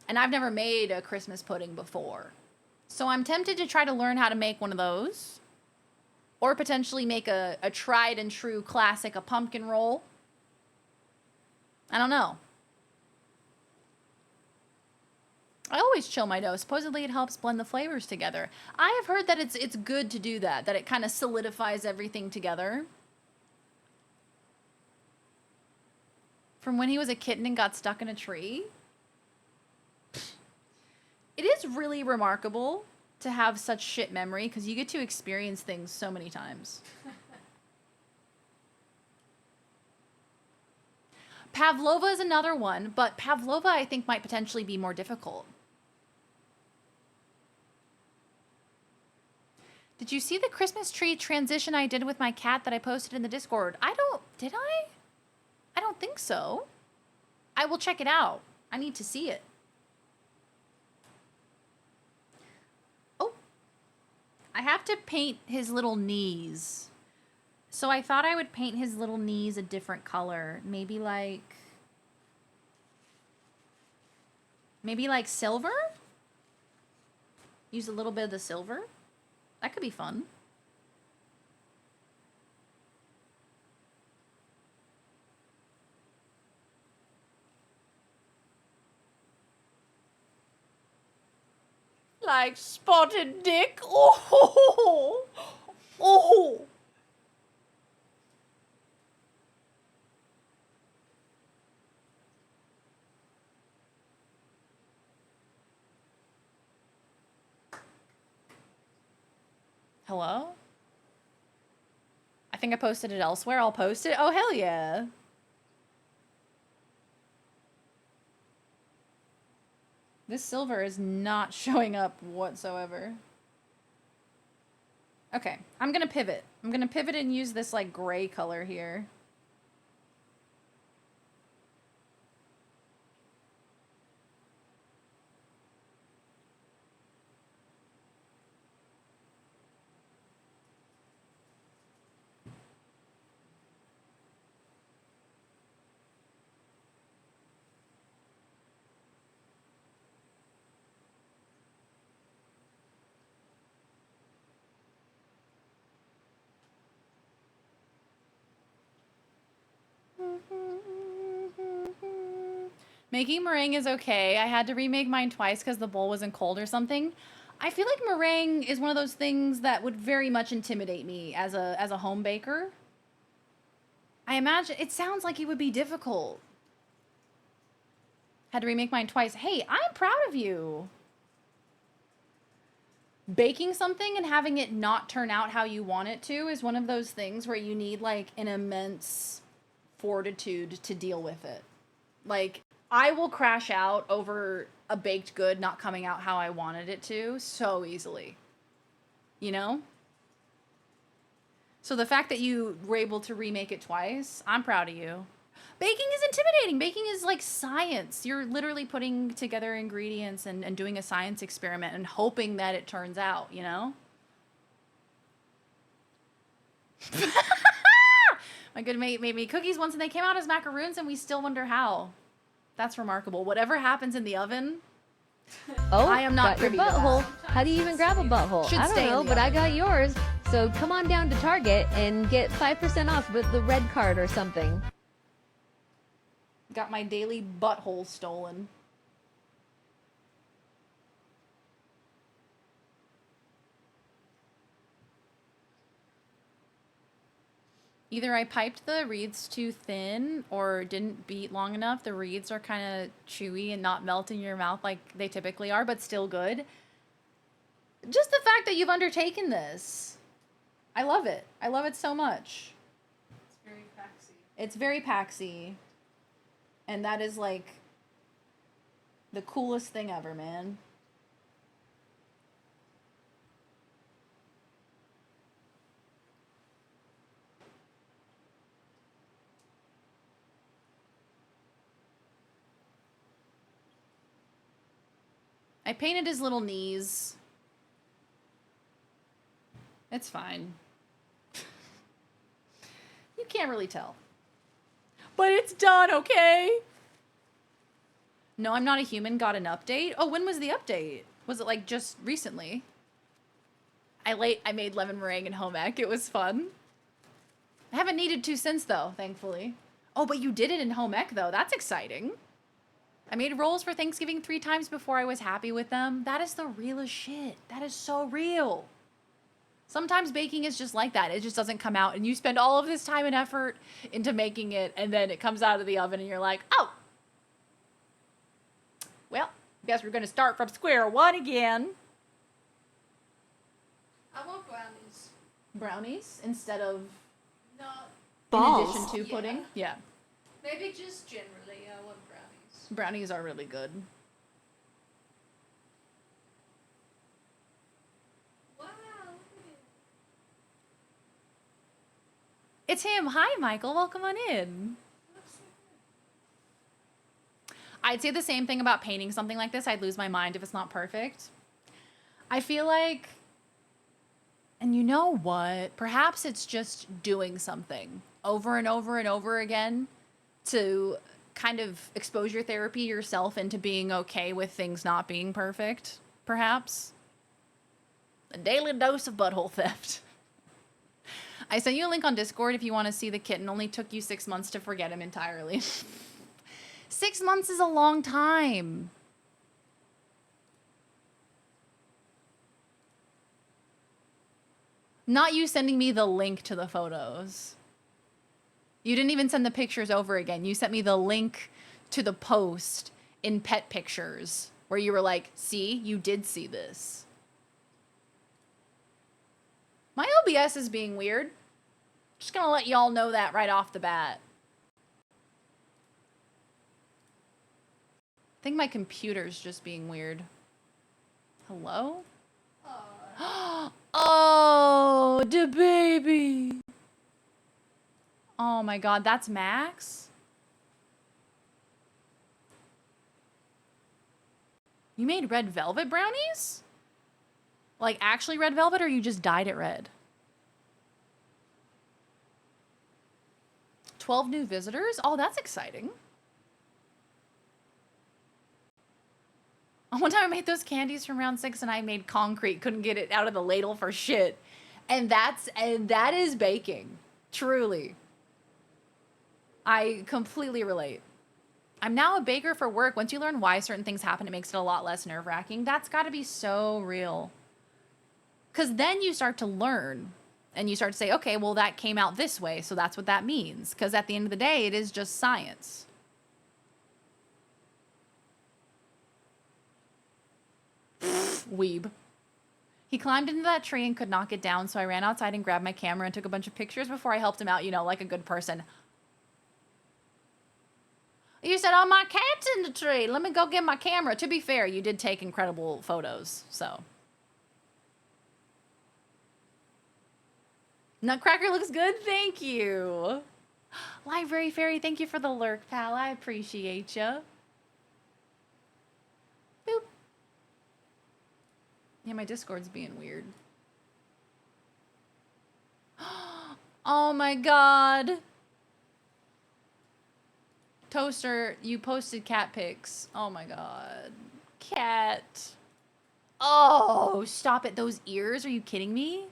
And I've never made a Christmas pudding before. So I'm tempted to try to learn how to make one of those. Or potentially make a tried and true classic, a pumpkin roll. I don't know. I always chill my dough. Supposedly it helps blend the flavors together. I have heard that it's good to do that it kind of solidifies everything together. From when he was a kitten and got stuck in a tree. It is really remarkable to have such shit memory because you get to experience things so many times. Pavlova is another one, but Pavlova I think might potentially be more difficult. Did you see the Christmas tree transition I did with my cat that I posted in the Discord? Did I? I don't think so. I will check it out. I need to see it. Oh. I have to paint his little knees. So I thought I would paint his little knees a different color. Maybe like silver? Use a little bit of the silver? That could be fun. like spotted dick. Oh, oh. Hello? I think I posted it elsewhere. I'll post it. Oh, hell yeah. This silver is not showing up whatsoever. Okay, I'm gonna pivot. I'm gonna pivot and use this like gray color here. Making meringue is okay. I had to remake mine twice because the bowl wasn't cold or something. I feel like meringue is one of those things that would very much intimidate me as a home baker. I imagine it sounds like it would be difficult. Had to remake mine twice. Hey, I'm proud of you. Baking something and having it not turn out how you want it to is one of those things where you need like an immense fortitude to deal with it. Like, I will crash out over a baked good not coming out how I wanted it to so easily. You know? So the fact that you were able to remake it twice, I'm proud of you. Baking is intimidating. Baking is like science. You're literally putting together ingredients and doing a science experiment and hoping that it turns out, you know? My good mate made me cookies once and they came out as macaroons and we still wonder how. That's remarkable. Whatever happens in the oven, Oh, I am not got your privy to that. butthole. How do you even grab a butthole? Should I don't stay in know, the but I oven. got yours. So come on down to Target and get 5% off with the red card or something. Got my daily butthole stolen. Either I piped the reeds too thin or didn't beat long enough. The reeds are kind of chewy and not melt in your mouth like they typically are, but still good. Just the fact that you've undertaken this. I love it. I love it so much. It's very paxy. It's very paxy. And that is like the coolest thing ever, man. I painted his little knees. It's fine. You can't really tell. But it's done, okay? No, I'm Not a Human got an update. Oh, when was the update? Was it like just recently? I made lemon meringue in home ec. It was fun. I haven't needed to since though, thankfully. Oh, but you did it in home ec though. That's exciting. I made rolls for Thanksgiving 3 times before I was happy with them. That is the realest shit. That is so real. Sometimes baking is just like that. It just doesn't come out and you spend all of this time and effort into making it and then it comes out of the oven and you're like, oh, well, guess we're going to start from square one again. I want brownies. Brownies instead of Not in addition to pudding? Yeah. Maybe just generally, I want brownies. Brownies are really good. Wow. It's him. Hi, Michael. Welcome on in. I'd say the same thing about painting something like this. I'd lose my mind if it's not perfect. I feel like, and you know what? Perhaps it's just doing something over and over and over again to kind of exposure therapy yourself into being okay with things not being perfect, perhaps. A daily dose of butthole theft. I sent you a link on Discord if you want to see the kitten. Only took you 6 months to forget him entirely. 6 months is a long time. Not you sending me the link to the photos. You didn't even send the pictures over again. You sent me the link to the post in Pet Pictures where you were like, see, you did see this. My OBS is being weird. Just gonna let y'all know that right off the bat. I think my computer's just being weird. Hello? Oh, the baby. Oh my god, that's Max? You made red velvet brownies? Like actually red velvet, or you just dyed it red? 12 new visitors? Oh, that's exciting. One time I made those candies from round 6 and I made concrete, couldn't get it out of the ladle for shit. And that is baking. Truly. I completely relate. I'm now a baker for work. Once you learn why certain things happen, it makes it a lot less nerve-wracking. That's got to be so real. Because then you start to learn. And you start to say, okay, well, that came out this way, so that's what that means. Because at the end of the day, it is just science. Weeb. He climbed into that tree and could not get down, so I ran outside and grabbed my camera and took a bunch of pictures before I helped him out, you know, like a good person. You said, oh, my cat's in the tree. Let me go get my camera. To be fair, you did take incredible photos, so. Nutcracker looks good. Thank you. Library Fairy, thank you for the lurk, pal. I appreciate you. Boop. Yeah, my Discord's being weird. Oh my god. Toaster, you posted cat pics. Oh my god. Cat. Oh, stop it. Those ears? Are you kidding me?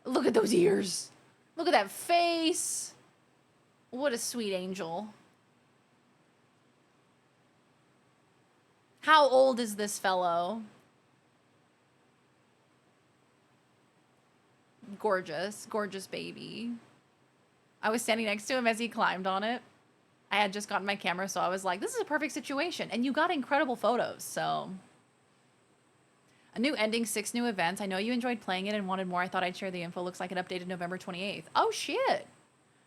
Look at those ears. Look at that face. What a sweet angel. How old is this fellow? Gorgeous. Gorgeous baby. I was standing next to him as he climbed on it. I had just gotten my camera, so I was like, this is a perfect situation. And you got incredible photos, so... A new ending, 6 new events. I know you enjoyed playing it and wanted more. I thought I'd share the info. Looks like it updated November 28th. Oh, shit.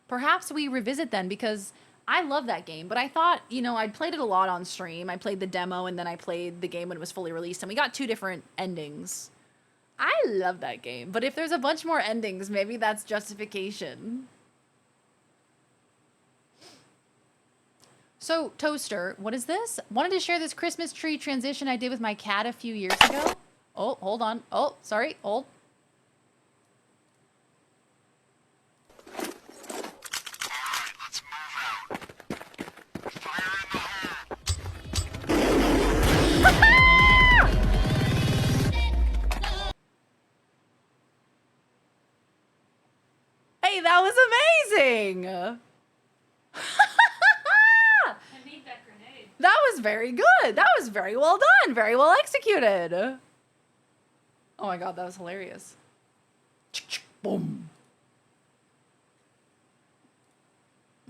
Perhaps we revisit then, because I love that game. But I thought, you know, I'd played it a lot on stream. I played the demo, and then I played the game when it was fully released. And we got 2 different endings. I love that game. But if there's a bunch more endings, maybe that's justification. So, Toaster, what is this? Wanted to share this Christmas tree transition I did with my cat a few years ago. Oh, hold on. Oh, sorry. Hold. Hey, that was amazing. I need that grenade. That was very good. That was very well done. Very well executed. Oh my god, that was hilarious. Boom.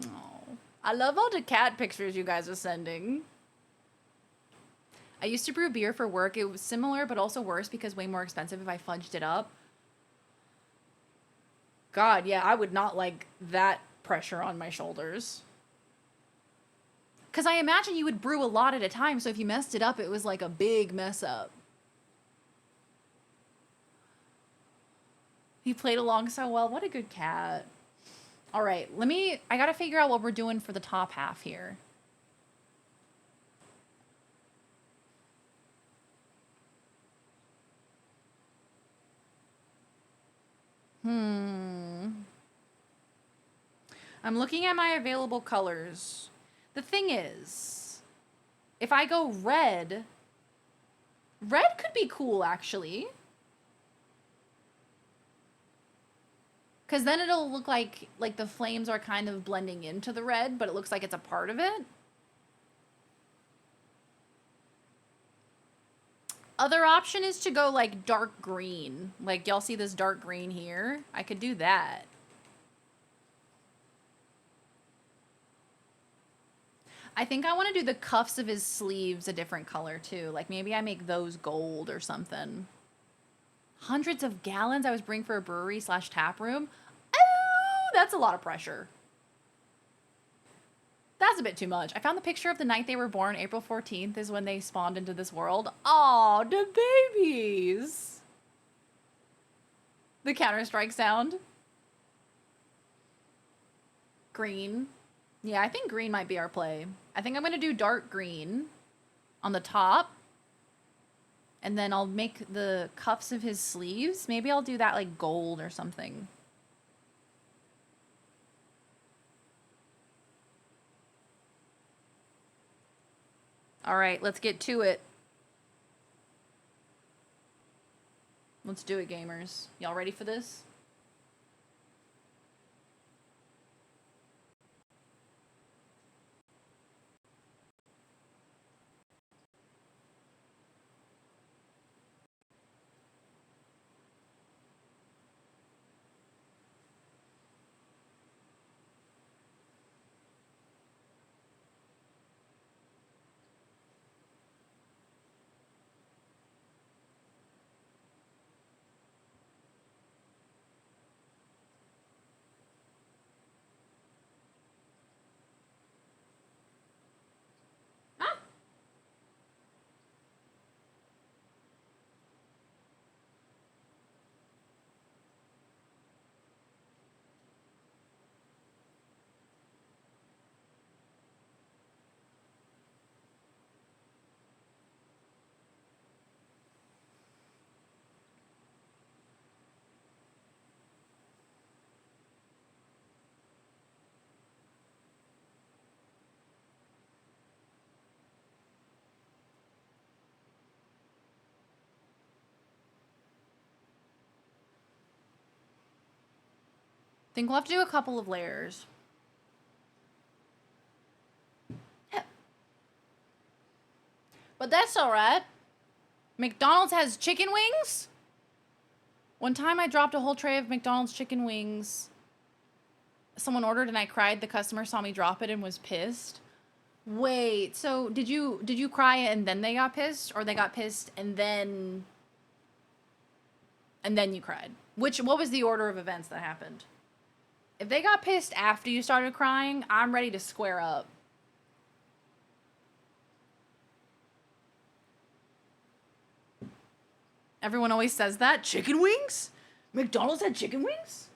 Oh, I love all the cat pictures you guys are sending. I used to brew beer for work. It was similar, but also worse because way more expensive if I fudged it up. God, yeah, I would not like that pressure on my shoulders. Because I imagine you would brew a lot at a time, so if you messed it up, it was like a big mess up. He played along so well. What a good cat. All right, I gotta figure out what we're doing for the top half here. I'm looking at my available colors. The thing is, if I go red could be cool, actually. Because then it'll look like the flames are kind of blending into the red, but it looks like it's a part of it. Other option is to go like dark green. Like y'all see this dark green here? I could do that. I think I want to do the cuffs of his sleeves a different color too. Like maybe I make those gold or something. Hundreds of gallons I was bringing for a brewery / tap room. Oh, that's a lot of pressure. That's a bit too much. I found the picture of the night they were born. April 14th is when they spawned into this world. Aw, the babies. The Counter-Strike sound. Green. Yeah, I think green might be our play. I think I'm going to do dark green on the top. And then I'll make the cuffs of his sleeves. Maybe I'll do that like gold or something. All right, let's get to it. Let's do it, gamers. Y'all ready for this? Think we'll have to do a couple of layers. Yeah. But that's all right. McDonald's has chicken wings? One time I dropped a whole tray of McDonald's chicken wings. Someone ordered and I cried. The customer saw me drop it and was pissed. Wait, so did you cry and then they got pissed, or they got pissed and then you cried? What was the order of events that happened? If they got pissed after you started crying, I'm ready to square up. Everyone always says that. Chicken wings? McDonald's had chicken wings?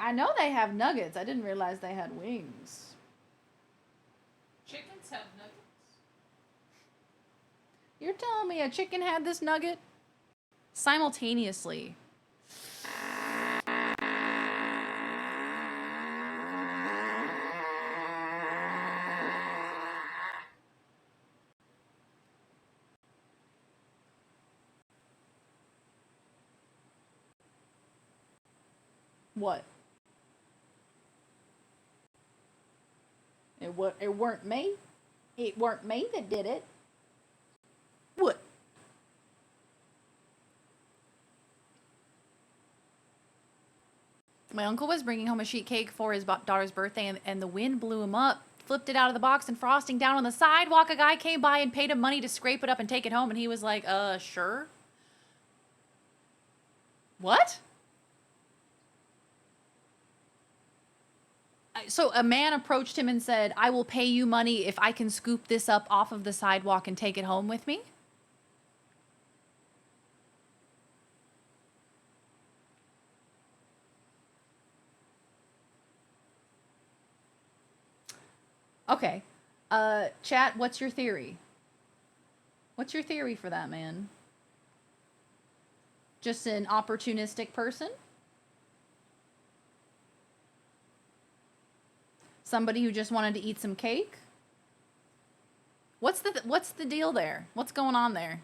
I know they have nuggets. I didn't realize they had wings. Chickens have nuggets? You're telling me a chicken had this nugget? Simultaneously. What? It weren't me. It weren't me that did it. What? My uncle was bringing home a sheet cake for his daughter's birthday, and the wind blew him up, flipped it out of the box, and frosting down on the sidewalk. A guy came by and paid him money to scrape it up and take it home, and he was like, sure. What? So a man approached him and said, I will pay you money if I can scoop this up off of the sidewalk and take it home with me? Okay. Chat, what's your theory? What's your theory for that man? Just an opportunistic person? Somebody who just wanted to eat some cake? What's the deal there? What's going on there?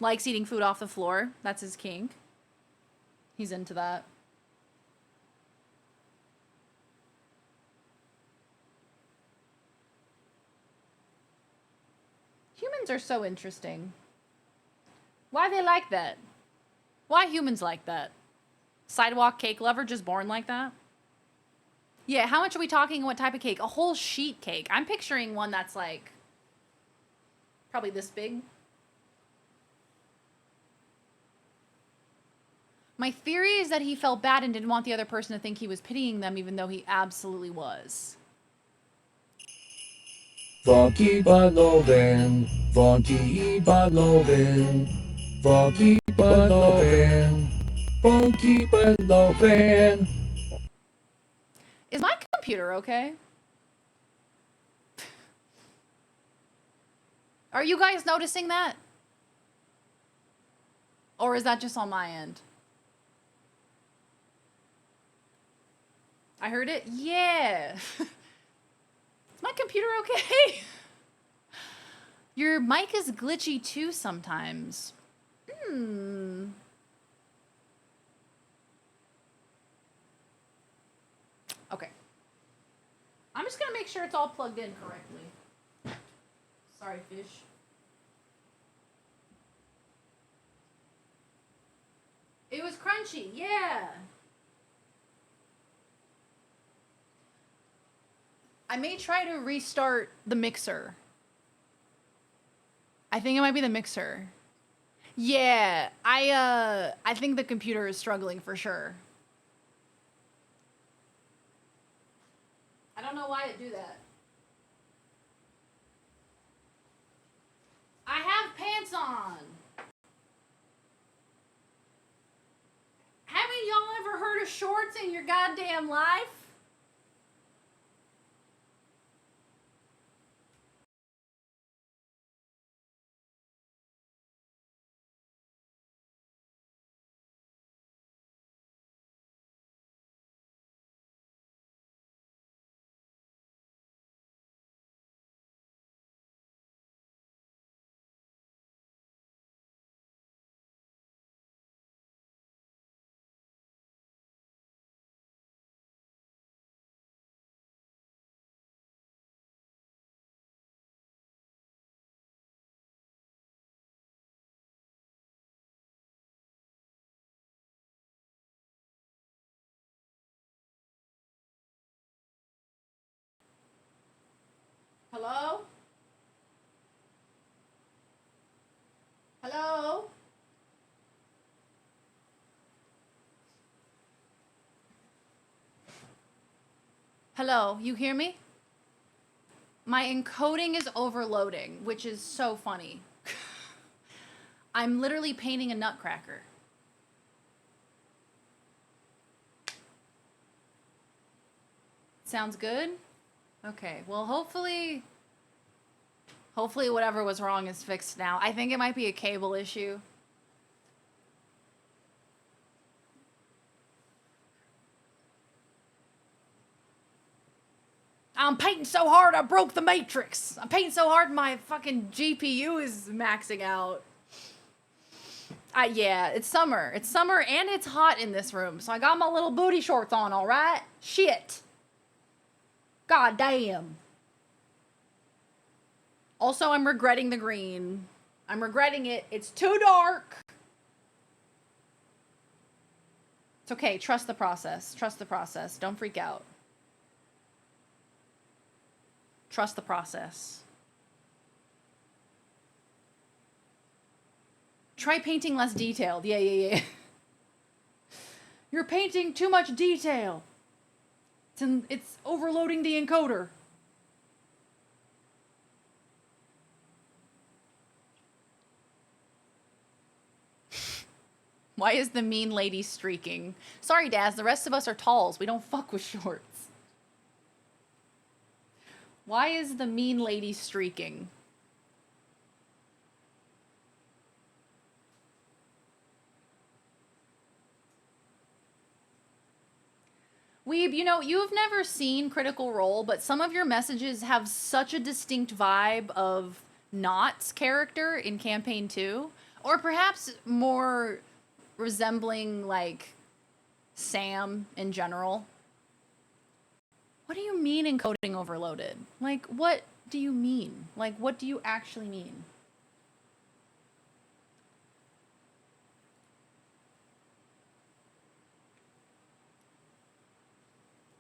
Likes eating food off the floor. That's his kink. He's into that. Humans are so interesting. Why they like that? Why humans like that? Sidewalk cake lover, just born like that? Yeah, how much are we talking? What type of cake? A whole sheet cake. I'm picturing one that's like probably this big. My theory is that he felt bad and didn't want the other person to think he was pitying them, even though he absolutely was. Funky but lovin', funky but lovin', funky but lovin', funky but lovin'. Is my computer okay? Are you guys noticing that? Or is that just on my end? I heard it? Yeah. Is my computer okay? Your mic is glitchy too sometimes. Okay. I'm just gonna make sure it's all plugged in correctly. Sorry, fish. It was crunchy, yeah. I may try to restart the mixer. I think it might be the mixer. Yeah, I think the computer is struggling for sure. I don't know why it do that. I have pants on. Haven't y'all ever heard of shorts in your goddamn life? Hello? Hello? Hello, you hear me? My encoding is overloading, which is so funny. I'm literally painting a nutcracker. Sounds good? Okay, well hopefully whatever was wrong is fixed now. I think it might be a cable issue. I'm painting so hard I broke the matrix. I'm painting so hard my fucking GPU is maxing out. Yeah, it's summer. It's summer and it's hot in this room. So I got my little booty shorts on, all right? Shit. God damn. Also, I'm regretting the green. I'm regretting it. It's too dark. It's okay. Trust the process. Trust the process. Don't freak out. Trust the process. Try painting less detailed. Yeah. You're painting too much detail. It's overloading the encoder. Why is the mean lady streaking? Sorry, Daz, the rest of us are talls. We don't fuck with shorts. Why is the mean lady streaking? Weeb, you know, you've never seen Critical Role, but some of your messages have such a distinct vibe of Knott's character in Campaign 2. Or perhaps more resembling, like, Sam in general. What do you mean encoding overloaded? Like, what do you mean? Like, what do you actually mean?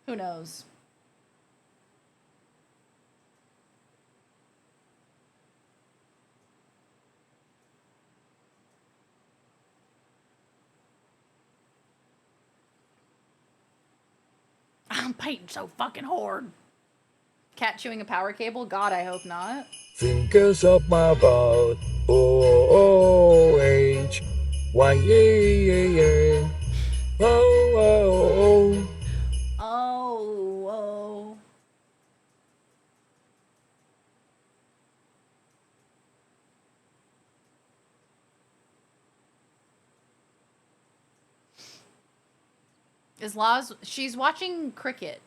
Who knows? I'm painting so fucking hard. Cat chewing a power cable? God, I hope not. Fingers up my butt. O-O-H. Y-A-A-A. Oh, oh, Oh, oh. Is Laz... She's watching cricket.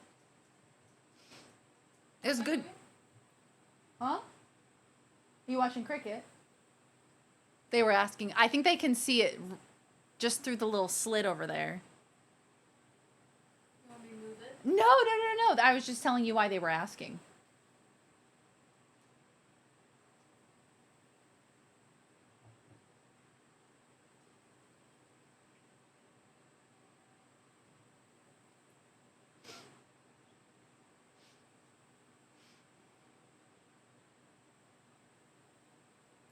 It's good. Huh? You watching cricket? They were asking. I think they can see it just through the little slit over there. You want me to move it? No, no, no, no. I was just telling you why they were asking.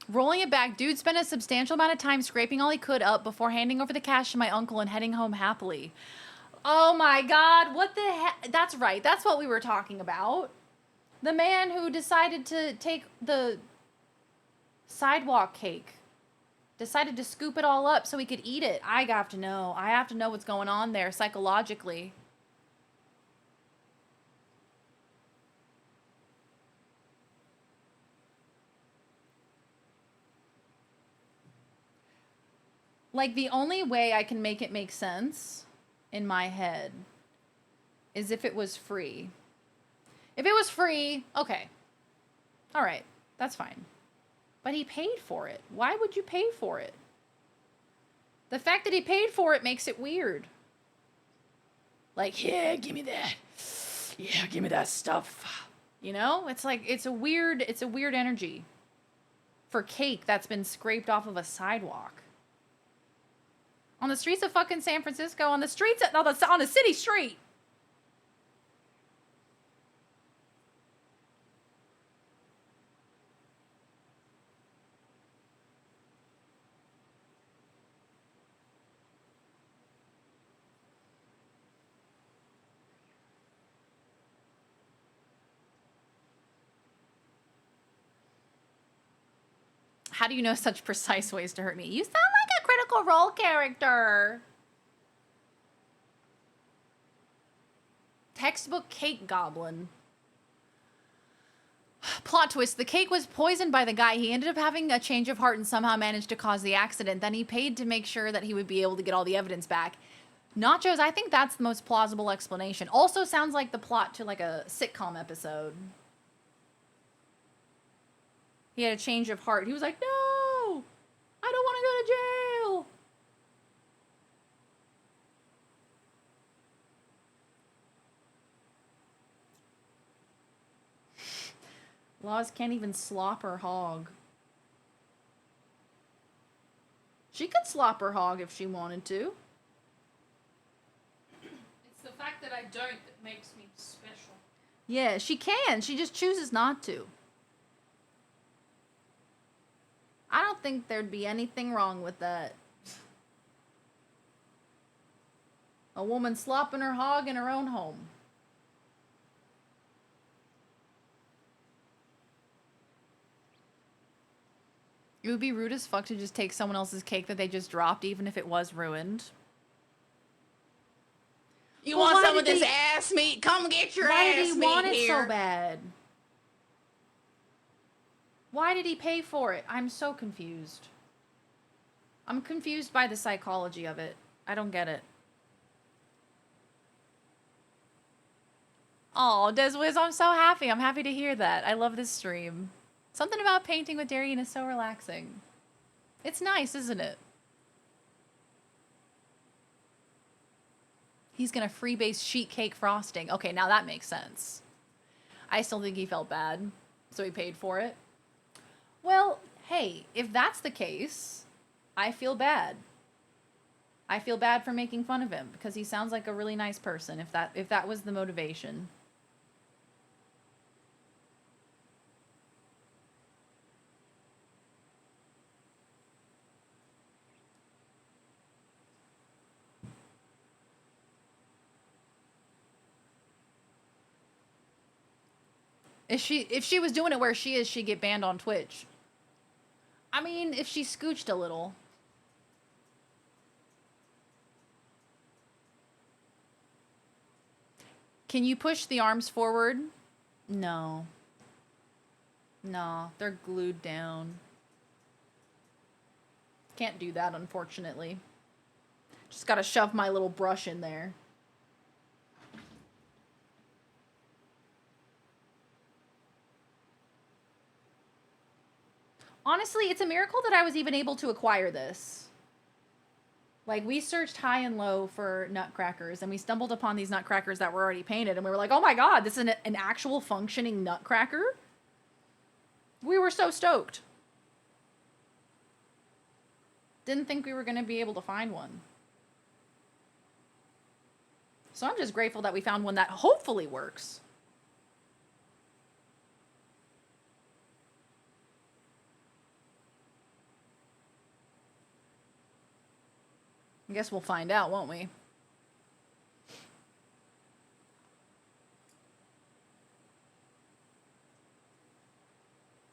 Rolling it back, dude spent a substantial amount of time scraping all he could up before handing over the cash to my uncle and heading home happily. Oh my god, what the heck? That's right, that's what we were talking about. The man who decided to take the sidewalk cake. Decided to scoop it all up so he could eat it. I have to know. I have to know what's going on there psychologically. Like, the only way I can make it make sense in my head is if it was free. If it was free, okay. All right, that's fine. But he paid for it. Why would you pay for it? The fact that he paid for it makes it weird. Like, yeah, give me that. Yeah, give me that stuff. You know? It's like, it's a weird energy for cake that's been scraped off of a sidewalk. On the streets of fucking San Francisco, on the streets, on a city street. How do you know such precise ways to hurt me? You sound like a Critical Role character. Textbook cake goblin. Plot twist. The cake was poisoned by the guy. He ended up having a change of heart and somehow managed to cause the accident. Then he paid to make sure that he would be able to get all the evidence back. Nachos, I think that's the most plausible explanation. Also sounds like the plot to like a sitcom episode. He had a change of heart. He was like, no, I don't want to go to jail. Laws can't even slop her hog. She could slop her hog if she wanted to. It's the fact that I don't that makes me special. Yeah, she can. She just chooses not to. I don't think there'd be anything wrong with that. A woman slopping her hog in her own home. It would be rude as fuck to just take someone else's cake that they just dropped, even if it was ruined. You Well, want why some of did this they- ass meat? Come get your Why ass did he meat want it here. so bad? Why did he pay for it? I'm so confused. I'm confused by the psychology of it. I don't get it. Oh, Deswiz, I'm so happy. I'm happy to hear that. I love this stream. Something about painting with Darian is so relaxing. It's nice, isn't it? He's gonna freebase sheet cake frosting. Okay, now that makes sense. I still think he felt bad, so he paid for it. Well, hey, if that's the case, I feel bad. I feel bad for making fun of him because he sounds like a really nice person if that was the motivation. If she was doing it where she is, she'd get banned on Twitch. I mean, if she scooched a little. Can you push the arms forward? No. No, they're glued down. Can't do that, unfortunately. Just gotta shove my little brush in there. Honestly, it's a miracle that I was even able to acquire this. Like, we searched high and low for nutcrackers, and we stumbled upon these nutcrackers that were already painted, and we were like, oh my god, this is an actual functioning nutcracker? We were so stoked. Didn't think we were going to be able to find one. So I'm just grateful that we found one that hopefully works. I guess we'll find out, won't we?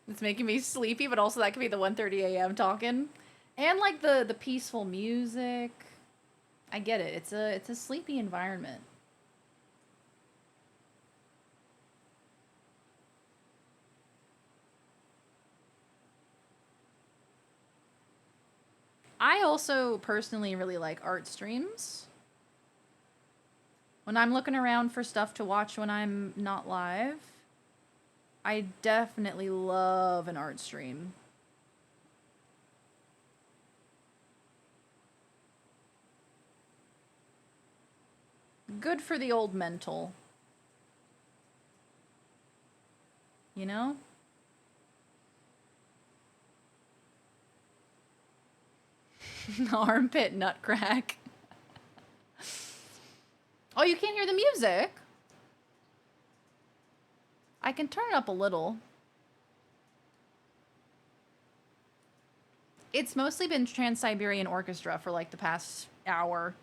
It's making me sleepy, but also that could be the 1:30 a.m. talking. And like the peaceful music. I get it. It's a sleepy environment. I also personally really like art streams. When I'm looking around for stuff to watch when I'm not live, I definitely love an art stream. Good for the old mental. You know? Armpit nutcrack. Oh, you can't hear the music? I can turn it up a little. It's mostly been Trans-Siberian Orchestra for like the past hour.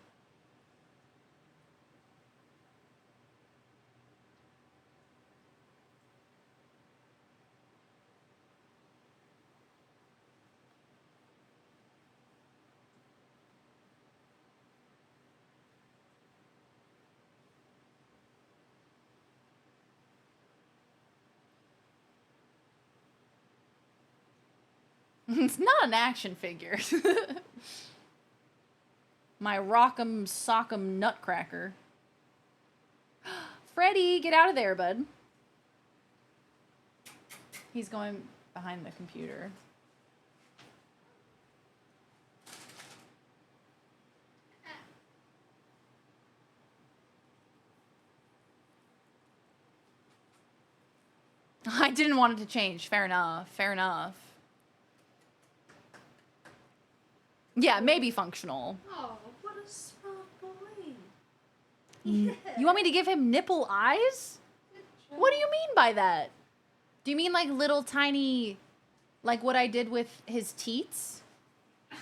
It's not an action figure. My Rock'em Sock'em Nutcracker. Freddy, get out of there, bud. He's going behind the computer. I didn't want it to change. Fair enough. Fair enough. Yeah, maybe functional. Oh, what a smart boy. You want me to give him nipple eyes? What do you mean by that? Do you mean like little tiny, like what I did with his teats? Do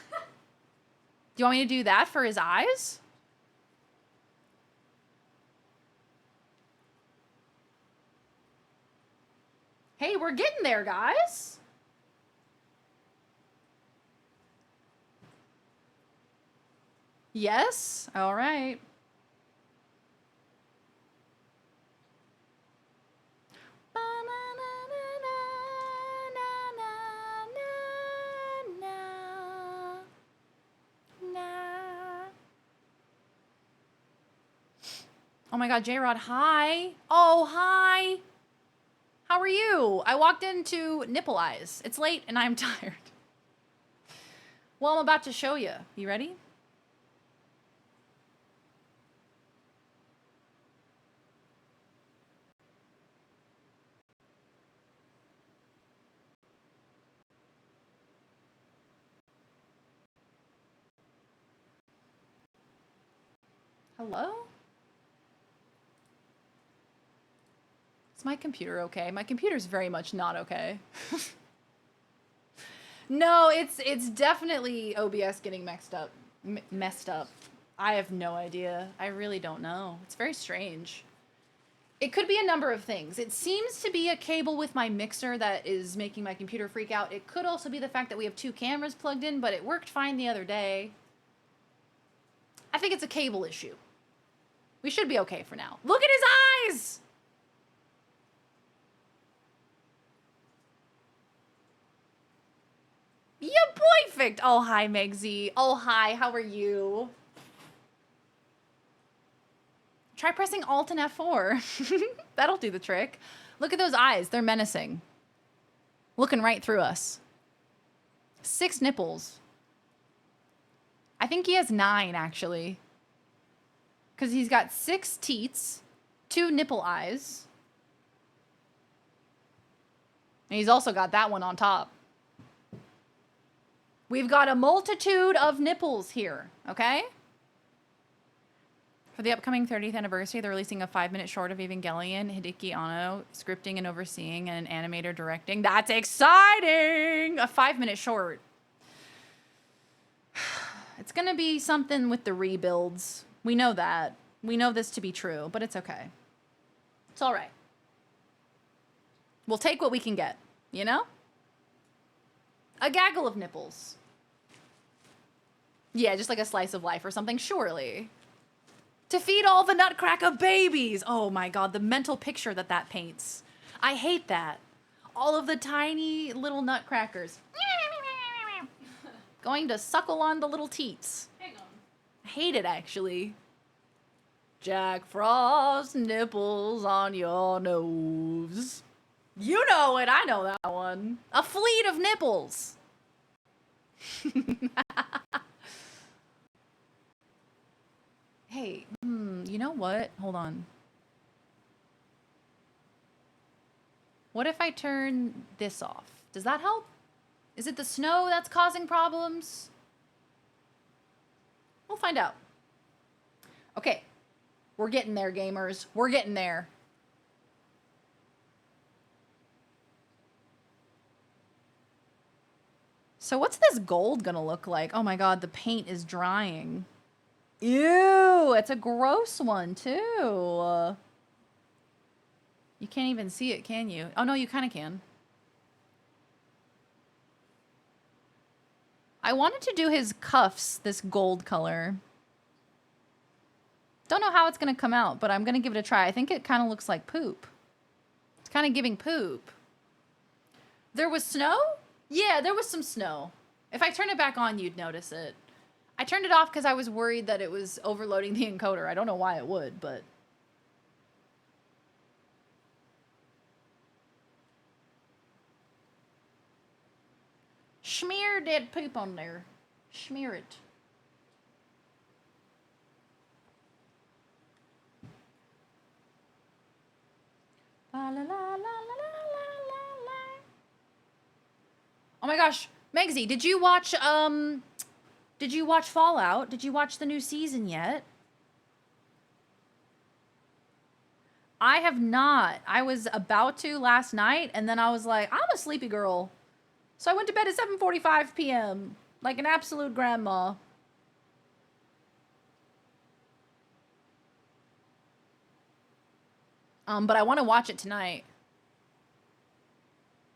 you want me to do that for his eyes? Hey, we're getting there, guys. Yes? All right. Oh my god, J-Rod, hi. Oh, hi. How are you? I walked into Nipple Eyes. It's late and I'm tired. Well, I'm about to show you. You ready? Hello? Is my computer okay? My computer's very much not okay. No, it's definitely OBS getting messed up. Messed up. I have no idea. I really don't know. It's very strange. It could be a number of things. It seems to be a cable with my mixer that is making my computer freak out. It could also be the fact that we have 2 cameras plugged in, but it worked fine the other day. I think it's a cable issue. We should be okay for now. Look at his eyes! Yeah, perfect. Oh, hi, Megsy. Oh, hi. How are you? Try pressing Alt and F4. That'll do the trick. Look at those eyes. They're menacing. Looking right through us. 6 nipples. I think he has 9, actually. Because he's got 6 teats, 2 nipple eyes. And he's also got that one on top. We've got a multitude of nipples here, okay? For the upcoming 30th anniversary, they're releasing a 5-minute short of Evangelion, Hideki Anno scripting and overseeing, and an animator directing. That's exciting! A 5-minute short. It's gonna be something with the rebuilds. We know that. We know this to be true, but it's okay. It's all right. We'll take what we can get, you know? A gaggle of nipples. Yeah, just like a slice of life or something, surely. To feed all the Nutcracker babies. Oh my god, the mental picture that that paints. I hate that. All of the tiny little Nutcrackers. Going to suckle on the little teats. Hang on. I hate it, actually. Jack Frost nipples on your nose. You know it, I know that one. A fleet of nipples. Hey, you know what? Hold on. What if I turn this off? Does that help? Is it the snow that's causing problems? We'll find out. Okay. We're getting there, gamers. We're getting there. So what's this gold gonna look like? Oh my god, the paint is drying. Ew, it's a gross one too. You can't even see it, can you? Oh no, you kind of can. I wanted to do his cuffs this gold color. Don't know how it's gonna come out, but I'm gonna give it a try. I think it kind of looks like poop. It's kind of giving poop. There was snow? Yeah, there was some snow. If I turn it back on, you'd notice it. I turned it off because I was worried that it was overloading the encoder. I don't know why it would, but... Smear dead poop on there. Smear it. La, la, la, la, la, la, la. Oh my gosh, Megsy, did you watch Fallout? Did you watch the new season yet? I have not. I was about to last night, and then I was like, I'm a sleepy girl. So I went to bed at 7:45 p.m. like an absolute grandma. But I want to watch it tonight.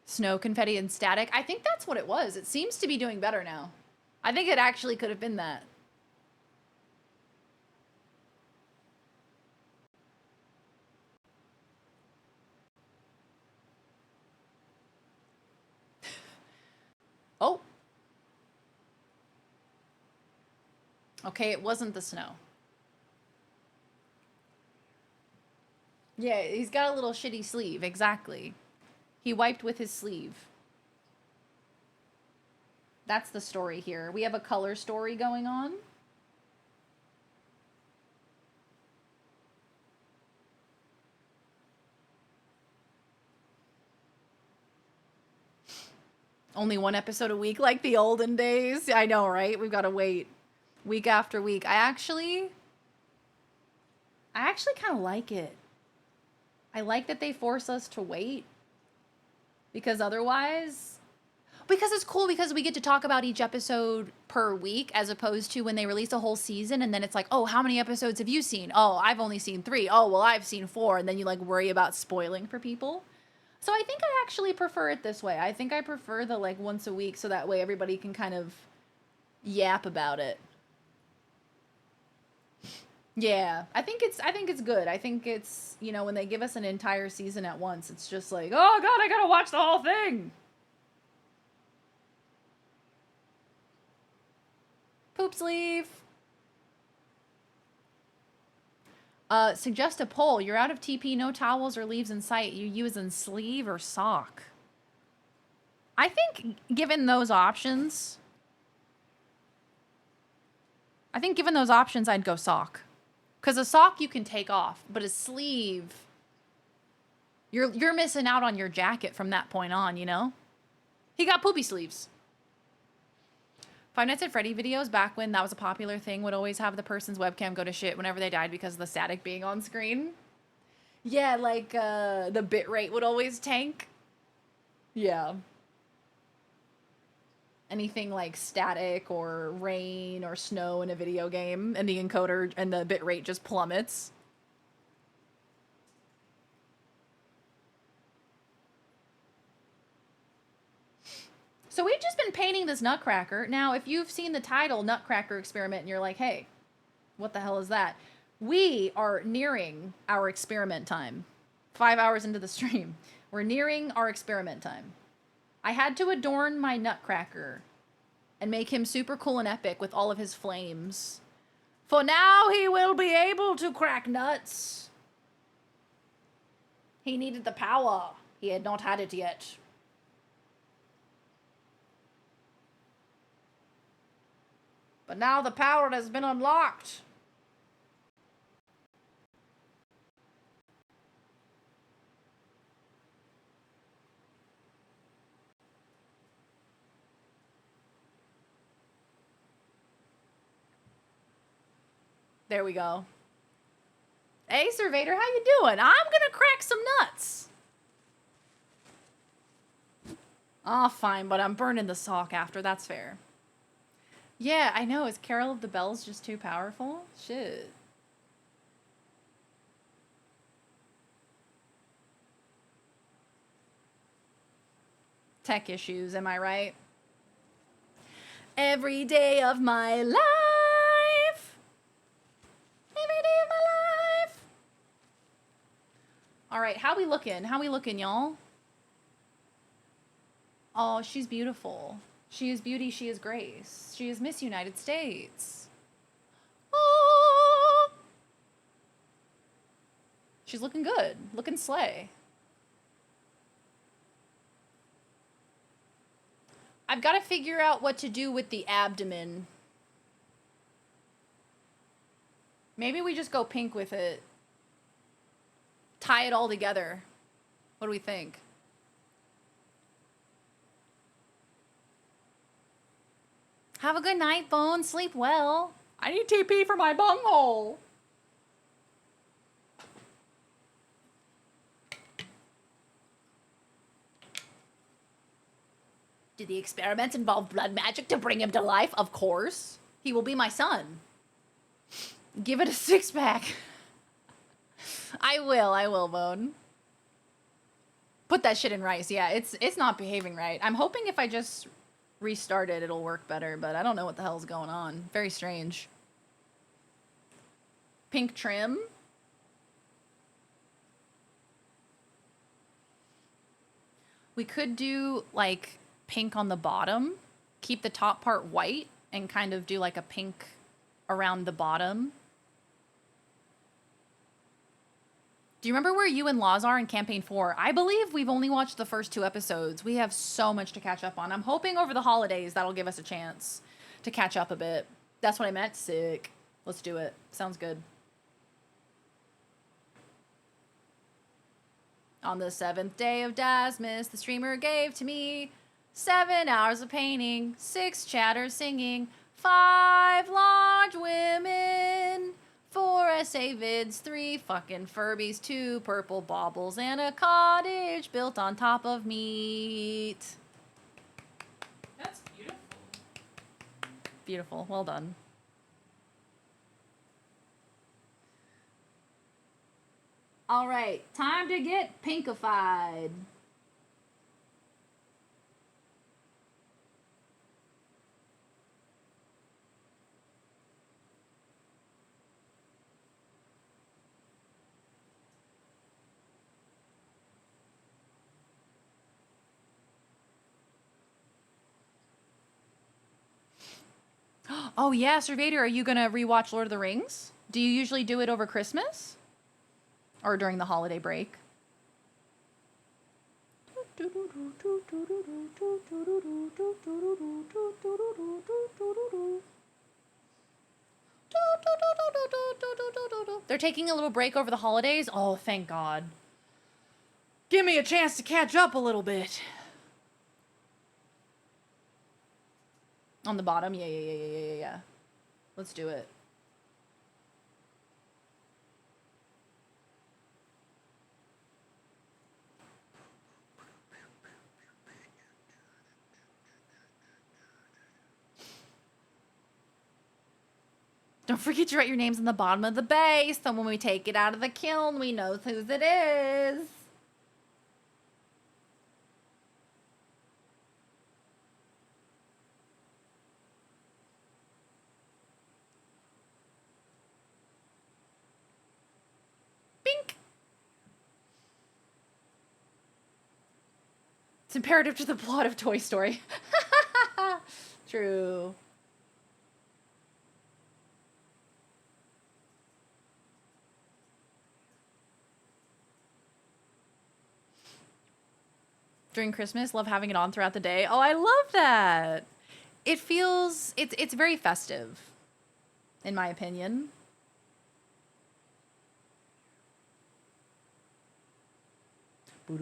Snow, confetti, and static. I think that's what it was. It seems to be doing better now. I think it actually could have been that. Oh. Okay, it wasn't the snow. Yeah, he's got a little shitty sleeve, exactly. He wiped with his sleeve. That's the story here. We have a color story going on. Only 1 episode a week like the olden days. I know, right? We've got to wait week after week. I actually I actually kind of like it. I like that they force us to wait. Because otherwise... Because it's cool because we get to talk about each episode per week as opposed to when they release a whole season and then it's like, oh, how many episodes have you seen? Oh, I've only seen 3. Oh, well, I've seen 4. And then you like worry about spoiling for people. So I think I actually prefer it this way. I think I prefer the like once a week so that way everybody can kind of yap about it. Yeah, I think it's good. I think it's, you know, when they give us an entire season at once, it's just like, oh god, I gotta watch the whole thing. Poop sleeve. Suggest a poll. You're out of TP, no towels or leaves in sight. You use in sleeve or sock. I think given those options, I'd go sock. Because a sock you can take off, but a sleeve, you're missing out on your jacket from that point on, you know? He got poopy sleeves. Five Nights at Freddy videos, back when that was a popular thing, would always have the person's webcam go to shit whenever they died because of the static being on screen. Yeah, like, the bitrate would always tank. Yeah. Anything like static or rain or snow in a video game and the encoder and the bitrate just plummets. So we've just been painting this Nutcracker. Now, if you've seen the title Nutcracker Experiment and you're like, hey, what the hell is that? We are nearing our experiment time. 5 hours into the stream. We're nearing our experiment time. I had to adorn my Nutcracker and make him super cool and epic with all of his flames. For now he will be able to crack nuts. He needed the power. He had not had it yet. But now the power has been unlocked. There we go. Hey, Surveyor, how you doing? I'm gonna crack some nuts. Ah, fine, but I'm burning the sock after. That's fair. Yeah, I know. Is Carol of the Bells just too powerful? Shit. Tech issues, am I right? Every day of my life. Every day of my life. All right, how we looking? How we looking, y'all? Oh, she's beautiful. She is beauty, she is grace. She is Miss United States. Oh. She's looking good. Looking slay. I've got to figure out what to do with the abdomen. Maybe we just go pink with it. Tie it all together. What do we think? Have a good night, Bone. Sleep well. I need TP for my bunghole. Do the experiments involve blood magic to bring him to life? Of course. He will be my son. Give it a 6-pack. I will, Bone. Put that shit in rice. Yeah, it's not behaving right. I'm hoping if I just restart it, it'll work better, but I don't know what the hell's going on. Very strange. Pink trim. We could do, like, pink on the bottom. Keep the top part white and kind of do, like, a pink around the bottom. Do you remember where you and Laws are in Campaign 4? I believe we've only watched the first 2 episodes. We have so much to catch up on. I'm hoping over the holidays that'll give us a chance to catch up a bit. That's what I meant. Sick. Let's do it. Sounds good. On the 7th day of Dazmas, the streamer gave to me 7 hours of painting, 6 chatters singing, 5 large women, 4 essay vids, 3 fucking Furbies, 2 purple baubles, and a cottage built on top of meat. That's beautiful. Beautiful. Well done. All right, time to get pinkified. Oh yeah, Servator, are you gonna rewatch Lord of the Rings? Do you usually do it over Christmas? Or during the holiday break? They're taking a little break over the holidays? Oh, thank God. Give me a chance to catch up a little bit. On the bottom? Yeah. Let's do it. Don't forget to write your names on the bottom of the base, so when we take it out of the kiln, we know whose it is. Bink! It's imperative to the plot of Toy Story. True. During Christmas, love having it on throughout the day. Oh, I love that. It feels, it's very festive, in my opinion. I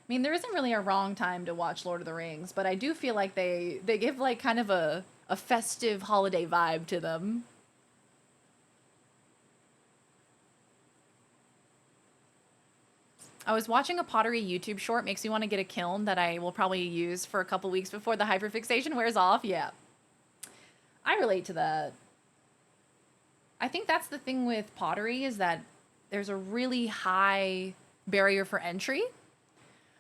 mean, there isn't really a wrong time to watch Lord of the Rings, but I do feel like they give like kind of a festive holiday vibe to them. I was watching a pottery YouTube short, makes me want to get a kiln that I will probably use for a couple weeks before the hyperfixation wears off. Yeah. I relate to that. I think that's the thing with pottery is that there's a really high barrier for entry.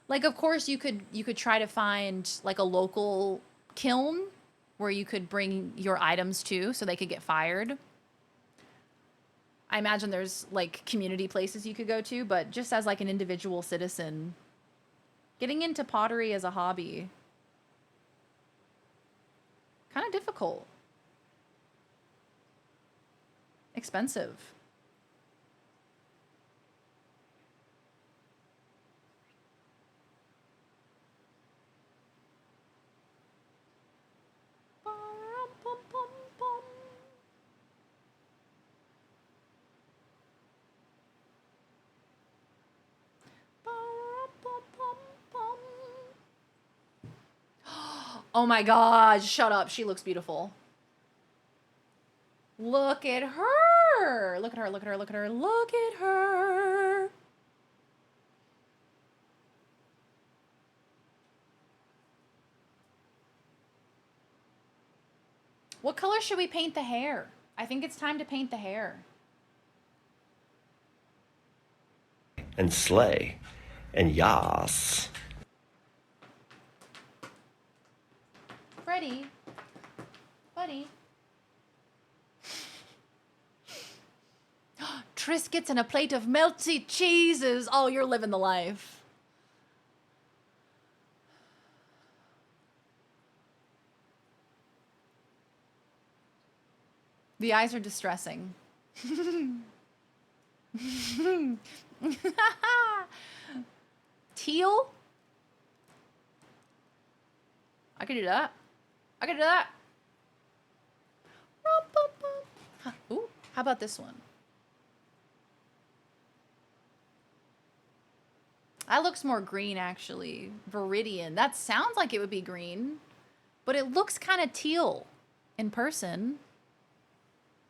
Like, of course, you could try to find like a local kiln where you could bring your items to so they could get fired. I imagine there's like community places you could go to, but just as like an individual citizen, getting into pottery as a hobby, kind of difficult. Expensive. Oh my God, shut up. She looks beautiful. Look at her. Look at her, look at her, look at her, look at her. What color should we paint the hair? I think it's time to paint the hair. And slay. And yas. Freddy. Buddy. Triscuits and a plate of melty cheeses. Oh, you're living the life. The eyes are distressing. Teal? I could do that. I could do that. Ooh, how about this one? That looks more green, actually. Viridian. That sounds like it would be green, but it looks kind of teal. in person.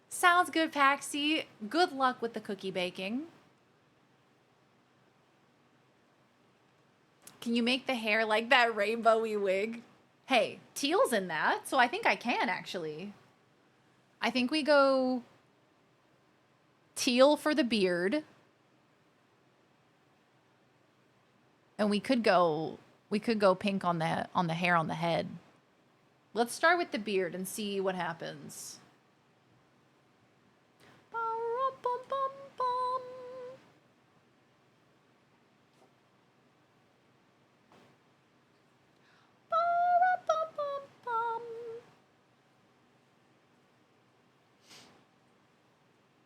Sounds good, Paxi. Good luck with the cookie baking. Can you make the hair like that rainbowy wig? Hey, teal's in that, so I think I can actually. I think we go teal for the beard. And we could go pink on the hair on the head. Let's start with the beard and see what happens.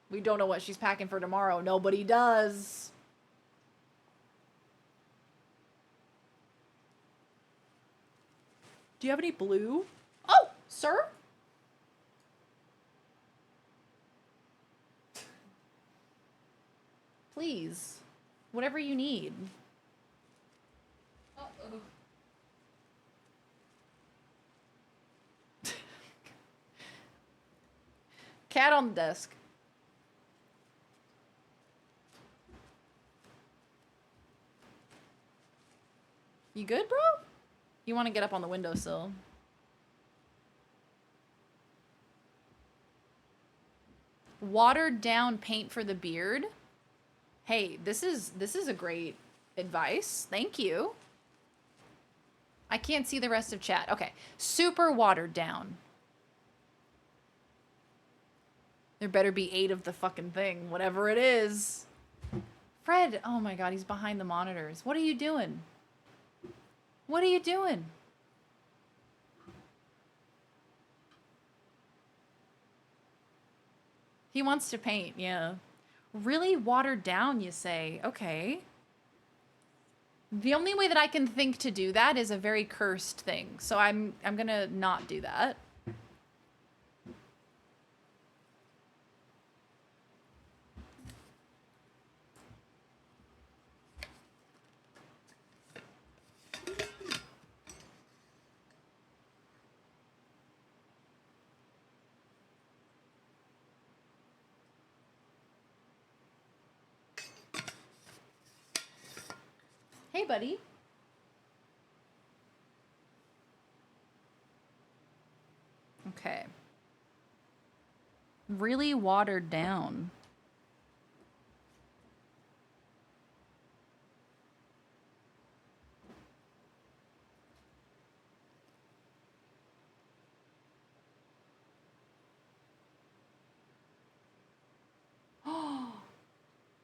We don't know what she's packing for tomorrow. Nobody does. Do you have any blue? Oh, sir? Please. Whatever you need. Uh-oh. Cat on the desk. You good, bro? You want to get up on the windowsill. Watered down paint for the beard. Hey, this is a great advice. Thank you. I can't see the rest of chat. Okay. Super watered down. There better be 8 of the fucking thing, whatever it is. Fred, oh my god, he's behind the monitors. What are you doing? What are you doing? He wants to paint, yeah. Really watered down, you say? Okay. The only way that I can think to do that is a very cursed thing. So I'm gonna not do that. Hey, buddy. Okay. Really watered down.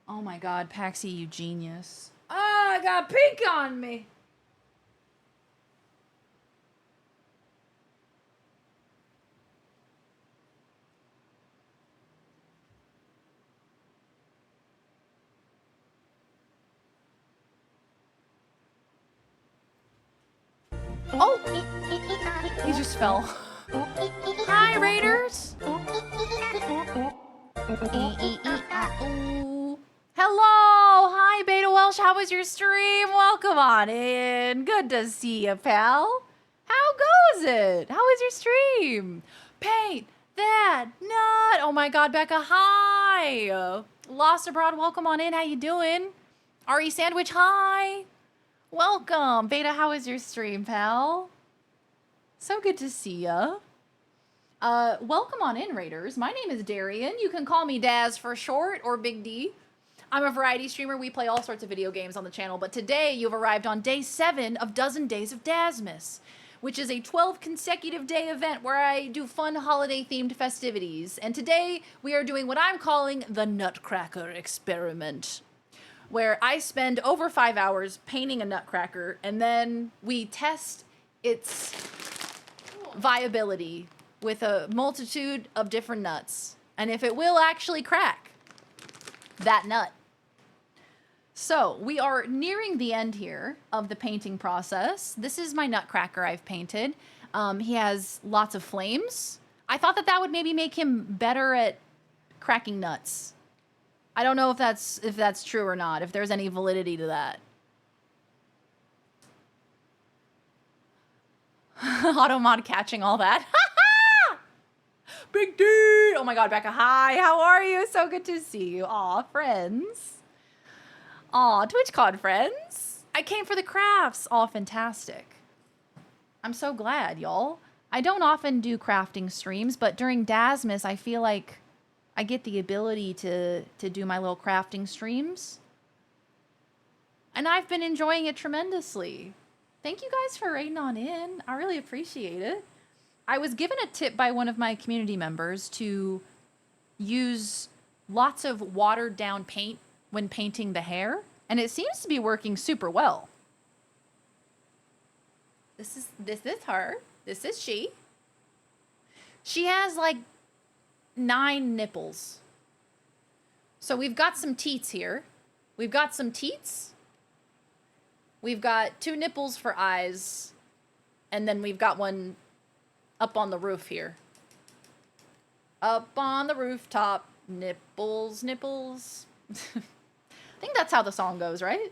Oh my god, Paxi, you genius. Oh, I got pink on me. Oh! He just fell. Hi, Raiders! Hello! Hi, Beta Welsh. How was your stream? Welcome on in. Good to see you, pal. How goes it? How was your stream? Paint that nut. Oh my god, Becca, hi. Lost Abroad, welcome on in. How you doing? RE Sandwich, hi. Welcome. Beta, how was your stream, pal? So good to see ya. Welcome on in, Raiders. My name is Darian. You can call me Daz for short, or Big D. I'm a variety streamer. We play all sorts of video games on the channel, but today you've arrived on day 7 of Dozen Days of Dazmas, which is a 12 consecutive day event where I do fun holiday-themed festivities. And today we are doing what I'm calling the Nutcracker experiment, where I spend over 5 hours painting a nutcracker, and then we test its viability with a multitude of different nuts, and if it will actually crack that nut. So we are nearing the end here of the painting process. This is my nutcracker I've painted. He has lots of flames. I thought that would maybe make him better at cracking nuts. I don't know if that's true or not, if there's any validity to that. Automod catching all that. Big D! Oh my god, Becca, hi. How are you? So good to see you. Aw, friends. Aw, TwitchCon friends. I came for the crafts. Aw, fantastic. I'm so glad, y'all. I don't often do crafting streams, but during Dazmas, I feel like I get the ability to do my little crafting streams. And I've been enjoying it tremendously. Thank you guys for raiding on in. I really appreciate it. I was given a tip by one of my community members to use lots of watered down paint when painting the hair, and it seems to be working super well. This is her. This is she. She has like 9 nipples. So we've got some teats here. We've got some teats. We've got 2 nipples for eyes. And then we've got one up on the roof here. Up on the rooftop. Nipples, nipples. I think that's how the song goes, right?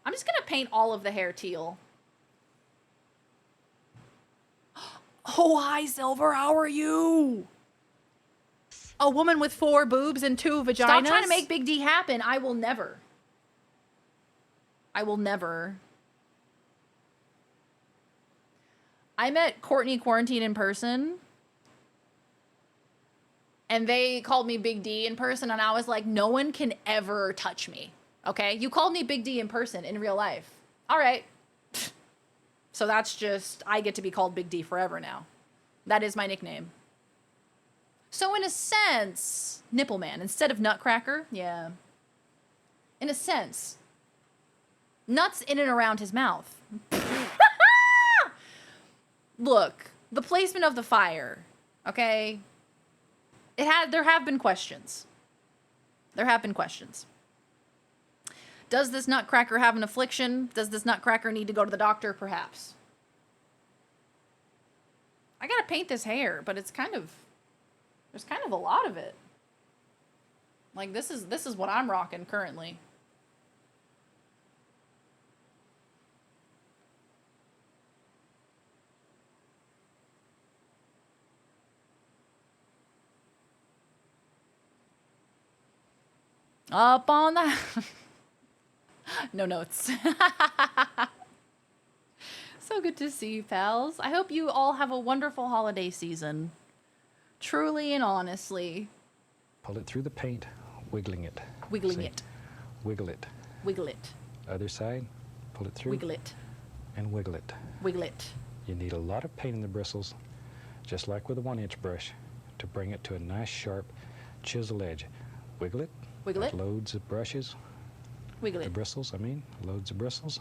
I'm just gonna paint all of the hair teal. Oh, hi, Silver. How are you? A woman with 4 boobs and 2 vaginas? Stop trying to make Big D happen. I will never. I will never. I met Courtney Quarantine in person. And they called me Big D in person. And I was like, no one can ever touch me. Okay? You called me Big D in person in real life. All right. So that's just, I get to be called Big D forever now. That is my nickname. So in a sense, Nipple Man instead of Nutcracker, yeah. In a sense, nuts in and around his mouth. Look, the placement of the fire, okay? There have been questions. There have been questions. Does this Nutcracker have an affliction? Does this Nutcracker need to go to the doctor? Perhaps. I gotta paint this hair, but it's kind of, there's kind of a lot of it. Like this is what I'm rocking currently. Up on the... No notes. So good to see you, pals. I hope you all have a wonderful holiday season. Truly and honestly. Pull it through the paint, wiggling it. Wiggling See? it. Wiggle it. Wiggle it. Other side, pull it through. Wiggle it. And wiggle it. Wiggle it. You need a lot of paint in the bristles, just like with a 1-inch brush, to bring it to a nice sharp chisel edge. Wiggle it. Wiggle it. Loads of brushes. Wiggle it. The bristles, loads of bristles.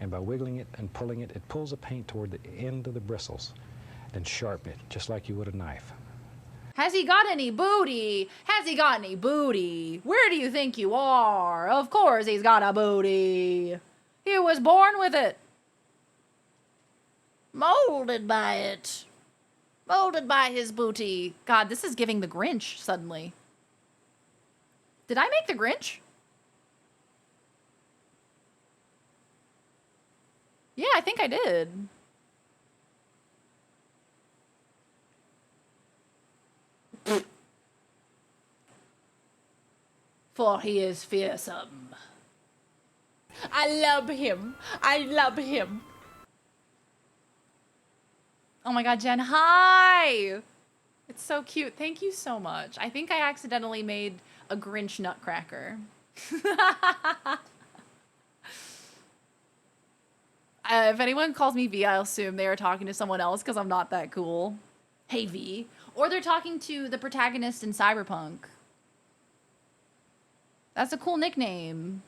And by wiggling it and pulling it, it pulls the paint toward the end of the bristles. Then sharpen it, just like you would a knife. Has he got any booty? Has he got any booty? Where do you think you are? Of course he's got a booty. He was born with it. Molded by it. Molded by his booty. God, this is giving the Grinch suddenly. Did I make the Grinch? Yeah, I think I did. For he is fearsome. I love him. I love him. Oh my god, Jen, hi! It's so cute. Thank you so much. I think I accidentally made a Grinch Nutcracker. If anyone calls me V, I'll assume they are talking to someone else because I'm not that cool. Hey, V. Or they're talking to the protagonist in Cyberpunk. That's a cool nickname.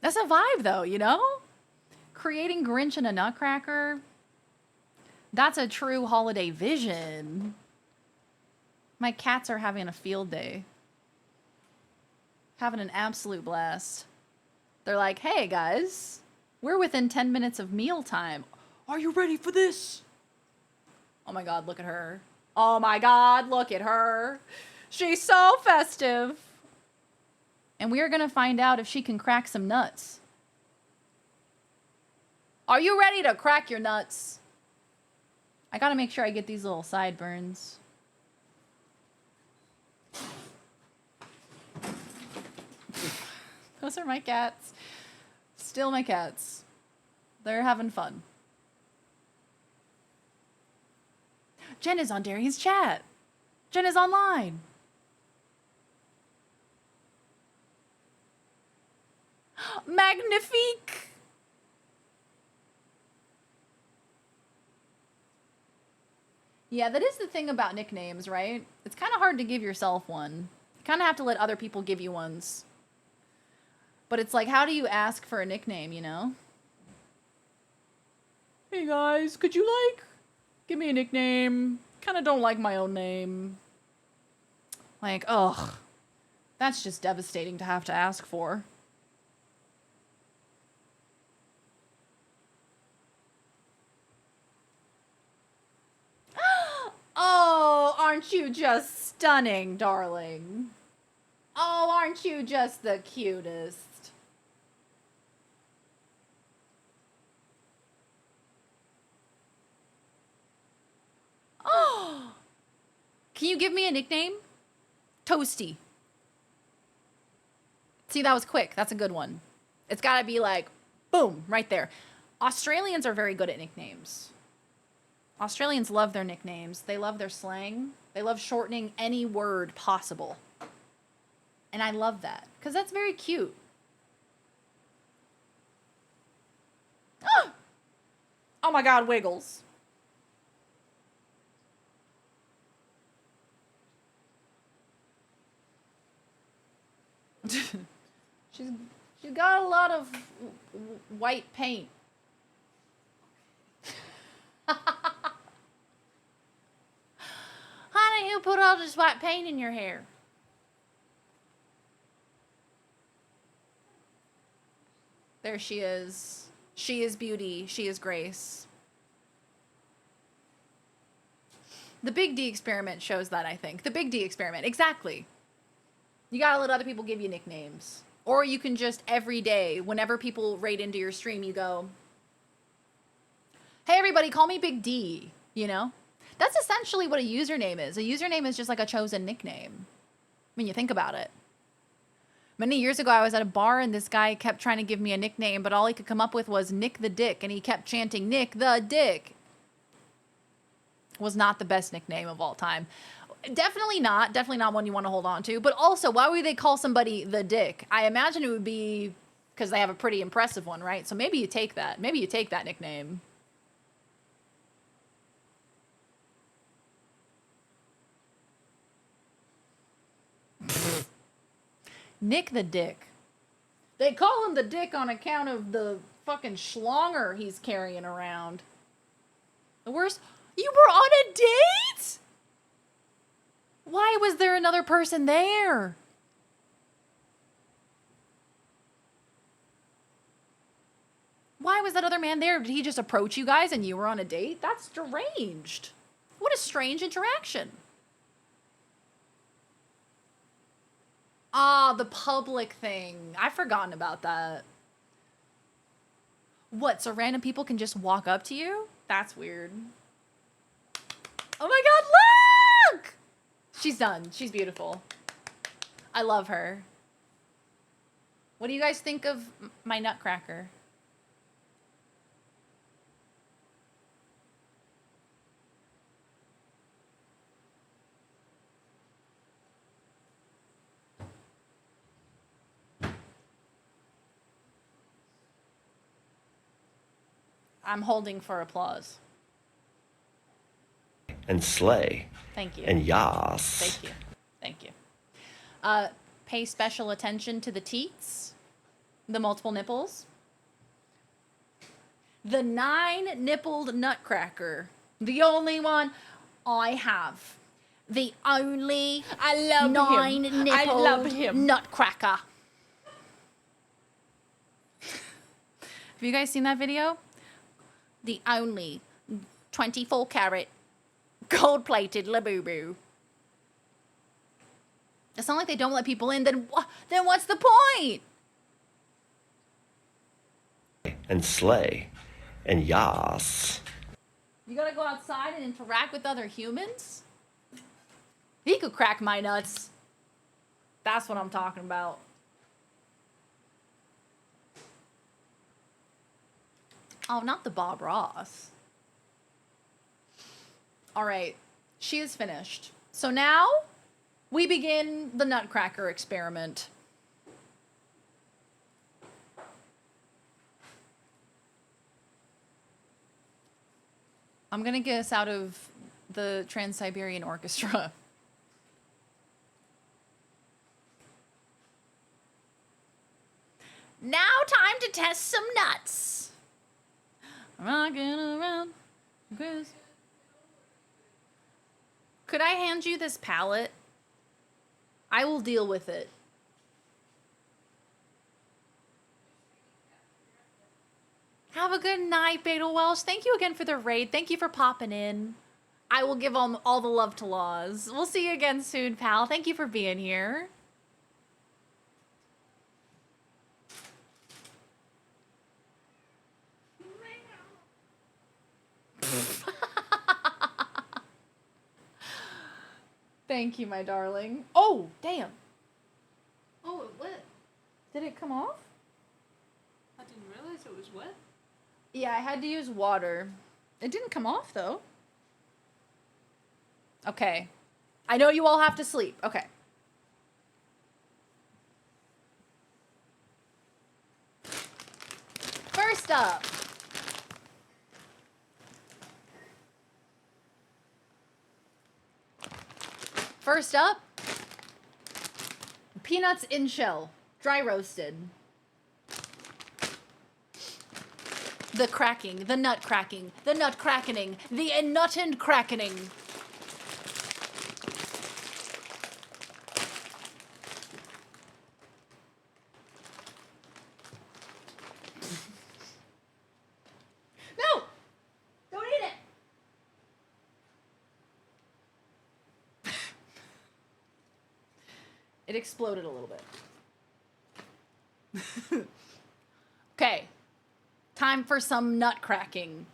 That's a vibe, though, you know? Creating Grinch and a Nutcracker. That's a true holiday vision. My cats are having a field day. Having an absolute blast. They're like, hey, guys, we're within 10 minutes of mealtime. Are you ready for this? Oh, my God, look at her. Oh, my God, look at her. She's so festive. And we are going to find out if she can crack some nuts. Are you ready to crack your nuts? I gotta make sure I get these little sideburns. Those are my cats. Still my cats. They're having fun. Jen is on Darian's chat. Jen is online. Magnifique. Yeah, that is the thing about nicknames, right? It's kind of hard to give yourself one. You kind of have to let other people give you ones. But it's like, how do you ask for a nickname, you know? Hey guys, could you give me a nickname? Kind of don't like my own name. Like, ugh. That's just devastating to have to ask for. Oh, aren't you just stunning, darling? Oh, aren't you just the cutest? Oh, can you give me a nickname? Toasty. See, that was quick. That's a good one. It's got to be like, boom, right there. Australians are very good at nicknames. Australians love their nicknames. They love their slang. They love shortening any word possible. And I love that, because that's very cute. Oh my God, Wiggles. She's got a lot of white paint. Honey, who put all this white paint in your hair? There she is. She is beauty. She is grace. The Big D experiment shows that, I think. The Big D experiment. Exactly. You gotta let other people give you nicknames. Or you can just every day, whenever people raid into your stream, you go, hey everybody, call me Big D, you know? That's essentially what a username is. A username is just like a chosen nickname, when you think about it. Many years ago, I was at a bar and this guy kept trying to give me a nickname, but all he could come up with was Nick the Dick, and he kept chanting, Nick the Dick. Was not the best nickname of all time. Definitely not one you want to hold on to. But also, why would they call somebody the Dick? I imagine it would be because they have a pretty impressive one, right? So maybe you take that. Maybe you take that nickname. Nick the Dick. They call him the Dick on account of the fucking schlonger he's carrying around. The worst. You were on a date? Why was there another person there? Why was that other man there? Did he just approach you guys and you were on a date? That's deranged. What a strange interaction. Ah, the public thing. I've forgotten about that. What, so random people can just walk up to you? That's weird. Oh my God, look! She's done. She's beautiful. I love her. What do you guys think of my Nutcracker? I'm holding for applause. And slay. Thank you. And yas. Thank you. Thank you. Pay special attention to the teats, the multiple nipples. The 9-nippled Nutcracker. The only one I have. The only 9-nippled Nutcracker. Have you guys seen that video? The only 24-carat gold-plated Labubu. It's not like they don't let people in. Then what's the point? And slay. and yas. You gotta go outside and interact with other humans? He could crack my nuts. That's what I'm talking about. Oh, not the Bob Ross. All right, she is finished. So now we begin the Nutcracker experiment. I'm gonna get us out of the Trans-Siberian Orchestra. Now time to test some nuts. Rocking around. Could I hand you this palette? I will deal with it. Have a good night, Beta Welsh. Thank you again for the raid. Thank you for popping in. I will give all the love to Laws. We'll see you again soon, pal. Thank you for being here. Thank you, my darling. Oh, damn. Oh, it wet. Did it come off? I didn't realize it was wet. Yeah, I had to use water. It didn't come off, though. Okay. I know you all have to sleep. Okay. First up. First up, peanuts in shell, dry roasted. The cracking, the nut cracking, the nut crackening, the nut and crackening. No! Don't eat it! It exploded a little bit. Okay. Time for some nut cracking.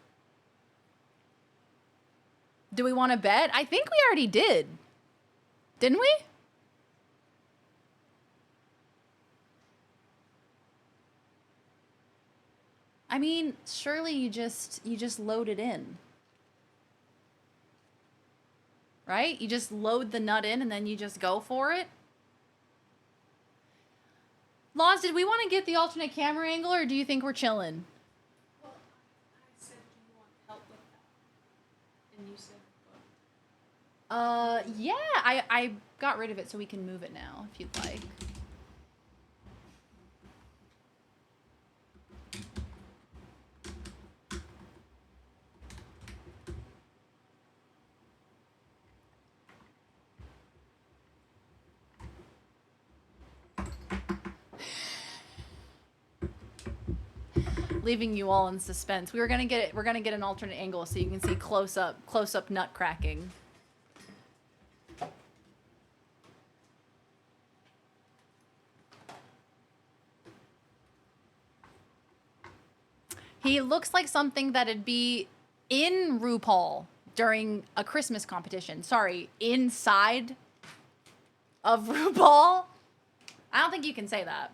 Do we want to bet? I think we already did. Didn't we? I mean, surely you just load it in. Right? You just load the nut in and then you just go for it. Laws, did we want to get the alternate camera angle or do you think we're chilling? Well, I said, do you want help with that? And you said, go. Yeah, I got rid of it so we can move it now, if you'd like. Leaving you all in suspense. We're gonna get an alternate angle so you can see close up nut cracking. He looks like something that'd be in RuPaul during a Christmas competition. Sorry, inside of RuPaul? I don't think you can say that.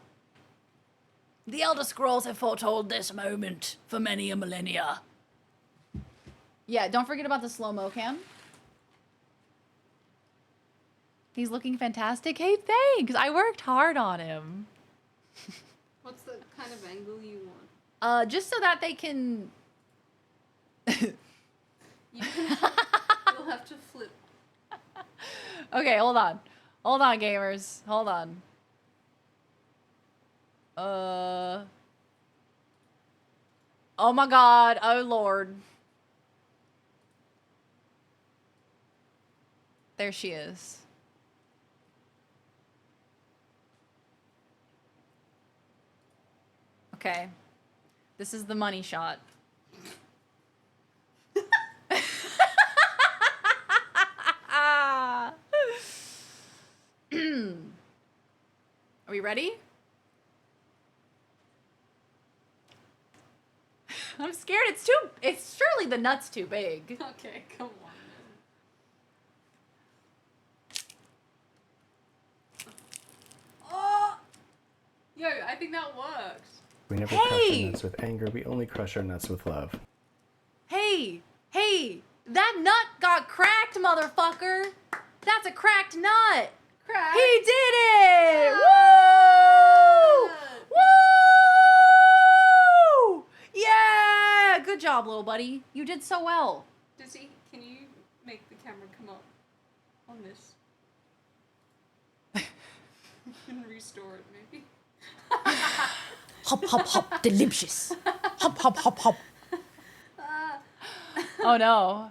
The Elder Scrolls have foretold this moment for many a millennia. Yeah, don't forget about the slow-mo cam. He's looking fantastic. Hey, thanks. I worked hard on him. What's the kind of angle you want? Just so that they can... You'll have to flip. Okay, hold on. Hold on, gamers. Hold on. Oh my god. Oh lord. There she is. Okay. This is the money shot. Are we ready? I'm scared. It's surely the nut's too big. Okay, come on. Oh! Yo, I think that worked. We never crush our nuts with anger. We only crush our nuts with love. Hey, that nut got cracked, motherfucker. That's a cracked nut. Cracked. He did it. Yeah. Woo! Woo! Yeah! Good job, little buddy. You did so well. Can you make the camera come up on this? You can restore it, maybe. Hop, hop, hop. Delicious. Hop, hop, hop, hop. Oh no.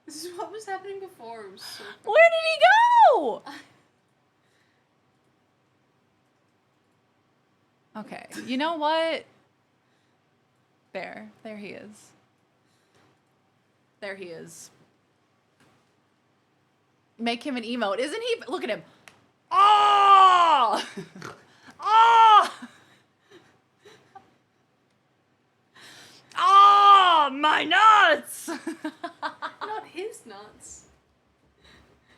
This is what was happening before. It was so Where did he go? Okay, you know what? There he is. There he is. Make him an emote. Isn't he? Look at him. Oh! Oh! Oh, my nuts! Not his nuts.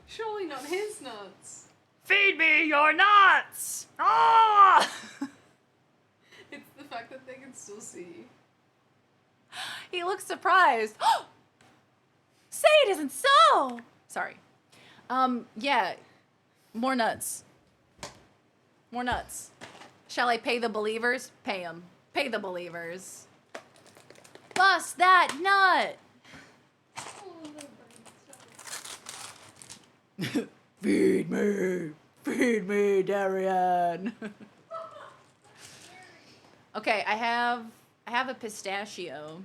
Surely not his nuts. Feed me your nuts! Oh! It's the fact that they can still see. He looks surprised. Say it isn't so! Sorry. Yeah. More nuts. More nuts. Shall I pay the believers? Pay them. Pay the believers. Bust that nut! Feed me! Feed me, Darian! Okay, I have a pistachio.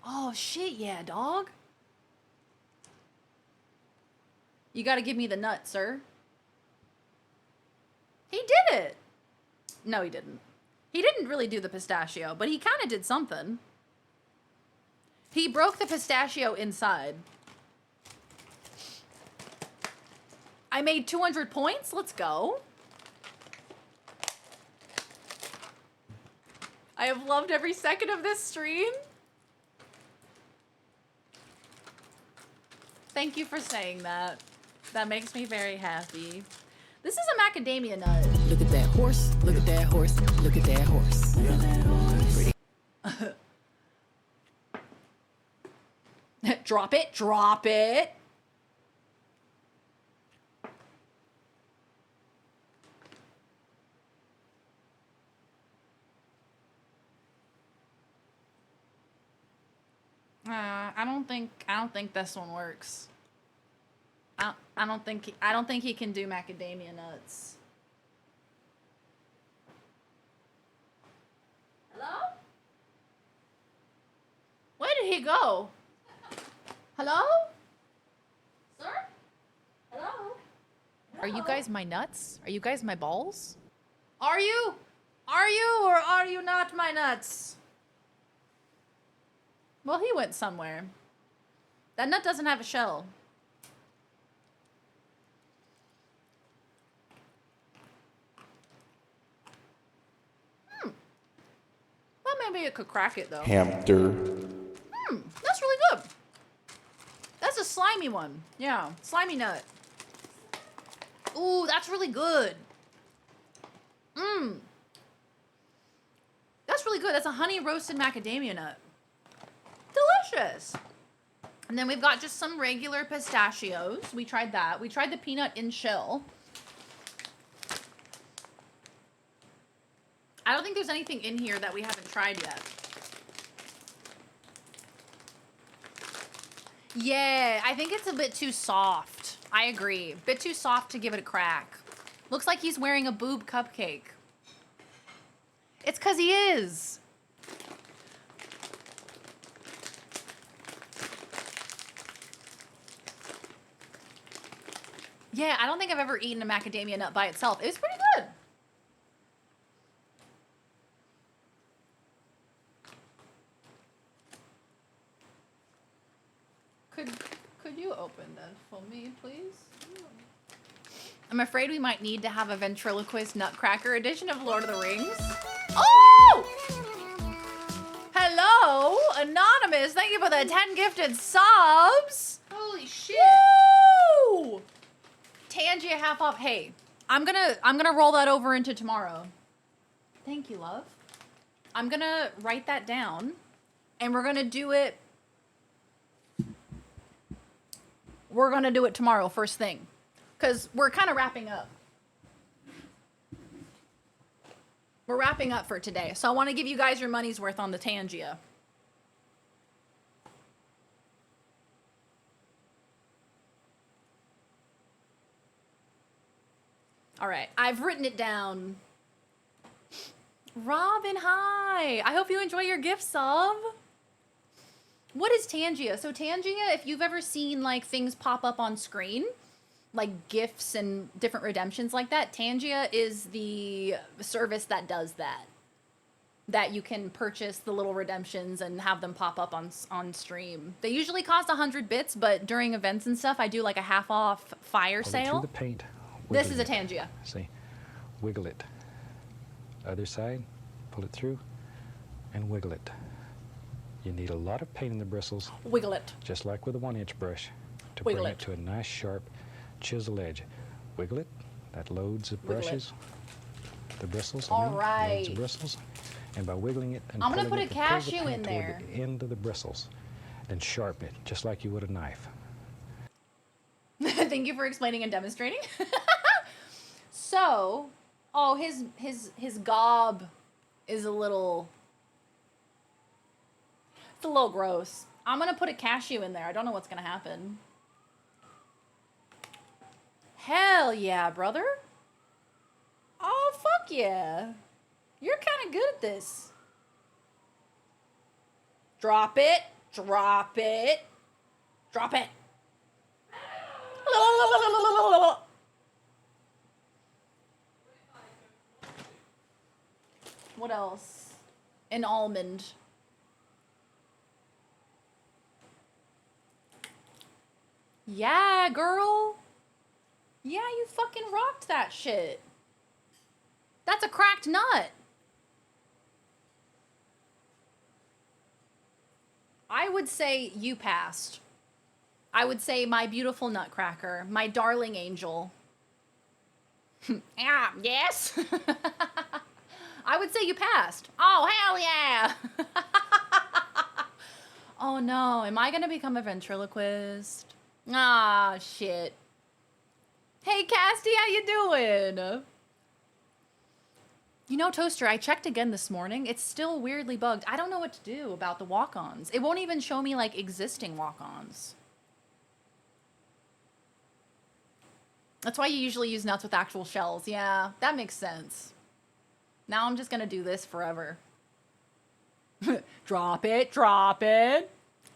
Oh, shit, yeah, dog. You gotta give me the nut, sir. He did it. No, he didn't. He didn't really do the pistachio, but he kind of did something. He broke the pistachio inside. I made 200 points. Let's go. I have loved every second of this stream. Thank you for saying that. That makes me very happy. This is a macadamia nut. Look at that horse. Look at that horse. Look at that horse. Pretty. Drop it. Drop it. I don't think this one works. I don't think he can do macadamia nuts. Hello? Where did he go? Hello? Sir? Hello? Are you guys my nuts? Are you guys my balls? Are you? Are you or are you not my nuts? Well, he went somewhere. That nut doesn't have a shell. Well, maybe it could crack it, though. Hamster. That's really good. That's a slimy one. Yeah, slimy nut. Ooh, that's really good. That's really good. That's a honey roasted macadamia nut. Delicious. And then we've got just some regular pistachios. We tried that. We tried the peanut in shell. I don't think there's anything in here that we haven't tried yet. Yeah, I think it's a bit too soft. I agree. Bit too soft to give it a crack. Looks like he's wearing a boob cupcake. It's 'cause he is. Yeah, I don't think I've ever eaten a macadamia nut by itself. It was pretty good. Could you open that for me, please? I'm afraid we might need to have a ventriloquist Nutcracker edition of Lord of the Rings. Oh! Hello, Anonymous. Thank you for the 10 gifted subs. Holy shit. Woo! Tangia half off. Hey, I'm gonna roll that over into tomorrow. Thank you, love. I'm gonna write that down, and we're gonna do it. We're gonna do it tomorrow, first thing, because we're kind of wrapping up. We're wrapping up for today, so I want to give you guys your money's worth on the Tangia. All right, I've written it down. Robin, hi. I hope you enjoy your gift sub. What is Tangia? So Tangia, if you've ever seen like things pop up on screen, like gifts and different redemptions like that, Tangia is the service that does that. That you can purchase the little redemptions and have them pop up on stream. They usually cost 100 bits, but during events and stuff, I do like a half off fire Pull it sale. through the paint. This is a wiggle it. Tangia. See, wiggle it. Other side, pull it through, and wiggle it. You need a lot of paint in the bristles. Wiggle it. Just like with a 1-inch brush, to Wiggle bring it. it to a nice sharp chisel edge. Wiggle it. That loads the Wiggle it. brushes, the bristles. All loads right. the bristles. And by wiggling it and I'm gonna pulling put it, a it pulls the cashew paint in toward there. the end of the bristles. Then sharpen it, just like you would a knife. Thank you for explaining and demonstrating. So, oh, his gob is a little, it's a little gross. I'm gonna put a cashew in there. I don't know what's gonna happen. Hell yeah, brother. Oh, fuck yeah. You're kind of good at this. Drop it. Drop it. Drop it. What else? An almond. Yeah, girl. Yeah, you fucking rocked that shit. That's a cracked nut. I would say you passed. I would say my beautiful Nutcracker, my darling angel. Yeah, yes. I would say you passed. Oh, hell yeah. Oh no, am I gonna become a ventriloquist? Ah, shit. Hey, Casty, how you doing? You know, Toaster, I checked again this morning. It's still weirdly bugged. I don't know what to do about the walk-ons. It won't even show me, like, existing walk-ons. That's why you usually use nuts with actual shells. Yeah, that makes sense. Now I'm just gonna do this forever. Drop it, drop it.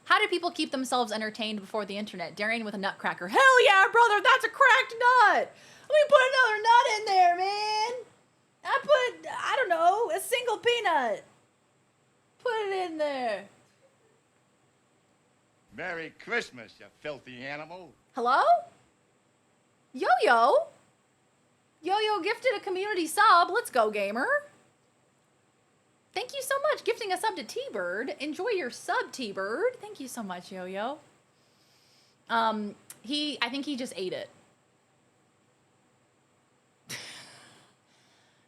How do people keep themselves entertained before the internet? Darian with a Nutcracker. Hell yeah, brother, that's a cracked nut. Let me put another nut in there, man. I don't know, a single peanut. Put it in there. Merry Christmas, you filthy animal. Hello? Yo-Yo? Yo-Yo gifted a community sub. Let's go, gamer. Thank you so much, gifting a sub to T-Bird. Enjoy your sub, T-Bird. Thank you so much, Yo-Yo. I think he just ate it.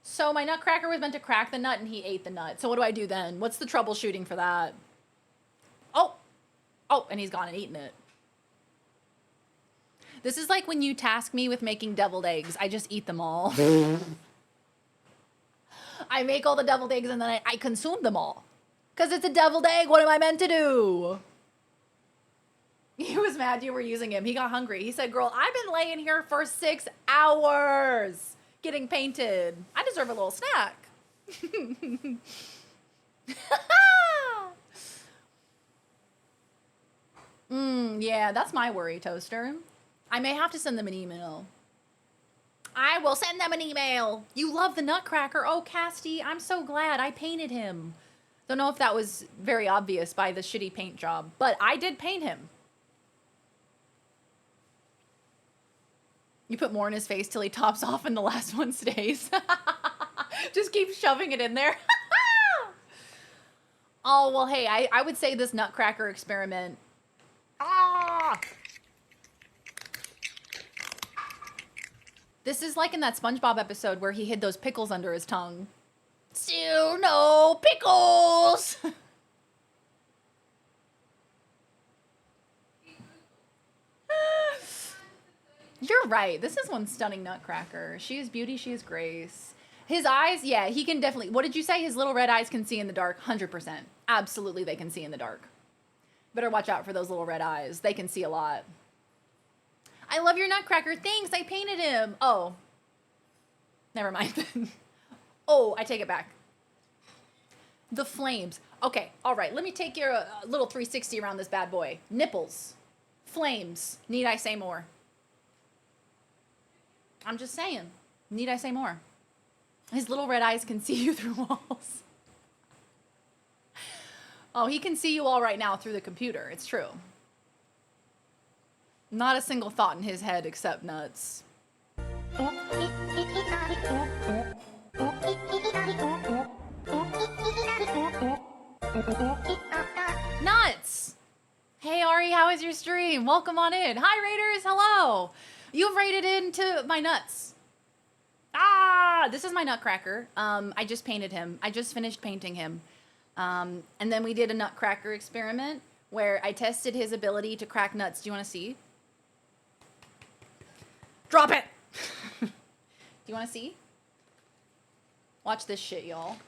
So my Nutcracker was meant to crack the nut and he ate the nut. So what do I do then? What's the troubleshooting for that? Oh, and he's gone and eaten it. This is like when you task me with making deviled eggs. I just eat them all. I make all the deviled eggs and then I consume them all. Because it's a deviled egg. What am I meant to do? He was mad you were using him. He got hungry. He said, girl, I've been laying here for 6 hours getting painted. I deserve a little snack. Yeah, that's my worry, Toaster. I may have to send them an email. I will send them an email. You love the Nutcracker. Oh, Casty, I'm so glad. I painted him. Don't know if that was very obvious by the shitty paint job, but I did paint him. You put more in his face till he tops off and the last one stays. Just keep shoving it in there. Oh, well, hey, I would say this Nutcracker experiment. Ah! This is like in that SpongeBob episode where he hid those pickles under his tongue. Still no pickles! You're right. This is one stunning Nutcracker. She is beauty, she is grace. His eyes, yeah, he can definitely... What did you say? His little red eyes can see in the dark? 100%. Absolutely, they can see in the dark. Better watch out for those little red eyes. They can see a lot. I love your Nutcracker. Thanks, I painted him. Oh. Never mind then. Oh, I take it back. The flames. Okay, all right. Let me take your little 360 around this bad boy. Nipples. Flames. Need I say more? I'm just saying. Need I say more? His little red eyes can see you through walls. Oh, he can see you all right now through the computer. It's true. Not a single thought in his head except nuts. Nuts! Hey Ari, how is your stream? Welcome on in. Hi Raiders, hello! You've raided into my nuts. Ah, this is my Nutcracker. I just painted him. I just finished painting him. And then we did a Nutcracker experiment where I tested his ability to crack nuts. Do you want to see? Drop it! Do you want to see? Watch this shit, y'all.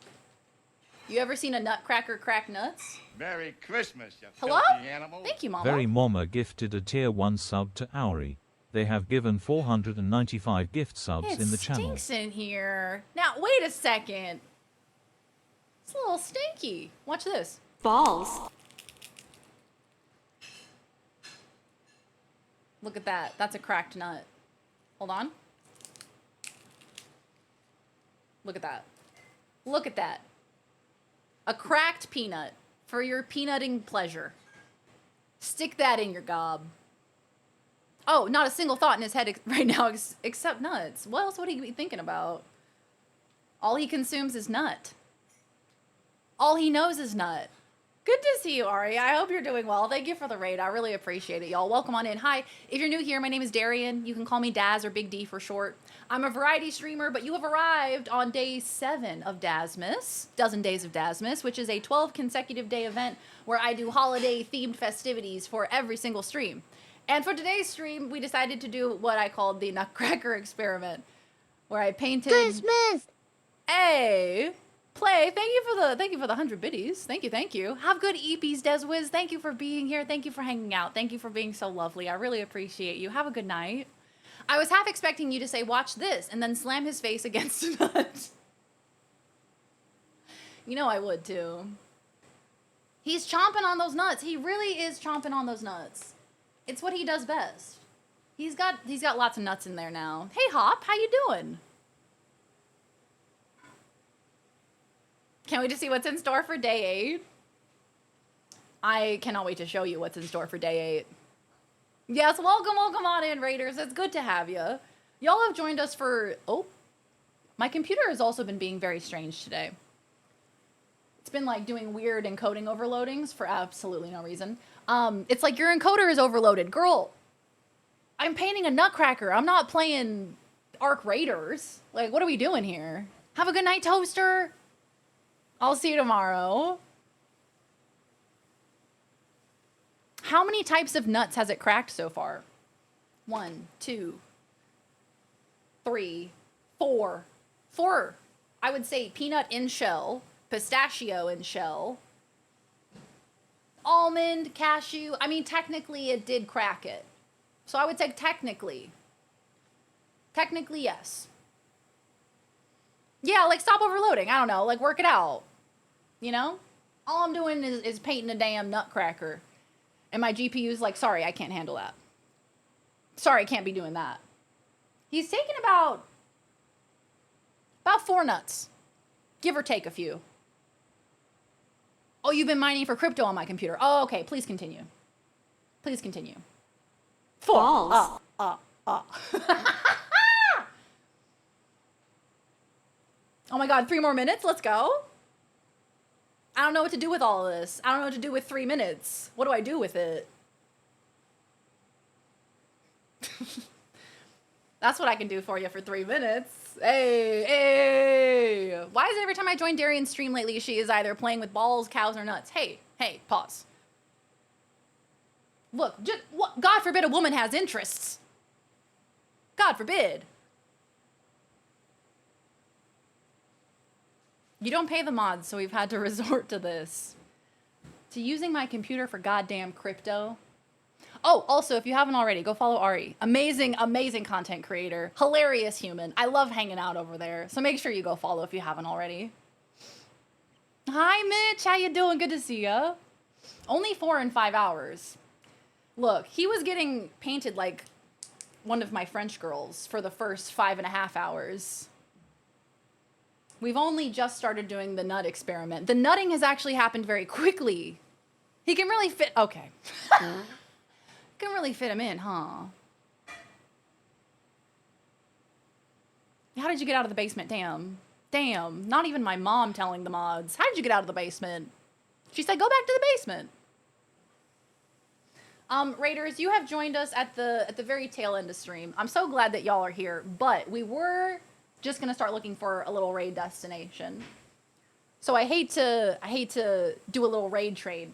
You ever seen a Nutcracker crack nuts? Merry Christmas, you Hello? filthy animal. Thank you, Mama. Very Mama gifted a tier 1 sub to Auri. They have given 495 gift subs in the channel. It stinks in here. Now, wait a second. It's a little stinky. Watch this. Balls. Look at that. That's a cracked nut. Hold on. Look at that. Look at that. A cracked peanut for your peanutting pleasure. Stick that in your gob. Oh, not a single thought in his head right now except nuts. What else would he be thinking about? All he consumes is nut. All he knows is nut. Good to see you, Ari. I hope you're doing well. Thank you for the raid. I really appreciate it, y'all. Welcome on in. Hi. If you're new here, my name is Darian. You can call me Daz or Big D for short. I'm a variety streamer, but you have arrived on day 7 of Dazmas, Dozen Days of Dazmas, which is a 12 consecutive day event where I do holiday-themed festivities for every single stream. And for today's stream, we decided to do what I called the Nutcracker experiment, where I painted... Christmas! Hey! Play, thank you for the 100 biddies. Thank you. Have good EPs, Deswiz. Thank you for being here. Thank you for hanging out. Thank you for being so lovely. I really appreciate you. Have a good night. I was half expecting you to say, watch this, and then slam his face against a nut. You know I would, too. He's chomping on those nuts. He really is chomping on those nuts. It's what he does best. He's got lots of nuts in there now. Hey, Hop, how you doing? Can't wait to see what's in store for day 8. I cannot wait to show you what's in store for day 8. Yes, welcome on in, Raiders. It's good to have you. Y'all have joined us for... Oh, my computer has also been being very strange today. It's been like doing weird encoding overloadings for absolutely no reason. It's like your encoder is overloaded. Girl, I'm painting a Nutcracker. I'm not playing Arc Raiders. Like, what are we doing here? Have a good night, Toaster. I'll see you tomorrow. How many types of nuts has it cracked so far? 1, 2, 3, 4. 4. I would say peanut in shell, pistachio in shell, almond, cashew. I mean, technically it did crack it. So I would say technically. Technically, yes. Yeah, like stop overloading. I don't know, like work it out. You know? All I'm doing is painting a damn Nutcracker. And my GPU's like, sorry, I can't handle that. Sorry, I can't be doing that. He's taking about 4 nuts. Give or take a few. Oh, you've been mining for crypto on my computer. Oh, okay, please continue. Please continue. 4. Oh my god, 3 more minutes? Let's go. I don't know what to do with all of this. I don't know what to do with 3 minutes. What do I do with it? That's what I can do for you for 3 minutes. Hey, hey. Why is it every time I join Darian's stream lately, she is either playing with balls, cows, or nuts? Hey, hey, pause. Look, just, God forbid a woman has interests. God forbid. You don't pay the mods, so we've had to resort to this. To using my computer for goddamn crypto. Oh, also, if you haven't already, go follow Ari. Amazing, amazing content creator. Hilarious human. I love hanging out over there. So make sure you go follow if you haven't already. Hi, Mitch. How you doing? Good to see ya. Only 4 and 5 hours. Look, he was getting painted like one of my French girls for the first 5.5 hours. We've only just started doing the nut experiment. The nutting has actually happened very quickly. He can really fit... Okay. Can really fit him in, huh? How did you get out of the basement? Damn. Damn. Not even my mom telling the mods. How did you get out of the basement? She said, go back to the basement. Raiders, you have joined us at the very tail end of stream. I'm so glad that y'all are here, but we were just gonna start looking for a little raid destination. So I hate to do a little raid trade.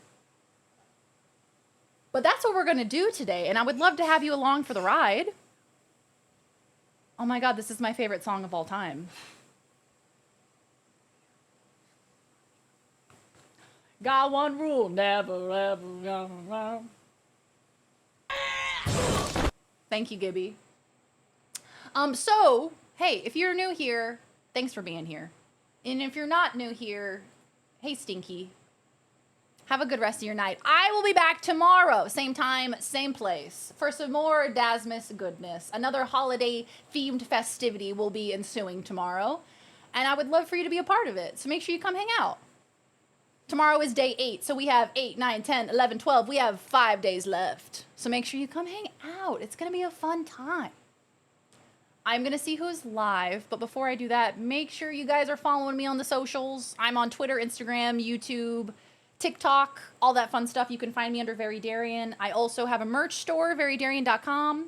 But that's what we're gonna do today, and I would love to have you along for the ride. Oh my god, this is my favorite song of all time. Got one rule, never ever go wrong. Thank you, Gibby. So, hey, if you're new here, thanks for being here. And if you're not new here, hey, Stinky. Have a good rest of your night. I will be back tomorrow, same time, same place, for some more Dazmas goodness. Another holiday-themed festivity will be ensuing tomorrow, and I would love for you to be a part of it, so make sure you come hang out. Tomorrow is day 8, so we have 8, 9, 10, 11, 12. We have 5 days left, so make sure you come hang out. It's going to be a fun time. I'm going to see who's live, but before I do that, make sure you guys are following me on the socials. I'm on Twitter, Instagram, YouTube, TikTok, all that fun stuff. You can find me under Very Darian. I also have a merch store, verydarian.com.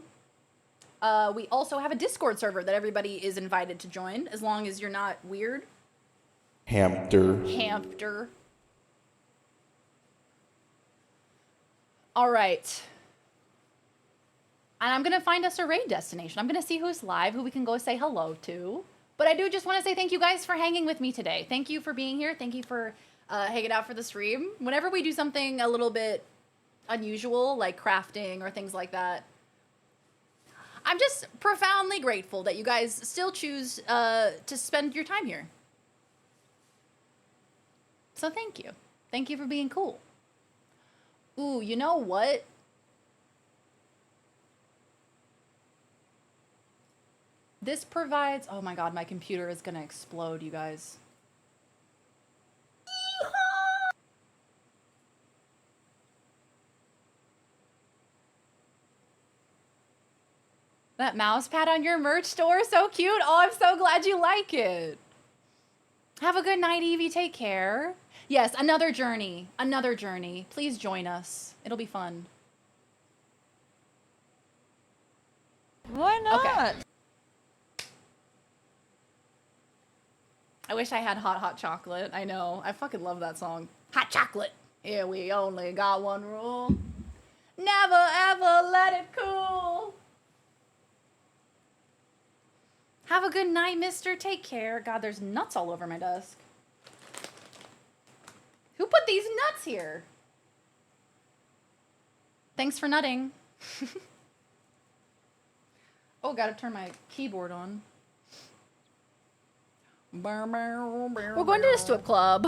We also have a Discord server that everybody is invited to join, as long as you're not weird. Hamster. All right. And I'm going to find us a raid destination. I'm going to see who's live, who we can go say hello to. But I do just want to say thank you guys for hanging with me today. Thank you for being here. Thank you for hanging out for the stream. Whenever we do something a little bit unusual, like crafting or things like that, I'm just profoundly grateful that you guys still choose to spend your time here. So thank you. Thank you for being cool. Ooh, you know what? This provides... Oh my god, my computer is gonna explode, you guys. That mouse pad on your merch store, so cute. Oh, I'm so glad you like it. Have a good night, Evie. Take care. Yes, another journey. Another journey. Please join us. It'll be fun. Why not? Okay. I wish I had hot chocolate. I know. I fucking love that song. Hot chocolate. Here we only got one rule. Never ever let it cool. Have a good night, mister. Take care. God, there's nuts all over my desk. Who put these nuts here? Thanks for nutting. Oh, gotta turn my keyboard on. We're going to the strip club.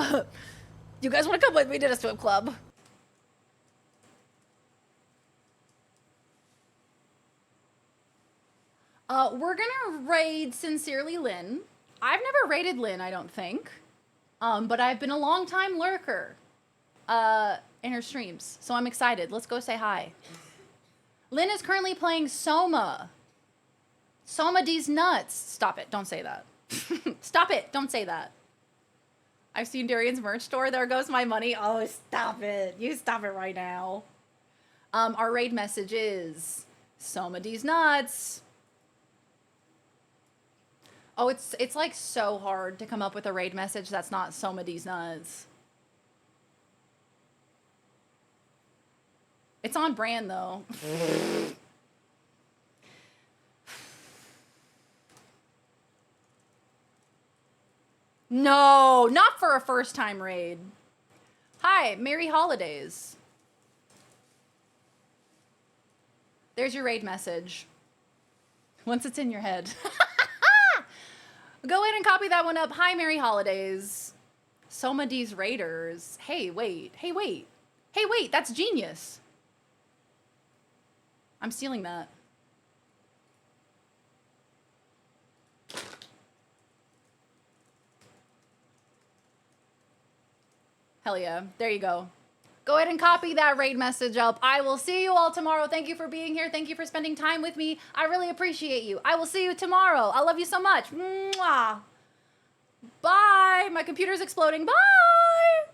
You guys want to come with me to the strip club? We're gonna raid Sincerely Lynn. I've never raided Lynn, I don't think. But I've been a long time lurker in her streams, so I'm excited. Let's go say hi. Lynn is currently playing Soma. Somebody's nuts. Stop it. Don't say that. Stop it. Don't say that. I've seen Darian's merch store. There goes my money. Oh, stop it. You stop it right now. Our raid message is somebody's nuts. Oh, it's like so hard to come up with a raid message that's not somebody's nuts. It's on brand though. No, not for a first time raid. Hi, Merry Holidays. There's your raid message. Once it's in your head. Go ahead and copy that one up. Hi, Merry Holidays. Somebody's Raiders. Hey, wait. Hey, wait. Hey, wait. That's genius. I'm stealing that. Hell yeah. There you go. Go ahead and copy that raid message up. I will see you all tomorrow. Thank you for being here. Thank you for spending time with me. I really appreciate you. I will see you tomorrow. I love you so much. Mwah. Bye. My computer's exploding. Bye.